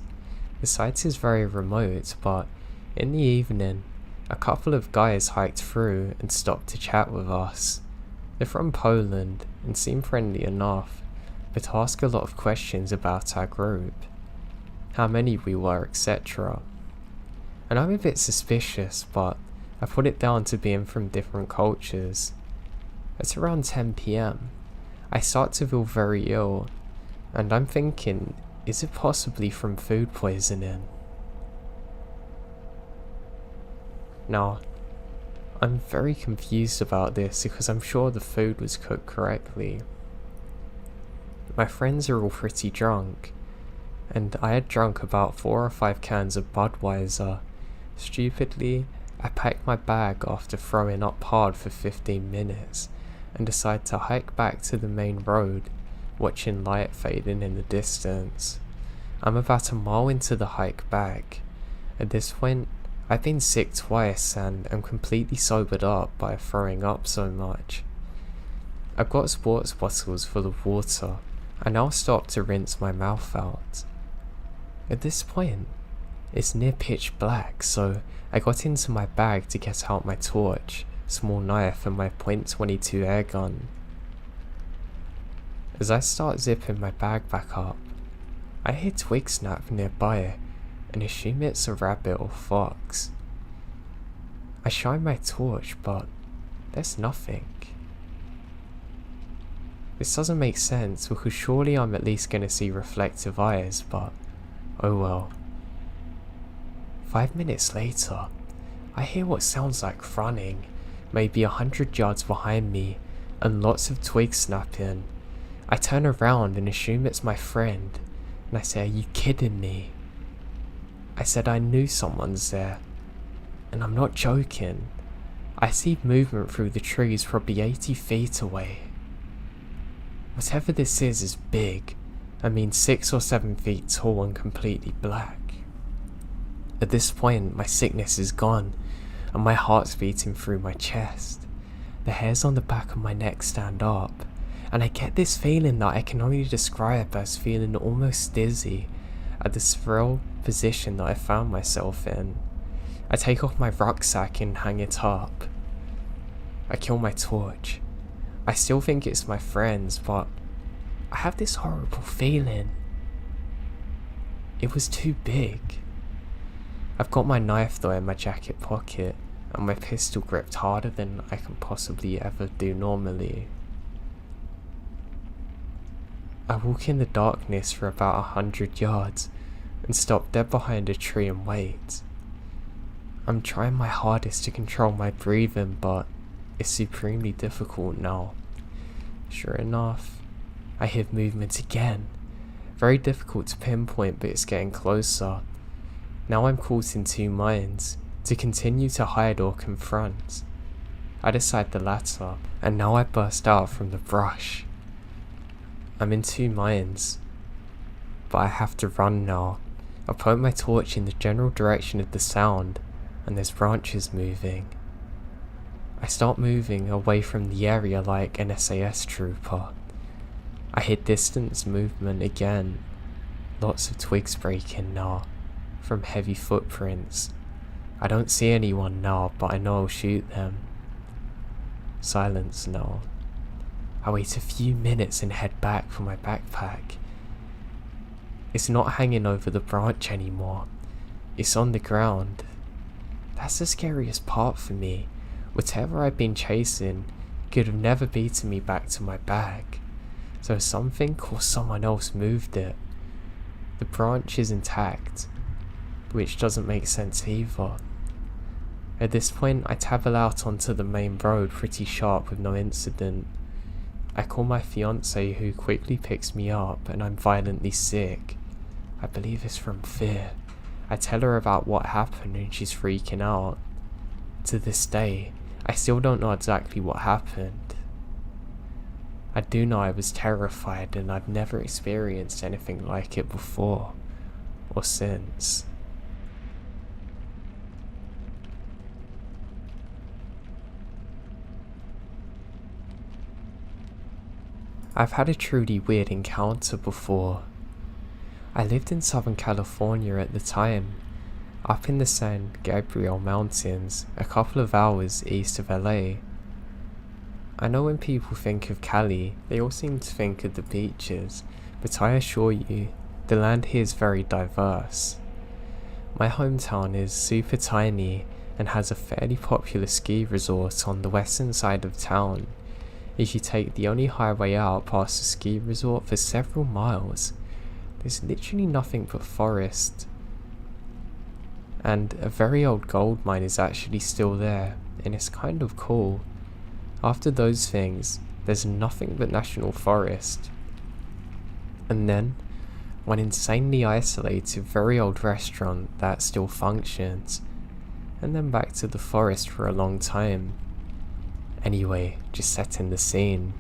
The site is very remote, but in the evening a couple of guys hiked through and stopped to chat with us. They're from Poland and seem friendly enough, but ask a lot of questions about our group, how many we were, etc. And I'm a bit suspicious, but I put it down to being from different cultures. It's around 10 PM. I start to feel very ill, and I'm thinking, is it possibly from food poisoning? Now, I'm very confused about this because I'm sure the food was cooked correctly. My friends are all pretty drunk, and I had drunk about 4 or 5 cans of Budweiser. Stupidly, I packed my bag after throwing up hard for 15 minutes and decided to hike back to the main road, watching light fading in the distance. I'm about a mile into the hike back. At this point, I've been sick twice and am completely sobered up by throwing up so much. I've got sports bottles full of water. I now stop to rinse my mouth out. At this point, it's near pitch black, so I got into my bag to get out my torch, small knife and my .22 air gun. As I start zipping my bag back up, I hear twig snap nearby and assume it's a rabbit or fox. I shine my torch, but there's nothing. This doesn't make sense because surely I'm at least going to see reflective eyes, but oh well. 5 minutes later, I hear what sounds like running, maybe 100 yards behind me, and lots of twigs snapping. I turn around and assume it's my friend, and I say, "Are you kidding me?" I said I knew someone's there, and I'm not joking. I see movement through the trees probably 80 feet away. Whatever this is big. I mean 6 or 7 feet tall and completely black. At this point, my sickness is gone, and my heart's beating through my chest. The hairs on the back of my neck stand up, and I get this feeling that I can only describe as feeling almost dizzy at the surreal position that I found myself in. I take off my rucksack and hang it up. I kill my torch. I still think it's my friends, but I have this horrible feeling. It was too big. I've got my knife though in my jacket pocket, and my pistol gripped harder than I can possibly ever do normally. I walk in the darkness for about 100 yards and stop dead behind a tree and wait. I'm trying my hardest to control my breathing, but it's supremely difficult now. Sure enough, I hear movement again. Very difficult to pinpoint, but it's getting closer. Now I'm caught in two minds, to continue to hide or confront. I decide the latter, and now I burst out from the brush. I'm in two minds, but I have to run now. I point my torch in the general direction of the sound, and there's branches moving. I start moving away from the area like an SAS trooper. I hear distance movement again. Lots of twigs breaking now, from heavy footprints. I don't see anyone now, but I know I'll shoot them. Silence now. I wait a few minutes and head back for my backpack. It's not hanging over the branch anymore. It's on the ground. That's the scariest part for me. Whatever I've been chasing could have never beaten me back to my bag. So something or someone else moved it. The branch is intact, which doesn't make sense either. At this point, I travel out onto the main road pretty sharp with no incident. I call my fiancée, who quickly picks me up, and I'm violently sick. I believe it's from fear. I tell her about what happened and she's freaking out. To this day, I still don't know exactly what happened. I do know I was terrified, and I've never experienced anything like it before or since. I've had a truly weird encounter before. I lived in Southern California at the time, up in the San Gabriel Mountains, a couple of hours east of LA. I know when people think of Cali, they all seem to think of the beaches, but I assure you, the land here is very diverse. My hometown is super tiny and has a fairly popular ski resort on the western side of town. If you take the only highway out past the ski resort for several miles, there's literally nothing but forest. And a very old gold mine is actually still there, and it's kind of cool. After those things, there's nothing but national forest. And then, one insanely isolated, very old restaurant that still functions, and then back to the forest for a long time. Anyway, just setting the scene.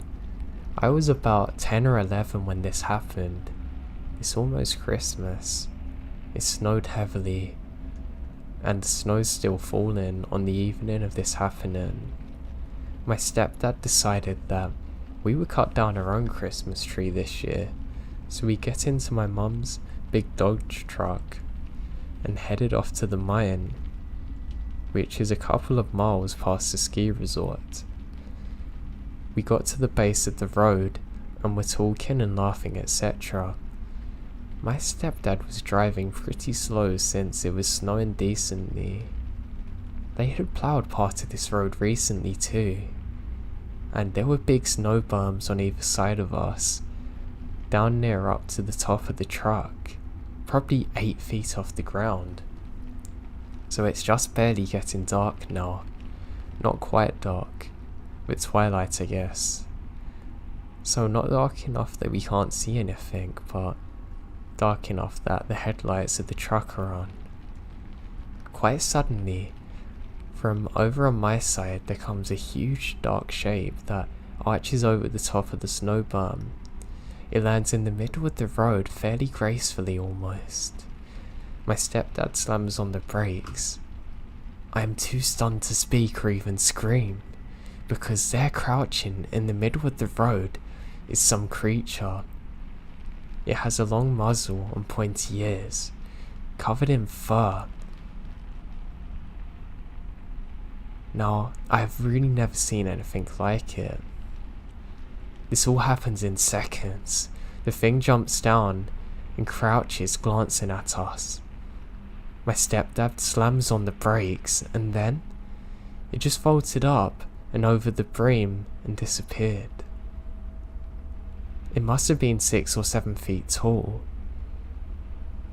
I was about 10 or 11 when this happened. It's almost Christmas. It snowed heavily, and the snow's still falling on the evening of this happening. My stepdad decided that we would cut down our own Christmas tree this year, so we get into my mum's big Dodge truck and headed off to the mine, which is a couple of miles past the ski resort. We got to the base of the road and were talking and laughing, etc. My stepdad was driving pretty slow since it was snowing decently. They had ploughed part of this road recently too, and there were big snow berms on either side of us, down near up to the top of the truck, probably 8 feet off the ground. So it's just barely getting dark now. Not quite dark, but twilight, I guess. So not dark enough that we can't see anything, but dark enough that the headlights of the truck are on. Quite suddenly, from over on my side there comes a huge dark shape that arches over the top of the snow berm. It lands in the middle of the road fairly gracefully almost. My stepdad slams on the brakes. I am too stunned to speak or even scream, because there crouching in the middle of the road is some creature. It has a long muzzle and pointy ears, covered in fur. Now, I have really never seen anything like it. This all happens in seconds. The thing jumps down and crouches, glancing at us. My stepdad slams on the brakes, and then it just vaulted up and over the beam and disappeared. It must have been 6 or 7 feet tall.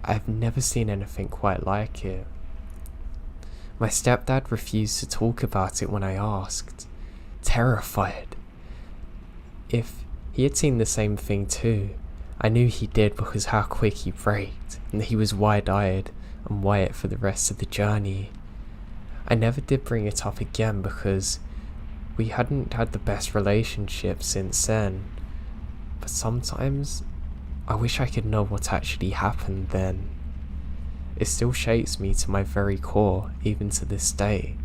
I've never seen anything quite like it. My stepdad refused to talk about it when I asked, terrified. If he had seen the same thing too, I knew he did because how quick he braked, and he was wide-eyed and white for the rest of the journey. I never did bring it up again because we hadn't had the best relationship since then, but sometimes I wish I could know what actually happened then. It still shakes me to my very core, even to this day.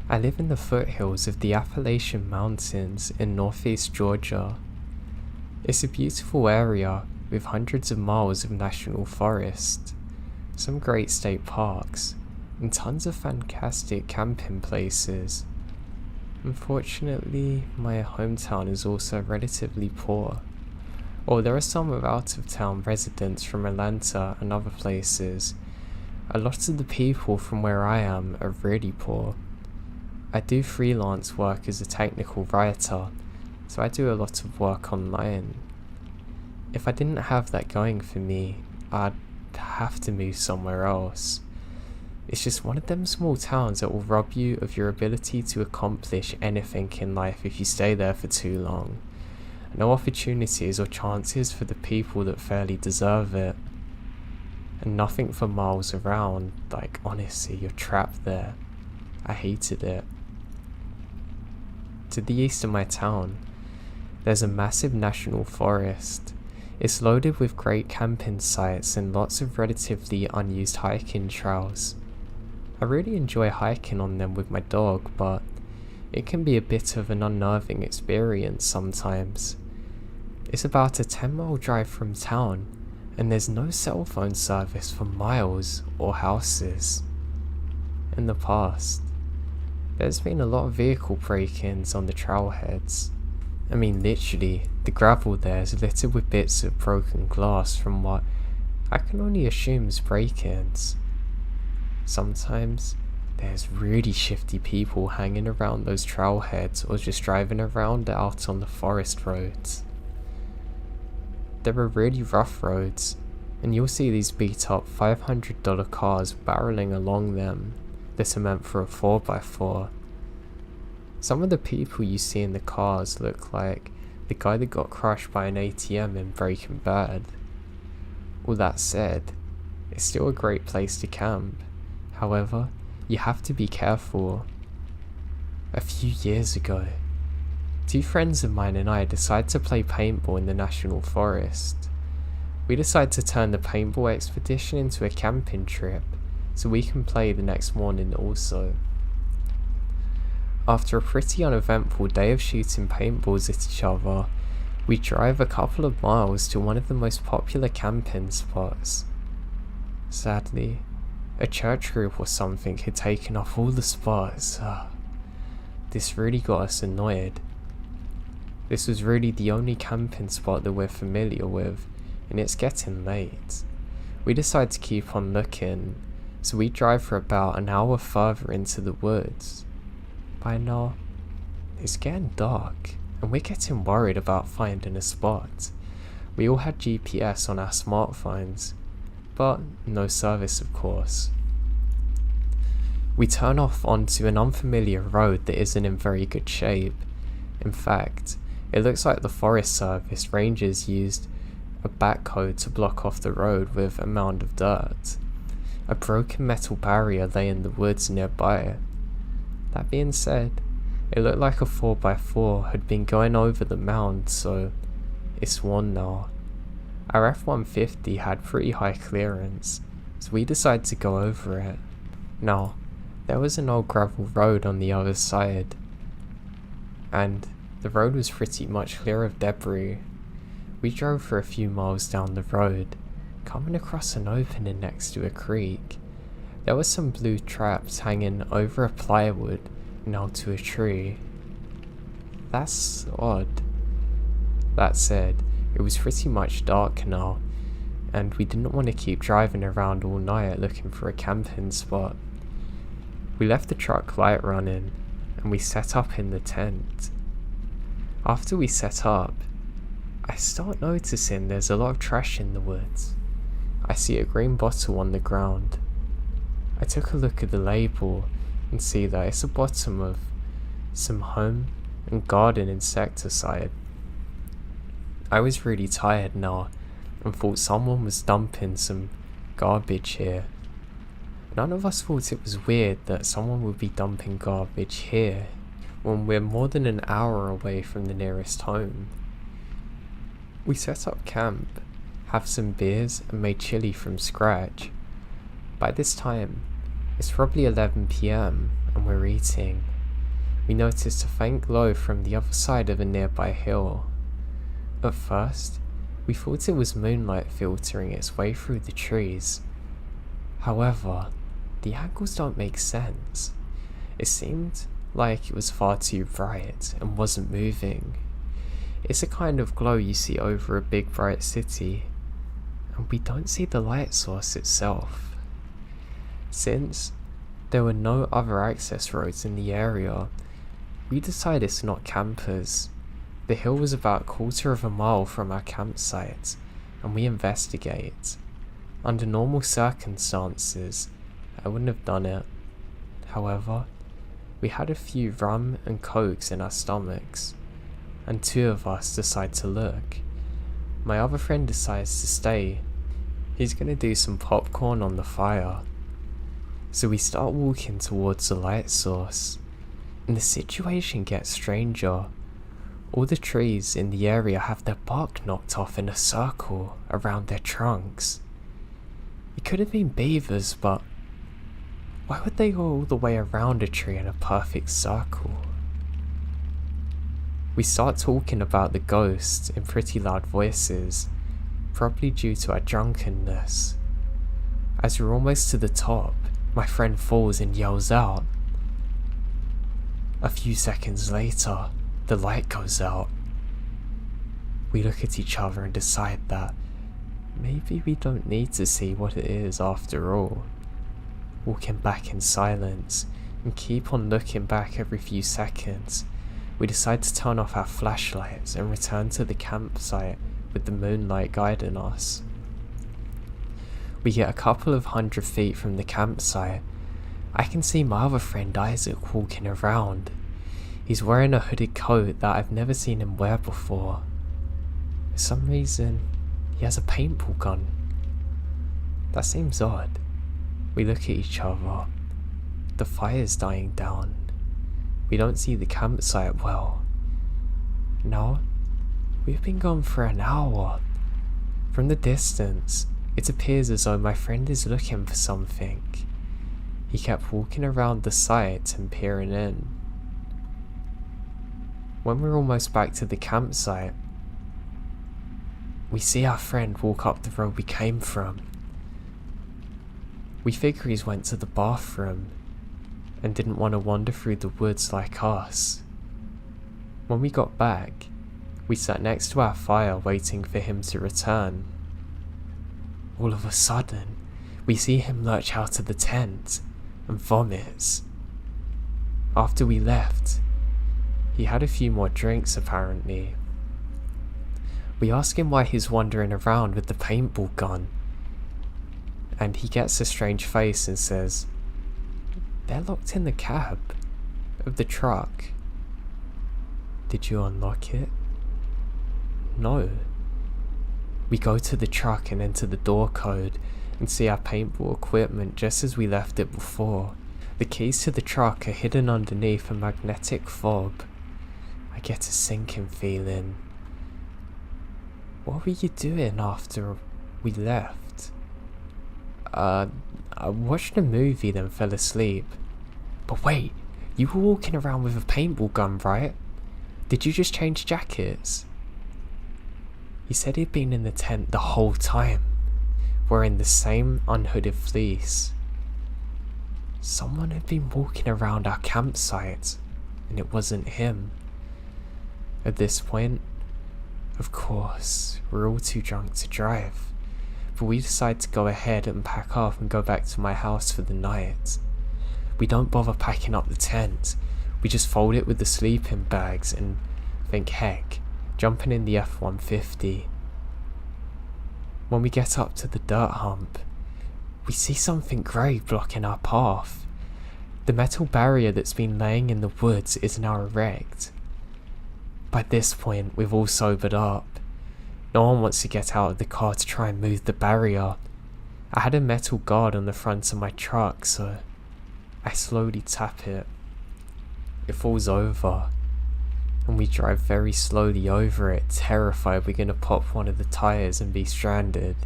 I live in the foothills of the Appalachian Mountains in northeast Georgia. It's a beautiful area with hundreds of miles of national forest, some great state parks, and tons of fantastic camping places. Unfortunately, my hometown is also relatively poor, or there are some of out-of-town residents from Atlanta and other places. A lot of the people from where I am are really poor. I do freelance work as a technical writer, so I do a lot of work online. If I didn't have that going for me, I'd have to move somewhere else. It's just one of them small towns that will rob you of your ability to accomplish anything in life if you stay there for too long. No opportunities or chances for the people that fairly deserve it. And nothing for miles around, like honestly, you're trapped there. I hated it. To the east of my town, there's a massive national forest. It's loaded with great camping sites and lots of relatively unused hiking trails. I really enjoy hiking on them with my dog, but it can be a bit of an unnerving experience sometimes. It's about a 10-mile drive from town, and there's no cell phone service for miles or houses. In the past, there's been a lot of vehicle break-ins on the trailheads. I mean literally, the gravel there is littered with bits of broken glass from what I can only assume is break-ins. Sometimes there's really shifty people hanging around those trailheads or just driving around out on the forest roads. There are really rough roads, and you'll see these beat up $500 cars barreling along them that are meant for a 4x4. Some of the people you see in the cars look like the guy that got crushed by an ATM in Breaking Bad. All that said, it's still a great place to camp. However, you have to be careful. A few years ago, 2 friends of mine and I decided to play paintball in the National Forest. We decided to turn the paintball expedition into a camping trip, so we can play the next morning also. After a pretty uneventful day of shooting paintballs at each other, we drive a couple of miles to one of the most popular camping spots. Sadly, a church group or something had taken off all the spots. This really got us annoyed. This was really the only camping spot that we're familiar with, and it's getting late. We decide to keep on looking, so we drive for about an hour further into the woods. By now, it's getting dark, and we're getting worried about finding a spot. We all had GPS on our smartphones, but no service of course. We turn off onto an unfamiliar road that isn't in very good shape. In fact, it looks like the Forest Service rangers used a backhoe to block off the road with a mound of dirt. A broken metal barrier lay in the woods nearby. That being said, it looked like a 4x4 had been going over the mound, so it's worn now. Our F-150 had pretty high clearance, so we decided to go over it. Now, there was an old gravel road on the other side, and the road was pretty much clear of debris. We drove for a few miles down the road, coming across an opening next to a creek. There were some blue traps hanging over a plywood nailed to a tree. That's odd. That said, it was pretty much dark now, and we didn't want to keep driving around all night looking for a camping spot. We left the truck light running, and we set up in the tent. After we set up, I start noticing there's a lot of trash in the woods. I see a green bottle on the ground. I took a look at the label and see that it's a bottle of some home and garden insecticide. I was really tired now and thought someone was dumping some garbage here. None of us thought it was weird that someone would be dumping garbage here when we're more than an hour away from the nearest home. We set up camp, have some beers and made chili from scratch. By this time, it's probably 11 PM and we're eating. We noticed a faint glow from the other side of a nearby hill. At first, we thought it was moonlight filtering its way through the trees. However, the angles don't make sense. It seemed like it was far too bright and wasn't moving. It's a kind of glow you see over a big bright city, and we don't see the light source itself. Since there were no other access roads in the area, we decided it's not campers. The hill was about a quarter of a mile from our campsite, and we investigate. Under normal circumstances, I wouldn't have done it. However, we had a few rum and cokes in our stomachs, and 2 of us decide to look. My other friend decides to stay. He's gonna do some popcorn on the fire. So we start walking towards the light source, and the situation gets stranger. All the trees in the area have their bark knocked off in a circle around their trunks. It could have been beavers, but why would they go all the way around a tree in a perfect circle? We start talking about the ghost in pretty loud voices, probably due to our drunkenness. As we're almost to the top, my friend falls and yells out. A few seconds later, the light goes out. We look at each other and decide that maybe we don't need to see what it is after all. Walking back in silence and keep on looking back every few seconds, we decide to turn off our flashlights and return to the campsite with the moonlight guiding us. We get a couple of 100 feet from the campsite. I can see my other friend Isaac walking around. He's wearing a hooded coat that I've never seen him wear before. For some reason, he has a paintball gun. That seems odd. We look at each other. The fire's dying down. We don't see the campsite well. Now, we've been gone for an hour. From the distance, it appears as though my friend is looking for something. He kept walking around the site and peering in. When we're almost back to the campsite, we see our friend walk up the road we came from. We figure he's went to the bathroom and didn't want to wander through the woods like us. When we got back, we sat next to our fire waiting for him to return. All of a sudden, we see him lurch out of the tent and vomits. After we left, he had a few more drinks apparently. We ask him why he's wandering around with the paintball gun, and he gets a strange face and says, "They're locked in the cab of the truck." "Did you unlock it?" "No." We go to the truck and enter the door code and see our paintball equipment just as we left it before. The keys to the truck are hidden underneath a magnetic fob. I get a sinking feeling. "What were you doing after we left?" I watched a movie then fell asleep." "But wait, you were walking around with a paintball gun, right? Did you just change jackets?" He said he'd been in the tent the whole time, wearing the same unhooded fleece. Someone had been walking around our campsite, and it wasn't him. At this point, of course, we're all too drunk to drive, but we decide to go ahead and pack up and go back to my house for the night. We don't bother packing up the tent, we just fold it with the sleeping bags and think, heck, jumping in the F-150. When we get up to the dirt hump, we see something grey blocking our path. The metal barrier that's been laying in the woods is now erect. By this point, we've all sobered up. No one wants to get out of the car to try and move the barrier. I had a metal guard on the front of my truck, so I slowly tap it. It falls over, and we drive very slowly over it, terrified we're gonna pop one of the tires and be stranded.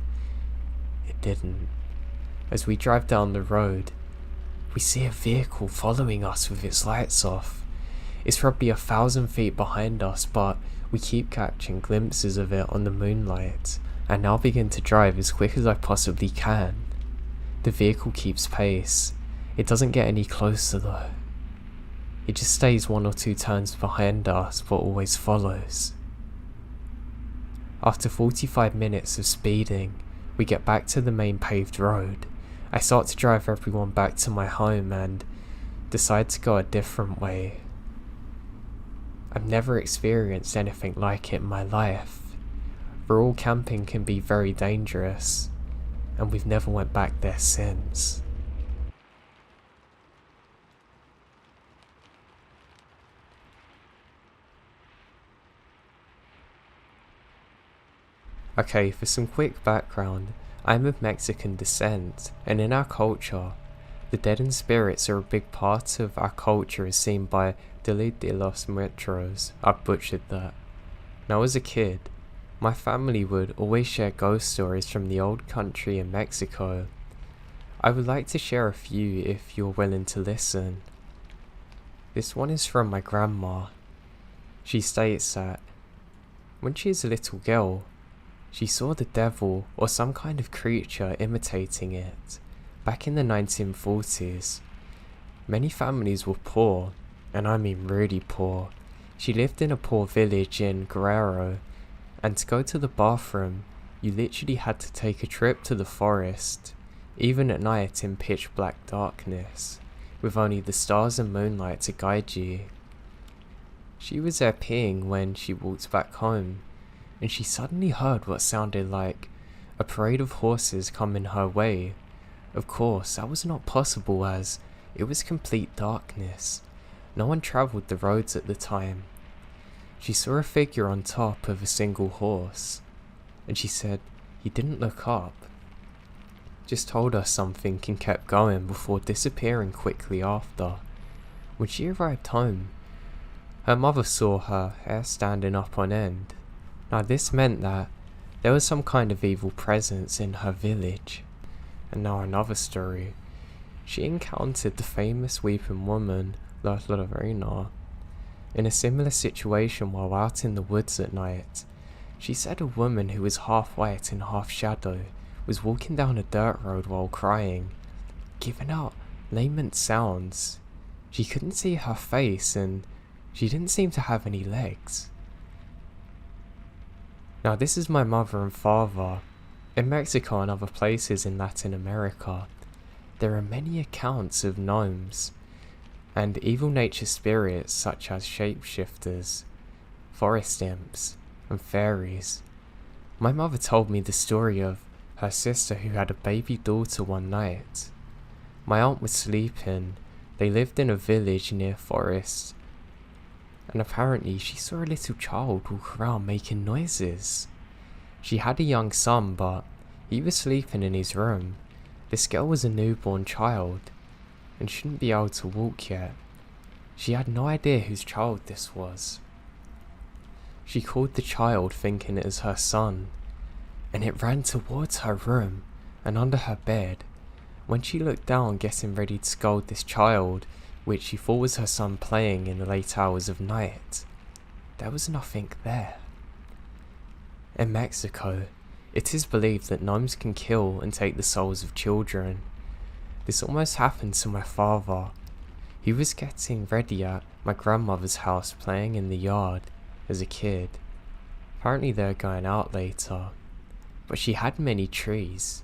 It didn't. As we drive down the road, we see a vehicle following us with its lights off. It's probably 1,000 feet behind us, but we keep catching glimpses of it on the moonlight. I now begin to drive as quick as I possibly can. The vehicle keeps pace. It doesn't get any closer though. It just stays 1 or 2 turns behind us, but always follows. After 45 minutes of speeding, we get back to the main paved road. I start to drive everyone back to my home and decide to go a different way. I've never experienced anything like it in my life. Rural camping can be very dangerous, and we've never went back there since. Okay, for some quick background, I'm of Mexican descent, and in our culture, the dead and spirits are a big part of our culture as seen by Día de los Muertos. I butchered that. Now as a kid, my family would always share ghost stories from the old country in Mexico. I would like to share a few if you're willing to listen. This one is from my grandma. She states that when she was a little girl, she saw the devil or some kind of creature imitating it. Back in the 1940s, many families were poor, and I mean really poor. She lived in a poor village in Guerrero, and to go to the bathroom, you literally had to take a trip to the forest, even at night in pitch black darkness, with only the stars and moonlight to guide you. She was there peeing when she walked back home, and she suddenly heard what sounded like a parade of horses coming her way. Of course, that was not possible as it was complete darkness, No one travelled the roads at the time. She saw a figure on top of a single horse, and she said he didn't look up. Just told her something and kept going before disappearing quickly after. When she arrived home, her mother saw her hair standing up on end. Now this meant that there was some kind of evil presence in her village. And now another story. She encountered the famous weeping woman, La Lorena, in a similar situation while out in the woods at night. She said a woman who was half white and half shadow was walking down a dirt road while crying, giving out lament sounds. She couldn't see her face and she didn't seem to have any legs. Now this is my mother and father. In Mexico and other places in Latin America, there are many accounts of gnomes and evil nature spirits such as shapeshifters, forest imps, and fairies. My mother told me the story of her sister who had a baby daughter one night. My aunt was sleeping. They lived in a village near forest, and apparently she saw a little child walk around making noises. She had a young son, but he was sleeping in his room. This girl was a newborn child and shouldn't be able to walk yet. She had no idea whose child this was. She called the child thinking it was her son, and it ran towards her room and under her bed. When she looked down getting ready to scold this child, which she thought was her son playing in the late hours of night, there was nothing there. In Mexico, it is believed that gnomes can kill and take the souls of children. This almost happened to my father. He was getting ready at my grandmother's house playing in the yard as a kid. Apparently they were going out later, but she had many trees.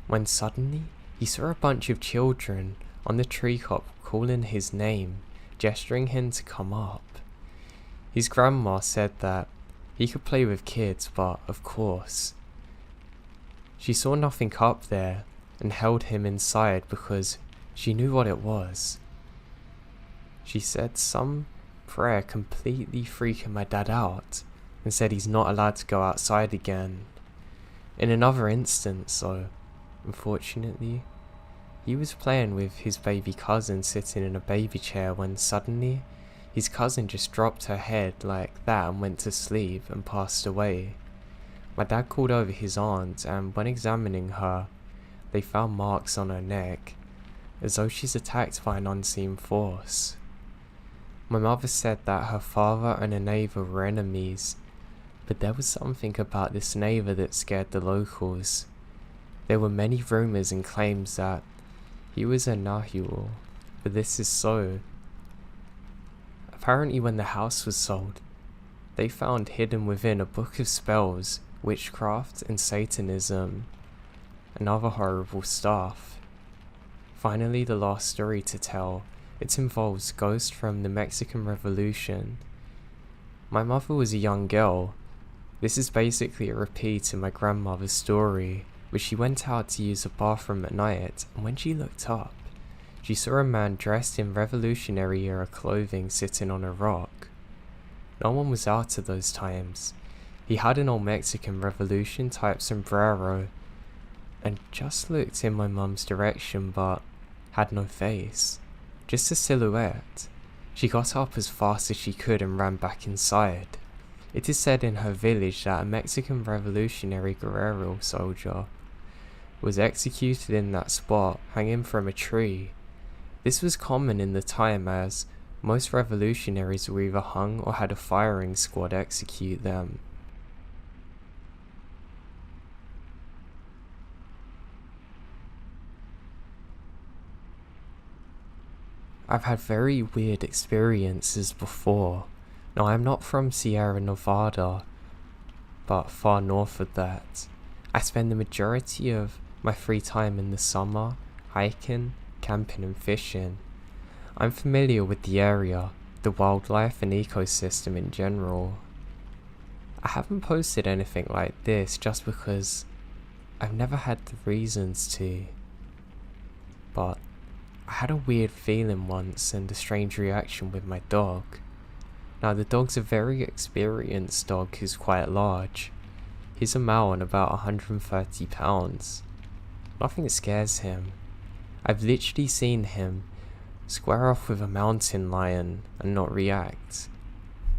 When suddenly he saw a bunch of children on the tree top calling his name, gesturing him to come up. His grandma said that he could play with kids, but of course, she saw nothing up there and held him inside because she knew what it was. She said some prayer completely freaking my dad out and said he's not allowed to go outside again. In another instance, though, unfortunately, he was playing with his baby cousin sitting in a baby chair when suddenly his cousin just dropped her head like that and went to sleep and passed away. My dad called over his aunt, and when examining her, they found marks on her neck, as though she's attacked by an unseen force. My mother said that her father and a neighbour were enemies, but there was something about this neighbour that scared the locals. There were many rumours and claims that he was a Nahual, but this is so. Apparently when the house was sold, they found hidden within a book of spells, witchcraft and Satanism, and other horrible stuff. Finally, the last story to tell, it involves ghosts from the Mexican Revolution. My mother was a young girl. This is basically a repeat of my grandmother's story, where she went out to use a bathroom at night, and when she looked up, she saw a man dressed in Revolutionary era clothing sitting on a rock. No one was out at those times. He had an old Mexican Revolution type sombrero, and just looked in my mum's direction but had no face, just a silhouette. She got up as fast as she could and ran back inside. It is said in her village that a Mexican Revolutionary guerrero soldier was executed in that spot, hanging from a tree. This was common in the time as most revolutionaries were either hung or had a firing squad execute them. I've had very weird experiences before. Now I'm not from Sierra Nevada, but far north of that. I spend the majority of my free time in the summer hiking, camping and fishing. I'm familiar with the area, the wildlife and ecosystem in general. I haven't posted anything like this just because I've never had the reasons to, but I had a weird feeling once and a strange reaction with my dog. Now the dog's a very experienced dog who's quite large. He's a male and about 130 pounds. Nothing scares him. I've literally seen him square off with a mountain lion and not react.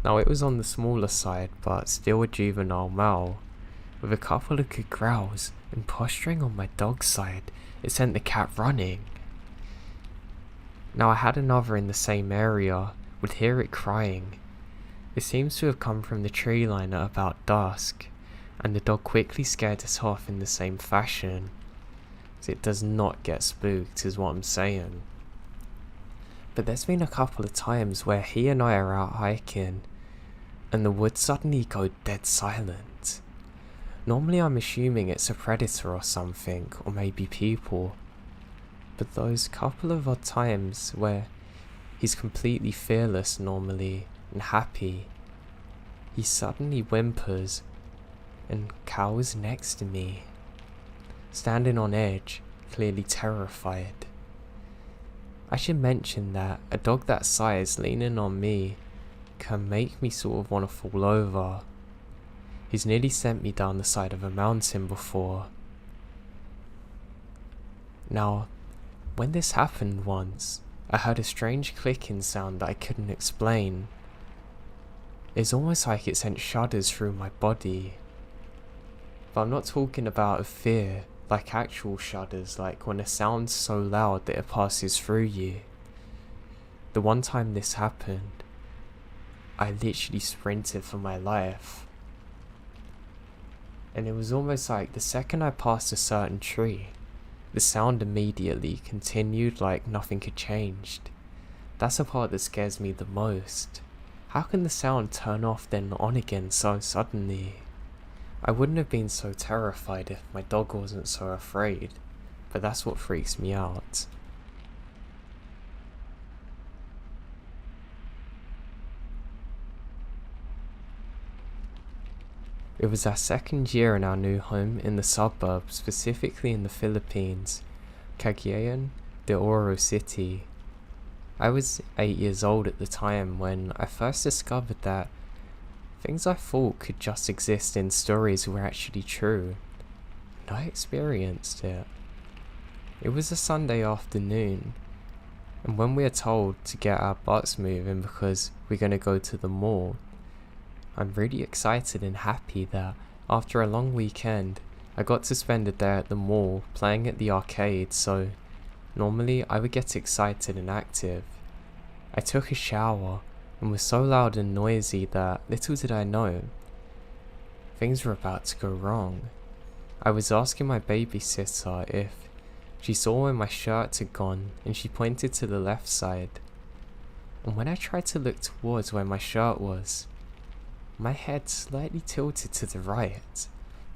Now it was on the smaller side, but still a juvenile male. With a couple of good growls and posturing on my dog's side, it sent the cat running. Now I had another in the same area, would hear it crying. It seems to have come from the tree line at about dusk, and the dog quickly scared it off in the same fashion. It does not get spooked is what I'm saying. But there's been a couple of times where he and I are out hiking, and the woods suddenly go dead silent. Normally I'm assuming it's a predator or something, or maybe people. But those couple of odd times where he's completely fearless normally and happy, he suddenly whimpers and cowers next to me, standing on edge, clearly terrified. I should mention that a dog that size leaning on me can make me sort of want to fall over. He's nearly sent me down the side of a mountain before. Now, when this happened once, I heard a strange clicking sound that I couldn't explain. It's almost like it sent shudders through my body. But I'm not talking about a fear, like actual shudders, like when a sound's so loud that it passes through you. The one time this happened, I literally sprinted for my life. And it was almost like the second I passed a certain tree, the sound immediately continued like nothing had changed. That's the part that scares me the most. How can the sound turn off then on again so suddenly? I wouldn't have been so terrified if my dog wasn't so afraid, but that's what freaks me out. It was our second year in our new home in the suburbs, specifically in the Philippines, Cagayan de Oro City. I was 8 years old at the time when I first discovered that things I thought could just exist in stories were actually true, and I experienced it. It was a Sunday afternoon, and when we are told to get our butts moving because we're going to go to the mall, I'm really excited and happy that after a long weekend, I got to spend a day at the mall playing at the arcade, so normally I would get excited and active. I took a shower and was so loud and noisy that little did I know, things were about to go wrong. I was asking my babysitter if she saw where my shirt had gone, and she pointed to the left side. And when I tried to look towards where my shirt was, my head slightly tilted to the right.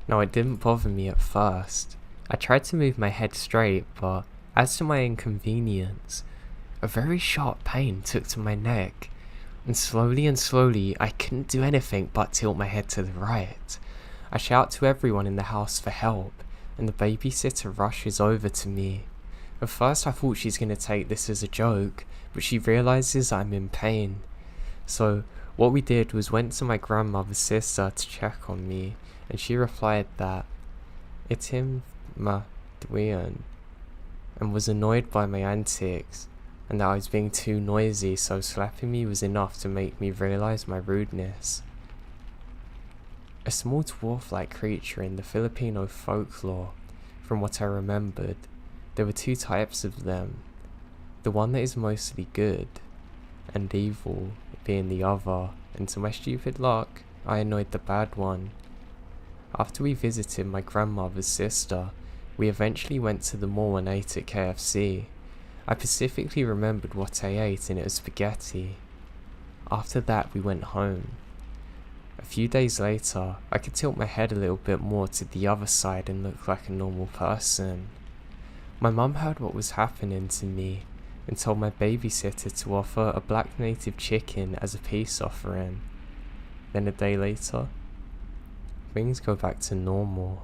Now it didn't bother me at first. I tried to move my head straight, but as to my inconvenience, a very sharp pain took to my neck, and slowly I couldn't do anything but tilt my head to the right. I shout to everyone in the house for help, and the babysitter rushes over to me. At first I thought she's going to take this as a joke, but she realizes I'm in pain. So what we did was went to my grandmother's sister to check on me, and she replied that it's him ma duyan, and was annoyed by my antics and that I was being too noisy, so slapping me was enough to make me realize my rudeness. A small dwarf-like creature in the Filipino folklore, from what I remembered, there were two types of them, the one that is mostly good and evil being the other, and to my stupid luck, I annoyed the bad one. After we visited my grandmother's sister, we eventually went to the mall and ate at KFC. I specifically remembered what I ate, and it was spaghetti. After that we went home. A few days later, I could tilt my head a little bit more to the other side and look like a normal person. My mum heard what was happening to me and told my babysitter to offer a black native chicken as a peace offering. Then a day later, things go back to normal.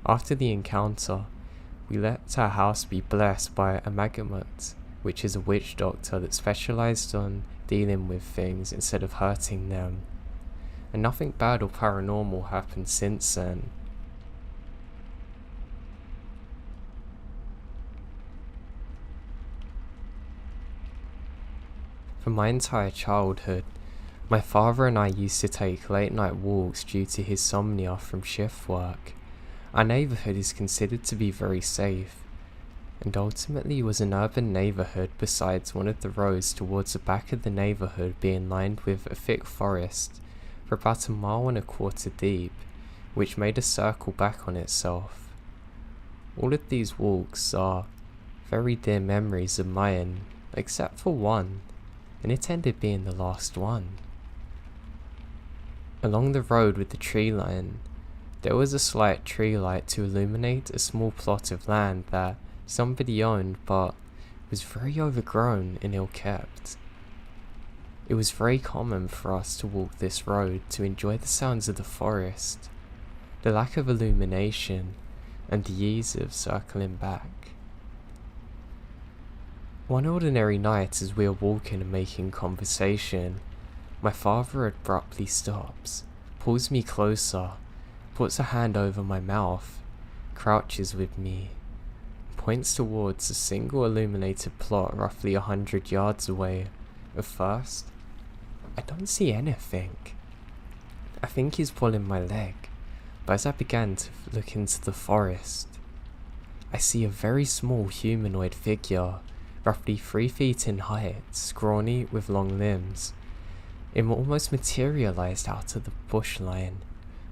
After the encounter, We let our house be blessed by a Magamet, which is a witch doctor that specialized on dealing with things instead of hurting them. And nothing bad or paranormal happened since then. For my entire childhood, my father and I used to take late night walks due to his insomnia from shift work. Our neighbourhood is considered to be very safe, and ultimately was an urban neighbourhood besides one of the roads towards the back of the neighbourhood being lined with a thick forest for about 1.25 miles deep, which made a circle back on itself. All of these walks are very dear memories of mine, except for one, and it ended being the last one. Along the road with the tree line, there was a slight tree light to illuminate a small plot of land that somebody owned but was very overgrown and ill-kept. It was very common for us to walk this road to enjoy the sounds of the forest, the lack of illumination, and the ease of circling back. One ordinary night as we were walking and making conversation, my father abruptly stops, pulls me closer, puts a hand over my mouth, crouches with me, points towards a single illuminated plot roughly 100 yards away. At first, I don't see anything. I think he's pulling my leg, but as I began to look into the forest, I see a very small humanoid figure, roughly 3 feet in height, scrawny with long limbs. It almost materialized out of the bush line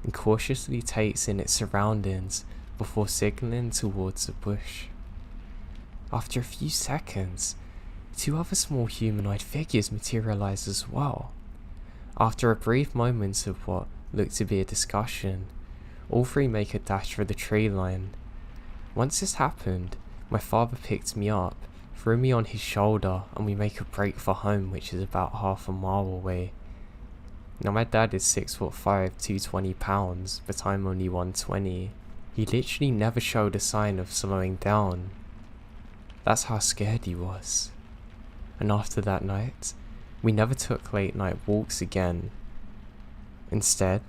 and cautiously takes in its surroundings before signaling towards the bush. After a few seconds, 2 other small humanoid figures materialize as well. After a brief moment of what looked to be a discussion, all 3 make a dash for the tree line. Once this happened, my father picked me up, threw me on his shoulder, and we make a break for home, which is about 1/2 mile away. Now my dad is 6'5", 220 pounds, but I'm only 120. He literally never showed a sign of slowing down. That's how scared he was. And after that night, we never took late night walks again. Instead,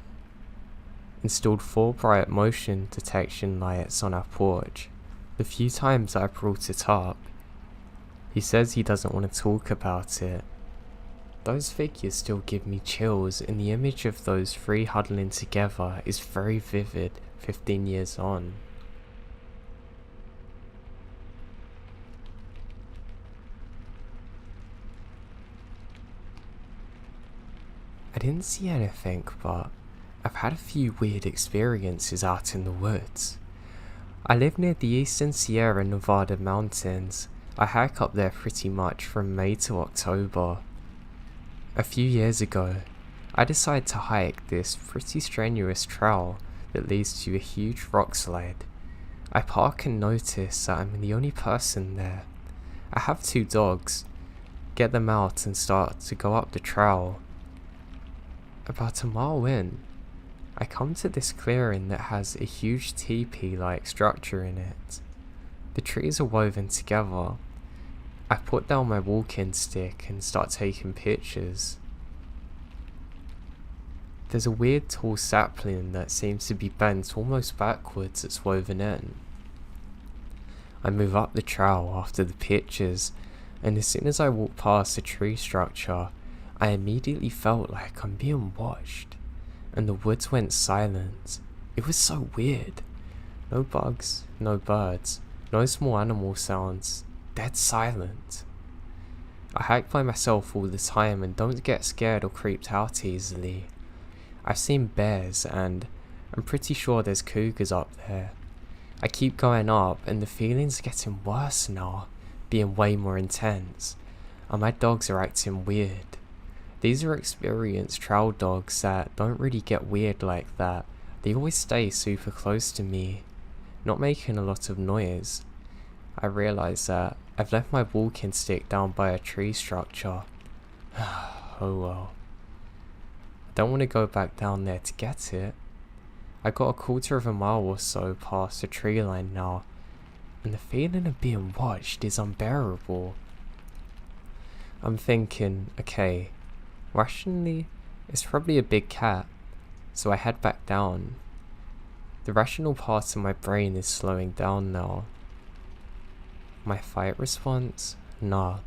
installed 4 bright motion detection lights on our porch. The few times I brought it up, he says he doesn't want to talk about it. Those figures still give me chills, and the image of those 3 huddling together is very vivid 15 years on. I didn't see anything, but I've had a few weird experiences out in the woods. I live near the eastern Sierra Nevada mountains. I hike up there pretty much from May to October. A few years ago, I decided to hike this pretty strenuous trail that leads to a huge rock slide. I park and notice that I'm the only person there. I have 2 dogs, get them out and start to go up the trail. About 1 mile in, I come to this clearing that has a huge teepee-like structure in it. The trees are woven together. I put down my walking stick and start taking pictures. There's a weird tall sapling that seems to be bent almost backwards that's woven in. I move up the trail after the pictures, and as soon as I walk past the tree structure, I immediately felt like I'm being watched, and the woods went silent. It was so weird. No bugs, no birds, no small animal sounds, dead silent. I hike by myself all the time and don't get scared or creeped out easily. I've seen bears and I'm pretty sure there's cougars up there. I keep going up and the feelings are getting worse now, being way more intense, and my dogs are acting weird. These are experienced trail dogs that don't really get weird like that. They always stay super close to me, not making a lot of noise. I realise that I've left my walking stick down by a tree structure. Oh well. I don't want to go back down there to get it. I got 1/4 mile or so past the tree line now, and the feeling of being watched is unbearable. I'm thinking, okay, rationally, it's probably a big cat, so I head back down. The rational part of my brain is slowing down now. My fight response? Nah.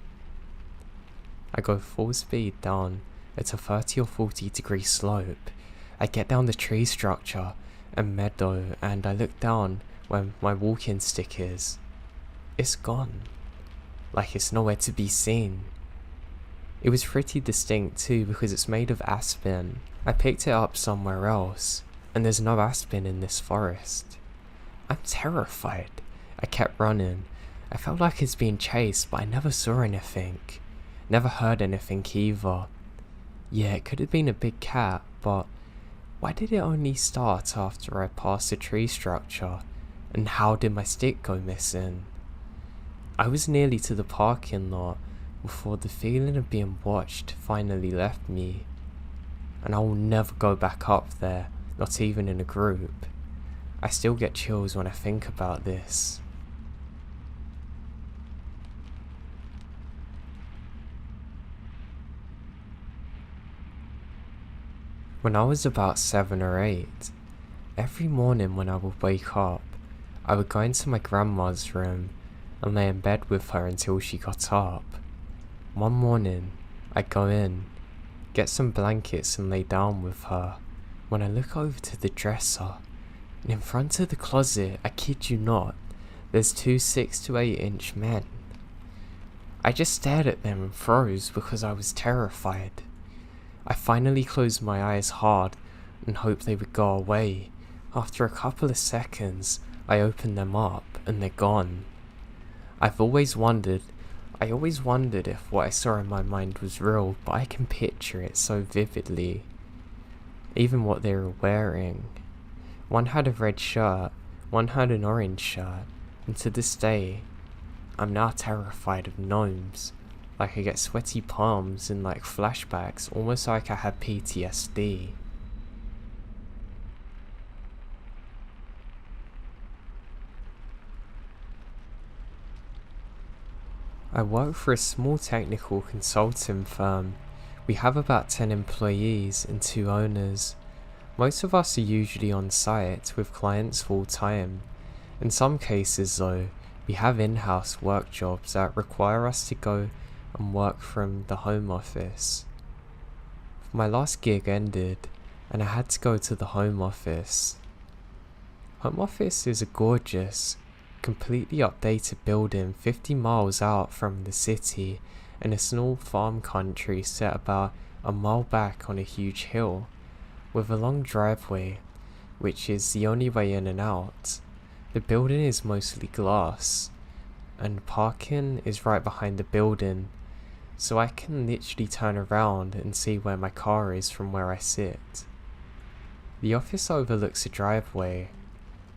I go full speed down at a 30 or 40 degree slope. I get down the tree structure and meadow and I look down where my walking stick is. It's gone. Like it's nowhere to be seen. It was pretty distinct too because it's made of aspen. I picked it up somewhere else and there's no aspen in this forest. I'm terrified. I kept running. I felt like it's being chased but I never saw anything. Never heard anything either. Yeah, it could have been a big cat, but why did it only start after I passed the tree structure? And how did my stick go missing? I was nearly to the parking lot before the feeling of being watched finally left me. And I will never go back up there, not even in a group. I still get chills when I think about this. When I was about 7 or 8, every morning when I would wake up, I would go into my grandma's room and lay in bed with her until she got up. One morning, I'd go in, get some blankets and lay down with her. When I look over to the dresser, and in front of the closet, I kid you not, there's 2 6 to 8 inch men. I just stared at them and froze because I was terrified. I finally closed my eyes hard and hoped they would go away. After a couple of seconds, I opened them up and they're gone. I always wondered if what I saw in my mind was real, but I can picture it so vividly. Even what they were wearing. One had a red shirt, one had an orange shirt, and to this day, I'm now terrified of gnomes. Like I get sweaty palms and like flashbacks, almost like I had PTSD. I work for a small technical consulting firm. We have about 10 employees and 2 owners. Most of us are usually on site with clients full time. In some cases though, we have in-house work jobs that require us to go and work from the home office. My last gig ended and I had to go to the home office. Home office is a gorgeous, completely updated building 50 miles out from the city in a small farm country set about a mile back on a huge hill with a long driveway which is the only way in and out. The building is mostly glass and parking is right behind the building, so I can literally turn around and see where my car is from where I sit. The office overlooks a driveway,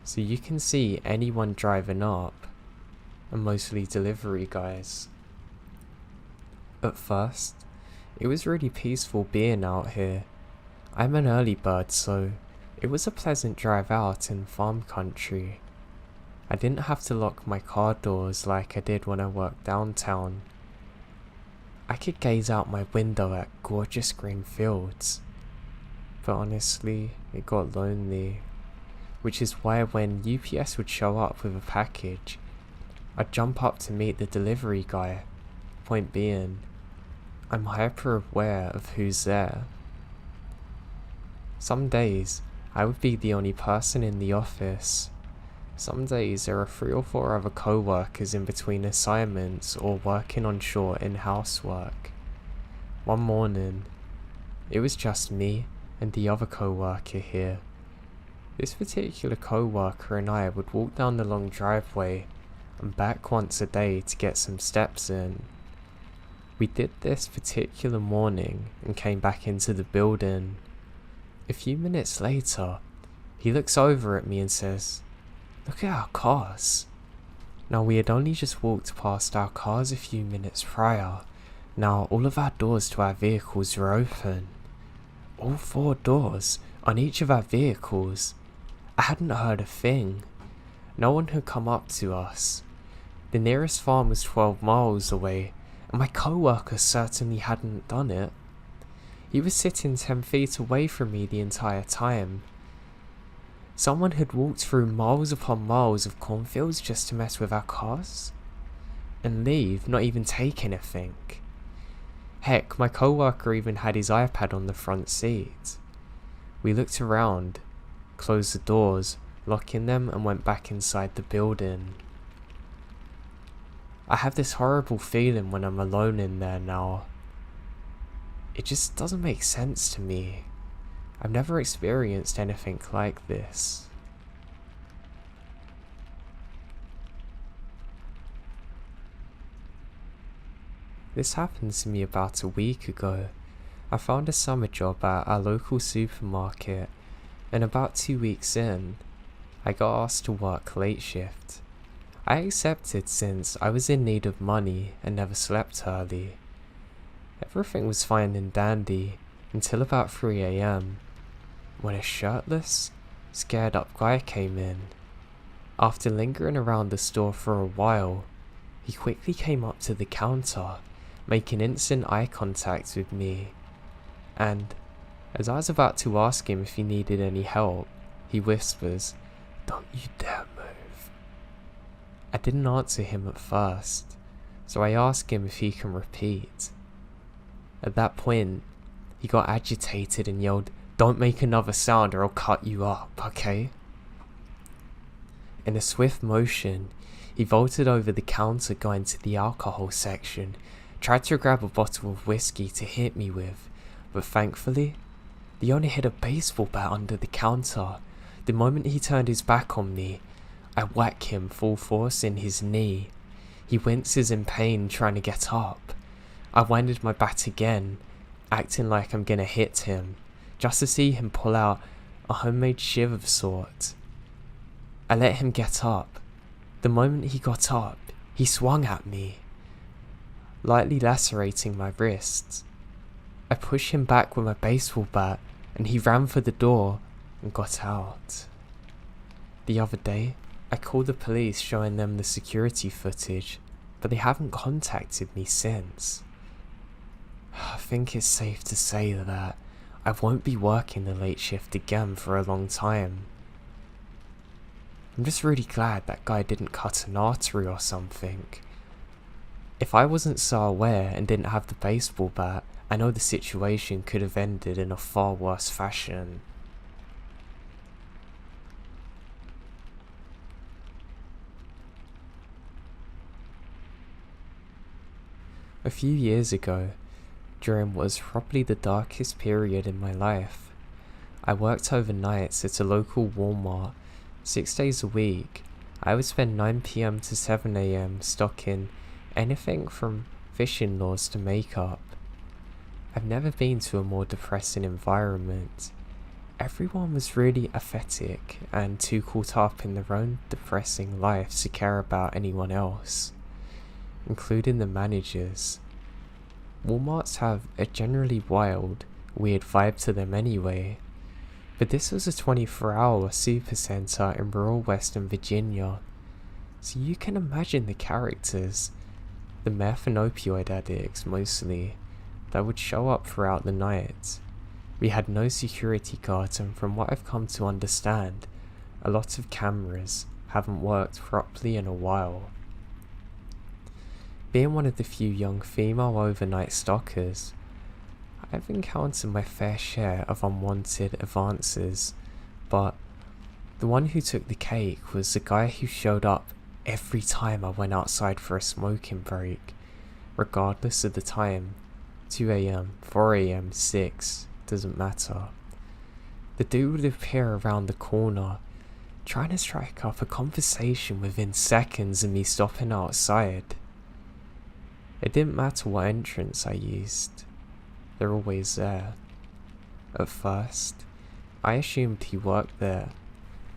so you can see anyone driving up, and mostly delivery guys. At first, it was really peaceful being out here. I'm an early bird, so it was a pleasant drive out in farm country. I didn't have to lock my car doors like I did when I worked downtown. I could gaze out my window at gorgeous green fields, but honestly, it got lonely, which is why when UPS would show up with a package, I'd jump up to meet the delivery guy. Point being, I'm hyper aware of who's there. Some days, I would be the only person in the office. Some days there are 3 or 4 other co-workers in between assignments or working on short in-house work. One morning, it was just me and the other co-worker here. This particular co-worker and I would walk down the long driveway and back once a day to get some steps in. We did this particular morning and came back into the building. A few minutes later, he looks over at me and says, "Look at our cars." Now we had only just walked past our cars a few minutes prior. Now all of our doors to our vehicles were open. All 4 doors on each of our vehicles. I hadn't heard a thing. No one had come up to us. The nearest farm was 12 miles away, and my co-worker certainly hadn't done it. He was sitting 10 feet away from me the entire time. Someone had walked through miles upon miles of cornfields just to mess with our cars? And leave, not even take anything. Heck, my co-worker even had his iPad on the front seat. We looked around, closed the doors, locking them, and went back inside the building. I have this horrible feeling when I'm alone in there now. It just doesn't make sense to me. I've never experienced anything like this. This happened to me about a week ago. I found a summer job at our local supermarket, and about 2 weeks in, I got asked to work late shift. I accepted since I was in need of money and never slept early. Everything was fine and dandy until about 3 AM, when a shirtless, scared up guy came in. After lingering around the store for a while, he quickly came up to the counter, making instant eye contact with me, and as I was about to ask him if he needed any help, he whispers, "Don't you dare move." I didn't answer him at first, so I asked him if he can repeat. At that point, he got agitated and yelled, "Don't make another sound or I'll cut you up, okay?" In a swift motion, he vaulted over the counter going to the alcohol section, tried to grab a bottle of whiskey to hit me with, but thankfully, the owner hid a baseball bat under the counter. The moment he turned his back on me, I whack him full force in his knee. He winces in pain trying to get up. I winded my bat again, acting like I'm gonna hit him, just to see him pull out a homemade shiv of sort. I let him get up. The moment he got up, he swung at me, lightly lacerating my wrists. I pushed him back with my baseball bat and he ran for the door and got out. The other day, I called the police showing them the security footage, but they haven't contacted me since. I think it's safe to say that I won't be working the late shift again for a long time. I'm just really glad that guy didn't cut an artery or something. If I wasn't so aware and didn't have the baseball bat, I know the situation could have ended in a far worse fashion. A few years ago, during what was probably the darkest period in my life, I worked overnights at a local Walmart. 6 days a week. I would spend 9 PM to 7 AM stocking anything from fishing lures to makeup. I've never been to a more depressing environment. Everyone was really apathetic and too caught up in their own depressing lives to care about anyone else, including the managers. Walmarts have a generally wild, weird vibe to them anyway, but this was a 24-hour supercenter in rural Western Virginia, so you can imagine the characters, the meth and opioid addicts mostly, that would show up throughout the night. We had no security guards, and from what I've come to understand, a lot of cameras haven't worked properly in a while. Being one of the few young female overnight stockers, I've encountered my fair share of unwanted advances, but the one who took the cake was the guy who showed up every time I went outside for a smoking break, regardless of the time. 2 AM, 4 AM, 6, doesn't matter. The dude would appear around the corner, trying to strike up a conversation within seconds of me stopping outside. It didn't matter what entrance I used, they're always there. At first, I assumed he worked there.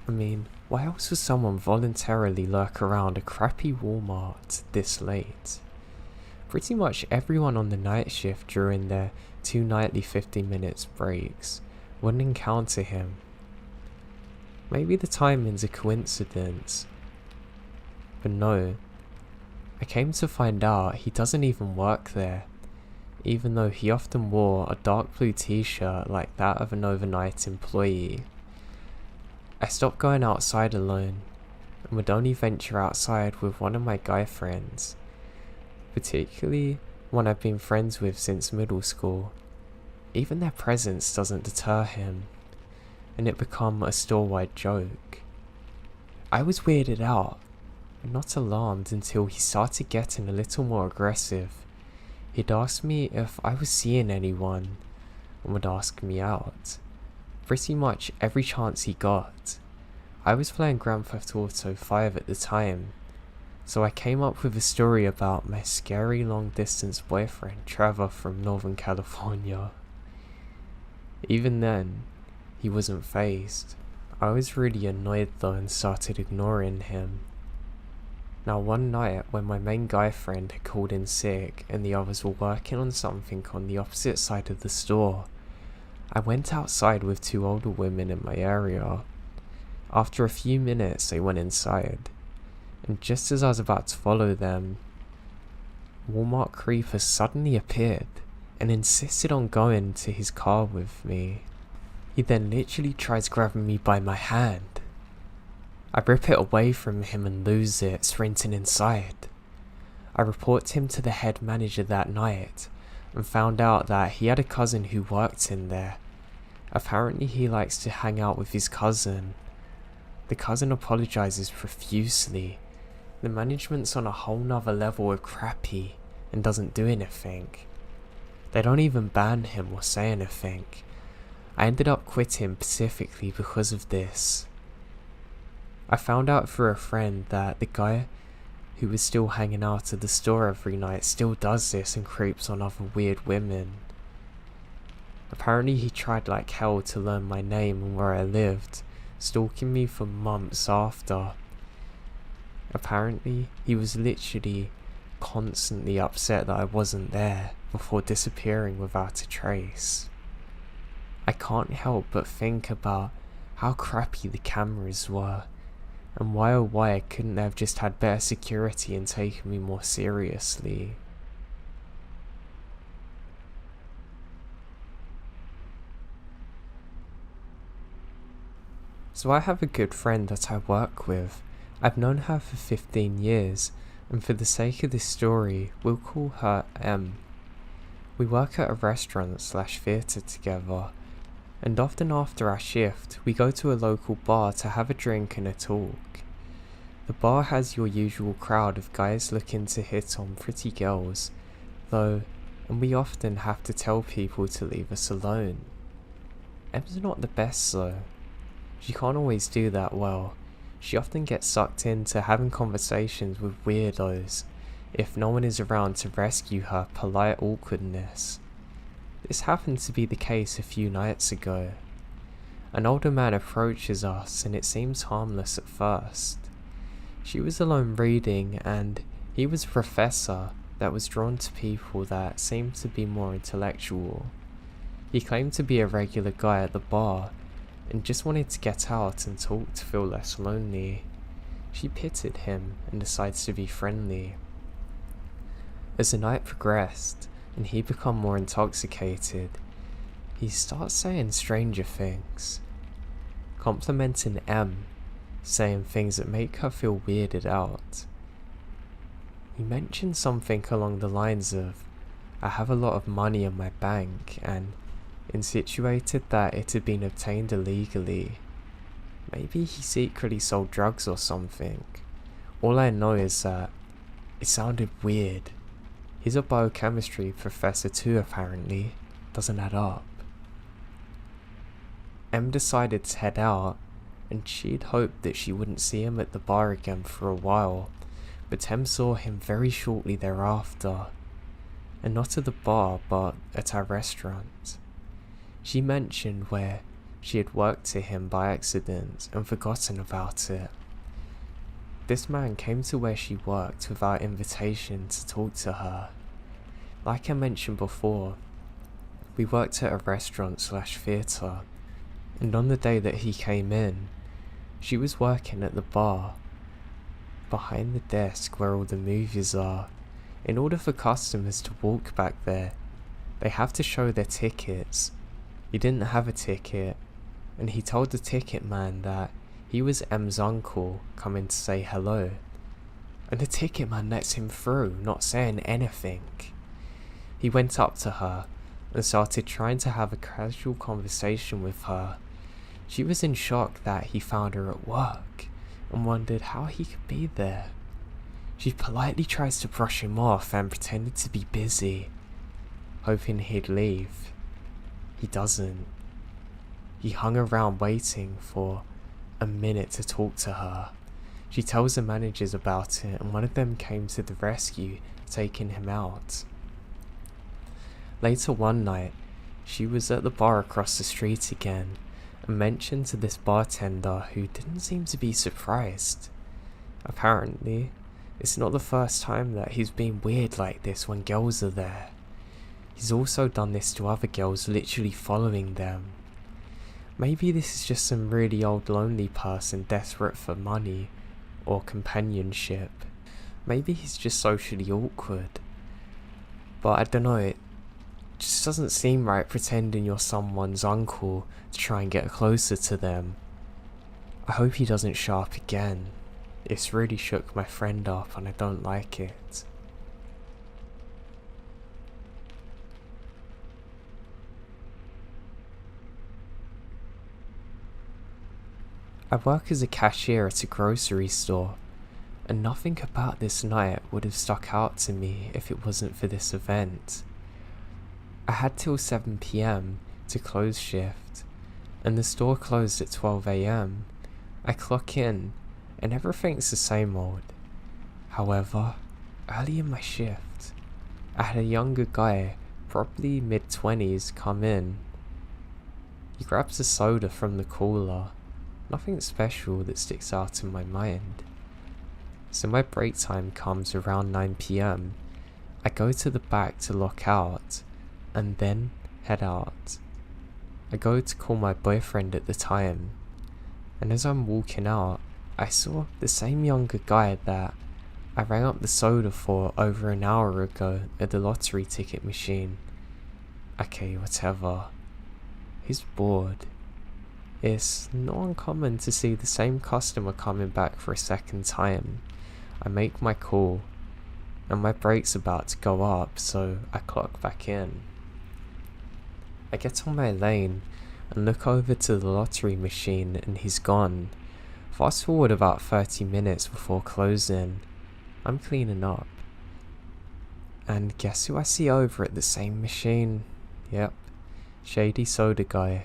I mean, why else would someone voluntarily lurk around a crappy Walmart this late? Pretty much everyone on the night shift during their 2 nightly 15-minute breaks wouldn't encounter him. Maybe the timing's a coincidence, but no, I came to find out he doesn't even work there, even though he often wore a dark blue t-shirt like that of an overnight employee. I stopped going outside alone, and would only venture outside with one of my guy friends, particularly one I've been friends with since middle school. Even their presence doesn't deter him, and it become a store-wide joke. I was weirded out, but not alarmed until he started getting a little more aggressive. He'd ask me if I was seeing anyone, and would ask me out, pretty much every chance he got. I was playing Grand Theft Auto 5 at the time, so I came up with a story about my scary long-distance boyfriend Trevor from Northern California. Even then, he wasn't fazed. I was really annoyed though and started ignoring him. Now one night when my main guy friend had called in sick and the others were working on something on the opposite side of the store, I went outside with two older women in my area. After a few minutes they went inside, and just as I was about to follow them, Walmart Creeper suddenly appeared and insisted on going to his car with me. He then literally tries grabbing me by my hand. I rip it away from him and lose it, sprinting inside. I report him to the head manager that night and found out that he had a cousin who worked in there. Apparently he likes to hang out with his cousin. The cousin apologizes profusely. The management's on a whole nother level of crappy and doesn't do anything. They don't even ban him or say anything. I ended up quitting specifically because of this. I found out through a friend that the guy who was still hanging out at the store every night still does this and creeps on other weird women. Apparently he tried like hell to learn my name and where I lived, stalking me for months after. Apparently he was literally constantly upset that I wasn't there before disappearing without a trace. I can't help but think about how crappy the cameras were, and why oh why couldn't they have just had better security and taken me more seriously. So I have a good friend that I work with. I've known her for 15 years, and for the sake of this story, we'll call her M. We work at a restaurant/theatre together, and often after our shift, we go to a local bar to have a drink and a talk. The bar has your usual crowd of guys looking to hit on pretty girls, though, and we often have to tell people to leave us alone. Em's not the best though. She can't always do that well. She often gets sucked into having conversations with weirdos if no one is around to rescue her polite awkwardness. This happened to be the case a few nights ago. An older man approaches us and it seems harmless at first. She was alone reading and he was a professor that was drawn to people that seemed to be more intellectual. He claimed to be a regular guy at the bar and just wanted to get out and talk to feel less lonely. She pitied him and decides to be friendly. As the night progressed and he became more intoxicated, he starts saying stranger things, complimenting M, saying things that make her feel weirded out. He mentioned something along the lines of, I have a lot of money in my bank, and insinuated that it had been obtained illegally. Maybe he secretly sold drugs or something. All I know is that it sounded weird. He's a biochemistry professor too apparently. Doesn't add up. M decided to head out, and she'd hoped that she wouldn't see him at the bar again for a while, but M saw him very shortly thereafter. And not at the bar, but at our restaurant. She mentioned where she had worked to him by accident and forgotten about it. This man came to where she worked without invitation to talk to her. Like I mentioned before, we worked at a restaurant/theatre, and on the day that he came in, she was working at the bar. behind the desk where all the movies are. In order for customers to walk back there, they have to show their tickets. He didn't have a ticket, and he told the ticket man that he was M's uncle coming to say hello. And the ticket man lets him through, not saying anything. He went up to her and started trying to have a casual conversation with her. She was in shock that he found her at work and wondered how he could be there. She politely tries to brush him off and pretended to be busy, hoping he'd leave. He doesn't. He hung around waiting for a minute to talk to her. She tells the managers about it, and one of them came to the rescue, taking him out. Later one night, she was at the bar across the street again and mentioned to this bartender, who didn't seem to be surprised. Apparently, it's not the first time that he's been weird like this when girls are there. He's also done this to other girls, literally following them. Maybe this is just some really old lonely person desperate for money or companionship. Maybe he's just socially awkward. But I don't know, it just doesn't seem right pretending you're someone's uncle to try and get closer to them. I hope he doesn't show up again. It's really shook my friend up and I don't like it. I work as a cashier at a grocery store, and nothing about this night would have stuck out to me if it wasn't for this event. I had till 7 PM to close shift, and the store closed at 12 AM. I clock in, and everything's the same old. However, early in my shift, I had a younger guy, probably mid-20s, come in. He grabs a soda from the cooler. Nothing special that sticks out in my mind. So my break time comes around 9 PM. I go to the back to lock out, and then head out. I go to call my boyfriend at the time, and as I'm walking out, I saw the same younger guy that I rang up the soda for over an hour ago at the lottery ticket machine. Okay, whatever. He's bored. It's not uncommon to see the same customer coming back for a second time. I make my call, and my break's about to go up, so I clock back in. I get on my lane and look over to the lottery machine, and he's gone. Fast forward about 30 minutes before closing. I'm cleaning up. And guess who I see over at the same machine? Yep, shady soda guy.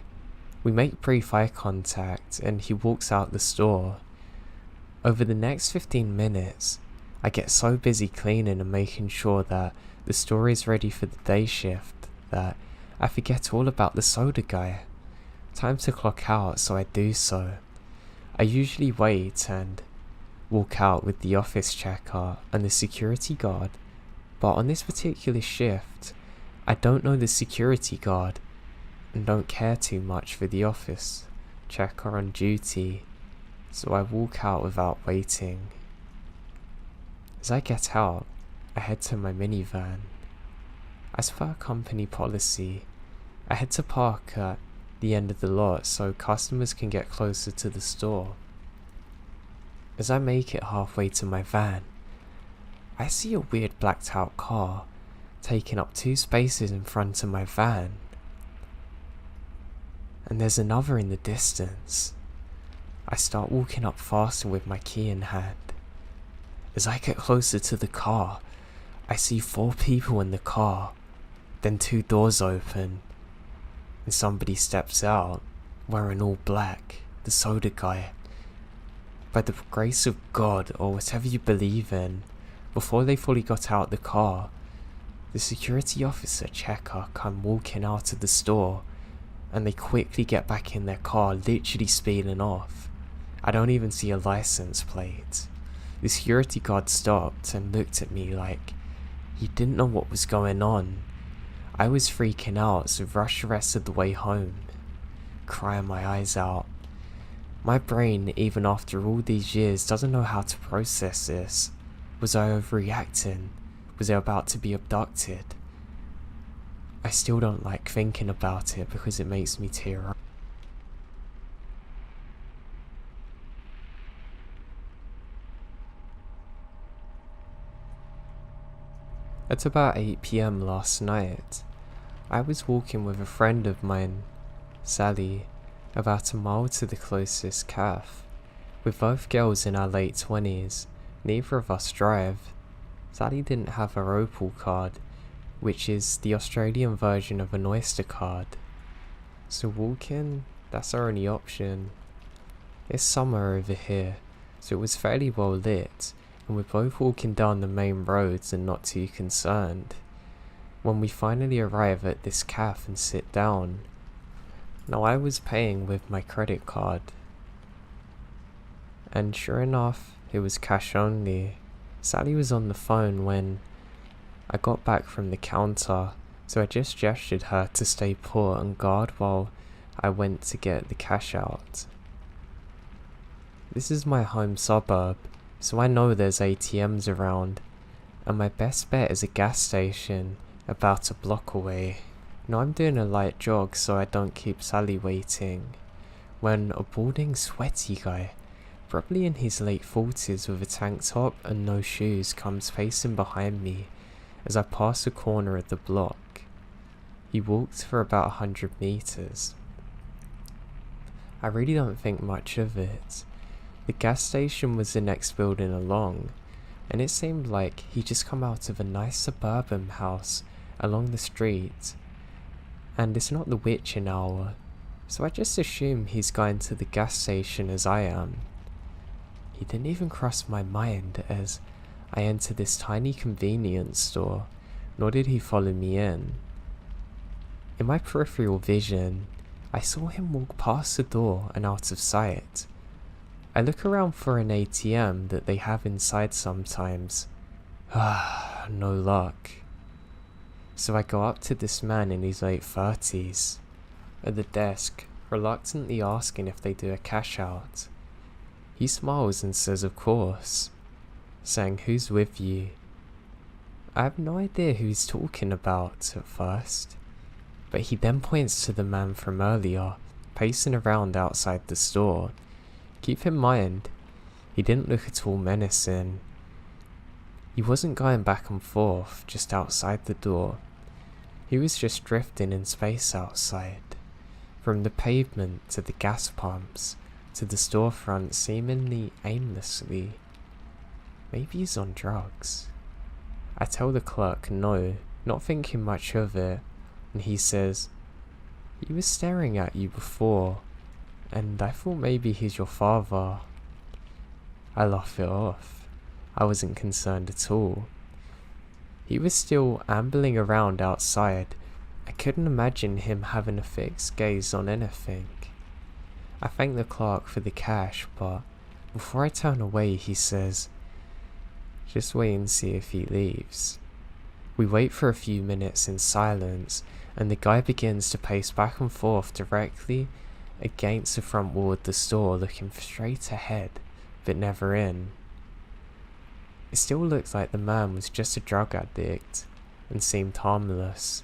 We make brief eye contact and he walks out the store. Over the next 15 minutes, I get so busy cleaning and making sure that the store is ready for the day shift that I forget all about the soda guy. Time to clock out, so I do so. I usually wait and walk out with the office checker and the security guard, but on this particular shift, I don't know the security guard and don't care too much for the office checker on duty, so I walk out without waiting. As I get out, I head to my minivan. As per company policy, I had to park at the end of the lot so customers can get closer to the store. As I make it halfway to my van, I see a weird blacked out car taking up 2 spaces in front of my van. And there's another in the distance. I start walking up faster with my key in hand. As I get closer to the car, I see 4 people in the car, then 2 doors open, and somebody steps out, wearing all black, the soda guy. By the grace of God, or whatever you believe in, before they fully got out the car, the security officer checker come walking out of the store, and they quickly get back in their car, literally speeding off. I don't even see a license plate. The security guard stopped and looked at me like he didn't know what was going on. I was freaking out, so rushed the rest of the way home, crying my eyes out. My brain, even after all these years, doesn't know how to process this. Was I overreacting? Was I about to be abducted? I still don't like thinking about it because it makes me tear up. At about 8 PM last night, I was walking with a friend of mine, Sally, about a mile to the closest cafe. With both girls in our late 20s, neither of us drive. Sally didn't have her Opal card, which is the Australian version of an Oyster card. So walking, that's our only option. It's summer over here, so it was fairly well lit, and we're both walking down the main roads and not too concerned. When we finally arrive at this cafe and sit down, now I was paying with my credit card. And sure enough, it was cash only. Sally was on the phone when I got back from the counter, so I just gestured her to stay put and guard while I went to get the cash out. This is my home suburb, so I know there's ATMs around, and my best bet is a gas station about a block away. Now I'm doing a light jog so I don't keep Sally waiting, when a balding sweaty guy, probably in his late 40s with a tank top and no shoes, comes pacing behind me as I pass the corner of the block. He walked for about 100 meters. I really don't think much of it. The gas station was the next building along, and it seemed like he'd just come out of a nice suburban house along the street, and it's not the witching hour, so I just assume he's going to the gas station as I am. He didn't even cross my mind as I entered this tiny convenience store, nor did he follow me in. In my peripheral vision, I saw him walk past the door and out of sight. I look around for an ATM that they have inside sometimes. No luck. So I go up to this man in his late 30s, at the desk, reluctantly asking if they do a cash out. He smiles and says of course, saying who's with you. I have no idea who he's talking about at first, but he then points to the man from earlier, pacing around outside the store. Keep in mind, he didn't look at all menacing. He wasn't going back and forth just outside the door. He was just drifting in space outside, from the pavement to the gas pumps to the storefront seemingly aimlessly. Maybe he's on drugs. I tell the clerk no, not thinking much of it, and he says, he was staring at you before, and I thought maybe he's your father. I laugh it off. I wasn't concerned at all. He was still ambling around outside. I couldn't imagine him having a fixed gaze on anything. I thank the clerk for the cash, but before I turn away he says, just wait and see if he leaves. We wait for a few minutes in silence, and the guy begins to pace back and forth directly against the front wall of the store, looking straight ahead, but never in. It still looked like the man was just a drug addict, and seemed harmless.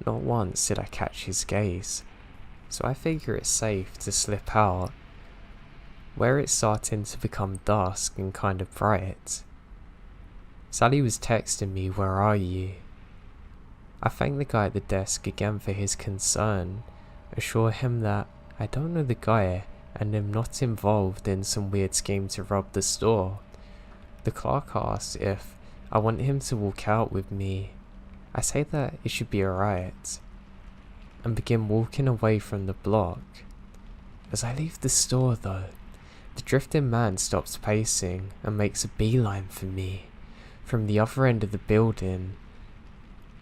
Not once did I catch his gaze, so I figure it's safe to slip out. Where it's starting to become dusk and kind of bright, Sally was texting me, where are you? I thank the guy at the desk again for his concern, assure him that I don't know the guy and am not involved in some weird scheme to rob the store. The clerk asks if I want him to walk out with me. I say that it should be alright, and begin walking away from the block. As I leave the store though, the drifting man stops pacing and makes a beeline for me from the other end of the building.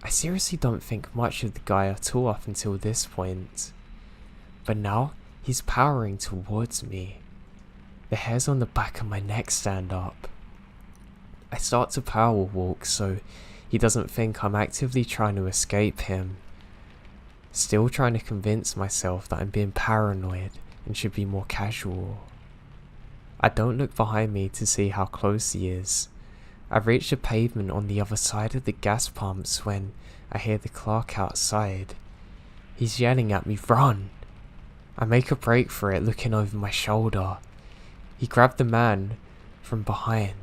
I seriously don't think much of the guy at all up until this point, but now he's powering towards me. The hairs on the back of my neck stand up. I start to power walk so he doesn't think I'm actively trying to escape him. Still trying to convince myself that I'm being paranoid and should be more casual. I don't look behind me to see how close he is. I reach the pavement on the other side of the gas pumps when I hear the clerk outside. He's yelling at me, "Run!" I make a break for it, looking over my shoulder. He grabbed the man from behind.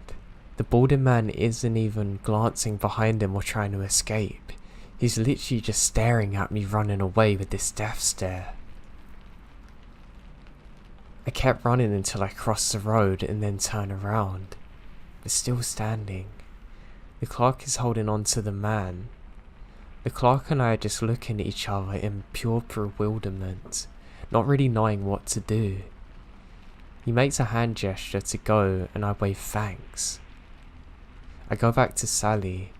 The balding man isn't even glancing behind him or trying to escape. He's literally just staring at me, running away with this death stare. I kept running until I crossed the road and then turned around, but still standing. The clerk is holding on to the man. The clerk and I are just looking at each other in pure bewilderment, not really knowing what to do. He makes a hand gesture to go and I wave thanks. I go back to Sally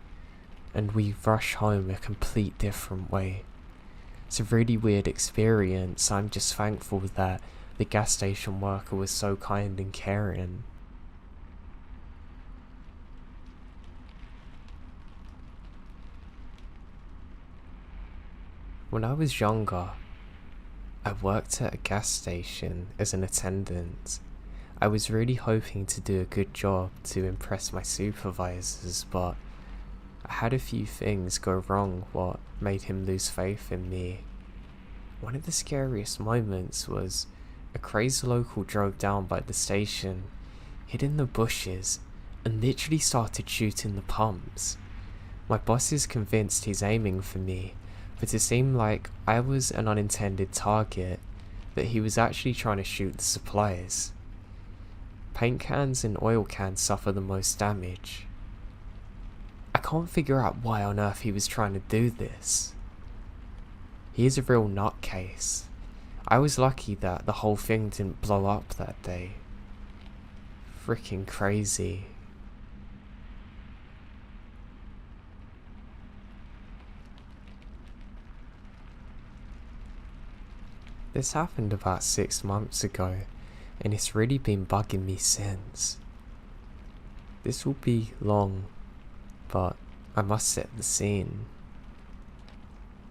and we rush home a complete different way. It's a really weird experience. I'm just thankful that the gas station worker was so kind and caring. When I was younger, I worked at a gas station as an attendant. I was really hoping to do a good job to impress my supervisors, but I had a few things go wrong what made him lose faith in me. One of the scariest moments was a crazy local drove down by the station, hid in the bushes, and literally started shooting the pumps. My boss is convinced he's aiming for me, but it seemed like I was an unintended target, that he was actually trying to shoot the supplies. Paint cans and oil cans suffer the most damage. I can't figure out why on earth he was trying to do this. He is a real nutcase. I was lucky that the whole thing didn't blow up that day. Freaking crazy. This happened about 6 months ago, and it's really been bugging me since. This will be long, but I must set the scene.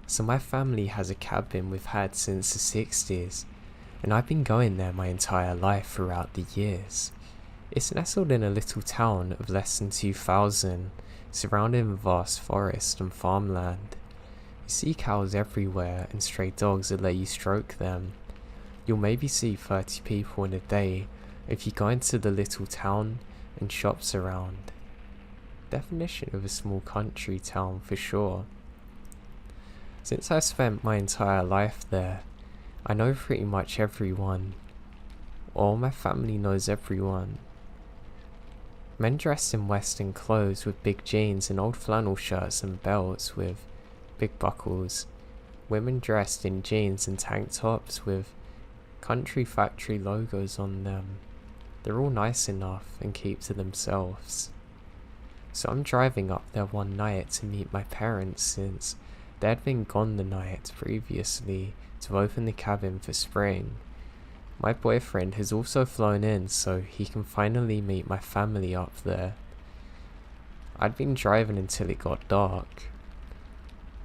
So my family has a cabin we've had since the 60s, and I've been going there my entire life throughout the years. It's nestled in a little town of less than 2,000, surrounded in vast forest and farmland. You see cows everywhere and stray dogs that let you stroke them. You'll maybe see 30 people in a day if you go into the little town and shops around. Definition of a small country town for sure. Since I spent my entire life there, I know pretty much everyone. All my family knows everyone. Men dressed in western clothes with big jeans and old flannel shirts and belts with big buckles. Women dressed in jeans and tank tops with country factory logos on them. They're all nice enough and keep to themselves. So I'm driving up there one night to meet my parents since they had been gone the night previously to open the cabin for spring. My boyfriend has also flown in so he can finally meet my family up there. I'd been driving until it got dark.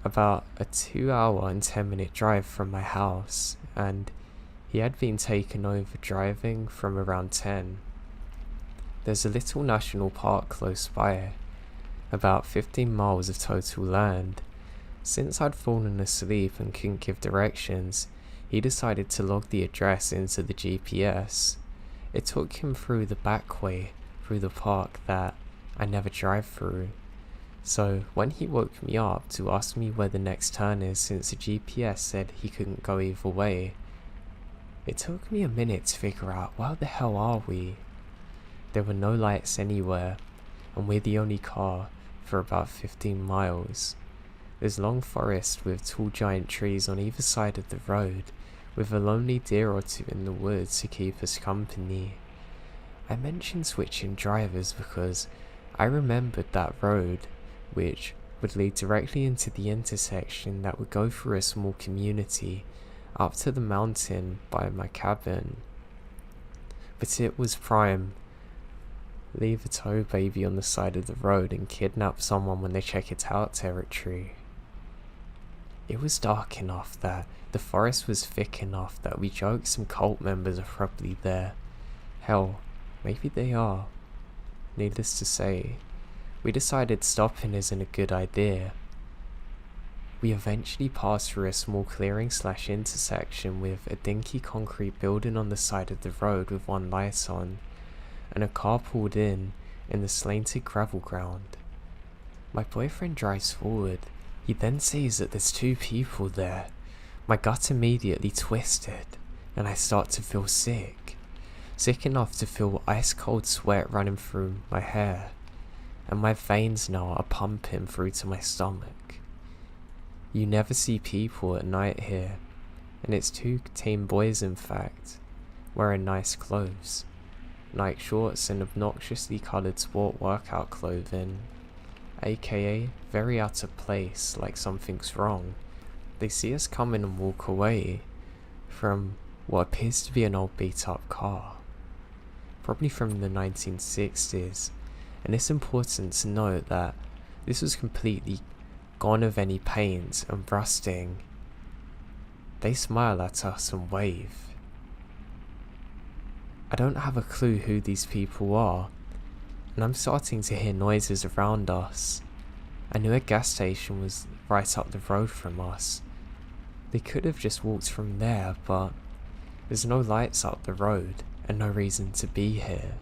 About a 2-hour and 10-minute drive from my house, and he had been taken over driving from around 10. There's a little national park close by, about 15 miles of total land. Since I'd fallen asleep and couldn't give directions, he decided to log the address into the GPS. It took him through the back way through the park that I never drive through. So when he woke me up to ask me where the next turn is since the GPS said he couldn't go either way, it took me a minute to figure out where the hell are we. There were no lights anywhere, and we're the only car for about 15 miles. There's long forest with tall giant trees on either side of the road, with a lonely deer or two in the woods to keep us company. I mentioned switching drivers because I remembered that road, which would lead directly into the intersection that would go through a small community up to the mountain by my cabin. But it was prime. Leave a tow baby on the side of the road and kidnap someone when they check it out territory. It was dark enough that the forest was thick enough that we joked some cult members are probably there. Hell, maybe they are. Needless to say, we decided stopping isn't a good idea. We eventually passed through a small clearing/intersection with a dinky concrete building on the side of the road with one light on, and a car pulled in the slanted gravel ground. My boyfriend drives forward. He then sees that there's two people there. My gut immediately twisted, and I start to feel sick. Sick enough to feel ice cold sweat running through my hair, and my veins now are pumping through to my stomach. You never see people at night here, and it's two teen boys in fact, wearing nice clothes. Night shorts and obnoxiously coloured sport workout clothing, aka very out of place, like something's wrong. They see us coming and walk away from what appears to be an old beat up car, probably from the 1960s, and it's important to note that this was completely gone of any paint and rusting. They smile at us and wave. I don't have a clue who these people are, and I'm starting to hear noises around us. I knew a gas station was right up the road from us. They could have just walked from there, but there's no lights up the road and no reason to be here.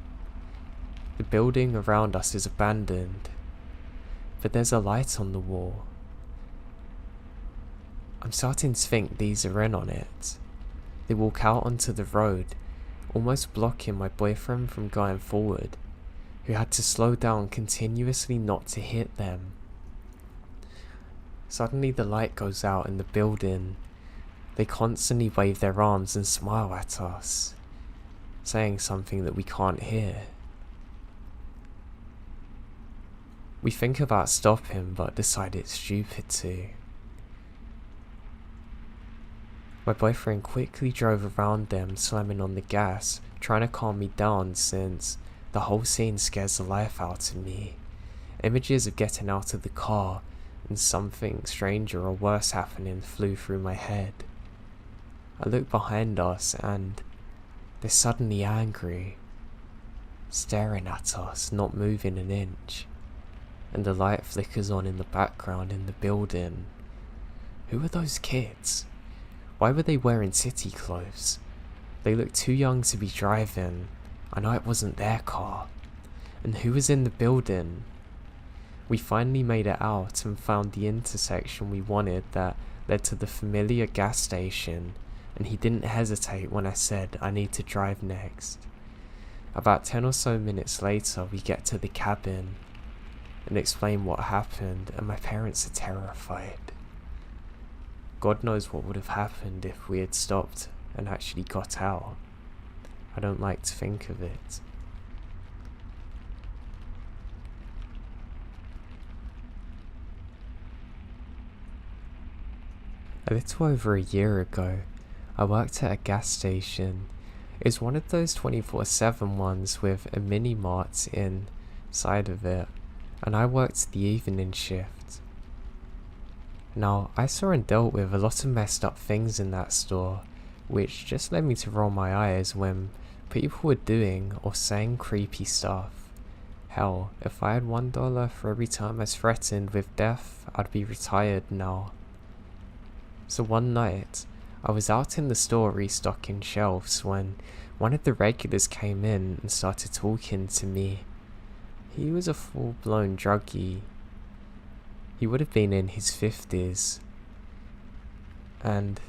The building around us is abandoned, but there's a light on the wall. I'm starting to think these are in on it. They walk out onto the road, almost blocking my boyfriend from going forward, who had to slow down continuously not to hit them. Suddenly the light goes out in the building. They constantly wave their arms and smile at us, saying something that we can't hear. We think about stopping but decide it's stupid to. My boyfriend quickly drove around them, slamming on the gas, trying to calm me down since the whole scene scares the life out of me. Images of getting out of the car and something stranger or worse happening flew through my head. I look behind us and they're suddenly angry, staring at us, not moving an inch, and the light flickers on in the background in the building. Who are those kids? Why were they wearing city clothes? They looked too young to be driving. I know it wasn't their car. And who was in the building? We finally made it out and found the intersection we wanted that led to the familiar gas station, and he didn't hesitate when I said I need to drive next. About 10 or so minutes later we get to the cabin and explain what happened, and my parents are terrified. God knows what would have happened if we had stopped and actually got out. I don't like to think of it. A little over a year ago, I worked at a gas station. It was one of those 24/7 ones with a mini mart inside of it, and I worked the evening shift. Now, I saw and dealt with a lot of messed up things in that store, which just led me to roll my eyes when people were doing or saying creepy stuff. Hell, if I had $1 for every time I was threatened with death, I'd be retired now. So one night, I was out in the store restocking shelves when one of the regulars came in and started talking to me. He was a full-blown druggie. He would have been in his 50s, and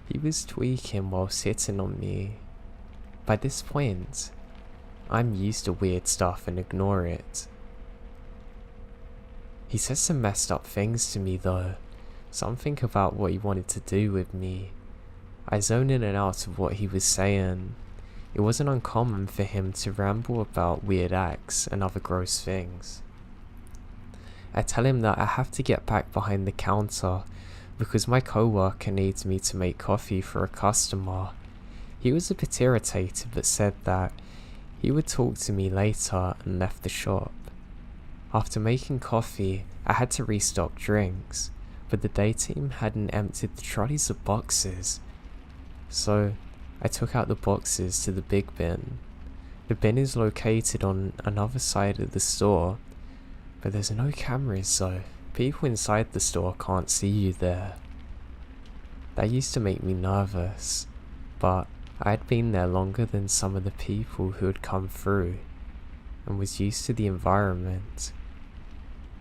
he was tweaking while sitting on me. By this point, I'm used to weird stuff and ignore it. He said some messed up things to me though, something about what he wanted to do with me. I zoned in and out of what he was saying. It wasn't uncommon for him to ramble about weird acts and other gross things. I tell him that I have to get back behind the counter because my co-worker needs me to make coffee for a customer. He was a bit irritated but said that he would talk to me later and left the shop. After making coffee, I had to restock drinks. but the day team hadn't emptied the trolleys of boxes. So I took out the boxes to the big bin. The bin is located on another side of the store, but there's no cameras, so people inside the store can't see you there. That used to make me nervous, but I had been there longer than some of the people who had come through, and was used to the environment.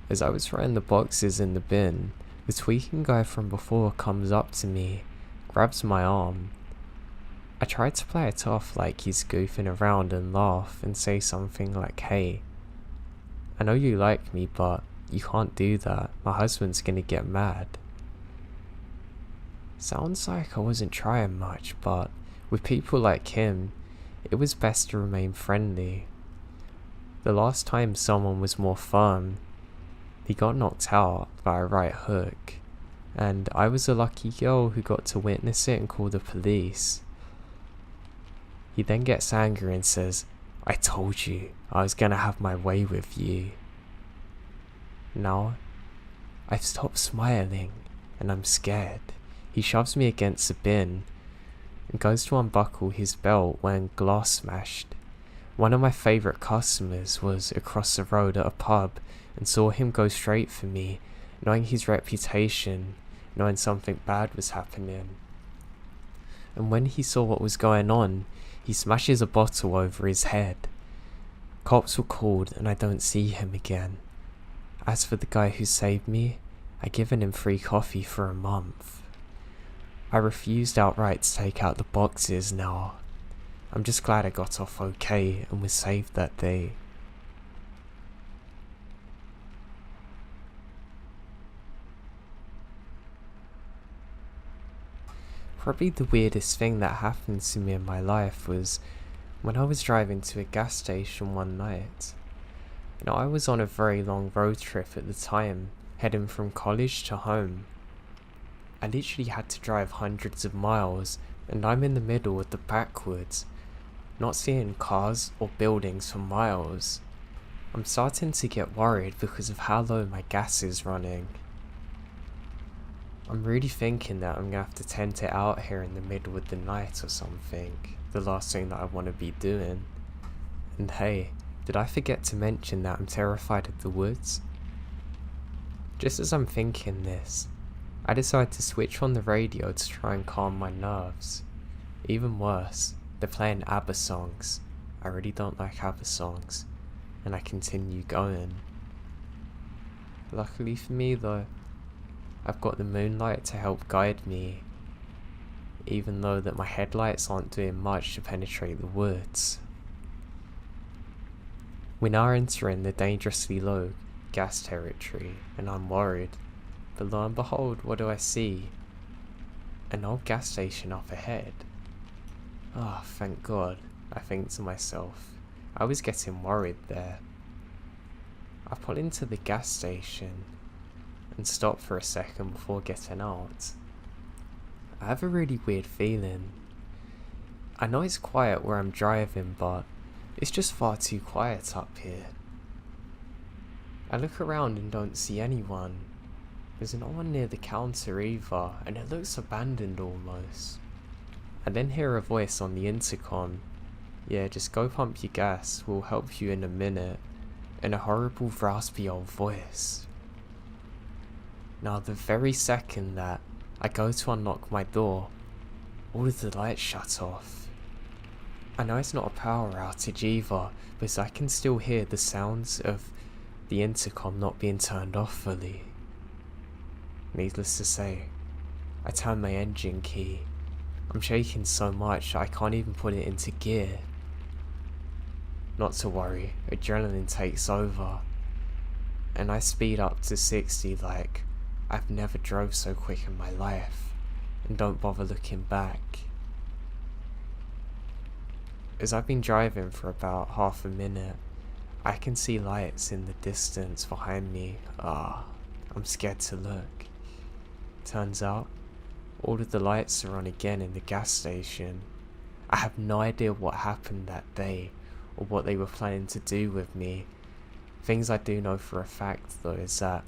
As I was throwing the boxes in the bin, the tweaking guy from before comes up to me, grabs my arm. I tried to play it off like he's goofing around and laugh and say something like, "Hey, I know you like me, but you can't do that. My husband's gonna get mad." Sounds like I wasn't trying much, but with people like him, it was best to remain friendly. The last time someone was more firm, he got knocked out by a right hook, and I was a lucky girl who got to witness it and call the police. He then gets angry and says, "I told you I was gonna have my way with you." Now, I've stopped smiling and I'm scared. He shoves me against the bin and goes to unbuckle his belt when glass smashed. One of my favourite customers was across the road at a pub and saw him go straight for me, knowing his reputation, knowing something bad was happening. And when he saw what was going on, he smashes a bottle over his head. Cops were called and I don't see him again. As for the guy who saved me, I'd given him free coffee for a month. I refused outright to take out the boxes now. I'm just glad I got off okay and was saved that day. Probably the weirdest thing that happened to me in my life was when I was driving to a gas station one night. I was on a very long road trip at the time, heading from college to home. I literally had to drive hundreds of miles, and I'm in the middle of the backwoods, not seeing cars or buildings for miles. I'm starting to get worried because of how low my gas is running. I'm really thinking that I'm gonna have to tent it out here in the middle of the night or something, the last thing that I want to be doing. And hey, did I forget to mention that I'm terrified of the woods? Just as I'm thinking this, I decide to switch on the radio to try and calm my nerves. Even worse, they're playing ABBA songs. I really don't like ABBA songs, and I continue going. Luckily for me though, I've got the moonlight to help guide me, even though that my headlights aren't doing much to penetrate the woods. We now entering the dangerously low gas territory, and I'm worried, but lo and behold, what do I see? An old gas station up ahead. Oh, thank God, I think to myself. I was getting worried there. I pull into the gas station and stop for a second before getting out. I have a really weird feeling. I know it's quiet where I'm driving, but it's just far too quiet up here. I look around and don't see anyone. There's no one near the counter either, and it looks abandoned almost. I then hear a voice on the intercom. "Yeah, just go pump your gas, we'll help you in a minute," in a horrible raspy old voice. Now the very second that I go to unlock my door, all of the lights shut off. I know it's not a power outage either, but I can still hear the sounds of the intercom not being turned off fully. Needless to say, I turn my engine key. I'm shaking so much I can't even put it into gear. Not to worry, adrenaline takes over, and I speed up to 60 like I've never drove so quick in my life, and don't bother looking back. As I've been driving for about half a minute, I can see lights in the distance behind me. I'm scared to look. Turns out, all of the lights are on again in the gas station. I have no idea what happened that day, or what they were planning to do with me. Things I do know for a fact though is that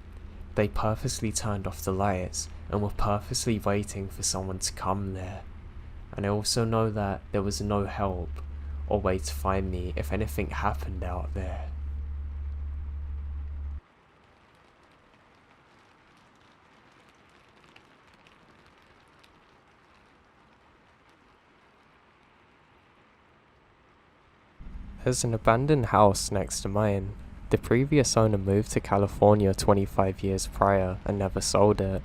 They purposely turned off the lights and were purposely waiting for someone to come there. And I also know that there was no help or way to find me if anything happened out there. There's an abandoned house next to mine. The previous owner moved to California 25 years prior and never sold it.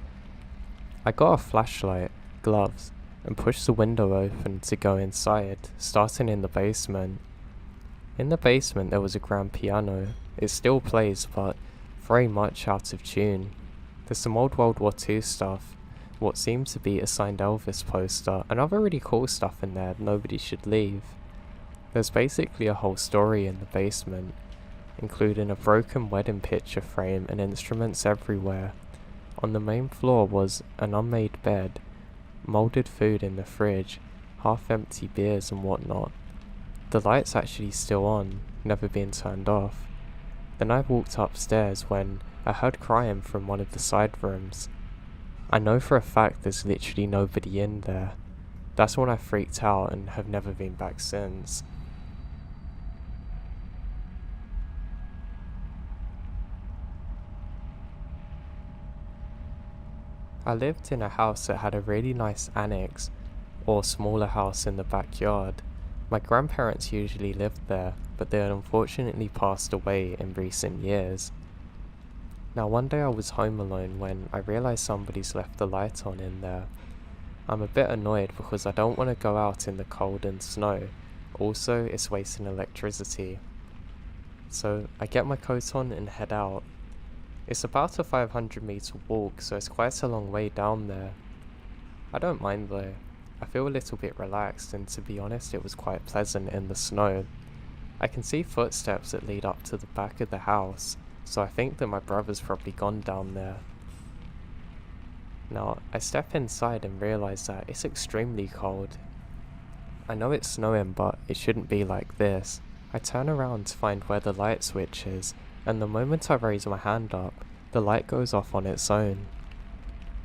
I got a flashlight, gloves, and pushed the window open to go inside, starting in the basement. In the basement there was a grand piano. It still plays, but very much out of tune. There's some old World War II stuff, what seems to be a signed Elvis poster, and other really cool stuff in there nobody should leave. There's basically a whole story in the basement, including a broken wedding picture frame and instruments everywhere. On the main floor was an unmade bed, moulded food in the fridge, half-empty beers and whatnot. The light's actually still on, never been turned off. Then I walked upstairs when I heard crying from one of the side rooms. I know for a fact there's literally nobody in there. That's when I freaked out and have never been back since. I lived in a house that had a really nice annex, or smaller house in the backyard. My grandparents usually lived there, but they had unfortunately passed away in recent years. Now one day I was home alone when I realised somebody's left the light on in there. I'm a bit annoyed because I don't want to go out in the cold and snow. Also, it's wasting electricity. So I get my coat on and head out. It's about a 500-meter walk, so it's quite a long way down there. I don't mind though. I feel a little bit relaxed, and to be honest it was quite pleasant in the snow. I can see footsteps that lead up to the back of the house, so I think that my brother's probably gone down there. Now, I step inside and realise that it's extremely cold. I know it's snowing, but it shouldn't be like this. I turn around to find where the light switch is, and the moment I raise my hand up, the light goes off on its own.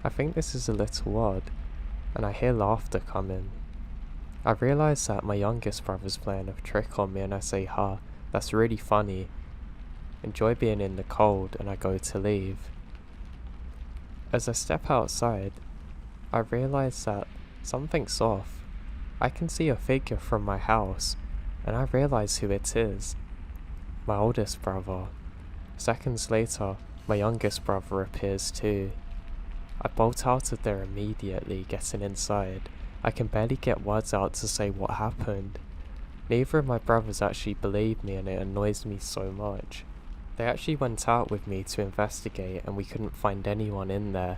I think this is a little odd, and I hear laughter coming. I realise that my youngest brother's playing a trick on me, and I say, "Ha, that's really funny. Enjoy being in the cold," and I go to leave. As I step outside, I realise that something's off. I can see a figure from my house, and I realise who it is. My oldest brother. Seconds later, my youngest brother appears too. I bolt out of there immediately, getting inside. I can barely get words out to say what happened. Neither of my brothers actually believe me, and it annoys me so much. They actually went out with me to investigate, and we couldn't find anyone in there.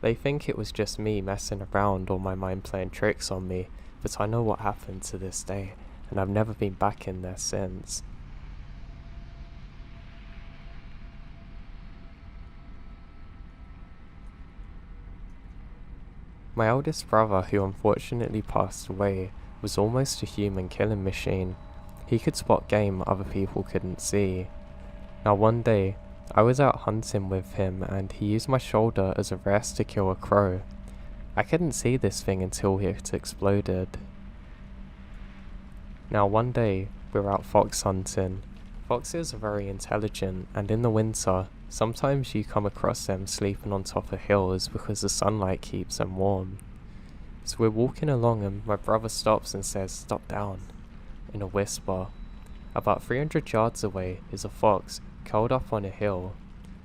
They think it was just me messing around or my mind playing tricks on me, but I know what happened to this day, and I've never been back in there since. My oldest brother, who unfortunately passed away, was almost a human killing machine. He could spot game other people couldn't see. Now one day, I was out hunting with him and he used my shoulder as a rest to kill a crow. I couldn't see this thing until it exploded. Now one day, we were out fox hunting. Foxes are very intelligent, and in the winter, sometimes you come across them sleeping on top of hills because the sunlight keeps them warm. So we're walking along and my brother stops and says, "Stop down," in a whisper. About 300 yards away is a fox curled up on a hill,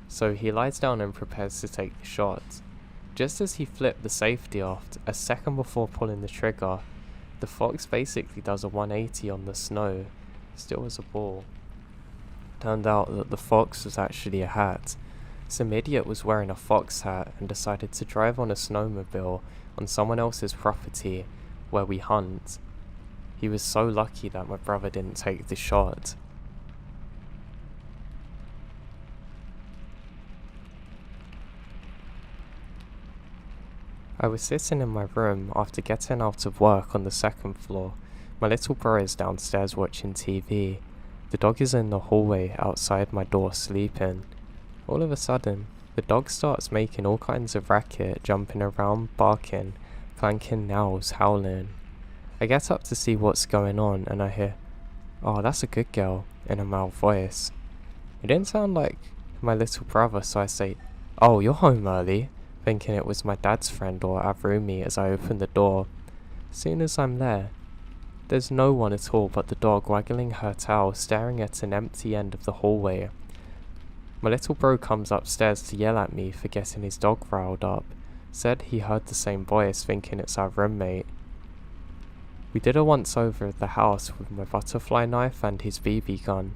so he lies down and prepares to take the shot. Just as he flipped the safety off, a second before pulling the trigger, the fox basically does a 180 on the snow, still as a ball. Turned out that the fox was actually a hat. Some idiot was wearing a fox hat and decided to drive on a snowmobile on someone else's property where we hunt. He was so lucky that my brother didn't take the shot. I was sitting in my room after getting out of work on the second floor. My little bro is downstairs watching TV. The dog is in the hallway outside my door sleeping. All of a sudden, The dog starts making all kinds of racket, jumping around, barking, clanking nails, howling. I get up to see what's going on and I hear, "Oh, that's a good girl," in a male voice. It didn't sound like my little brother, so I say, "Oh, you're home early," thinking it was my dad's friend or our roomie as I open the door. Soon as I'm there's no one at all but the dog waggling her tail, staring at an empty end of the hallway. My little bro comes upstairs to yell at me for getting his dog riled up. Said he heard the same voice, thinking it's our roommate. We did a once over at the house with my butterfly knife and his BB gun.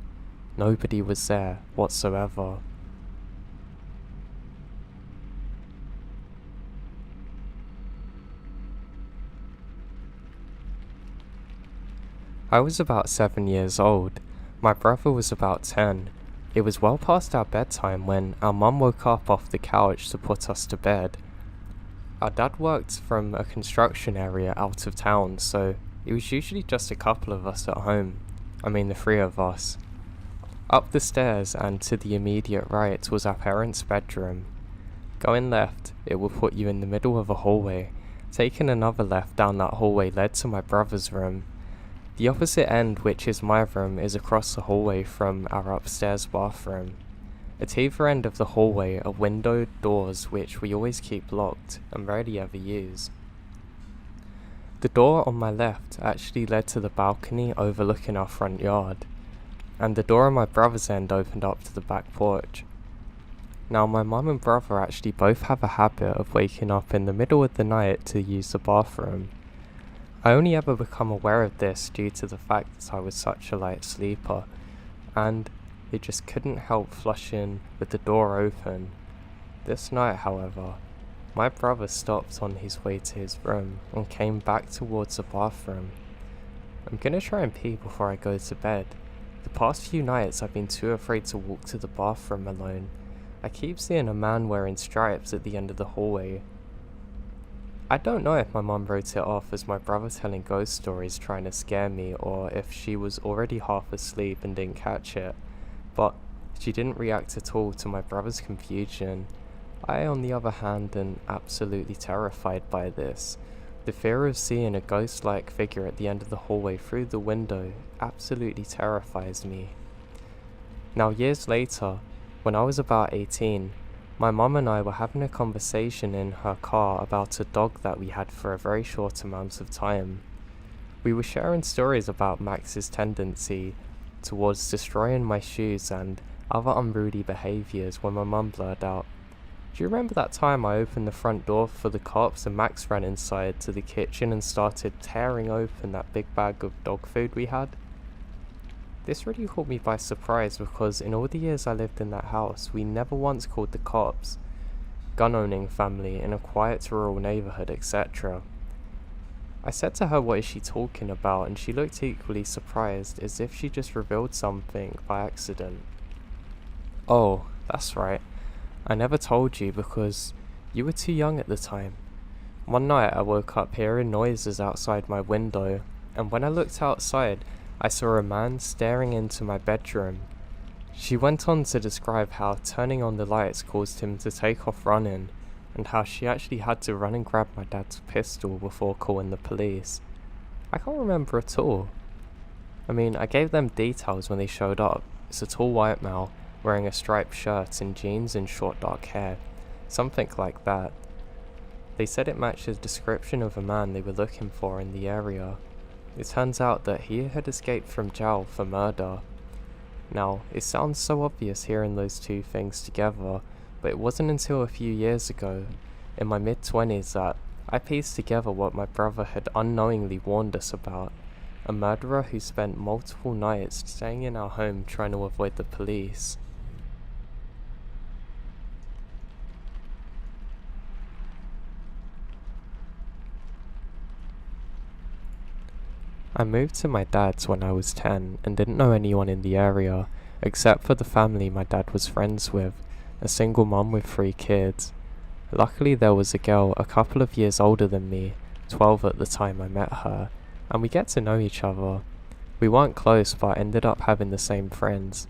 Nobody was there whatsoever. I was about 7 years old. My brother was about 10. It was well past our bedtime when our mum woke up off the couch to put us to bed. Our dad worked from a construction area out of town, so it was usually just a couple of us at home. I mean the three of us. Up the stairs and to the immediate right was our parents' bedroom. Going left, it will put you in the middle of a hallway. Taking another left down that hallway led to my brother's room. The opposite end, which is my room, is across the hallway from our upstairs bathroom. At either end of the hallway are windowed doors which we always keep locked and rarely ever use. The door on my left actually led to the balcony overlooking our front yard, and the door on my brother's end opened up to the back porch. Now my mum and brother actually both have a habit of waking up in the middle of the night to use the bathroom. I only ever become aware of this due to the fact that I was such a light sleeper, and it just couldn't help flushing with the door open. This night, however, my brother stopped on his way to his room and came back towards the bathroom. I'm gonna try and pee before I go to bed. The past few nights I've been too afraid to walk to the bathroom alone. I keep seeing a man wearing stripes at the end of the hallway. I don't know if my mum wrote it off as my brother telling ghost stories trying to scare me, or if she was already half asleep and didn't catch it, but she didn't react at all to my brother's confusion. I, on the other hand, am absolutely terrified by this. The fear of seeing a ghost-like figure at the end of the hallway through the window absolutely terrifies me. Now, years later, when I was about 18, my mum and I were having a conversation in her car about a dog that we had for a very short amount of time. We were sharing stories about Max's tendency towards destroying my shoes and other unruly behaviours when my mum blurred out, "Do you remember that time I opened the front door for the cops and Max ran inside to the kitchen and started tearing open that big bag of dog food we had?" This really caught me by surprise because in all the years I lived in that house, we never once called the cops. Gun-owning family in a quiet rural neighbourhood, etc. I said to her, "What is she talking about?" and she looked equally surprised, as if she just revealed something by accident. "Oh, that's right. I never told you because you were too young at the time. One night I woke up hearing noises outside my window, and when I looked outside, I saw a man staring into my bedroom." She went on to describe how turning on the lights caused him to take off running, and how she actually had to run and grab my dad's pistol before calling the police. I can't remember at all. I mean, I gave them details when they showed up. It's a tall white male, wearing a striped shirt and jeans and short dark hair, something like that. They said it matched the description of a man they were looking for in the area. It turns out that he had escaped from jail for murder. Now, it sounds so obvious hearing those two things together, but it wasn't until a few years ago, in my mid-20s, that I pieced together what my brother had unknowingly warned us about. A murderer who spent multiple nights staying in our home trying to avoid the police. I moved to my dad's when I was 10 and didn't know anyone in the area, except for the family my dad was friends with, a single mum with 3 kids. Luckily there was a girl a couple of years older than me, 12 at the time I met her, and we get to know each other. We weren't close but ended up having the same friends.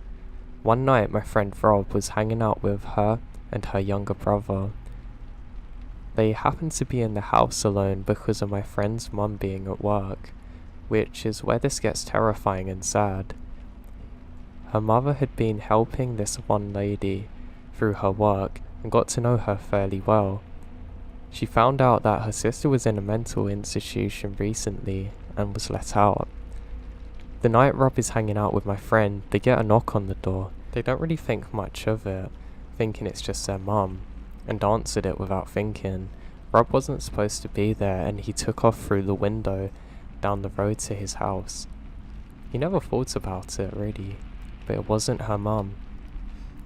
One night my friend Rob was hanging out with her, and her younger brother. They happened to be in the house alone because of my friend's mum being at work, which is where this gets terrifying and sad. Her mother had been helping this one lady through her work and got to know her fairly well. She found out that her sister was in a mental institution recently and was let out. The night Rob is hanging out with my friend, they get a knock on the door. They don't really think much of it, thinking it's just their mum, and answered it without thinking. Rob wasn't supposed to be there, and he took off through the window down the road to his house. He never thought about it really, but it wasn't her mum.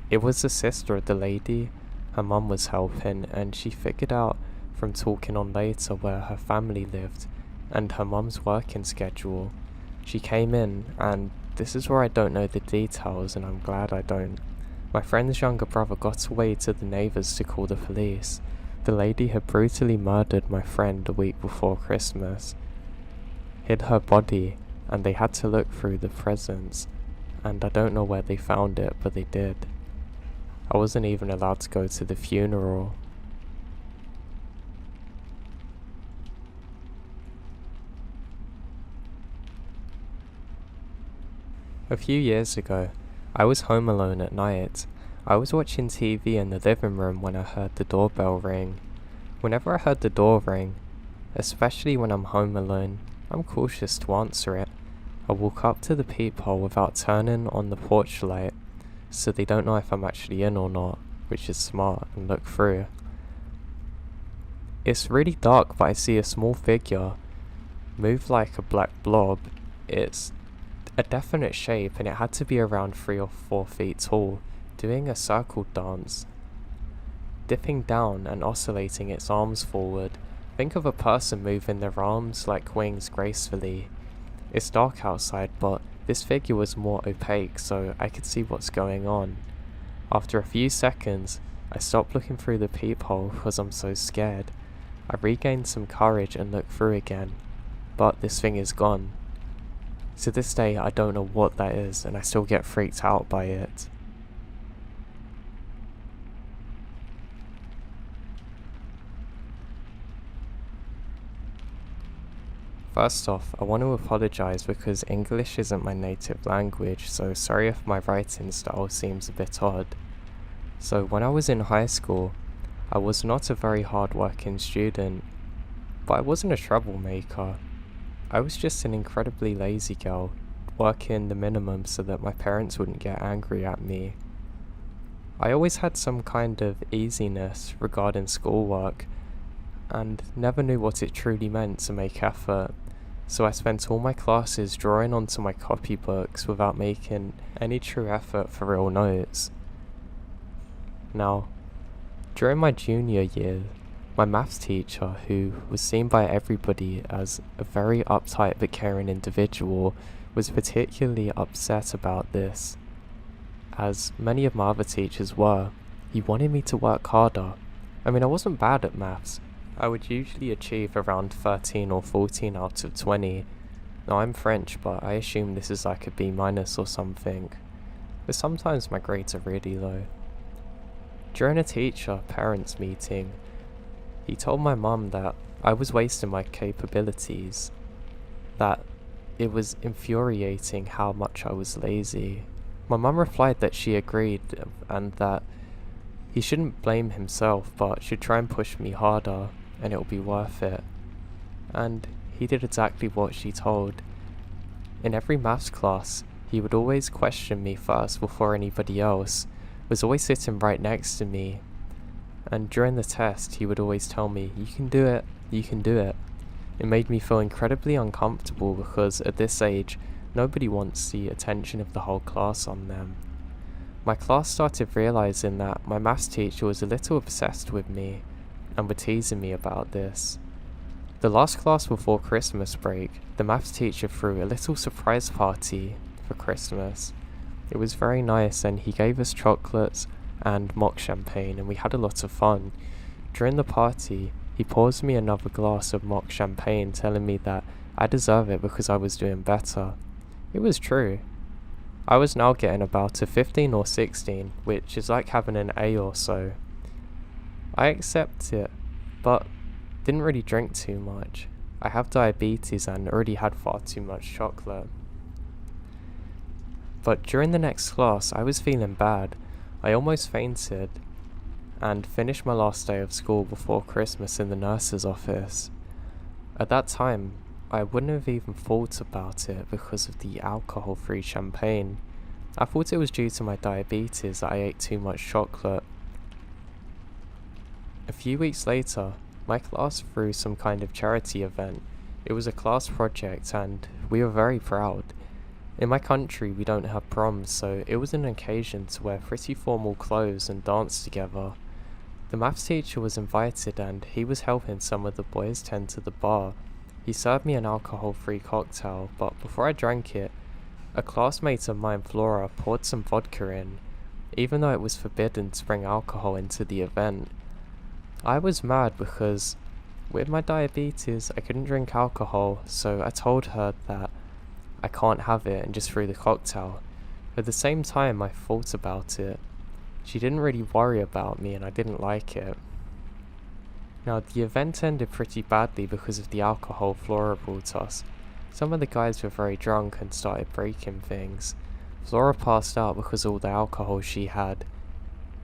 It was the sister of the lady her mum was helping, and she figured out from talking on later where her family lived and her mum's working schedule. She came in, and this is where I don't know the details, and I'm glad I don't. My friend's younger brother got away to the neighbours to call the police. The lady had brutally murdered my friend a week before Christmas, hid her body, and they had to look through the presents, and I don't know where they found it, but they did. I wasn't even allowed to go to the funeral. A few years ago, I was home alone at night. I was watching TV in the living room when I heard the doorbell ring. Whenever I heard the door ring, especially when I'm home alone, I'm cautious to answer it. I walk up to the peephole without turning on the porch light, so they don't know if I'm actually in or not, which is smart, and look through. It's really dark, but I see a small figure move like a black blob. It's a definite shape, and it had to be around 3 or 4 feet tall, doing a circle dance, dipping down and oscillating its arms forward. Think of a person moving their arms like wings gracefully. It's dark outside, but this figure was more opaque, so I could see what's going on. After a few seconds, I stopped looking through the peephole because I'm so scared. I regained some courage and looked through again, but this thing is gone. To this day, I don't know what that is, and I still get freaked out by it. First off, I want to apologise because English isn't my native language, so sorry if my writing style seems a bit odd. So when I was in high school, I was not a very hard-working student, but I wasn't a troublemaker. I was just an incredibly lazy girl, working the minimum so that my parents wouldn't get angry at me. I always had some kind of easiness regarding schoolwork, and never knew what it truly meant to make effort, so I spent all my classes drawing onto my copybooks without making any true effort for real notes. Now, during my junior year, my maths teacher, who was seen by everybody as a very uptight but caring individual, was particularly upset about this, as many of my other teachers were. He wanted me to work harder. I mean, I wasn't bad at maths. I would usually achieve around 13 or 14 out of 20. Now, I'm French, but I assume this is like a B- or something. But sometimes my grades are really low. During a teacher-parents meeting, he told my mum that I was wasting my capabilities, that it was infuriating how much I was lazy. My mum replied that she agreed, and that he shouldn't blame himself but should try and push me harder, and it will be worth it. And he did exactly what she told. In every maths class, he would always question me first before anybody else, was always sitting right next to me, and during the test he would always tell me, "You can do it, you can do it." It made me feel incredibly uncomfortable because at this age, nobody wants the attention of the whole class on them. My class started realising that my maths teacher was a little obsessed with me, and were teasing me about this. The last class before Christmas break, the maths teacher threw a little surprise party for Christmas. It was very nice, and he gave us chocolates and mock champagne, and we had a lot of fun. During the party, he pours me another glass of mock champagne, telling me that I deserve it because I was doing better. It was true. I was now getting about a 15 or 16, which is like having an A or so. I accept it, but didn't really drink too much. I have diabetes and already had far too much chocolate. But during the next class, I was feeling bad. I almost fainted and finished my last day of school before Christmas in the nurse's office. At that time, I wouldn't have even thought about it because of the alcohol-free champagne. I thought it was due to my diabetes that I ate too much chocolate. A few weeks later, my class threw some kind of charity event. It was a class project and we were very proud. In my country we don't have proms, so it was an occasion to wear pretty formal clothes and dance together. The maths teacher was invited and he was helping some of the boys tend to the bar. He served me an alcohol-free cocktail, but before I drank it, a classmate of mine, Flora, poured some vodka in, even though it was forbidden to bring alcohol into the event. I was mad because with my diabetes I couldn't drink alcohol, so I told her that I can't have it and just threw the cocktail. At the same time I thought about it. She didn't really worry about me and I didn't like it. Now the event ended pretty badly because of the alcohol Flora brought us. Some of the guys were very drunk and started breaking things. Flora passed out because of all the alcohol she had.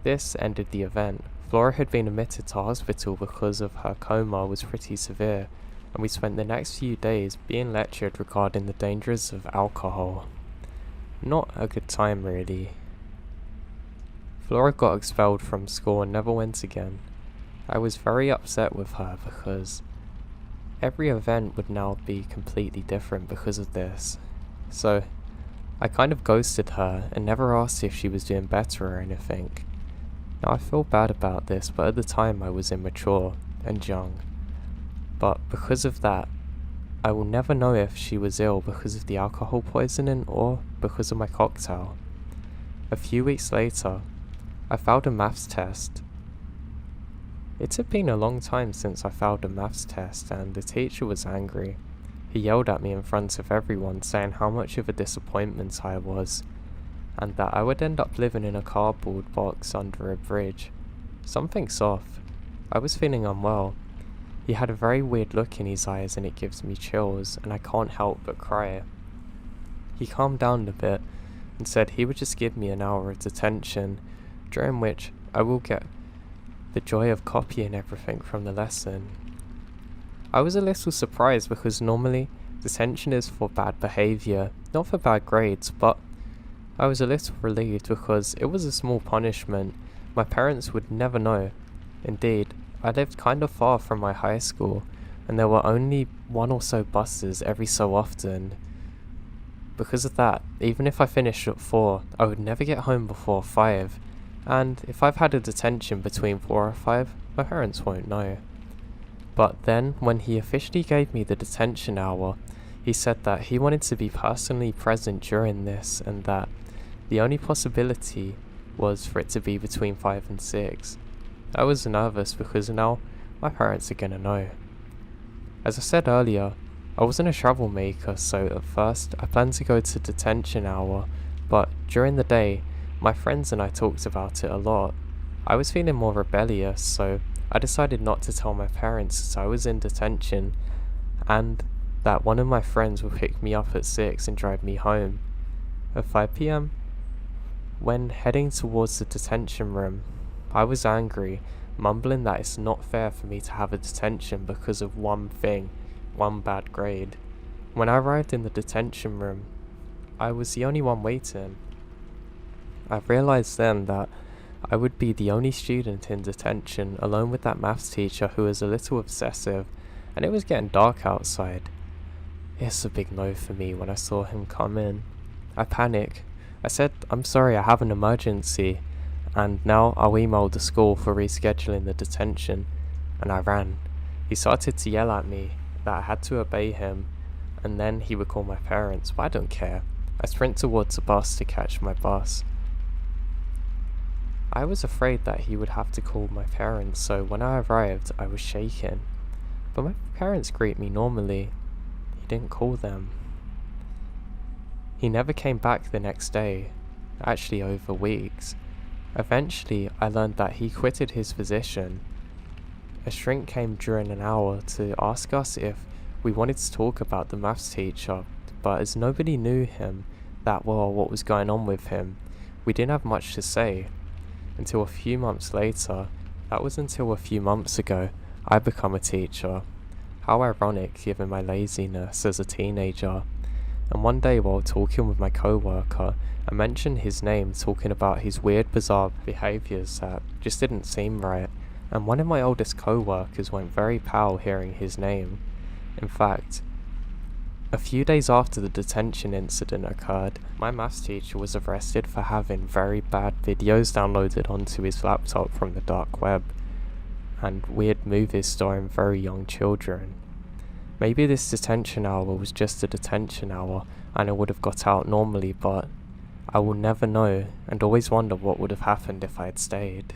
This ended the event. Flora had been admitted to hospital because of her coma was pretty severe, and we spent the next few days being lectured regarding the dangers of alcohol. Not a good time really. Flora got expelled from school and never went again. I was very upset with her because every event would now be completely different because of this. So I kind of ghosted her and never asked if she was doing better or anything. Now I feel bad about this, but at the time I was immature and young. But because of that, I will never know if she was ill because of the alcohol poisoning or because of my cocktail. A few weeks later, I failed a maths test. It had been a long time since I failed a maths test and the teacher was angry. He yelled at me in front of everyone saying how much of a disappointment I was, and that I would end up living in a cardboard box under a bridge. Something's off. I was feeling unwell. He had a very weird look in his eyes and it gives me chills and I can't help but cry. He calmed down a bit and said he would just give me an hour of detention, during which I will get the joy of copying everything from the lesson. I was a little surprised because normally detention is for bad behaviour, not for bad grades, but I was a little relieved because it was a small punishment. My parents would never know. Indeed, I lived kind of far from my high school and there were only one or so buses every so often. Because of that, even if I finished at 4, I would never get home before 5, and if I've had a detention between 4 or 5, my parents won't know. But then, when he officially gave me the detention hour, he said that he wanted to be personally present during this and that the only possibility was for it to be between 5 and 6. I was nervous because now my parents are gonna know. As I said earlier, I wasn't a troublemaker, so at first I planned to go to detention hour, but during the day, my friends and I talked about it a lot. I was feeling more rebellious, so I decided not to tell my parents that I was in detention, and that one of my friends would pick me up at 6 and drive me home. At 5 PM, when heading towards the detention room, I was angry, mumbling that it's not fair for me to have a detention because of one thing, one bad grade. When I arrived in the detention room, I was the only one waiting. I realised then that I would be the only student in detention, alone with that maths teacher who was a little obsessive, and it was getting dark outside. It's a big no for me when I saw him come in. I panicked. I said, "I'm sorry, I have an emergency," and now I'll email the school for rescheduling the detention, and I ran. He started to yell at me that I had to obey him, and then he would call my parents, but I don't care. I sprint towards the bus to catch my bus. I was afraid that he would have to call my parents, so when I arrived, I was shaken. But my parents greet me normally. He didn't call them. He never came back the next day, actually over weeks. Eventually, I learned that he quitted his position, A shrink came during an hour to ask us if we wanted to talk about the maths teacher, but as nobody knew him that well or what was going on with him, we didn't have much to say. Until a few months later, that was until a few months ago, I become a teacher. How ironic given my laziness as a teenager. And one day while talking with my co-worker, I mentioned his name, talking about his weird bizarre behaviours that just didn't seem right, and one of my oldest co-workers went very pale hearing his name. In fact, a few days after the detention incident occurred, my maths teacher was arrested for having very bad videos downloaded onto his laptop from the dark web, and weird movies starring very young children. Maybe this detention hour was just a detention hour and I would have got out normally, but I will never know, and always wonder what would have happened if I had stayed.